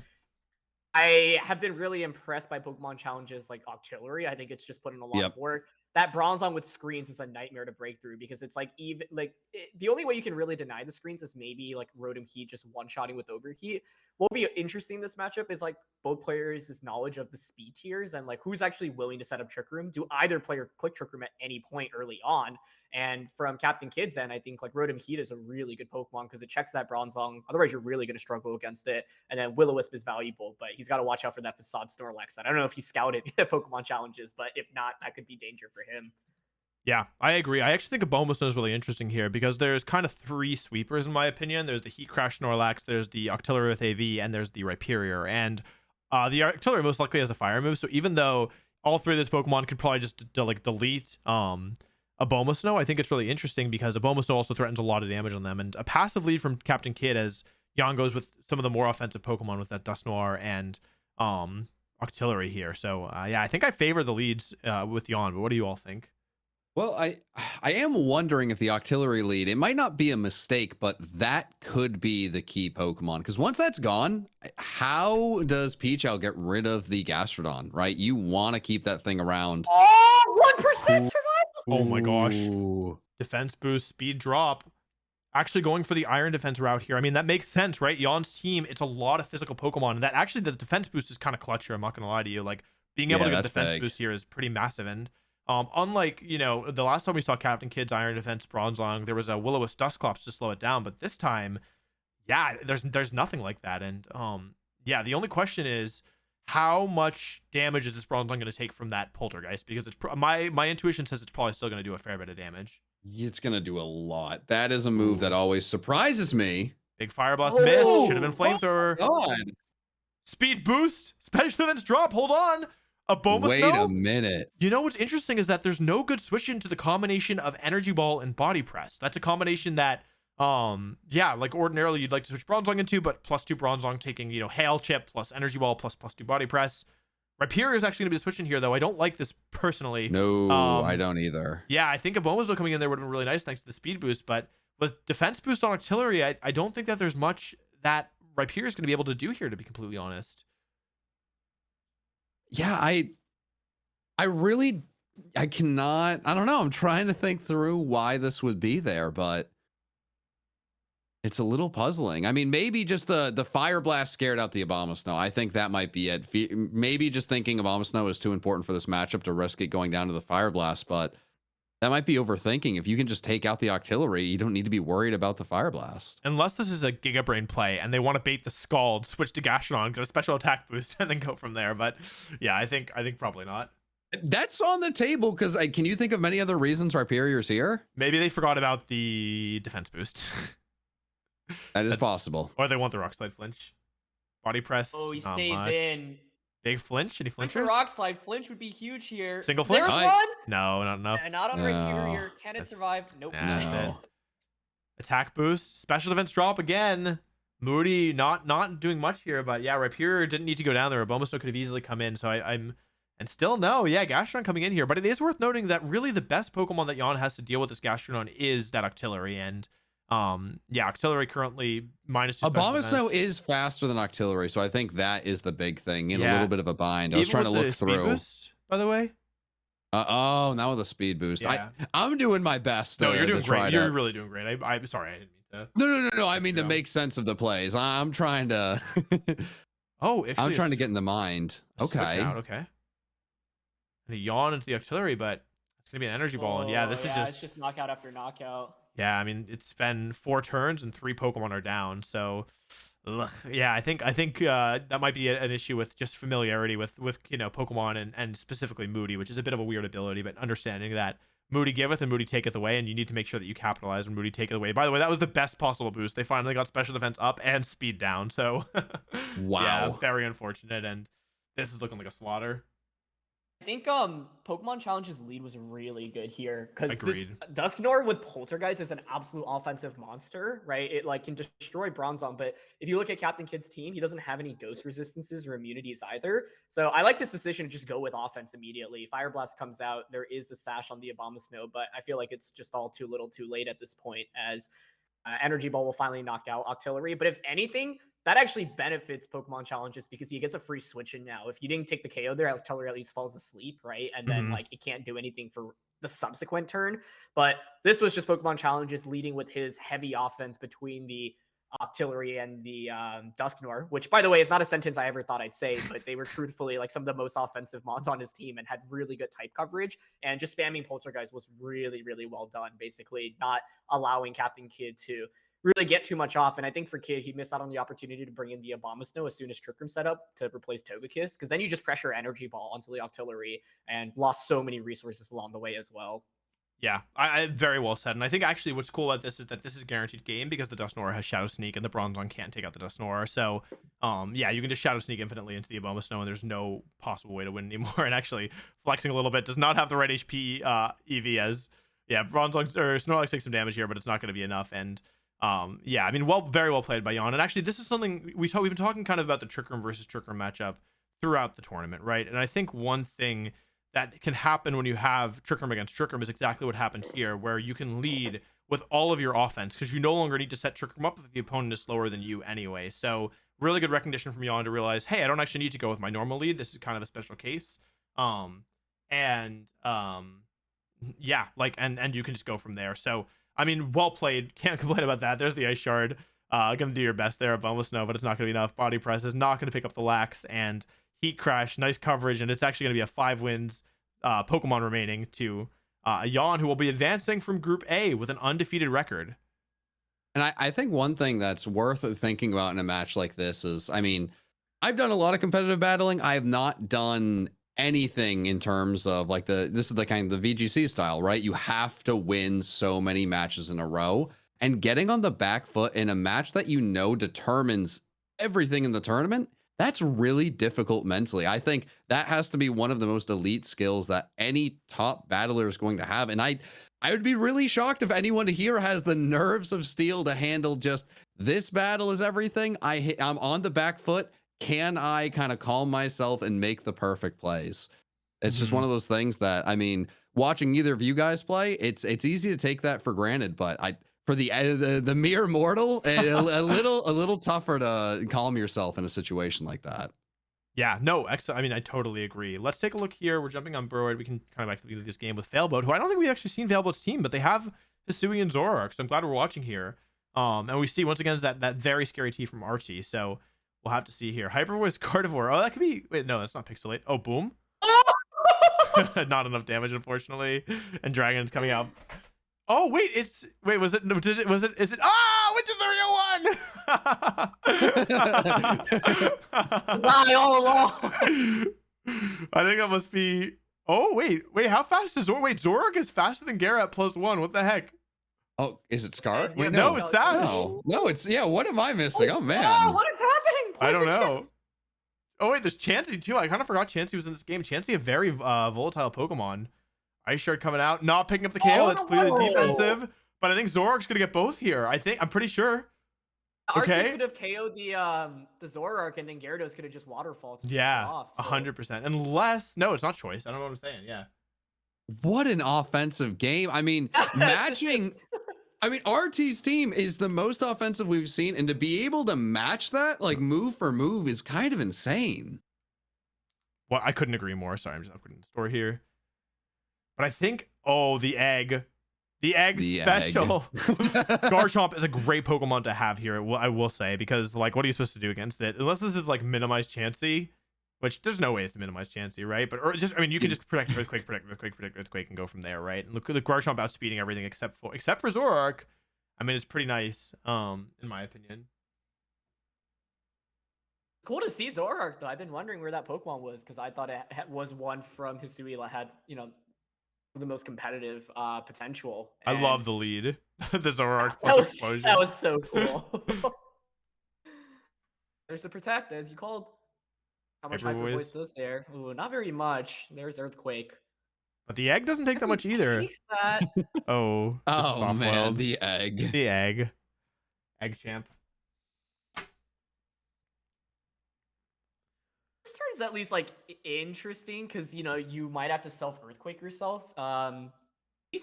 I have been really impressed by Pokemon Challenges like Octillery. I think it's just put in a lot of work. That Bronzong with screens is a nightmare to break through, because it's like the only way you can really deny the screens is maybe like Rotom Heat just one-shotting with Overheat. What will be interesting in this matchup is like both players' knowledge of the speed tiers and like who's actually willing to set up Trick Room. Do either player click Trick Room at any point early on? And from Captain Kid's end, I think like Rotom Heat is a really good Pokemon because it checks that Bronzong. Otherwise, you're really going to struggle against it. And then Will-O-Wisp is valuable, but he's got to watch out for that Facade Snorlax. I don't know if he scouted Pokemon Challenges, but if not, that could be danger for him. Yeah, I agree. I actually think Abomasnow is really interesting here because there's kind of 3 sweepers in my opinion. There's the Heat Crash Snorlax, there's the Octillery with AV, and there's the Rhyperior. And the Octillery most likely has a fire move. So even though all 3 of those Pokemon could probably just delete Abomasnow, I think it's really interesting because Abomasnow also threatens a lot of damage on them. And a passive lead from Captain Kid as Jan goes with some of the more offensive Pokemon with that Dusknoir and Octillery here. So yeah, I think I favor the leads with Jan, but what do you all think? Well, I am wondering if the Octillery lead, it might not be a mistake, but that could be the key Pokemon. Because once that's gone, how does Pichel get rid of the Gastrodon, right? You want to keep that thing around. Oh, 1% survival! Oh my gosh. Defense boost, speed drop. Actually going for the Iron Defense route here. I mean, that makes sense, right? Jan's team, it's a lot of physical Pokemon. And that actually, the defense boost is kind of clutch here. I'm not going to lie to you. Like, being able to get a defense boost here is pretty massive. And unlike, the last time we saw Captain Kid's Iron Defense Bronzong, there was a Will-O-Wisp Dusclops to slow it down. But this time, yeah, there's nothing like that. And yeah, the only question is, how much damage is this Bronzong going to take from that Poltergeist? Because it's my intuition says it's probably still going to do a fair bit of damage. It's going to do a lot. That is a move that always surprises me. Big Fire Blast miss. Should have been Flamethrower. Oh, God. Speed boost. Special defense drop. Hold on. Abomasnow? Wait a minute. You know what's interesting is that there's no good switch into the combination of Energy Ball and Body Press. That's a combination that yeah, like ordinarily you'd like to switch Bronzong into, but +2 Bronzong taking, Hail Chip plus Energy Ball plus +2 Body Press. Rhyperior is actually going to be the switch in here, though. I don't like this personally. No, I don't either. Yeah, I think Abomasnow coming in there would have been really nice thanks to the speed boost, but with defense boost on Octillery, I don't think that there's much that Rhyperior is going to be able to do here, to be completely honest. Yeah, I cannot, I don't know. I'm trying to think through why this would be there, but it's a little puzzling. I mean, maybe just the Fire Blast scared out the Abomasnow. I think that might be it. Maybe just thinking Abomasnow is too important for this matchup to risk it going down to the Fire Blast, but that might be overthinking. If you can just take out the Octillery, you don't need to be worried about the Fire Blast. Unless this is a Giga Brain play and they want to bait the Scald, switch to Gastrodon, get a special attack boost, and then go from there. But yeah, I think probably not. That's on the table, because can you think of many other reasons Rhyperior's here? Maybe they forgot about the defense boost. That is possible. Or they want the Rock Slide flinch. Body Press. Oh, he stays in. Big flinch? Any flinchers? Rock Slide flinch would be huge here. Single flinch? There's one. No, not enough. And not on Rhyperior. Can it survive? Nope. No. Attack boost. Special defense drop again. Moody not doing much here, but yeah, Rhyperior didn't need to go down there. Abomasnow could have easily come in, so I'm... And still no, yeah, Gastrodon coming in here. But it is worth noting that really the best Pokemon that Jan has to deal with this Gastrodon is that Octillery. And yeah, Octillery currently -2. Abomasnow is faster than Octillery, so I think that is the big thing. In a little bit of a bind. I was trying to look through. Boost, by the way, Oh, now with a speed boost. Yeah. I'm doing my best. No, you're doing to try great. to- You're really doing great. I'm sorry, I didn't mean to. No. I mean to make sense of the plays. I'm trying to. Oh, actually, I'm trying to get in the mind. Switch Okay. out, okay. And a yawn into the artillery, but it's gonna be an energy ball. And yeah, this is it's just knockout after knockout. Yeah, I mean, it's been 4 turns and 3 Pokemon are down. So, yeah, I think that might be an issue with just familiarity with Pokemon and specifically Moody, which is a bit of a weird ability, but understanding that Moody giveth and Moody taketh away, and you need to make sure that you capitalize when Moody taketh away. By the way, that was the best possible boost. They finally got special defense up and speed down. So, wow, yeah, very unfortunate. And this is looking like a slaughter. I think Pokemon Challenge's lead was really good here because this Agreed. Dusknoir with Poltergeist is an absolute offensive monster, right? It like can destroy Bronzong, but if you look at Captain Kid's team, he doesn't have any ghost resistances or immunities either. So I like this decision to just go with offense immediately. Fire Blast comes out, there is the sash on the Abomasnow, but I feel like it's just all too little too late at this point as Energy Ball will finally knock out Octillery. But if anything, that actually benefits Pokemon Challenges because he gets a free switch in now. If you didn't take the KO there, Octillery at least falls asleep, right? And then like it can't do anything for the subsequent turn. But this was just Pokemon Challenges leading with his heavy offense between the Octillery and the Dusknoir, which by the way is not a sentence I ever thought I'd say, but they were truthfully like some of the most offensive mons on his team and had really good type coverage. And just spamming Poltergeist was really, really well done, basically not allowing Captain Kid to really get too much off. And I think for Kid, he missed out on the opportunity to bring in the Abomasnow as soon as Trick Room set up to replace Togekiss, because then you just pressure Energy Ball onto the Octillery and lost so many resources along the way as well. Yeah, I very well said. And I think actually what's cool about this is that this is a guaranteed game because the Dusknoir has Shadow Sneak and the Bronzong can't take out the Dusknoir. So, yeah, you can just Shadow Sneak infinitely into the Abomasnow and there's no possible way to win anymore. And actually, flexing a little bit, does not have the right HP EV as, yeah, Bronzong or Snorlax takes some damage here, but it's not going to be enough. And yeah, I mean, very well played by Jan. And actually, this is something we've been talking kind of about the Trick Room versus Trick Room matchup throughout the tournament, right? And I think one thing that can happen when you have Trick Room against Trick Room is exactly what happened here, where you can lead with all of your offense because you no longer need to set Trick Room up if the opponent is slower than you anyway. So really good recognition from Jan to realize, hey, I don't actually need to go with my normal lead. This is kind of a special case. Yeah, like, and you can just go from there. So, I mean, well played. Can't complain about that. There's the Ice Shard. Gonna do your best there, Abomasnow, but it's not gonna be enough. Body Press is not gonna pick up the lax, and Heat Crash, nice coverage, and it's actually gonna be a 5 wins Pokemon remaining to Jan, who will be advancing from Group A with an undefeated record. And I think one thing that's worth thinking about in a match like this is, I mean, I've done a lot of competitive battling. I have not done anything in terms of like this is the kind of the VGC style, right? You have to win so many matches in a row, and getting on the back foot in a match that you know determines everything in the tournament, that's really difficult mentally. I think that has to be one of the most elite skills that any top battler is going to have. And I would be really shocked if anyone here has the nerves of steel to handle just this battle is everything. I'm on the back foot. Can I kind of calm myself and make the perfect plays? It's just one of those things that, I mean, watching either of you guys play, it's easy to take that for granted, but for the mere mortal, a little tougher to calm yourself in a situation like that. Yeah, no, I mean, I totally agree. Let's take a look here. We're jumping on Broid. We can kind of actively lead this game with Failboat, who I don't think we've actually seen Failboat's team, but they have Hisui and Zoroark, so I'm glad we're watching here. And we see once again that very scary T from Archie, so we'll have to see here. Hyper Voice Carnivore. Oh, that could be. Wait, no, that's not Pixelate. Oh, boom. Not enough damage, unfortunately. And Dragon's coming out. Oh, wait, was it? Is it? Ah, which is the real one? I all along. I think that must be. Oh, wait, how fast is Zoroark? Wait, Zoroark is faster than Gara at +1. What the heck? Oh, is it Scar? Wait, no, it's Sash. No, it's, yeah, what am I missing? Oh, man. Oh, what is happening? I don't know. Oh, wait, there's Chansey, too. I kind of forgot Chansey was in this game. Chansey, a very volatile Pokemon. Ice Shard coming out, not picking up the KO. That's clearly defensive. But I think Zoroark's going to get both here. I'm pretty sure. Archie Okay. could have KO'd the Zoroark, and then Gyarados could have just waterfall to finish it Yeah, off, so. 100%. Unless, no, it's not choice. I don't know what I'm saying. Yeah. What an offensive game. I mean, matching. I mean, RT's team is the most offensive we've seen, and to be able to match that, like move for move, is kind of insane. Well, I couldn't agree more. Sorry, I'm just upgrading the store here. But I think, oh, the egg The egg. special. Garchomp is a great Pokemon to have here. I will say, because like, what are you supposed to do against it? Unless this is like minimize Chansey, which there's no ways to minimize Chansey, right? But or just, I mean, you can just protect Earthquake, and go from there, right? And look at the Garchomp outspeeding everything except for Zoroark. I mean, it's pretty nice, in my opinion. Cool to see Zoroark though. I've been wondering where that Pokemon was because I thought it was one from Hisui that had, you know, the most competitive potential. I love the lead. The Zoroark explosion. That was so cool. There's the Protect, as you called. How much Hyper Hyper Voice. Voice does there? Ooh, not very much. There's Earthquake. But the egg doesn't take that much either. Takes that. Oh, Oh man, the egg. The egg. Egg champ. This turn's at least like interesting because you know you might have to self Earthquake yourself.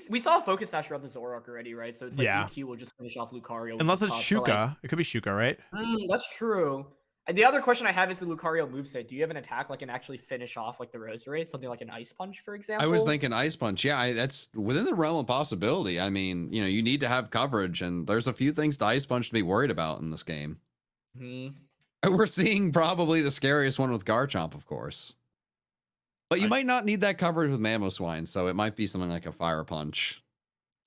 We saw a Focus Sash around the Zoroark already, right? So it's like Yeah. EQ will just finish off Lucario. which Unless is it's tough. So, Shuka. like, It could be Shuka, right? that's true. And the other question I have is the Lucario moveset. Do you have an attack like can actually finish off like the Roserade? Something like an Ice Punch, for example? I was thinking Ice Punch. Yeah, that's within the realm of possibility. I mean, you know, you need to have coverage, and there's a few things to Ice Punch to be worried about in this game. Mhm. We're seeing probably the scariest one with Garchomp, of course. But you might not need that coverage with Mamoswine, so it might be something like a Fire Punch.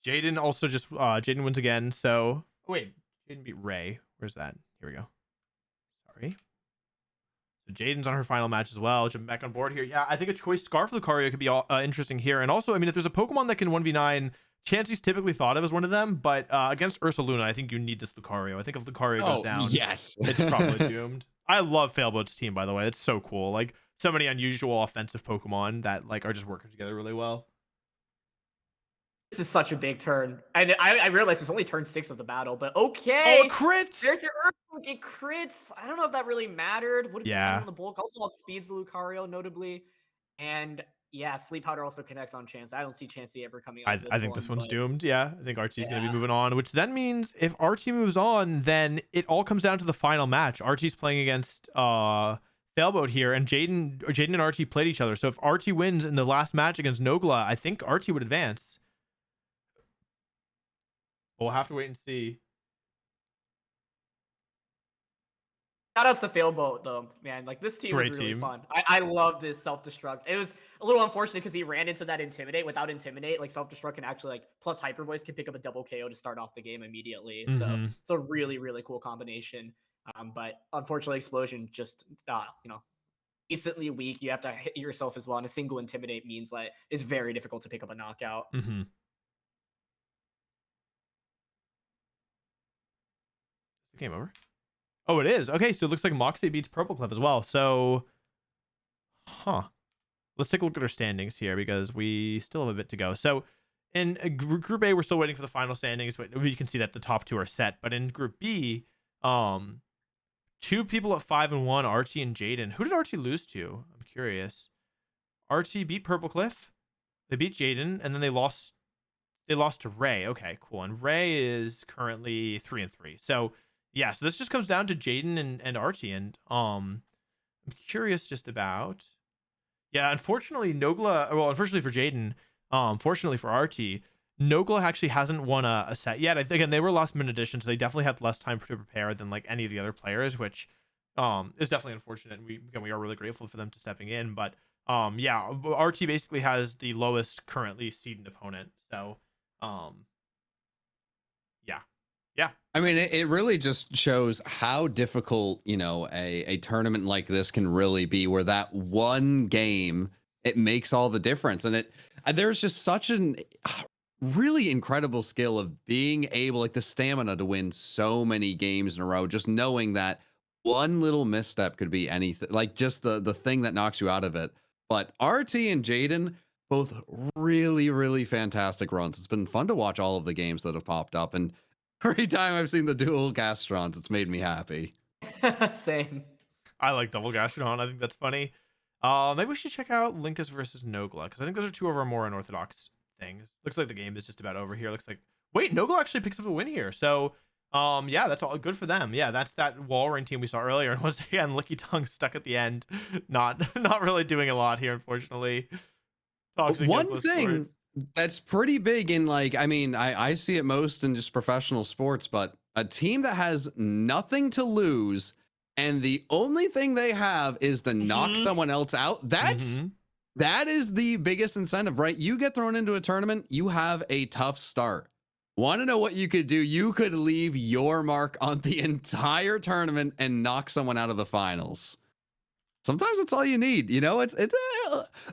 Jaden also just Jaden wins again. So wait, Jaden beat Ray. Where's that? Here we go. Sorry. So Jaden's on her final match as well. Jumping back on board here. Yeah, I think a choice Scarf Lucario could be interesting here. And also, I mean, if there's a Pokemon that can 1v9, Chansey's typically thought of as one of them, but against Ursaluna, I think you need this Lucario. I think if Lucario goes down, yes, it's probably doomed. I love Failboat's team, by the way. It's so cool. Like, so many unusual offensive Pokemon that like are just working together really well. This is such a big turn. And I realize it's only turn 6 of the battle, but okay. Oh, crits! There's your Earthquake. It crits. I don't know if that really mattered. Would have Yeah. been on the bulk. Also outspeeds the Lucario, notably. And yeah, Sleep Powder also connects on Chance. I don't see Chansey ever coming out. I think this one's doomed. Yeah, I think Archie's going to Yeah. be moving on, which then means if Archie moves on, then it all comes down to the final match. Archie's playing against Failboat here, and Jaden and Archie played each other. So if Archie wins in the last match against Nogla, I think Archie would advance. We'll have to wait and see. Shoutouts to Failboat though, man. Like this team Great was really team. fun. I love this self-destruct. It was a little unfortunate because he ran into that Intimidate. Without Intimidate, like self-destruct can actually like plus Hyper Voice can pick up a double KO to start off the game immediately. So Mhm. it's a really, really cool combination. But unfortunately, Explosion just you know, decently weak. You have to hit yourself as well. And a single Intimidate means like it's very difficult to pick up a knockout. Mm-hmm. Game over. Oh, it is. Okay, so it looks like Moxie beats Purple Cliff as well. So, let's take a look at our standings here because we still have a bit to go. So, in Group A, we're still waiting for the final standings. But you can see that the top two are set. But in Group B, two people at 5-1, Archie and Jaden. Who did Archie lose to? I'm curious. Archie beat Purple Cliff. They beat Jaden, and then they lost. They lost to Ray. Okay, cool. And Ray is currently 3-3. So. Yeah, so this just comes down to Jaden and Archie, and I'm curious just about. Yeah, unfortunately, Nogla. Well, unfortunately for Jaden, fortunately for Archie, Nogla actually hasn't won a set yet. I think, again, they were last minute additions, so they definitely had less time to prepare than like any of the other players, which is definitely unfortunate. And we are really grateful for them to stepping in, but yeah, Archie basically has the lowest currently seeded opponent, so yeah. I mean, it really just shows how difficult, you know, a tournament like this can really be, where that one game, it makes all the difference. And there's just such an really incredible skill of being able, like the stamina to win so many games in a row, just knowing that one little misstep could be anything, like just the thing that knocks you out of it. But RT and Jaden, both really, really fantastic runs. It's been fun to watch all of the games that have popped up, and every time I've seen the dual Gastrons, it's made me happy. Same. I like double Gastrodon. I think that's funny. Maybe we should check out Linkus versus Nogla, because I think those are two of our more unorthodox things. Looks like the game is just about over here. Looks like, wait, Nogla actually picks up a win here. So, yeah, that's all good for them. Yeah, that's that Walrein team we saw earlier. And once again, Licky Tongue stuck at the end, not really doing a lot here, unfortunately. One thing That's pretty big in like, I mean, I see it most in just professional sports, but a team that has nothing to lose and the only thing they have is to knock someone else out. That is the biggest incentive, right? You get thrown into a tournament, you have a tough start. Want to know what you could do? You could leave your mark on the entire tournament and knock someone out of the finals. Sometimes that's all you need. You know, it's a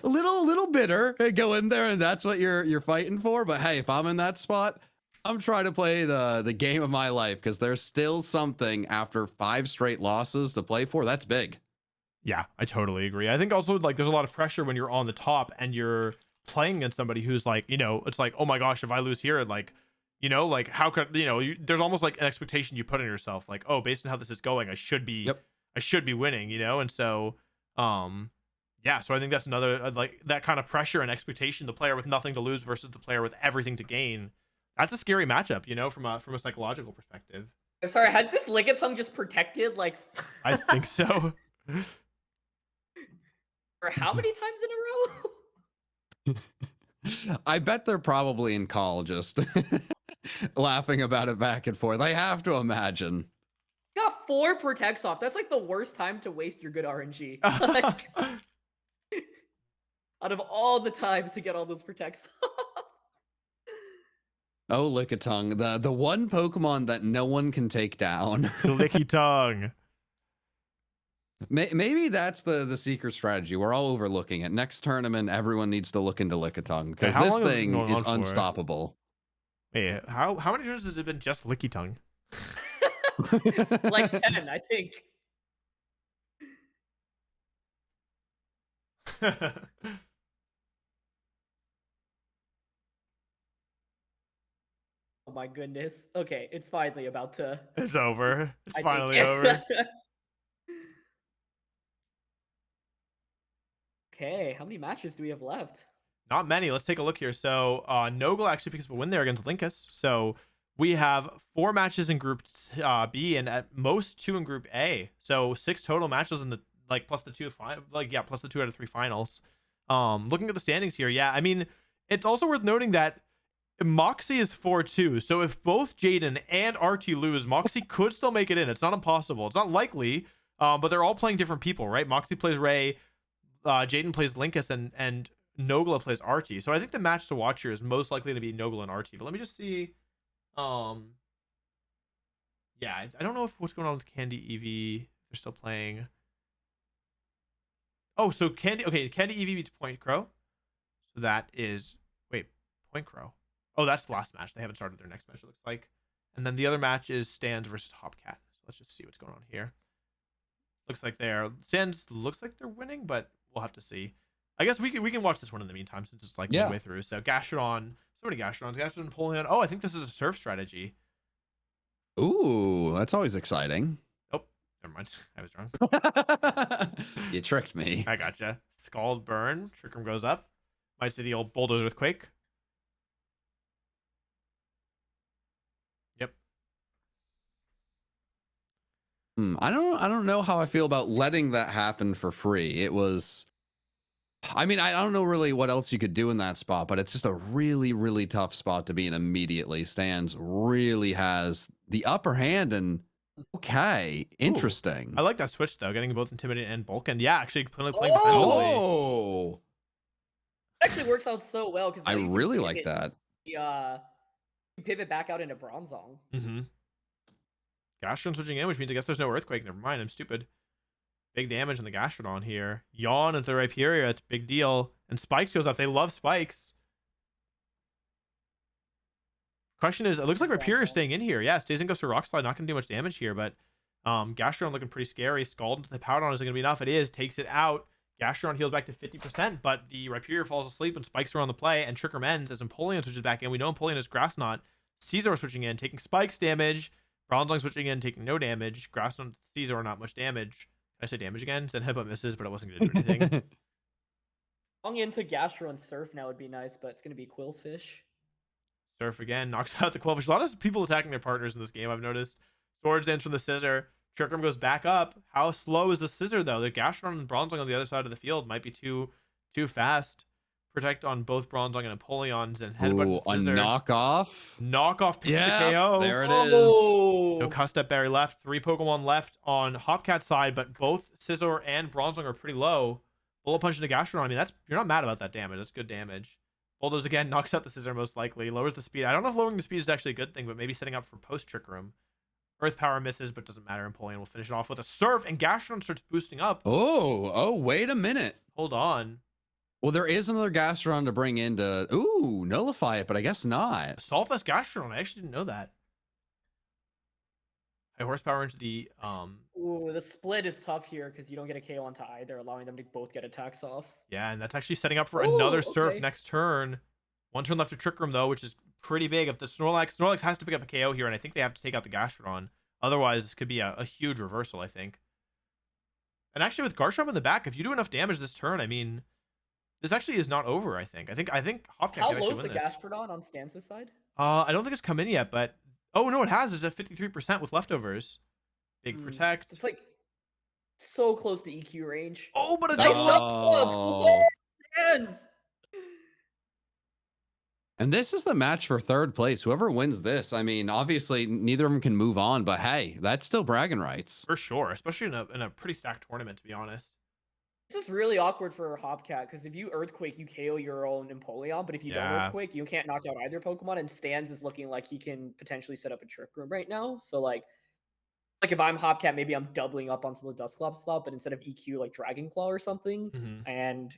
little bitter. Go in there and that's what you're fighting for. But hey, if I'm in that spot, I'm trying to play the game of my life because there's still something after 5 straight losses to play for. That's big. Yeah, I totally agree. I think also like there's a lot of pressure when you're on the top and you're playing against somebody who's like, you know, it's like, oh my gosh, if I lose here, like, you know, like how could, you know, there's almost like an expectation you put on yourself, like, oh, based on how this is going, I should be winning, you know. And so yeah, so I think that's another like that kind of pressure and expectation, the player with nothing to lose versus the player with everything to gain. That's a scary matchup, you know, from a psychological perspective. I'm sorry, has this Lickitung just protected like I think so. for how many times in a row? I bet they're probably in call just laughing about it back and forth. I have to imagine. Got 4 protects off. That's like the worst time to waste your good RNG. Like, out of all the times to get all those protects off. Oh, Lickitung, the one Pokemon that no one can take down. Lickitung. Maybe that's the secret strategy. We're all overlooking it. Next tournament, everyone needs to look into Lickitung because this thing is unstoppable. Hey, how many turns has it been just Lickitung? Like 10, I think. Oh my goodness. Okay, it's finally about to. It's over. It's finally over. Okay, how many matches do we have left? Not many. Let's take a look here. So Nogla actually picks up a win there against Linkus. So we have 4 matches in Group B and at most 2 in Group A. So 6 total matches in the plus the 2 plus the 2 out of 3 finals. Looking at the standings here, yeah, I mean it's also worth noting that Moxie is 4-2. So if both Jaden and RT lose, Moxie could still make it in. It's not impossible. It's not likely, but they're all playing different people, right? Moxie plays Ray, Jaden plays Linkus, and Nogla plays Archie. So I think the match to watch here is most likely to be Nogla and Archie. But let me just see. Yeah, I don't know what's going on with Candy Eevee. They're still playing. Oh, so Candy Eevee beats Point Crow. So that is Point Crow. Oh, that's the last match. They haven't started their next match, it looks like. And then the other match is Stans versus Hopcat. So let's just see what's going on here. Looks like Stans looks like they're winning, but we'll have to see. I guess we can watch this one in the meantime since it's like midway through. So Gastrodon, so many Gastrodons. Gastrodon pulling on. Oh, I think this is a surf strategy. Ooh, that's always exciting. Oh, never mind. I was wrong. You tricked me. I gotcha. Scald Burn. Trick'em goes up. Might see the old Bulldozer Earthquake. Yep. I don't know how I feel about letting that happen for free. It was, I mean, I don't know really what else you could do in that spot, but it's just a really, really tough spot to be in immediately. Stans really has the upper hand, and okay, interesting. I like that switch though, getting both Intimidate and Bulk, and yeah, actually playing defensively. Oh, it actually works out so well because I really like that. You pivot back out into Bronzong. Mm-hmm. Gastrodon switching in, which means I guess there's no Earthquake. Never mind, I'm stupid. Big damage on the Gastrodon here. Yawn into the Rhyperior, it's a big deal. And Spikes goes up. They love Spikes. Question is, it looks like Rhyperior is staying in here. Yeah, stays in, goes to Rock Slide. Not going to do much damage here, but Gastrodon looking pretty scary. Scald into the Powdon isn't going to be enough. It is. Takes it out. Gastrodon heals back to 50%, but the Rhyperior falls asleep and Spikes are on the play, and Trickerm ends as Empoleon switches back in. We know Empoleon is Grass Knot. Caesar switching in, taking Spikes damage. Bronzong switching in, taking no damage. Grass Knot, Caesar, not much damage. Did I say damage again? Said Headbutt misses, but it wasn't going to do anything. Long into Gastro and Surf now would be nice, but it's going to be Quillfish. Surf again, knocks out the Quillfish. A lot of people attacking their partners in this game, I've noticed. Swords Dance from the Scissor. Trickerm goes back up. How slow is the Scissor, though? The Gastrodon and Bronzong on the other side of the field might be too fast. protect on both Bronzong and Empoleons, and headbutt Ooh, a Scissor. knockoff. Knockoff picks the Yeah, KO. there it is. Oh, No Custep Berry left. 3 Pokemon left on Hopcat's side, but both Scizor and Bronzong are pretty low. Bullet Punch into Gastrodon. I mean, you're not mad about that damage. That's good damage. Bulldoze again knocks out the Scizor most likely. Lowers the speed. I don't know if lowering the speed is actually a good thing, but maybe setting up for post Trick Room. Earth Power misses, but doesn't matter. Empoleon will finish it off with a Surf, and Gastrodon starts boosting up. Oh, wait a minute. Hold on. Well, there is another Gastrodon to bring in to, nullify it, but I guess not. Solfest Gastrodon. I actually didn't know that. High Horsepower into the Ooh, the split is tough here because you don't get a KO onto either, allowing them to both get attacks off. Yeah, and that's actually setting up for Ooh, another Surf okay. next turn. 1 turn left to Trick Room, though, which is pretty big. If the Snorlax has to pick up a KO here, and I think they have to take out the Gastrodon. Otherwise, this could be a huge reversal, I think. And actually, with Garchomp in the back, if you do enough damage this turn, I mean, this actually is not over, I think. I think Hopcat How can low actually is win the this. Gastrodon on Stance's side? I don't think it's come in yet, but... Oh, no, it has. It's at 53% with leftovers. Big Protect. It's like so close to EQ range. Oh, but a nice double up. Stands. And this is the match for 3rd place. Whoever wins this, I mean, obviously neither of them can move on, but hey, that's still bragging rights. For sure, especially in a pretty stacked tournament, to be honest. This is really awkward for Hopcat because if you Earthquake, you KO your own Empoleon, but if you don't Earthquake, you can't knock out either Pokemon, and Stans is looking like he can potentially set up a Trick Room right now. So like if I'm Hopcat, maybe I'm doubling up onto the Dusclops slot, but instead of EQ, like Dragon Claw or something. And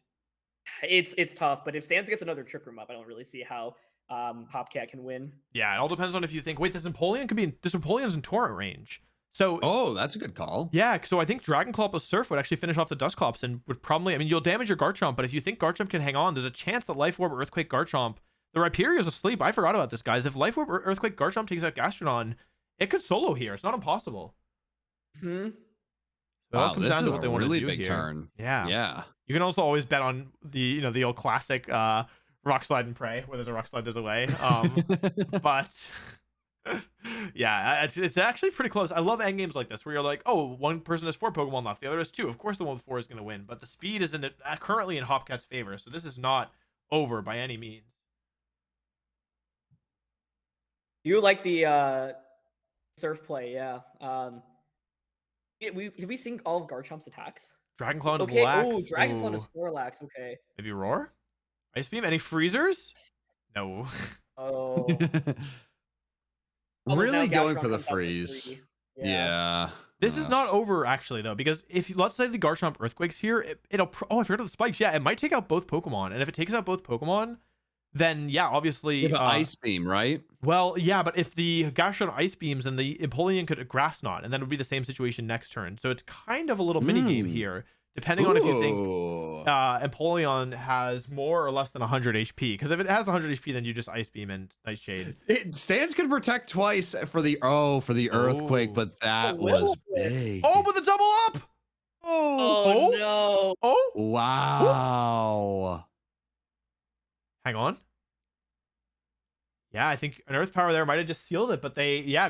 it's tough, but if Stans gets another Trick Room up, I don't really see how Hopcat can win. Yeah, it all depends on if you think, wait, this Empoleon's in Torrent range. So that's a good call. Yeah, so I think Dragon Claw plus Surf would actually finish off the Dusclops and would probably, I mean, you'll damage your Garchomp, but if you think Garchomp can hang on, there's a chance that Life Orb Earthquake Garchomp, the Rhyperior is asleep. I forgot about this, guys. If Life Orb Earthquake Garchomp takes out Gastrodon, it could solo here. It's not impossible. Wow, this is a really big turn. Yeah. You can also always bet on the old classic Rock Slide and Pray, where there's a Rock Slide, there's a way. But yeah, it's actually pretty close. I love endgames like this, where you're like, oh, one person has 4 Pokemon left, the other has 2. Of course, the one with 4 is going to win, but the speed is currently in Hopcat's favor, so this is not over by any means. Do you like the Surf play? Yeah. Have we seen all of Garchomp's attacks? Dragon Claw to Okay. Black. Oh, Dragon Claw to Snorlax. Okay. Maybe Roar? Ice Beam? Any freezers? No. Oh. Really going for the freeze. Yeah. This is not over, actually, though, because if let's say the Garchomp Earthquakes here, it'll. Oh, I forgot the spikes. Yeah, it might take out both Pokemon, and if it takes out both Pokemon, then yeah, obviously. Yeah, but Ice Beam, right? Well, yeah, but if the Gastrodon Ice Beams and the Empoleon could Grass Knot, and then it would be the same situation next turn. So it's kind of a little mini game here, depending on if you think Empoleon has more or less than 100 HP. Because if it has 100 HP, then you just Ice Beam and Nightshade. Stans could protect twice for the Earthquake, but that was big. Oh, but the double up! Oh no! Oh! Wow! Hang on. Yeah, I think an Earth Power there might have just sealed it, but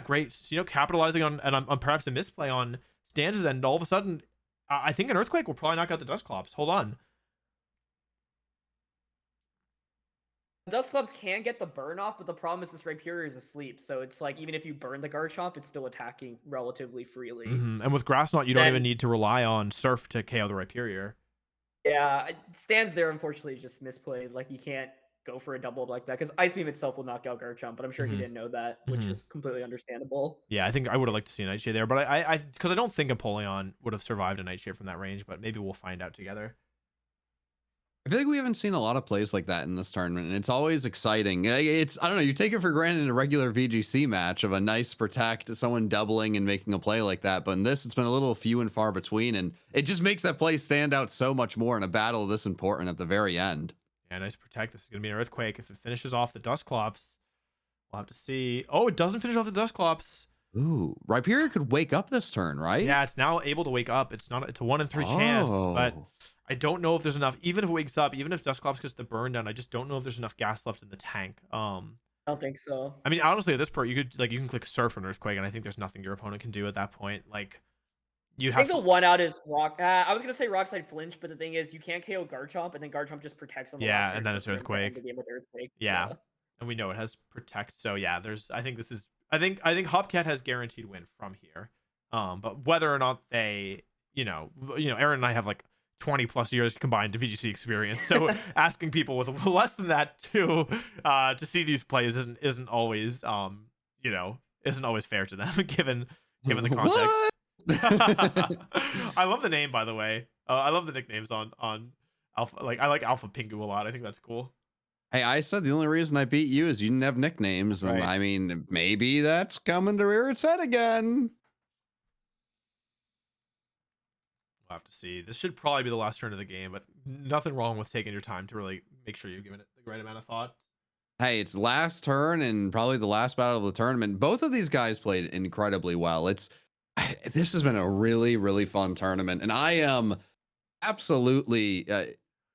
great. Capitalizing on perhaps a misplay on Stans' end. All of a sudden, I think an Earthquake will probably knock out the Dusclops. Hold on. Dusclops can get the burn off, but the problem is this Rhyperior is asleep. So it's like, even if you burn the Garchomp, it's still attacking relatively freely. And with Grass Knot, you don't even need to rely on Surf to KO the Rhyperior. Yeah, Stans there, unfortunately, just misplayed. Like, you can't go for a double like that, because Ice Beam itself will knock out Garchomp, but I'm sure he didn't know that, which is completely understandable. Yeah, I think I would have liked to see a Nightshade there, but because I don't think Empoleon would have survived a Nightshade from that range, but maybe we'll find out together. I feel like we haven't seen a lot of plays like that in this tournament, and it's always exciting. I don't know, you take it for granted in a regular VGC match of a nice protect, someone doubling and making a play like that, but in this, it's been a little few and far between, and it just makes that play stand out so much more in a battle this important at the very end. Yeah, nice protect. This is going to be an Earthquake. If it finishes off the Dusclops, we'll have to see. Oh, it doesn't finish off the Dusclops. Ooh, Rhyperior could wake up this turn, right? Yeah, it's now able to wake up. It's a 1 in 3 chance, but I don't know if there's enough. Even if it wakes up, even if Dusclops gets the burn down, I just don't know if there's enough gas left in the tank. I don't think so. I mean, honestly, at this point, you can click Surf and Earthquake, and I think there's nothing your opponent can do at that point. Like, You I have think the to, one out is Rock. I was gonna say Rockside Flinch, but the thing is, you can't KO Garchomp, and then Garchomp just protects on the last yeah, turn. and then so it's for him to end Earthquake. the game with Earthquake. Yeah. And we know it has protect. So yeah, there's I think this is I think Hopcat has guaranteed win from here. But whether or not they, Aaron and I have like 20 plus years combined VGC experience. So asking people with less than that to see these plays isn't always isn't always fair to them given the context. I love the name, by the way. I love the nicknames on Alpha. Like I like Alpha Pingu a lot. I think that's cool. Hey, I said the only reason I beat you is you didn't have nicknames, and Right. I mean, maybe that's coming to rear its head again. We'll have to see. This should probably be the last turn of the game, but nothing wrong with taking your time to really make sure you're giving it the right amount of thought. Hey, it's last turn and probably the last battle of the tournament. Both of these guys played incredibly well. This has been a really, really fun tournament, and I am absolutely.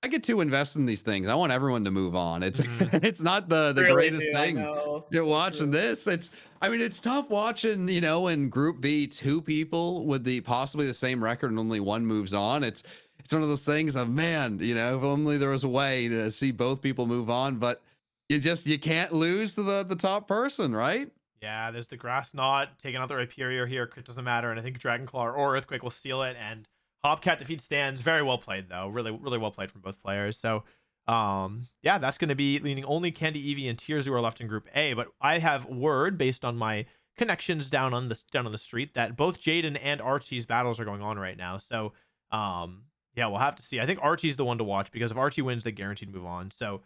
I get too invested in these things. I want everyone to move on. It's it's not the Really greatest do, I thing. know. You're watching this. It's tough watching, in Group B, two people with possibly the same record and only one moves on. It's one of those things of, man, if only there was a way to see both people move on, but you can't lose to the top person, right? Yeah, there's the Grass Knot taking out the Rhyperior here. Crit doesn't matter, and I think Dragon Claw or Earthquake will steal it, and Hopcat defeats Stands. Very well played, though. Really, really well played from both players. So, yeah, that's going to be leaning only Candy, Eevee, and Tears who are left in Group A. But I have word based on my connections down on the street that both Jaden and Archie's battles are going on right now. So, yeah, we'll have to see. I think Archie's the one to watch because if Archie wins, they guaranteed move on. So,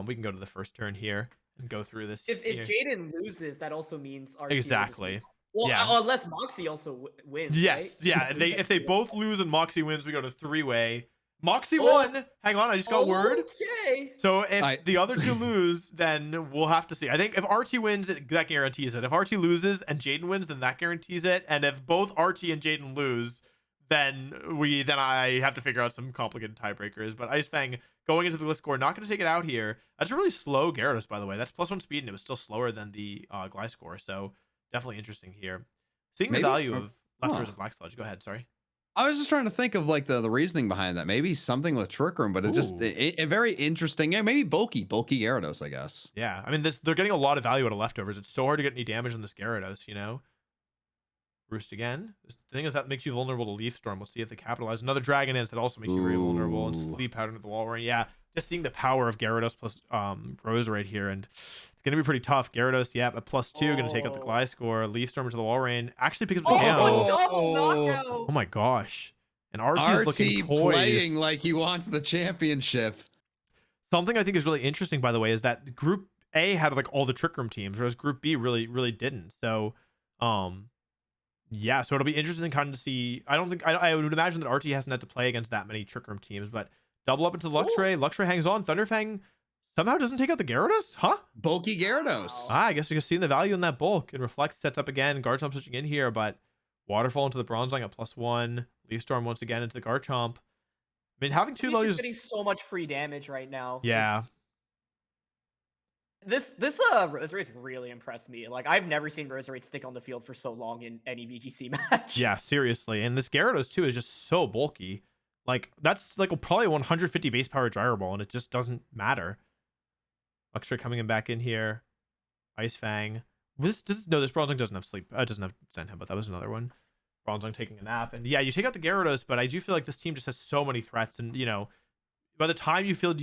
we can go to the first turn here and go through this. If Jaden loses, that also means RT Exactly. Well, yeah. Unless Moxie also wins. Yes, right? yeah. If they both lose and Moxie wins, we go to 3-way. Moxie won. Hang on, I just got word. Okay. So if the other two lose, then we'll have to see. I think if Archie wins, that guarantees it. If Archie loses and Jaden wins, then that guarantees it. And if both Archie and Jaden lose, then I have to figure out some complicated tiebreakers. But Ice Fang going into the list score, not going to take it out here. That's a really slow Gyarados, by the way. That's +1 speed, and it was still slower than the Gliscor. So definitely interesting here. Seeing the value of leftovers and Black Sludge. Go ahead, sorry. I was just trying to think of like the reasoning behind that. Maybe something with Trick Room, but it very interesting. Yeah, maybe bulky Gyarados, I guess. Yeah, I mean they're getting a lot of value out of leftovers. It's so hard to get any damage on this Gyarados, Roost again. The thing is that makes you vulnerable to Leaf Storm. We'll see if they capitalize. Another Dragon Dance that also makes you very vulnerable, and Sleep Powder into the wall. Yeah, just seeing the power of Gyarados plus Rose right here, and it's gonna be pretty tough. Gyarados, yeah, a +2 gonna take out the Gliscor. Leaf Storm into the wall rain. Actually picks up the KO. Oh my gosh! And Archie's looking poised. Playing like he wants the championship. Something I think is really interesting, by the way, is that Group A had like all the Trick Room teams, whereas Group B really, really didn't. So, yeah, so it'll be interesting kind of to see. I would imagine that Archie hasn't had to play against that many Trick Room teams, but double up into Luxray. Luxray hangs on. Thunderfang somehow doesn't take out the Gyarados, huh? Bulky Gyarados. I guess you're seeing the value in that bulk. And Reflect sets up again. Garchomp switching in here, but Waterfall into the Bronzong at +1. Leaf Storm once again into the Garchomp. I mean, having two He's values. just getting so much free damage right now. Yeah. This Roserade really impressed me. Like I've never seen Roserade stick on the field for so long in any VGC match. Yeah, seriously. And this Gyarados too is just so bulky. Like that's like probably 150 base power Gyro Ball, and it just doesn't matter. Luxray coming back in here. Ice Fang. This Bronzong doesn't have sleep. Doesn't have Zen Head, but that was another one. Bronzong taking a nap, and yeah, you take out the Gyarados, but I do feel like this team just has so many threats, and by the time feels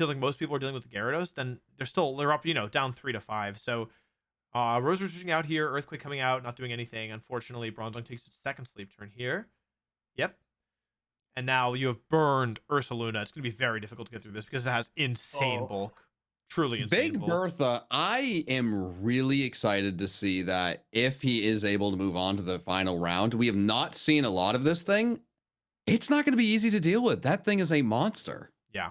like most people are dealing with the Gyarados, then they're up, down 3-5. So Rose switching out here, Earthquake coming out, not doing anything. Unfortunately, Bronzong takes its second sleep turn here. Yep. And now you have burned Ursaluna. It's going to be very difficult to get through this because it has insane bulk. Truly insane Big bulk. Bertha, I am really excited to see that if he is able to move on to the final round. We have not seen a lot of this thing. It's not going to be easy to deal with. That thing is a monster. Yeah,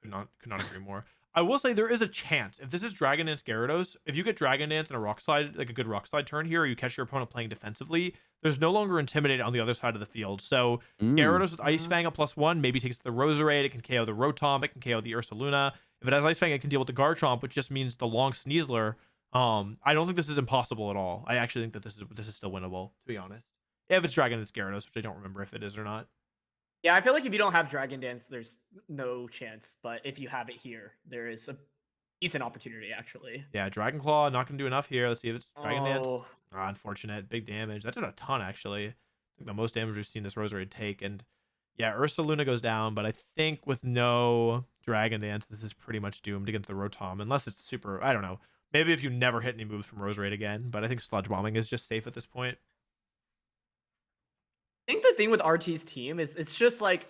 could not agree more. I will say there is a chance if this is Dragon Dance Gyarados, if you get Dragon Dance and a Rock Slide, like a good Rock Slide turn here, or you catch your opponent playing defensively, there's no longer Intimidate on the other side of the field. So Gyarados with Ice Fang at +1 maybe takes the Roserade. It can KO the Rotom. It can KO the Ursaluna. If it has Ice Fang, it can deal with the Garchomp, which just means the long Sneasler. I don't think this is impossible at all. I actually think that this is still winnable, to be honest. If it's Dragon, it's Gyarados, which I don't remember if it is or not. Yeah, I feel like if you don't have Dragon Dance, there's no chance. But if you have it here, there is a decent opportunity, actually. Yeah, Dragon Claw, not going to do enough here. Let's see if it's Dragon Dance. Oh. Ah, unfortunate. Big damage. That did a ton, actually. I think the most damage we've seen this Roserade take. And yeah, Ursaluna goes down, but I think with no Dragon Dance, this is pretty much doomed against the Rotom, unless it's super, I don't know. Maybe if you never hit any moves from Roserade again, but I think Sludge Bombing is just safe at this point. I think the thing with RT's team is it's just like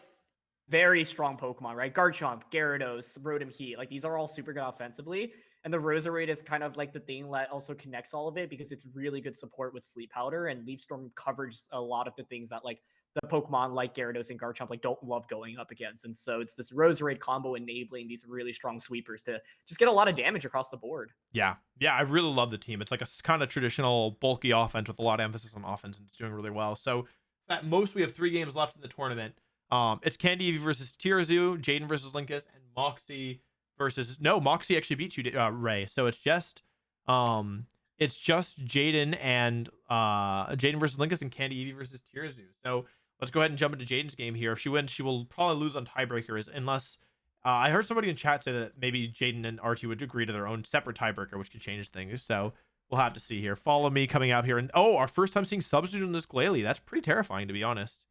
very strong Pokemon, right? Garchomp, Gyarados, Rotom Heat, like these are all super good offensively. And the Roserade is kind of like the thing that also connects all of it because it's really good support with Sleep Powder, and Leaf Storm covers a lot of the things that like the Pokemon like Gyarados and Garchomp like don't love going up against. And so it's this Roserade combo enabling these really strong sweepers to just get a lot of damage across the board. Yeah, I really love the team. It's like a kind of traditional bulky offense with a lot of emphasis on offense, and it's doing really well. So at most, we have 3 games left in the tournament. It's Candy Eevee versus Tirazu, Jaden versus Linkus, and Moxie versus Moxie actually beat you, Ray. So it's just Jaden and Jaden versus Linkus and Candy Eevee versus Tirazu. So let's go ahead and jump into Jaden's game here. If she wins, she will probably lose on tiebreakers unless I heard somebody in chat say that maybe Jaden and RT would agree to their own separate tiebreaker, which could change things. So we'll have to see here. Follow me coming out here. And our first time seeing Substitute in this Glalie. That's pretty terrifying, to be honest.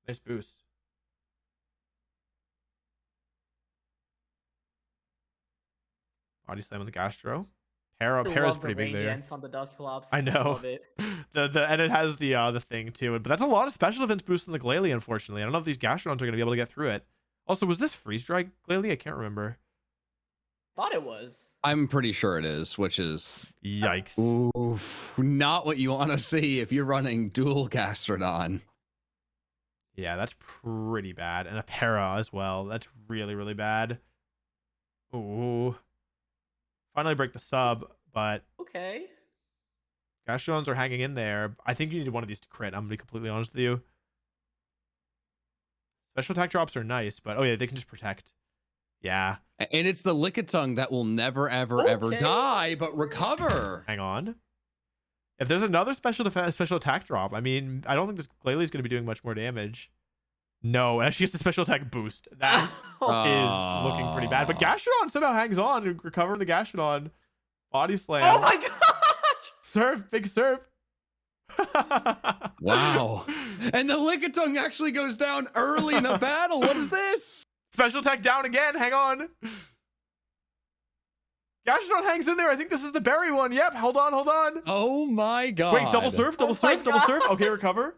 Nice boost. Body slam with the Gastro. Para's pretty big there. Dance on the Dusclops. I know. Love it. And it has the thing too. But that's a lot of special defense boost in the Glalie, unfortunately. I don't know if these Gastrodons are going to be able to get through it. Also, was this freeze dry Glalie? I can't remember. Thought it was. I'm pretty sure it is, which is yikes. Oof, not what you want to see if you're running dual Gastrodon. Yeah, that's pretty bad. And a para as well. That's really, really bad. Ooh. Finally break the sub, but okay. Gastrodons are hanging in there. I think you need one of these to crit. I'm going to be completely honest with you. Special attack drops are nice, but oh yeah, they can just protect. Yeah. And it's the Lickitung that will never, ever die, but recover. Hang on. If there's another special attack drop, I mean, I don't think this Glalie is going to be doing much more damage. No, and she gets a special attack boost. That is looking pretty bad. But Gastrodon somehow hangs on, recovering the Gastrodon. Body slam. Oh my gosh! Serve, big serve. Wow. And the Lickitung actually goes down early in the battle. What is this? Special attack down again. Hang on. Gastrodon hangs in there. I think this is the berry one. Yep. Hold on. Oh my god. Wait, double serve. Okay, recover.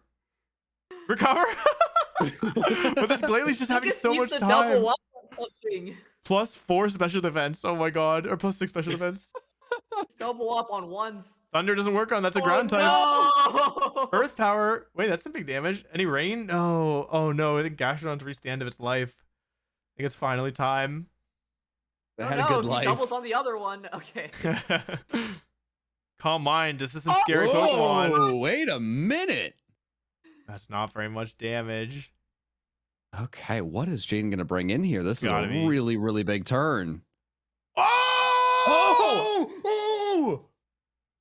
But this Glalie's just having so much time. Double up on something. Plus 4 special defense. Oh my god. Or plus 6 special defense. Double up on ones. Thunder doesn't work on. That's a ground type. No! Earth power. Wait, that's some big damage. Any rain? No. Oh no. I think Gastrodon's reached the end of its life. I think it's finally time. That had a good life. Doubles on the other one. Okay. Calm mind. This is some scary Pokemon. Oh, wait a minute. That's not very much damage. Okay, what is Jaden going to bring in here? This is a be. really, really big turn. Oh!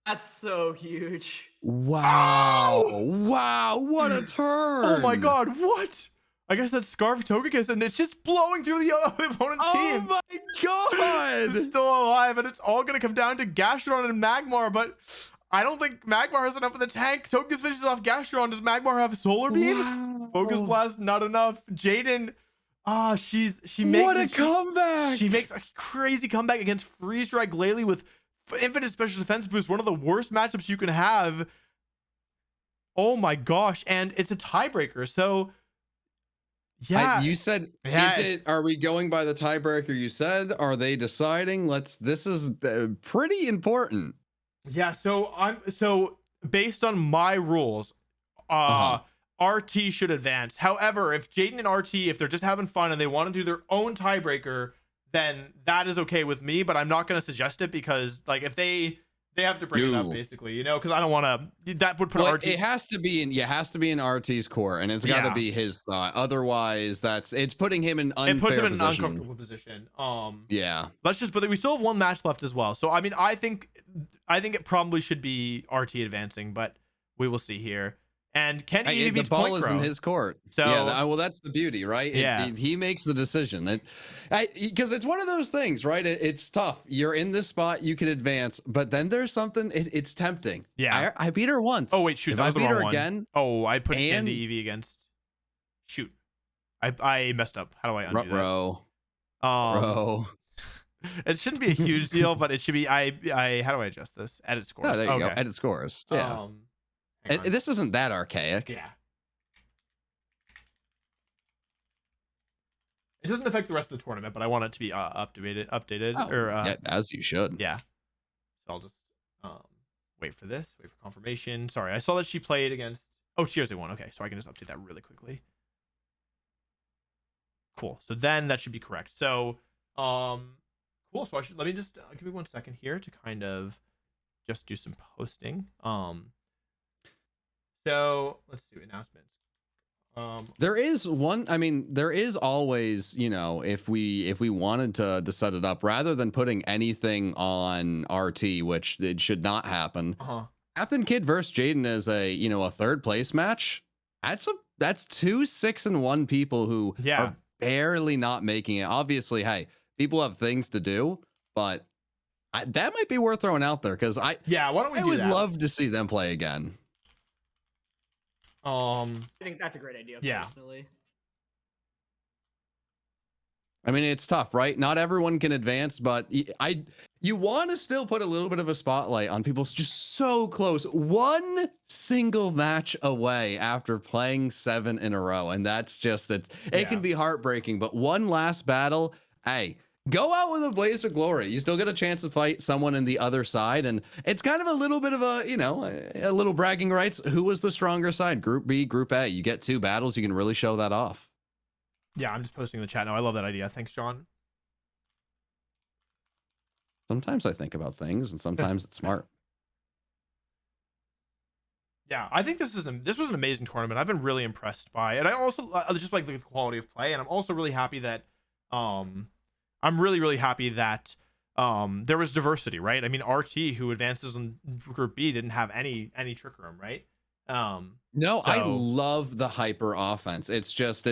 That's so huge. Wow. Wow, what a turn. Oh my god, what? I guess that's Scarf Togekiss, and it's just blowing through the opponent team. Oh my god! It's still alive, and it's all going to come down to Gastrodon and Magmar, but I don't think Magmar has enough in the tank. Togekiss finishes off Gastrodon. Does Magmar have Solar Beam? Wow. Focus Blast, not enough. Jaden, she makes what a comeback! She makes a crazy comeback against Freeze Dry Glalie with infinite special defense boost. One of the worst matchups you can have. Oh my gosh, and it's a tiebreaker, so yeah. You said, are we going by the tiebreaker you said? Are they deciding? This is pretty important. Yeah, so based on my rules, RT should advance. However, if Jaden and RT, if they're just having fun and they want to do their own tiebreaker, then that is okay with me, but I'm not going to suggest it because like if they have to bring it up basically, because I don't want to, that would put RT. It has to be in RT's core, and it's got to be his thought. Otherwise, it's putting him in unfair It puts him in position. an uncomfortable position. Yeah. But we still have one match left as well. So I mean, I think it probably should be RT advancing, but we will see here. And can he The beats ball Point is in Crow. his court. So yeah, well, that's the beauty, right? He makes the decision. Because it's one of those things, right? It's tough. You're in this spot, you can advance, but then there's something. It's tempting. Yeah, I beat her once. Oh wait, shoot, if that I was the beat her wrong one. again. Oh, I put and Candy Eevee against. Shoot, I messed up. How do I undo that? Row. It shouldn't be a huge deal, but it should be. How do I adjust this? Edit scores. Oh, there you go. Edit scores. Yeah. This isn't that archaic. Yeah. It doesn't affect the rest of the tournament, but I want it to be updated, or yeah, as you should. Yeah. So I'll just wait for this. Wait for confirmation. Sorry, I saw that she played against. Oh, she won. Okay, so I can just update that really quickly. Cool. So then that should be correct. So, cool. So let me just give me 1 second here to kind of just do some posting. So let's do announcements. There is one. I mean, there is always, if we wanted to set it up, rather than putting anything on RT, which it should not happen. Captain Kid versus Jaden is a third place match. That's 2 6-1 people who are barely not making it. Obviously, hey, people have things to do, but that might be worth throwing out there because why don't we I do would that? love to see them play again. I think that's a great idea. Personally. I mean, it's tough, right? Not everyone can advance, but you want to still put a little bit of a spotlight on people just so close. One single match away after playing 7 in a row. And that's just, it can be heartbreaking, but one last battle, hey, go out with a blaze of glory. You still get a chance to fight someone in the other side. And it's kind of a little bit of a little bragging rights. Who was the stronger side? Group B, Group A. You get 2 battles. You can really show that off. Yeah, I'm just posting in the chat now. I love that idea. Thanks, John. Sometimes I think about things and sometimes it's smart. Yeah, I think this was an amazing tournament. I've been really impressed by it. I also just like the quality of play, and I'm also really happy that I'm really happy that there was diversity, right? I mean, RT, who advances in Group B, didn't have any trick room, right? No, I love the hyper offense. It's just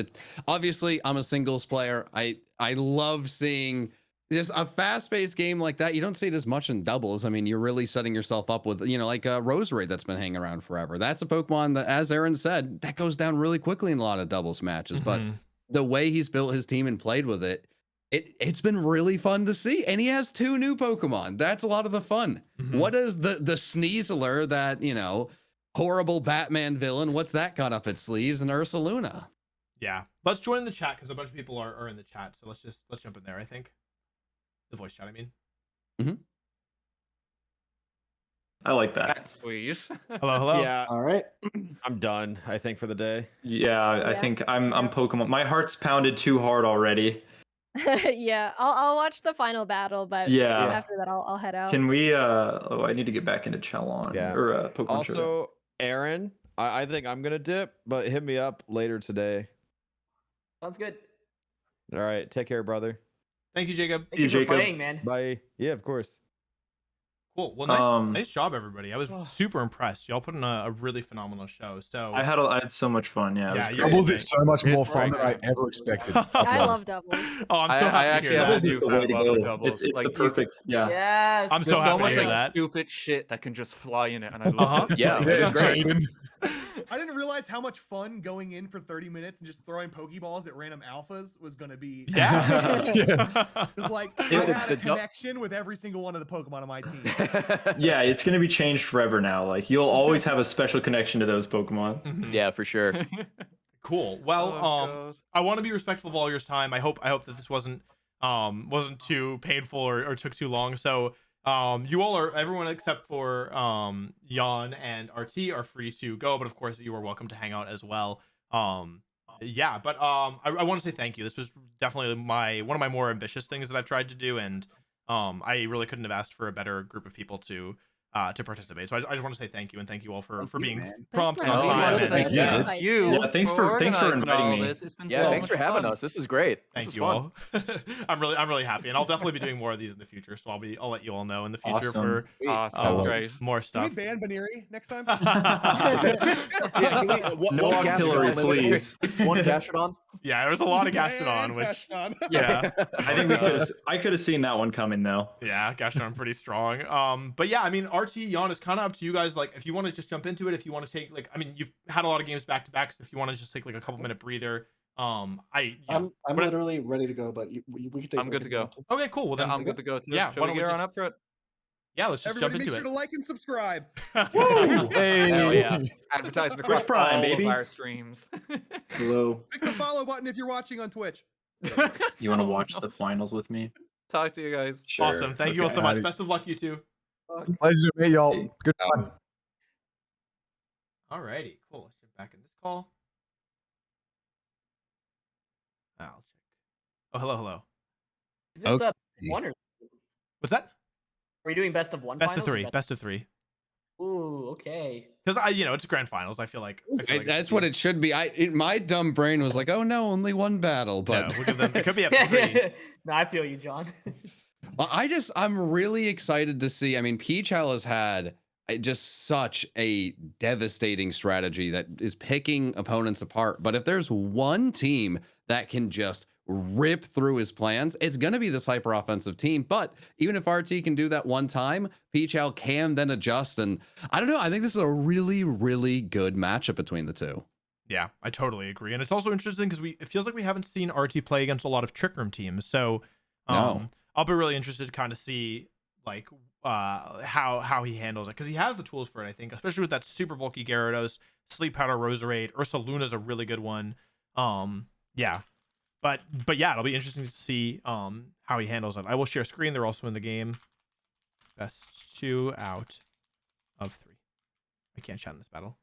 obviously I'm a singles player. I love seeing there's a fast-paced game like that. You don't see it as much in doubles. I mean, you're really setting yourself up with, like a Rosary that's been hanging around forever. That's a Pokemon that, as Aaron said, that goes down really quickly in a lot of doubles matches. But the way he's built his team and played with it, it's been really fun to see. And he has 2 new Pokemon. That's a lot of the fun. What is the Sneaseler that, horrible Batman villain? What's that got up its sleeves? And Ursaluna. Yeah. Let's join the chat because a bunch of people are in the chat. So let's jump in there, I think. The voice chat, I mean. I like that. That's sweet. Hello. Yeah. All right. I'm done, I think, for the day. Yeah, I think I'm Pokemon. My heart's pounded too hard already. Yeah, I'll watch the final battle, but after that I'll head out. Can we I need to get back into Chalon or Pokemon Also, Aaron, I think I'm gonna dip, but hit me up later today. Sounds good. All right, take care, brother. Thank you, Jacob. Thank you for playing, man. Bye. Yeah, of course. Cool. Well, nice job, everybody. I was super impressed. Y'all put in a really phenomenal show. So I had so much fun. Yeah. Doubles is so much more fun than I ever expected. I love doubles. Oh, I'm so happy to hear that. Doubles is the way to go. It's the perfect. Yeah. Yes. I'm so happy much to hear that. stupid shit that can just fly in it, and I love it. Yeah, it's great. I didn't realize how much fun going in for 30 minutes and just throwing Pokeballs at random alphas was going to be. Yeah. It's like I had a connection with every single one of the Pokemon on my team. Yeah, it's gonna be changed forever now. Like you'll always have a special connection to those Pokemon. Yeah, for sure. Cool. Well, I want to be respectful of all your time. I hope that this wasn't too painful or took too long. So everyone except for Jan and RT are free to go, but of course you are welcome to hang out as well. I want to say thank you. This was definitely one of my more ambitious things that I've tried to do, and I really couldn't have asked for a better group of people to to participate. So I just want to say thank you, and thank you all for being man. prompt Thank on you. time. and- Thank Yeah. you. Yeah, thanks for organizing inviting all me. this. It's been Yeah, so thanks much for having fun. us. This is great. This Thank is you fun. all. I'm really happy, and I'll definitely be doing more of these in the future. So I'll let you all know in the future Awesome. for Awesome. That's great. more Can stuff. we ban Baneri next time? Yeah, can we, No one artillery, Gastrodon, please. One Gastrodon. Yeah, there was a lot of Yeah, Gastrodon, which Gastrodon. yeah. I think I could have seen that one coming though. Yeah, Gastrodon pretty strong. But yeah, I mean, RT, Jan, it's kind of up to you guys. Like, if you want to just jump into it, if you want to take like, I mean, you've had a lot of games back to back, so if you want to just take like a couple minute breather, I'm what- literally ready to go, but we can take. I'm good to go. Okay, cool. Well then, I'm good to go too. Yeah, Shall why we don't we get on just- up for it? yeah, let's just Everybody jump make into sure to like and subscribe. Hey. Hell yeah. Advertising across Prime, all baby. of our streams. Hello. Click the follow button if you're watching on Twitch. You want to watch the finals with me? Talk to you guys. Sure. Awesome. Thank you all so much. Best of luck, you two. Pleasure to meet y'all. Good fun. Alrighty, cool. Let's jump back in this call. I'll check. Oh, hello. Is this Okay. one or What's that? are we doing best of one? Best of finals or three. Best of three. Ooh, okay. Because it's grand finals. I feel like That's what it should be. My dumb brain was like, oh no, only one battle. But No, we'll give them. It could be up to three. No, I feel you, John. I'm really excited to see. I mean, Peachal has had just such a devastating strategy that is picking opponents apart. But if there's one team that can just rip through his plans, it's going to be this hyper offensive team. But even if RT can do that one time, Peachal can then adjust. And I don't know. I think this is a really, really good matchup between the two. Yeah, I totally agree. And it's also interesting because it feels like we haven't seen RT play against a lot of Trick Room teams. So No. I'll be really interested to kind of see like how he handles it, because he has the tools for it, I think, especially with that super bulky Gyarados, Sleep Powder, Roserade. Ursaluna's a really good one. Yeah. But yeah, it'll be interesting to see how he handles it. I will share screen. They're also in the game. Best 2 out of 3. I can't chat in this battle.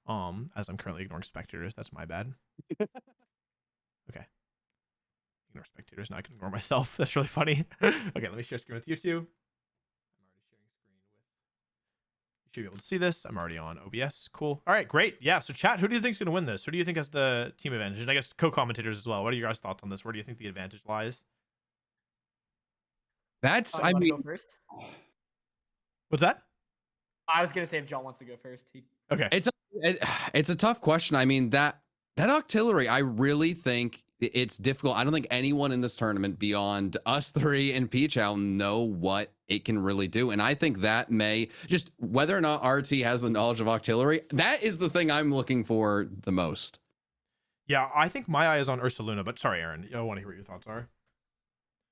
As I'm currently ignoring spectators. That's my bad. Okay. Ignore spectators. Now I can ignore myself. That's really funny. Okay, let me share screen with you two. I'm already sharing screen with. You should be able to see this. I'm already on OBS. Cool. All right, great. Yeah. So chat, who do you think is going to win this? Who do you think has the team advantage? And I guess co-commentators as well. What are your guys' thoughts on this? Where do you think the advantage lies? That's, You I wanna mean, go first? What's that? I was gonna say if John wants to go first. Okay. it's a tough question. I mean, that Octillery, I really think it's difficult. I don't think anyone in this tournament beyond us three and Peachal know what it can really do. And I think that may just, whether or not RT has the knowledge of Octillery, that is the thing I'm looking for the most. Yeah, I think my eye is on Ursaluna, but sorry, Aaron. I want to hear what your thoughts are.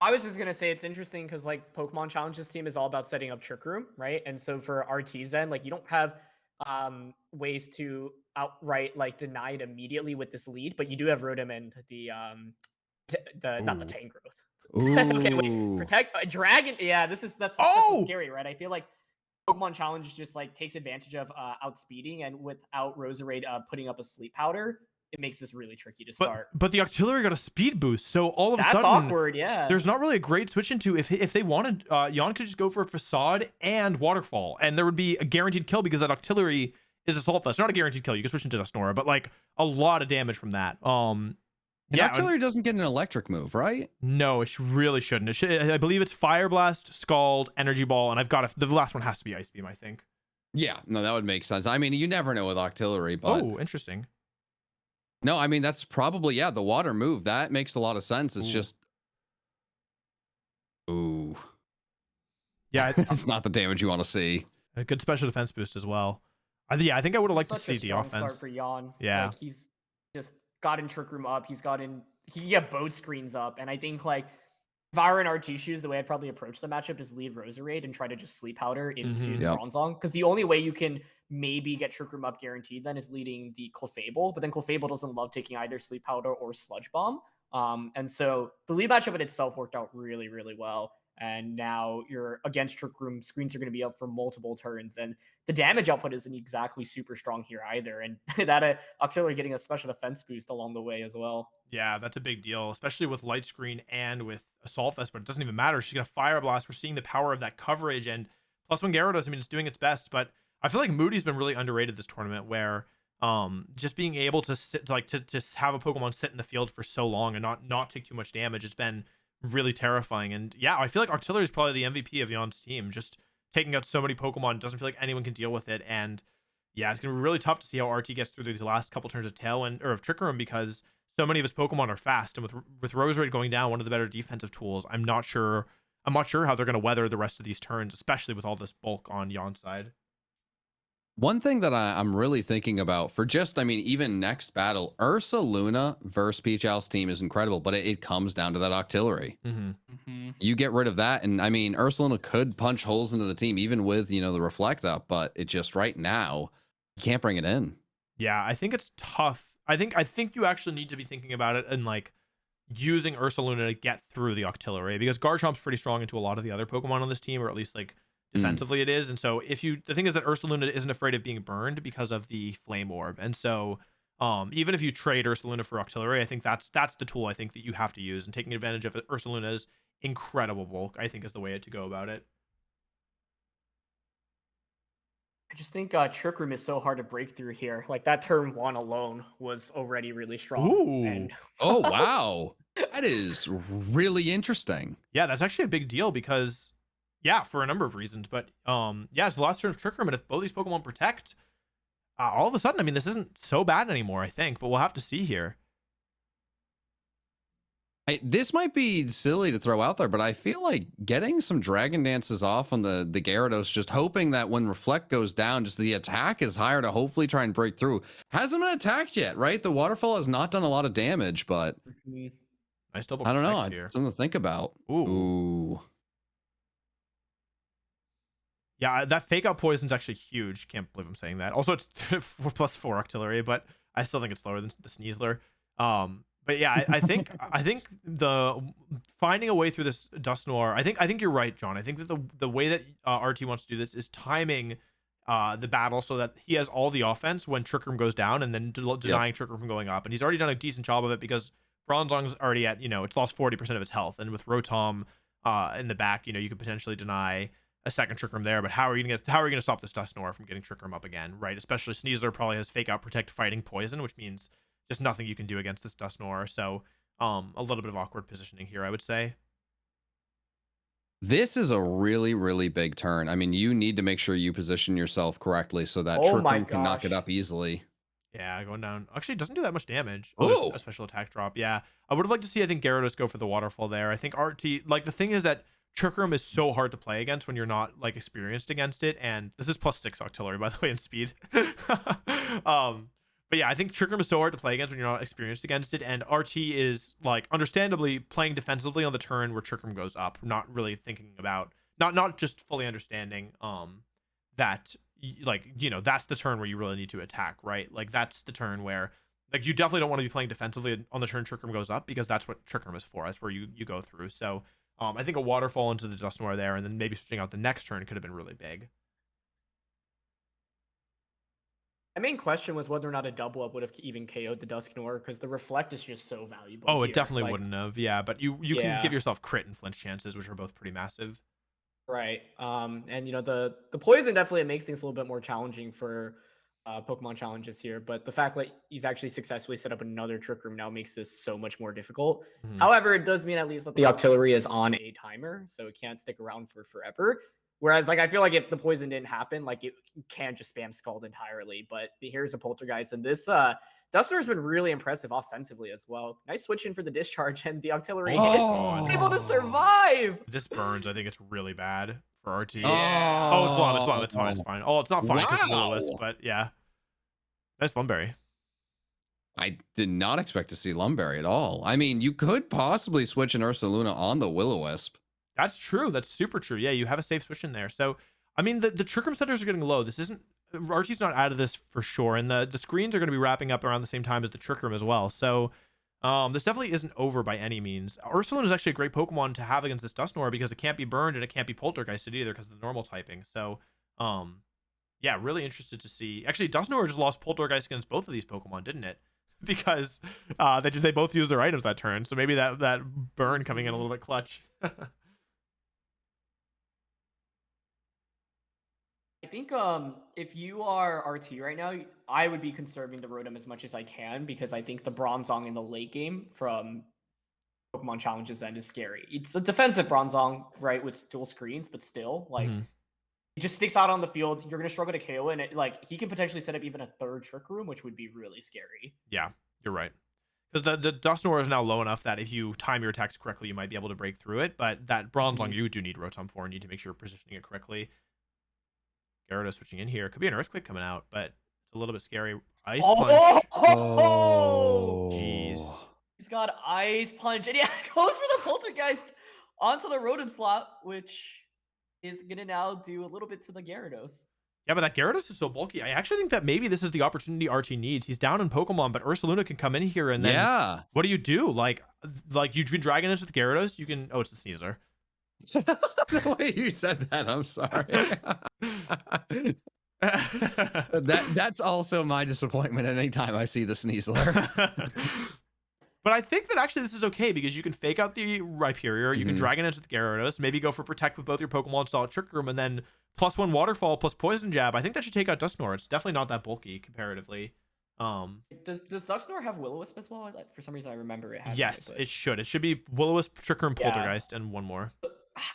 I was just gonna say it's interesting because like Pokemon Challenges team is all about setting up Trick Room, right? And so for RT's end, like you don't have ways to outright like deny it immediately with this lead, but you do have Rotom and the not the Tangrowth. Okay, wait, protect Dragon. Yeah, that's so scary, right? I feel like Pokemon Challenge just like takes advantage of outspeeding, and without Roserade putting up a Sleep Powder, it makes this really tricky to start. But the Octillery got a speed boost, so all of a That's sudden awkward, yeah. there's not really a great switch into. If they wanted, Jan could just go for Facade and Waterfall, and there would be a guaranteed kill because that Octillery is Assault Vest. Not a guaranteed kill. You can switch into Dusnora, but like a lot of damage from that. Yeah, Octillery doesn't get an electric move, right? No, it really shouldn't. I believe it's Fire Blast, Scald, Energy Ball, and I've got the last one has to be Ice Beam, I think. Yeah, no, that would make sense. I mean, you never know with Octillery, but oh, interesting. No, I mean, that's probably, the water move. That makes a lot of sense. It's just, yeah, it's not the damage you want to see. A good special defense boost as well. I think I would have liked to Such a see the strong offense. start for Jan. Yeah. Like he's just gotten Trick Room up. He can get boat screens up. And I think like if I were in RT shoes, the way I'd probably approach the matchup is lead Roserade and try to just Sleep Powder into Bronzong. Because the only way you can maybe get Trick Room up guaranteed then is leading the Clefable. But then Clefable doesn't love taking either Sleep Powder or Sludge Bomb. And so the lead matchup in itself worked out really, really well. And now you're against Trick Room. Screens are going to be up for multiple turns. And the damage output isn't exactly super strong here either. And that Octillery getting a special defense boost along the way as well. Yeah, that's a big deal, especially with Light Screen and with Assault Vest, but it doesn't even matter. She's going to Fire Blast. We're seeing the power of that coverage, and +1 Gyarados, I mean, it's doing its best, but I feel like Moody's been really underrated this tournament, where just being able to sit, like, to have a Pokemon sit in the field for so long and not take too much damage, it's been really terrifying. And yeah, I feel like Artillery is probably the MVP of Yon's team, just taking out so many Pokemon. Doesn't feel like anyone can deal with it. And yeah, it's gonna be really tough to see how RT gets through these last couple turns of Tailwind or of Trick Room, because so many of his Pokemon are fast, and with Roserade going down, one of the better defensive tools, I'm not sure how they're gonna weather the rest of these turns, especially with all this bulk on Yon's side. One thing that I'm really thinking about for just, I mean, even next battle, Ursa Luna versus Peach Owl's team is incredible, but it comes down to that Octillery. You get rid of that, and I mean, Ursa Luna could punch holes into the team, even with, you know, the Reflect Up, but it just right now, you can't bring it in. Yeah, I think it's tough. I think you actually need to be thinking about it and like using Ursa Luna to get through the Octillery, because Garchomp's pretty strong into a lot of the other Pokemon on this team, or at least like defensively it is. And so the thing is that Ursa Luna isn't afraid of being burned because of the Flame Orb. And so even if you trade Ursa Luna for Octillery, I think that's the tool I think that you have to use, and taking advantage of Ursa Luna's incredible bulk, I think, is the way to go about it. I just think Trick Room is so hard to break through here. Like, that turn 1 alone was already really strong. Ooh. And Oh, wow. That is really interesting. Yeah, that's actually a big deal, because yeah, for a number of reasons. But yeah, it's the last turn of Trick Room, and if both these Pokemon protect, all of a sudden, I mean, this isn't so bad anymore, I think, but we'll have to see here. This might be silly to throw out there, but I feel like getting some Dragon Dances off on the Gyarados, just hoping that when Reflect goes down, just the attack is higher to hopefully try and break through. Hasn't been attacked yet, right? The Waterfall has not done a lot of damage, but I don't know. Here. Something to think about. Ooh. Yeah, that Fake Out Poison's actually huge. Can't believe I'm saying that. Also, it's 4+4 Octillery, but I still think it's slower than the Sneasler. But yeah, I think the finding a way through this Dust Noir. I think you're right, John. I think that the way that RT wants to do this is timing the battle so that he has all the offense when Trick Room goes down, and then denying Trick Room from going up. And he's already done a decent job of it, because Bronzong's already at, it's lost 40% of its health, and with Rotom in the back, you could potentially deny a second Trick Room there. But how are you gonna stop this Dust Noir from getting Trick Room up again, right? Especially Sneasler probably has Fake Out, Protect, Fighting, Poison, which means just nothing you can do against this Dust Noir. So a little bit of awkward positioning here, I would say. This is a really, really big turn. I mean, you need to make sure you position yourself correctly so that Trick Room can knock it up easily. Yeah, going down. Actually, it doesn't do that much damage. Oh, a special attack drop. Yeah, I would have liked to see, I think, Gyarados go for the Waterfall there. I think RT, like, the thing is that Trick Room is so hard to play against when you're not, like, experienced against it. And this is +6 Octillery, by the way, in speed. But yeah, I think Trick Room is so hard to play against when you're not experienced against it, and RT is, like, understandably playing defensively on the turn where Trick Room goes up, not really thinking about, not just fully understanding that, like, that's the turn where you really need to attack, right? Like, that's the turn where, like, you definitely don't want to be playing defensively on the turn Trick Room goes up, because that's what Trick Room is for. That's where you go through. So I think a Waterfall into the Dust Noir there, and then maybe switching out the next turn could have been really big. My main question was whether or not a double up would have even KO'd the Dusknoir, because the Reflect is just so valuable. Oh, here. It definitely wouldn't have. Yeah, but you can give yourself crit and flinch chances, which are both pretty massive. Right. And the poison definitely makes things a little bit more challenging for Pokemon challenges here, but the fact that he's actually successfully set up another Trick Room now makes this so much more difficult. However, it does mean at least that the Octillery is on a timer, so it can't stick around for forever. Whereas, like, I feel like if the poison didn't happen, like, it can just spam Scald entirely. But here's a Poltergeist, and this Duster has been really impressive offensively as well. Nice switch in for the discharge, and the Octillery is able to survive. This burns. I think it's really bad for RT. Yeah. Oh, it's fine. Oh, it's not fine because it's Lilith, but yeah. Nice Lumberry. I did not expect to see Lumberry at all. I mean, you could possibly switch an Ursa Luna on the Will-O-Wisp. That's true. That's super true. Yeah, you have a safe switch in there. So, I mean, the Trick Room centers are getting low. This isn't, RT's not out of this for sure. And the screens are going to be wrapping up around the same time as the Trick Room as well. So, this definitely isn't over by any means. Ursaluna is actually a great Pokemon to have against this Dusknoir, because it can't be burned and it can't be Poltergeisted either because of the normal typing. So, yeah, really interested to see. Actually, Dusknoir just lost Poltergeist against both of these Pokemon, didn't it? Because they both used their items that turn. So maybe that burn coming in a little bit clutch. think if you are RT right now, I would be conserving the Rotom as much as I can because I think the Bronzong in the late game from Pokemon Challenges End is scary. It's a defensive Bronzong, right, with dual screens, but still, like, it just sticks out on the field. You're gonna struggle to KO, and he can potentially set up even a third Trick Room, which would be really scary. Yeah, you're right. Because the Dusknoir is now low enough that if you time your attacks correctly, you might be able to break through it. But that Bronzong you do need Rotom for, and need to make sure you're positioning it correctly. Gyarados switching in here. Could be an Earthquake coming out, but it's a little bit scary. Ice Punch. Oh, jeez. He's got Ice Punch, and yeah, goes for the Poltergeist onto the Rotom slot, which is gonna now do a little bit to the Gyarados. Yeah, but that Gyarados is so bulky. I actually think that maybe this is the opportunity RT needs. He's down in Pokemon, but Ursaluna can come in here and then what do you do? Like you can Dragon Dance with Gyarados. You can. Oh, it's the Sneasler. The way you said that, I'm sorry. That's also my disappointment anytime I see the Sneasler. But I think that actually this is okay because you can fake out the Rhyperior, you can Dragon Dance with Gyarados, maybe go for Protect with both your Pokemon, install a Trick Room, and then +1 Waterfall plus Poison Jab. I think that should take out Dusknoir. It's definitely not that bulky comparatively. Does Dusknoir have Will-O-Wisp as well? For some reason, I remember it having yes, it. it should. It should be Will-O-Wisp, Trick Room, Poltergeist, and one more.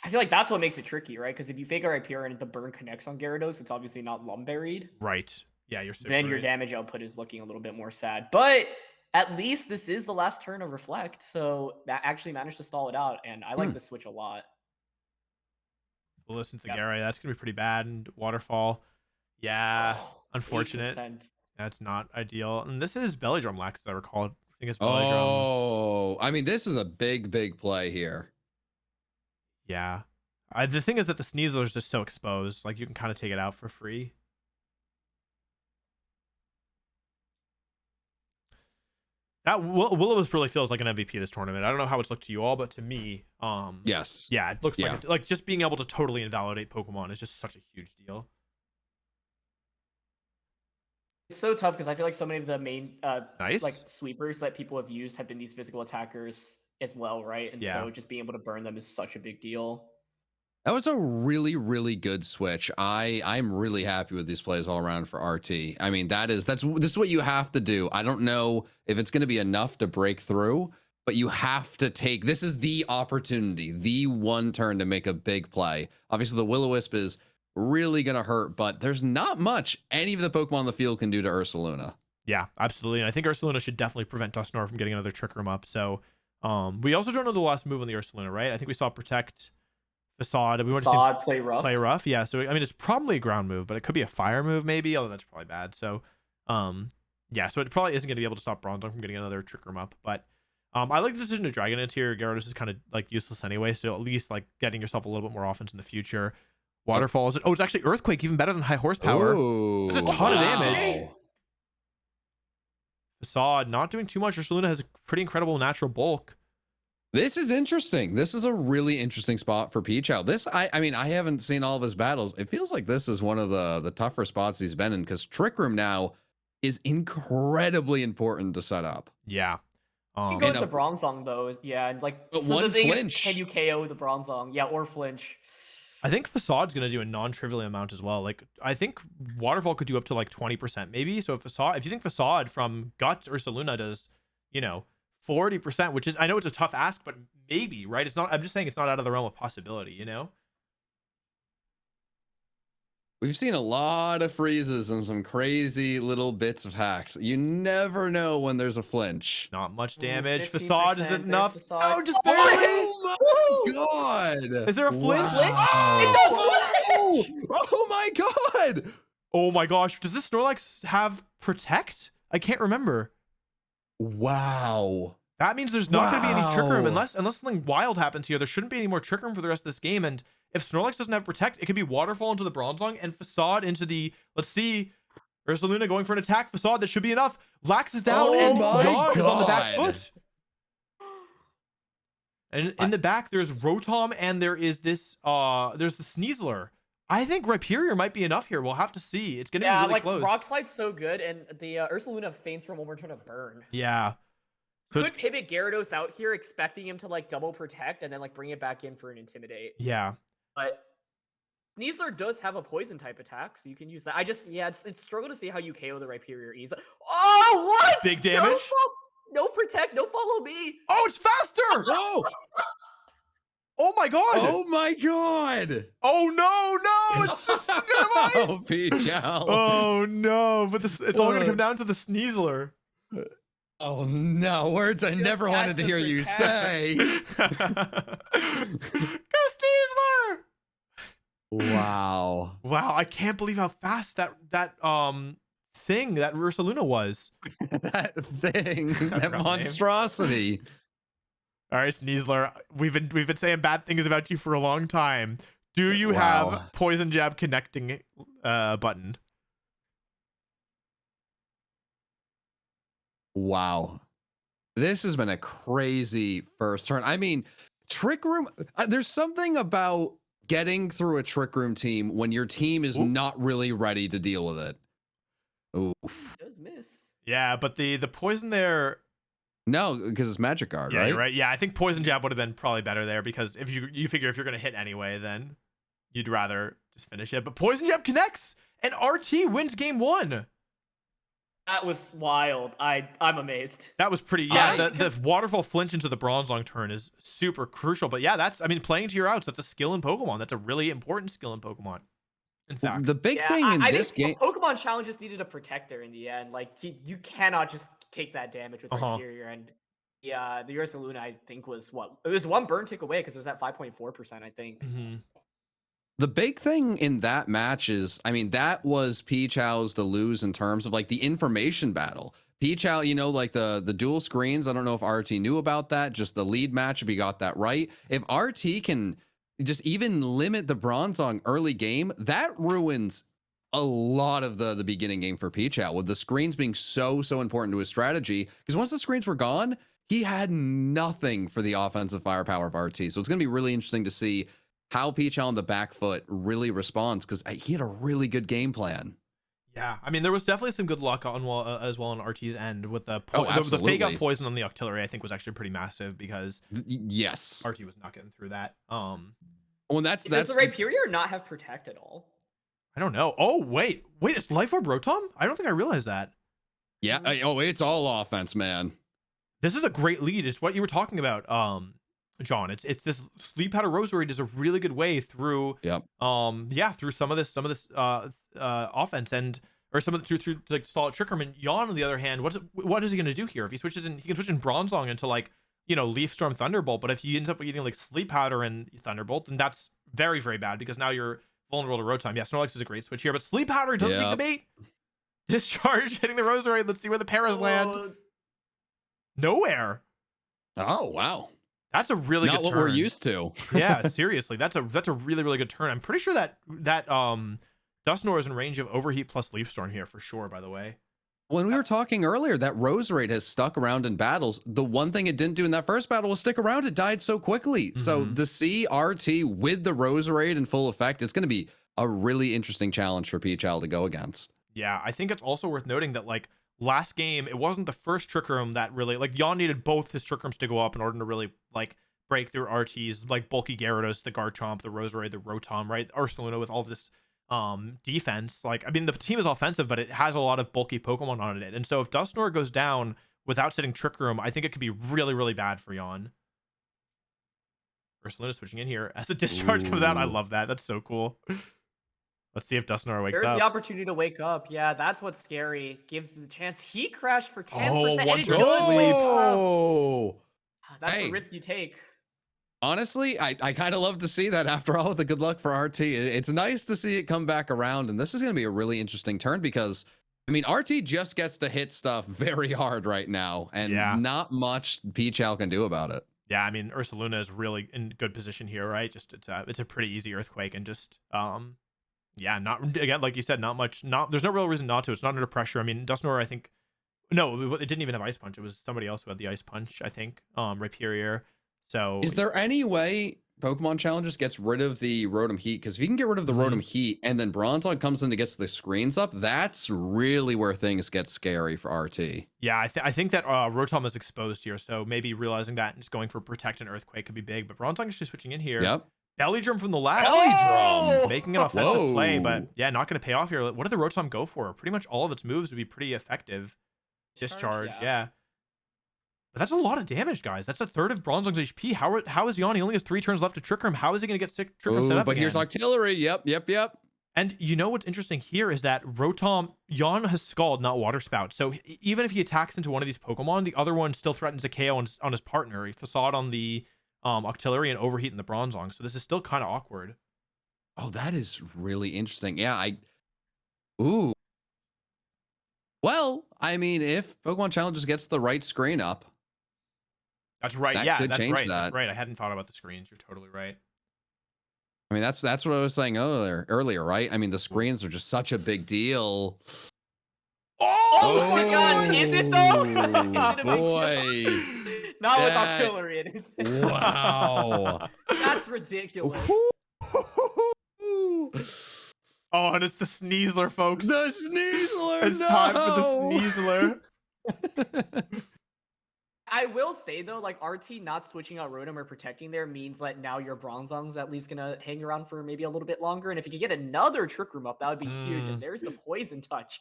I feel like that's what makes it tricky, right? Because if you fake a Rhyperior and the burn connects on Gyarados, it's obviously not Lumberied. Right. Yeah, you're super Then your damage output is looking a little bit more sad. But at least this is the last turn of Reflect, so that actually managed to stall it out, and I like this switch a lot. We'll listen to the Gary. That's gonna be pretty bad. And Waterfall, yeah, unfortunate. 8%. That's not ideal. And this is Belly Drum Lax, as I recall. I think it's Belly Drum. Oh, I mean, this is a big play here. Yeah, the thing is that the Sneasler is just so exposed. Like you can kind of take it out for free. That Will-O-Wisp really feels like an MVP this tournament. I don't know how it's looked to you all, but to me, yes, yeah, it looks like just being able to totally invalidate Pokemon is just such a huge deal. It's so tough because I feel like so many of the main nice like sweepers that people have used have been these physical attackers as well, right? And so just being able to burn them is such a big deal. That was a really good switch. I'm really happy with these plays all around for RT. I mean, this is what you have to do. I don't know if it's going to be enough to break through, but you have to take, this is the opportunity, the one turn to make a big play. Obviously the Will-O-Wisp is really going to hurt, but there's not much any of the Pokemon on the field can do to Ursaluna. Yeah, absolutely. And I think Ursaluna should definitely prevent Dusknoir from getting another Trick Room up. So we also don't know the last move on the Ursaluna, right? I think we saw Protect, Facade. We want to see play rough. Play rough, yeah. So I mean, it's probably a ground move, but it could be a fire move, maybe. Although that's probably bad. So, yeah. So it probably isn't going to be able to stop Bronzong from getting another Trick Room up. But I like the decision to Dragon Dance here. Gyarados is kind of like useless anyway, so at least like getting yourself a little bit more offense in the future. Waterfall is it? Oh, it's actually Earthquake, even better than High Horsepower. There's a ton of damage. Facade not doing too much. Ursaluna has a pretty incredible natural bulk. This is interesting. This is a really interesting spot for Pichou. This, I mean, I haven't seen all of his battles. It feels like this is one of the tougher spots he's been in because Trick Room now is incredibly important to set up. Yeah. You go into Bronzong though, yeah, and like but so one the thing flinch. Is, can you KO the Bronzong? Yeah, or flinch. I think Facade's gonna do a non-trivial amount as well. Like I think Waterfall could do up to like 20% maybe. So if you think Facade from Guts or Ursaluna does, 40%, which is, I know it's a tough ask, but maybe, right? It's not, I'm just saying it's not out of the realm of possibility, We've seen a lot of freezes and some crazy little bits of hacks. You never know when there's a flinch. Not much damage. Facade is enough. Oh, just barely. Oh my god! Is there a flinch? Wow. Oh my god! Oh my gosh! Does this Snorlax have Protect? I can't remember. Wow. That means there's not going to be any Trick Room unless something wild happens here. There shouldn't be any more Trick Room for the rest of this game. And if Snorlax doesn't have Protect, it could be Waterfall into the Bronzong and Facade into the, let's see, Ursaluna going for an attack. Facade, that should be enough. Lax is down and Yaw is on the back foot. And in the back, there's Rotom and there is this, there's the Sneasler. I think Rhyperior might be enough here. We'll have to see. It's going to be really close. Rock Slide's so good, and the Ursaluna feigns from one more turn of burn. Yeah. So could pivot Gyarados out here, expecting him to like double protect and then like bring it back in for an intimidate. Yeah. But Sneasler does have a poison type attack, so you can use that. It's struggle to see how you KO the Rhyperior easily. Oh, what? Big damage? No protect, no follow me. Oh, it's faster! Whoa! Oh my god! Oh my god! Oh no! It's Oh, Pichal. Oh no! But it's all gonna come down to the Sneasler. Oh no! Words I never wanted to hear you say. Go Sneasler! Wow! Wow! I can't believe how fast that thing that Ursaluna was. That thing, that monstrosity. All right, Sneasler, we've been saying bad things about you for a long time. Do you have poison jab connecting button? Wow. This has been a crazy first turn. I mean, Trick Room, there's something about getting through a Trick Room team when your team is not really ready to deal with it. Ooh. It does miss. Yeah, but the poison there. No, because it's Magic Guard, Yeah, right? you're right. Yeah, I think poison jab would have been probably better there because if you figure if you're gonna hit anyway, then you'd rather just finish it. But poison jab connects and RT wins game 1. That was wild. I'm amazed. That was pretty. Yeah, the waterfall flinch into the Bronzong turn is super crucial. But yeah, playing to your outs. That's a skill in Pokemon. That's a really important skill in Pokemon. In fact, the big thing in this game, Pokemon challenges needed a protector in the end. Like you cannot just take that damage with Rhyperior, and the Ursaluna I think was it was one burn tick away because it was at 5.4%, I think. the big thing in that match is, I mean, that was Pichow's to lose in terms of like the information battle. Pichow, you know, like the dual screens. I don't know if RT knew about that. Just the lead matchup, he got that right. If RT can just even limit the Bronzong early game, that ruins a lot of the beginning game for Pichow, with the screens being so important to his strategy. Because once the screens were gone, he had nothing for the offensive firepower of RT. So it's going to be really interesting to see how Pichow on the back foot really responds, because he had a really good game plan. Yeah, I mean, there was definitely some good luck on as well on RT's end with the fake out poison on the Octillery. I think was actually pretty massive because yes, RT was not getting through that. Well, that's does the Rhyperior not have protect at all? I don't know. Oh wait, it's Life Orb Rotom? I don't think I realized that. Yeah. Oh, it's all offense, man. This is a great lead. It's what you were talking about, John. It's this Sleep Powder Roserade is a really good way through. Yep. Through some of this offense and through like stall at Trick Room. And Yon, on the other hand, what is he gonna do here? If he switches in, he can switch in Bronzong into like, you know, Leaf Storm Thunderbolt. But if he ends up eating like Sleep Powder and Thunderbolt, then that's very, very bad because now you're vulnerable to Rotom. Yeah, Snorlax is a great switch here, but Sleep Powder doesn't take the bait. Discharge, hitting the Roserade. Let's see where the Paras land. Nowhere. Oh wow. That's a really good turn. Not what we're used to. Yeah, seriously. That's a really, really good turn. I'm pretty sure that Dusknoir is in range of Overheat plus Leaf Storm here for sure, by the way. When we were talking earlier, that Roserade has stuck around in battles. The one thing it didn't do in that first battle was stick around. It died so quickly. So to see RT with the Roserade in full effect, it's going to be a really interesting challenge for Pichal to go against. Yeah, I think it's also worth noting that like last game, it wasn't the first Trick Room that really, like, Yon needed both his Trick Rooms to go up in order to really like break through RT's like bulky Gyarados, the Garchomp, the Roserade, the Rotom, right? Ursaluna with all of this defense. Like, I mean, the team is offensive, but it has a lot of bulky Pokemon on it. And so if Dusknoir goes down without sitting Trick Room, I think it could be really, really bad for Yon. Ursaluna switching in here as a discharge comes out. I love that. That's so cool. Let's see if Dusknoir wakes up. There's the opportunity to wake up. Yeah, that's what's scary. Gives the chance. He crashed for 10%. Oh, and it does sleep. Oh, that's the risk you take. Honestly, I kind of love to see that after all the good luck for RT. It's nice to see it come back around. And this is going to be a really interesting turn because, I mean, RT just gets to hit stuff very hard right now. And not much Pichal can do about it. Yeah, I mean, Ursaluna is really in good position here, right? Just it's a pretty easy Earthquake and just yeah, not again, like you said, not much. There's no real reason not to. It's not under pressure. I mean, Dusknoir, I think, no, it didn't even have Ice Punch. It was somebody else who had the Ice Punch, I think. Rhyperior. So, is there any way Pokemon Challenges gets rid of the Rotom Heat? Because if you can get rid of the Rotom Heat and then Bronzong comes in and gets the screens up, that's really where things get scary for RT. Yeah, I think that Rotom is exposed here, so maybe realizing that and just going for Protect and Earthquake could be big. But Bronzong is just switching in here. Yep. Belly drum from the last. Belly drum! Making an offensive play, but Whoa. yeah, not going to pay off here. What did the Rotom go for? Pretty much all of its moves would be pretty effective. Discharge, yeah. But that's a lot of damage, guys. That's a third of Bronzong's HP. How is Yon? He only has 3 turns left to Trick Room. How is he going to get Trick Room set up But again? here's artillery. Yep. And you know what's interesting here is that Rotom, Yon has Scald, not Water Spout. So even if he attacks into one of these Pokemon, the other one still threatens a KO on his partner. He Facade on the Octillery and Overheat in the Bronzong. So this is still kind of awkward. Oh, that is really interesting. Yeah, Ooh. Well, I mean, if Pokemon Challenges gets the right screen up. That's right. That Yeah, could that's change right. that. That's right. I hadn't thought about the screens. You're totally right. I mean, that's what I was saying earlier, right? I mean, the screens are just such a big deal. Oh my god, is it though? Is it a big boy. deal? Not with That- artillery, it is. Wow. That's ridiculous. Oh, and it's the Sneasler, folks. The Sneasler. It's time for the Sneasler. I will say though, like RT not switching out Rotom or protecting there means that now your Bronzong's at least gonna hang around for maybe a little bit longer. And if you could get another Trick Room up, that would be huge. And there's the Poison Touch.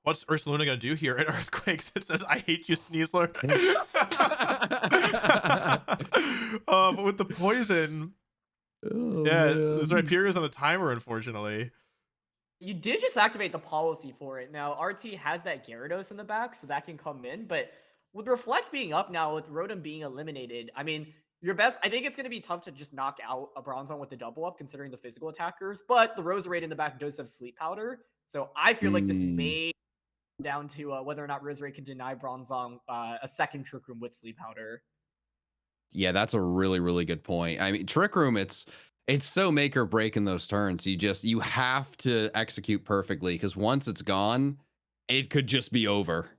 What's Ursaluna gonna do here at Earthquakes? It says, "I hate you, Sneasler." But with the poison, this Rhyperior's on a timer, unfortunately. You did just activate the policy for it. Now RT has that Gyarados in the back, so that can come in. But with Reflect being up now, with Rotom being eliminated, I mean, your best. I think it's going to be tough to just knock out a Bronzong with the double up, considering the physical attackers. But the Roserade in the back does have Sleep Powder, so I feel like this may come down to whether or not Roserade can deny Bronzong a second Trick Room with Sleep Powder. Yeah, that's a really, really good point. I mean, Trick Room, it's so make or break in those turns. You have to execute perfectly, because once it's gone, it could just be over.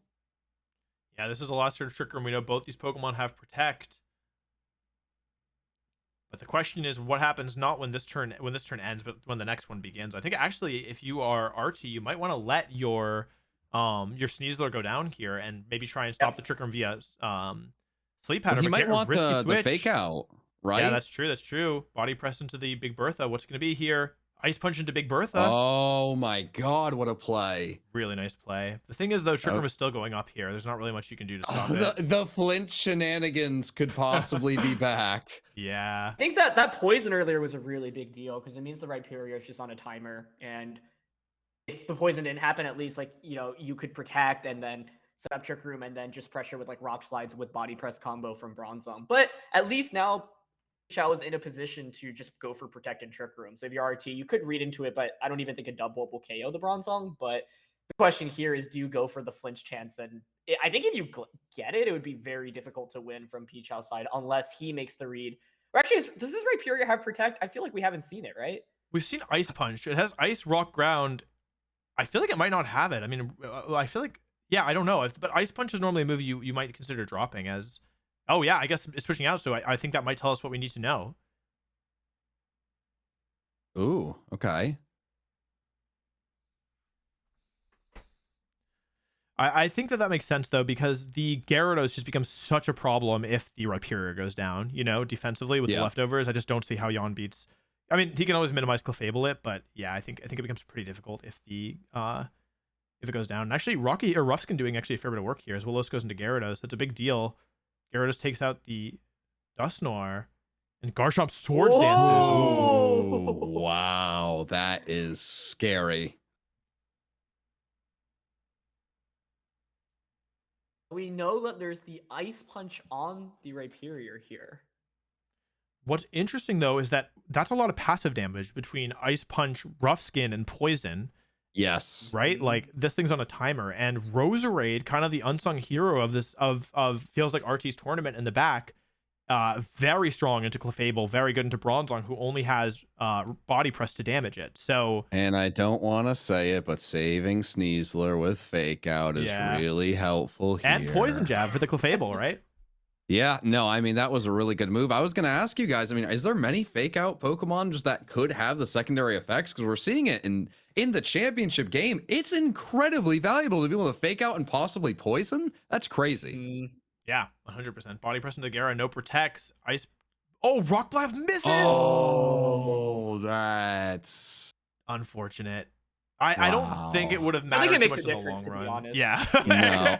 Yeah, this is the last turn of Trick Room. We know both these Pokemon have Protect. But the question is, what happens not when this turn ends, but when the next one begins? I think actually, if you are Archie, you might want to let your Sneasler go down here and maybe try and stop the Trick Room via Sleep Powder. Well, he but might get a want risky the switch. fake out, right? Yeah, that's true. That's true. Body press into the Big Bertha. What's going to be here? Ice Punch into Big Bertha. Oh my god, what a play. Really nice play. The thing is, though, Trick Room is still going up here. There's not really much you can do to stop it. The flinch shenanigans could possibly be back. Yeah. I think that poison earlier was a really big deal because it means the Rhyperior is just on a timer, and if the poison didn't happen, at least you could protect and then set up Trick Room and then just pressure with like Rock Slides with Body Press combo from Bronzong. But at least now Shao is in a position to just go for Protect and Trick Room. So if you're RT, you could read into it, but I don't even think a double up will KO the Bronzong. But the question here is, do you go for the flinch chance? And I think if you get it, it would be very difficult to win from Pichao's side unless he makes the read. Or actually, does this Rhyperior have Protect? I feel like we haven't seen it, right? We've seen Ice Punch. It has Ice, Rock, Ground. I feel like it might not have it. I mean, I feel like, yeah, I don't know. But Ice Punch is normally a move you might consider dropping as, oh yeah, I guess it's switching out. So I think that might tell us what we need to know. Ooh, okay. I think that makes sense, though, because the Gyarados just becomes such a problem if the Rhyperior goes down, defensively with the leftovers. I just don't see how Yon beats. I mean, he can always minimize Clefable it, but yeah, I think it becomes pretty difficult if it goes down. And actually, Ruffskin doing actually a fair bit of work here as Willows goes into Gyarados. That's a big deal. Gyarados takes out the Dusknoir, and Garchomp Swords dances. Oh, wow, that is scary. We know that there's the Ice Punch on the Rhyperior here. What's interesting, though, is that that's a lot of passive damage between Ice Punch, Rough Skin, and Poison. Yes. Right? Like, this thing's on a timer. And Roserade, kind of the unsung hero of this, of feels like RT's tournament in the back, very strong into Clefable, very good into Bronzong, who only has Body Press to damage it. So, and I don't want to say it, but saving Sneasler with Fake Out is really helpful here. And Poison Jab for the Clefable, right? Yeah, no, I mean, that was a really good move. I was going to ask you guys, I mean, is there many Fake Out Pokemon just that could have the secondary effects? Because we're seeing it in the championship game. It's incredibly valuable to be able to Fake Out and possibly Poison. That's crazy. Yeah, 100%. Body Press into Gyara, no protects. Ice Oh, Rock Blast misses. Oh, that's unfortunate. I don't think it would have I think mattered it too makes much a in the difference, long to be run. honest. Yeah. No,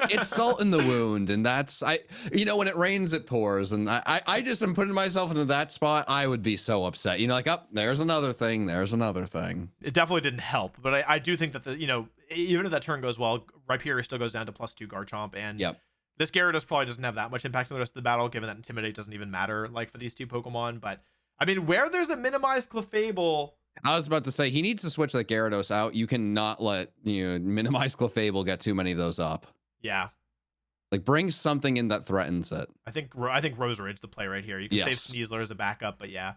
it's salt in the wound, and that's when it rains, it pours, and I just am putting myself into that spot. I would be so upset. Like, oh, there's another thing. There's another thing. It definitely didn't help, but I do think that even if that turn goes well, Rhyperior still goes down to +2 Garchomp, and this Gyarados probably doesn't have that much impact on the rest of the battle, given that Intimidate doesn't even matter like for these two Pokemon. But I mean, where there's a minimized Clefable. I was about to say he needs to switch that Gyarados out. You cannot let minimize Clefable get too many of those up. Yeah. Like bring something in that threatens it. I think Rosarid's the play right here. You can save Sneasler as a backup, but yeah.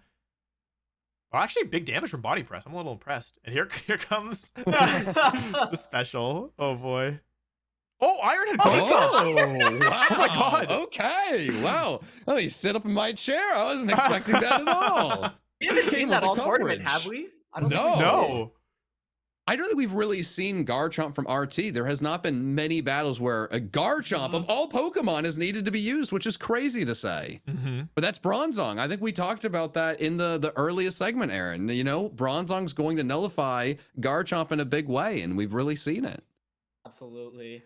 Well, actually, big damage from Body Press. I'm a little impressed. And here comes the special. Oh boy. Oh, Iron Head. Oh, wow. Oh my god. Okay. Wow. Let me sit up in my chair. I wasn't expecting that at all. We haven't seen that all tournament, have we? I don't think we No. I don't think we've really seen Garchomp from RT. There has not been many battles where a Garchomp of all Pokemon is needed to be used, which is crazy to say. But that's Bronzong. I think we talked about that in the earliest segment, Aaron. Bronzong's going to nullify Garchomp in a big way, and we've really seen it. Absolutely.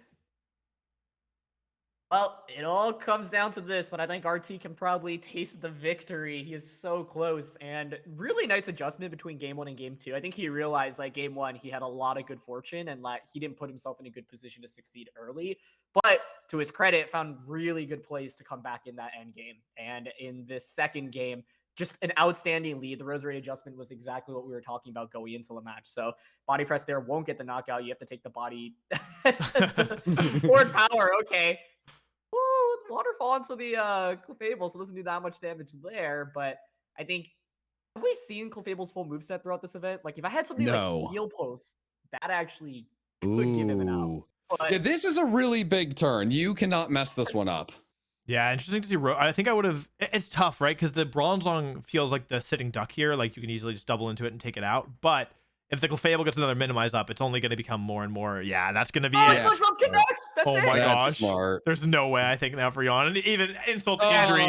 Well, it all comes down to this, but I think RT can probably taste the victory. He is so close, and really nice adjustment between game 1 and game 2. I think he realized like game 1, he had a lot of good fortune and like he didn't put himself in a good position to succeed early, but to his credit, found really good plays to come back in that end game. And in this second game, just an outstanding lead. The Roserade adjustment was exactly what we were talking about going into the match. So Body Press there won't get the knockout. You have to take the body. Stored power, okay. Ooh, it's waterfall into the Clefable, so it doesn't do that much damage there. But I think, have we seen Clefable's full moveset throughout this event? Like, if I had something like Heal Pulse, that actually could give him an out. But... Yeah, this is a really big turn. You cannot mess this one up. Yeah, interesting to see. I think I would have. It's tough, right? Because the Bronzong feels like the sitting duck here. Like, you can easily just double into it and take it out. But if the Clefable gets another minimize up, it's only going to become more and more. Yeah, that's going to be it. Sludge connects! That's it! My That's gosh. Smart. There's no way I think that for Yon. And even insult to injury,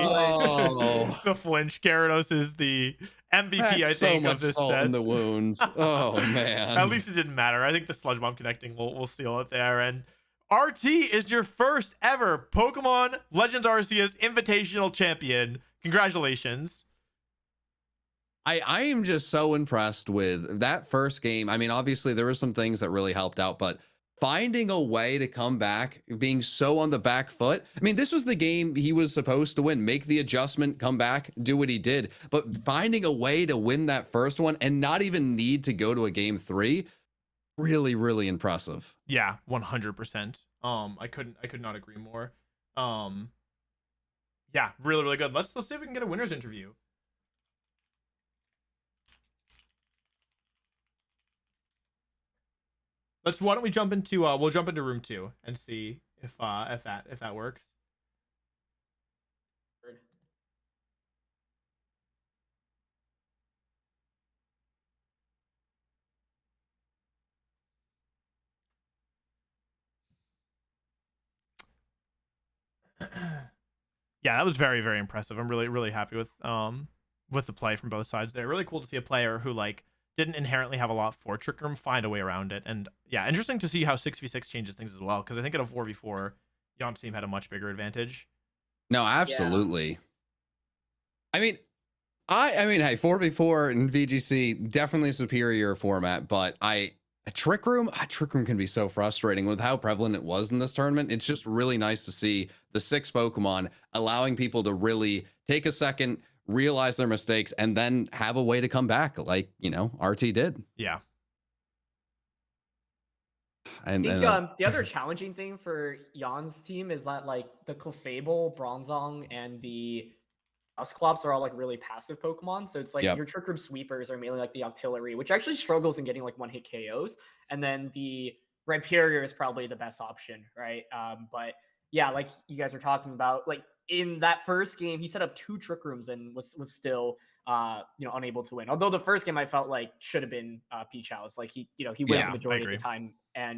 the flinch. Gyarados is the MVP, That's I think, so much of this salt set. in the wounds. Oh, man. At least it didn't matter. I think the Sludge Bomb connecting will steal it there. And RT is your first ever Pokemon Legends Arceus Invitational Champion. Congratulations. I am just so impressed with that first game. I mean, obviously there were some things that really helped out, but finding a way to come back, being so on the back foot. I mean, this was the game he was supposed to win, make the adjustment, come back, do what he did, but finding a way to win that first one and not even need to go to a game 3, really, really impressive. Yeah, 100%. I could not agree more. Yeah, really, really good. Let's see if we can get a winner's interview. Why don't we jump into we'll jump into room 2 and see if that works. Yeah, that was very, very impressive. I'm really, really happy with the play from both sides there. Really cool to see a player who like didn't inherently have a lot for Trick Room find a way around it. And yeah, interesting to see how 6v6 changes things as well, because I think in a 4v4, Yon's team had a much bigger advantage. No, absolutely. Yeah. I mean, hey, 4v4 and VGC, definitely superior format, but Trick Room can be so frustrating with how prevalent it was in this tournament. It's just really nice to see the 6 Pokemon allowing people to really take a second, realize their mistakes, and then have a way to come back like, RT did. Yeah. And I think the other challenging thing for Jan's team is that like the Clefable, Bronzong, and the Dusclops are all like really passive Pokemon. So it's like your Trick Room sweepers are mainly like the Octillery, which actually struggles in getting like one-hit KOs. And then the Rhyperior is probably the best option, right? But yeah, like you guys are talking about, like in that first game, he set up 2 Trick Rooms and was still unable to win. Although the first game I felt like should have been Peach House. Like he wins the majority of the time,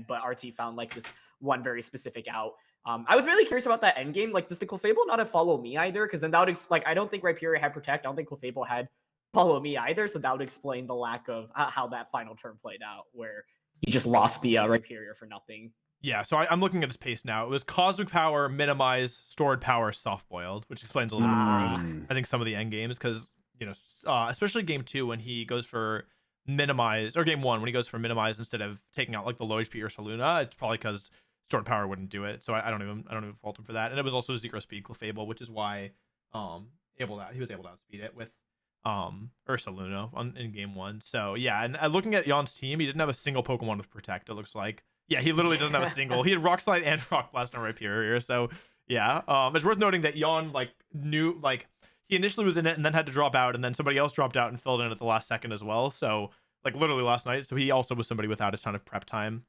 but RT found like this one very specific out. I was really curious about that end game. Like, does the Clefable not have Follow Me either? Because then that would I don't think Rhyperior had Protect. I don't think Clefable had Follow Me either. So that would explain the lack of how that final turn played out, where he just lost the Rhyperior for nothing. Yeah, so I'm looking at his pace now. It was Cosmic Power, Minimize, Stored Power, Soft Boiled, which explains a little bit more of I think some of the end games, because especially game 2 when he goes for Minimize, or game 1 when he goes for Minimize instead of taking out like the low HP or Saluna, it's probably because Stored Power wouldn't do it. So I don't even fault him for that. And it was also 0 speed Clefable, which is why he was able to outspeed it with Ursaluna in game 1. So yeah, and looking at Jan's team, he didn't have a single Pokemon with Protect, it looks like. Yeah, he literally doesn't have a single. He had Rock Slide and Rock Blast on Rhyperior. So yeah, it's worth noting that Jan knew he initially was in it and then had to drop out, and then somebody else dropped out and filled in at the last second as well. So literally last night. So he also was somebody without a ton of prep time.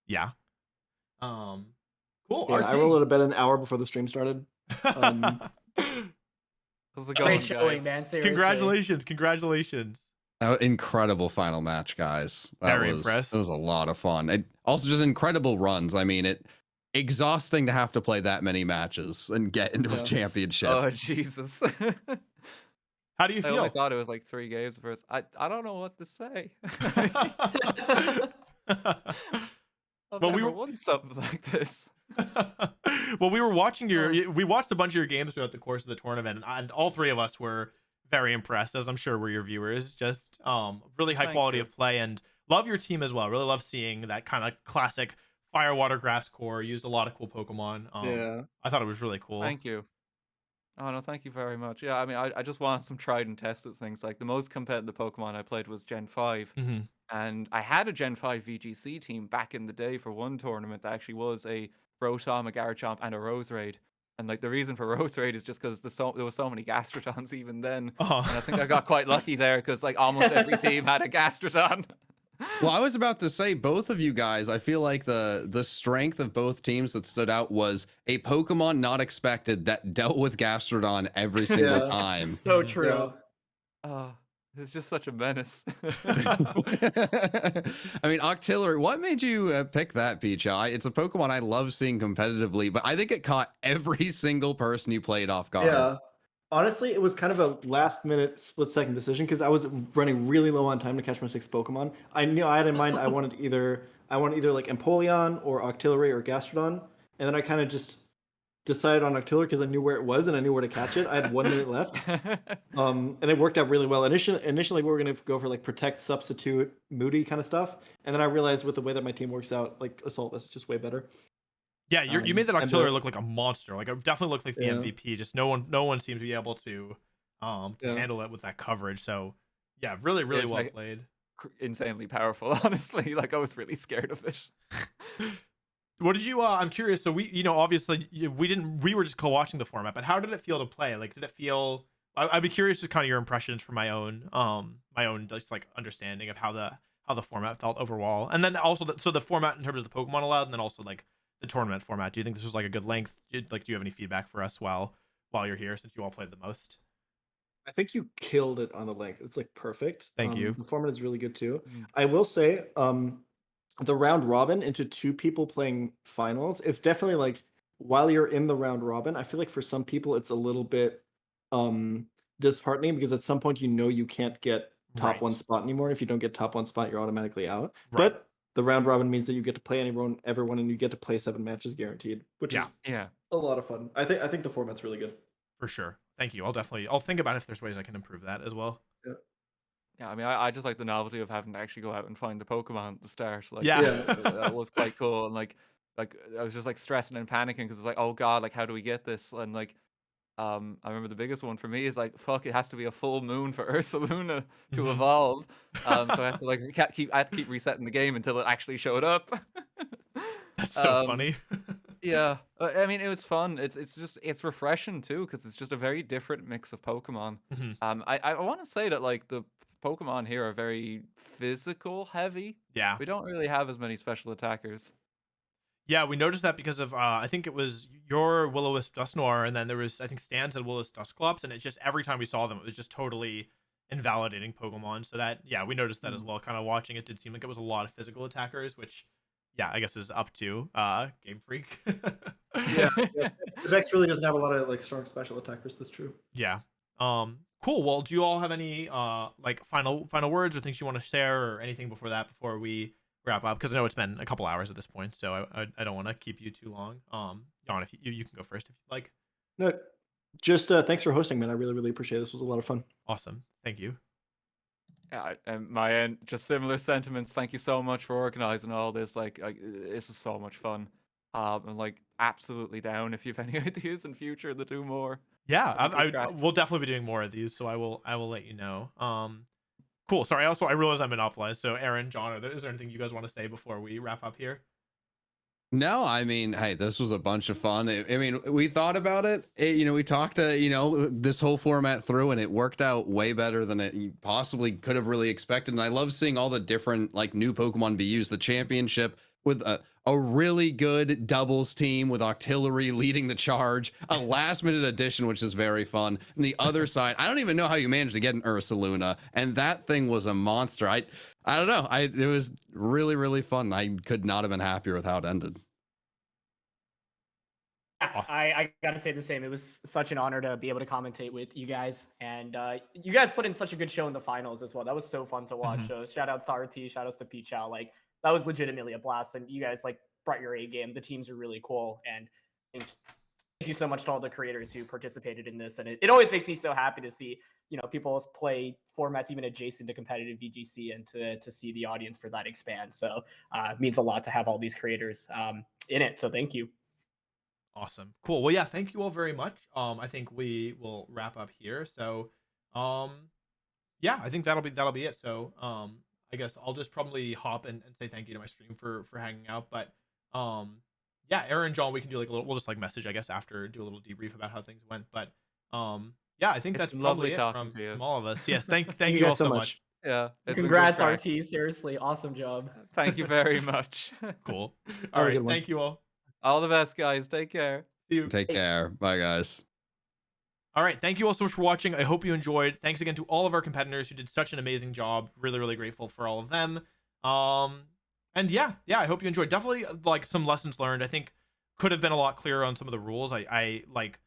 Yeah. Cool. Yeah, RT. I rolled out of bed an hour before the stream started. Great showing, man. Seriously. Congratulations. Incredible final match, guys. Very impressed. It was a lot of fun. And also just incredible runs. I mean, exhausting to have to play that many matches and get into a championship. Oh Jesus. How do you feel? I only thought it was like 3 games first. I don't know what to say. I've never won something like this. Well, we were watching we watched a bunch of your games throughout the course of the tournament, and all 3 of us were very impressed, as I'm sure were your viewers. Just really high quality of play, and love your team as well. Really love seeing that kind of classic fire, water, grass core. Used a lot of cool Pokemon. Yeah, I thought it was really cool. Thank you. Oh no, thank you very much. Yeah, I mean, I just want some tried and tested things. Like the most competitive Pokemon I played was Gen 5. And I had a Gen 5 VGC team back in the day for one tournament that actually was a Rotom, a Garchomp, and a Roserade. And the reason for Roserade is just because there was so many Gastrodons even then. And I think I got quite lucky there because almost every team had a Gastrodon. Well, I was about to say, both of you guys, I feel like the strength of both teams that stood out was a Pokemon not expected that dealt with Gastrodon every single time. So true. It's just such a menace. I mean, Octillery, what made you pick that, Peach? It's a Pokemon I love seeing competitively, but I think it caught every single person you played off guard. Yeah. Honestly, it was kind of a last-minute split-second decision because I was running really low on time to catch my 6 Pokemon. I knew I had in mind I wanted either like Empoleon or Octillery or Gastrodon, and then I kind of just decided on Octillery because I knew where it was and I knew where to catch it. I had 1 minute left, and it worked out really well. Initially, we were gonna go for Protect, Substitute, Moody kind of stuff, and then I realized with the way that my team works out, Assault is just way better. Yeah, you made that Octillery look like a monster. It definitely looked like the MVP. Just no one seemed to be able to handle it with that coverage. So yeah, really well played. Insanely powerful, honestly. I was really scared of it. What did you? I'm curious. So we, obviously we were just co-watching the format, but how did it feel to play? Did it feel? I'd be curious just kind of your impressions from my own just understanding of how the format felt overall, and then also the format in terms of the Pokemon allowed, and then also the tournament format. Do you think this was a good length? Do you have any feedback for us while you're here, since you all played the most? I think you killed it on the length. It's perfect. Thank you. The format is really good too. I will say, the round robin into 2 people playing finals, it's definitely while you're in the round robin, I feel like for some people it's a little bit disheartening because at some point you can't get top 1 spot anymore. If you don't get top 1 spot, you're automatically out. Right. But the round robin means that you get to play everyone, and you get to play 7 matches guaranteed, which is a lot of fun. I think the format's really good. For sure. Thank you. I'll think about if there's ways I can improve that as well. Yeah, I mean, I just like the novelty of having to actually go out and find the Pokemon at the start. That was quite cool. And I was just stressing and panicking because it's oh god, how do we get this? And I remember the biggest one for me is fuck, it has to be a full moon for Ursaluna to evolve. So I have to keep resetting the game until it actually showed up. That's so funny. Yeah, I mean, it was fun. It's refreshing too because it's just a very different mix of Pokemon. I want to say that the Pokemon here are very physical heavy. Yeah, we don't really have as many special attackers. Yeah, we noticed that because of I think it was your Will-O-Wisp Dusknoir, and then there was I think Stan said Will-O-Wisp Dusclops, and it just every time we saw them, it was just totally invalidating Pokemon. So that yeah, we noticed that as well. Kind of watching it did seem like it was a lot of physical attackers, which yeah, I guess is up to Game Freak. Yeah, the dex really doesn't have a lot of like strong special attackers. That's true. Yeah. Cool. Well, do you all have any like final words or things you want to share or anything before we wrap up? Because I know it's been a couple hours at this point, so I don't want to keep you too long. Jan, if you can go first if you'd like. No, just thanks for hosting, man. I really appreciate it. This was a lot of fun. Awesome. Thank you. Yeah, and my end, just similar sentiments. Thank you so much for organizing all this. Like, this is so much fun. I'm like absolutely down if you have any ideas in future to do more. Yeah, That'd be I great. will definitely be doing more of these, so I will let you know. Cool. Sorry. Also, I realize I'm monopolized. So, Aaron, John, is there anything you guys want to say before we wrap up here? No, I mean, hey, this was a bunch of fun. I mean, we thought about it. You know, we talked to, you know, this whole format through, and it worked out way better than it possibly could have really expected. And I love seeing all the different, like, new Pokemon be used. The championship with a really good doubles team with Octillery leading the charge, a last-minute addition, which is very fun. And the other side, I don't even know how you managed to get an Ursaluna, and that thing was a monster. I don't know. It was really fun. I could not have been happier with how it ended. I gotta say the same. It was such an honor to be able to commentate with you guys, and you guys put in such a good show in the finals as well. That was so fun to watch. So shout outs to RT, shout outs to Pichao. Like that was legitimately a blast, and you guys like brought your A game. The teams are really cool, and thank you so much to all the creators who participated in this. And it always makes me so happy to see people play formats even adjacent to competitive VGC, and to see the audience for that expand. So it means a lot to have all these creators in it. So thank you. Awesome. Cool. Well, yeah, thank you all very much. I think we will wrap up here. So, yeah, I think that'll be it. So, I guess I'll just probably hop and say thank you to my stream for hanging out. But, yeah, Aaron and John, we can do like we'll just like message, I guess, after, do a little debrief about how things went. But, yeah, I think It's that's been probably lovely it talking from to you. all of us. Yes. Thank you all so much. Yeah. it's been good Congrats, crack. RT. Seriously, awesome job. Thank you very much. Cool. Have All a right. good one. Thank you all. All the best, guys. Take care. See you. Take care. Bye, guys. All right. Thank you all so much for watching. I hope you enjoyed. Thanks again to all of our competitors who did such an amazing job. Really grateful for all of them. And yeah, I hope you enjoyed. Definitely like some lessons learned. I think could have been a lot clearer on some of the rules. I like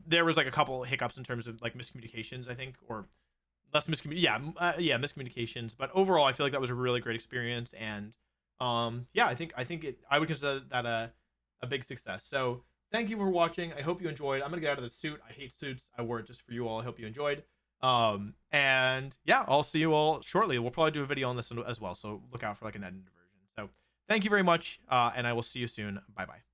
there was like a couple hiccups in terms of like miscommunications, I think, or less miscommunications. But overall, I feel like that was a really great experience. And yeah, I think I would consider that a big success. So thank you for watching. I hope you enjoyed. I'm gonna get out of the suit. I hate suits. I wore it just for you all. I hope you enjoyed. And yeah, I'll see you all shortly. We'll probably do a video on this as well, so look out for like an edited version. So thank you very much, and I will see you soon. Bye bye.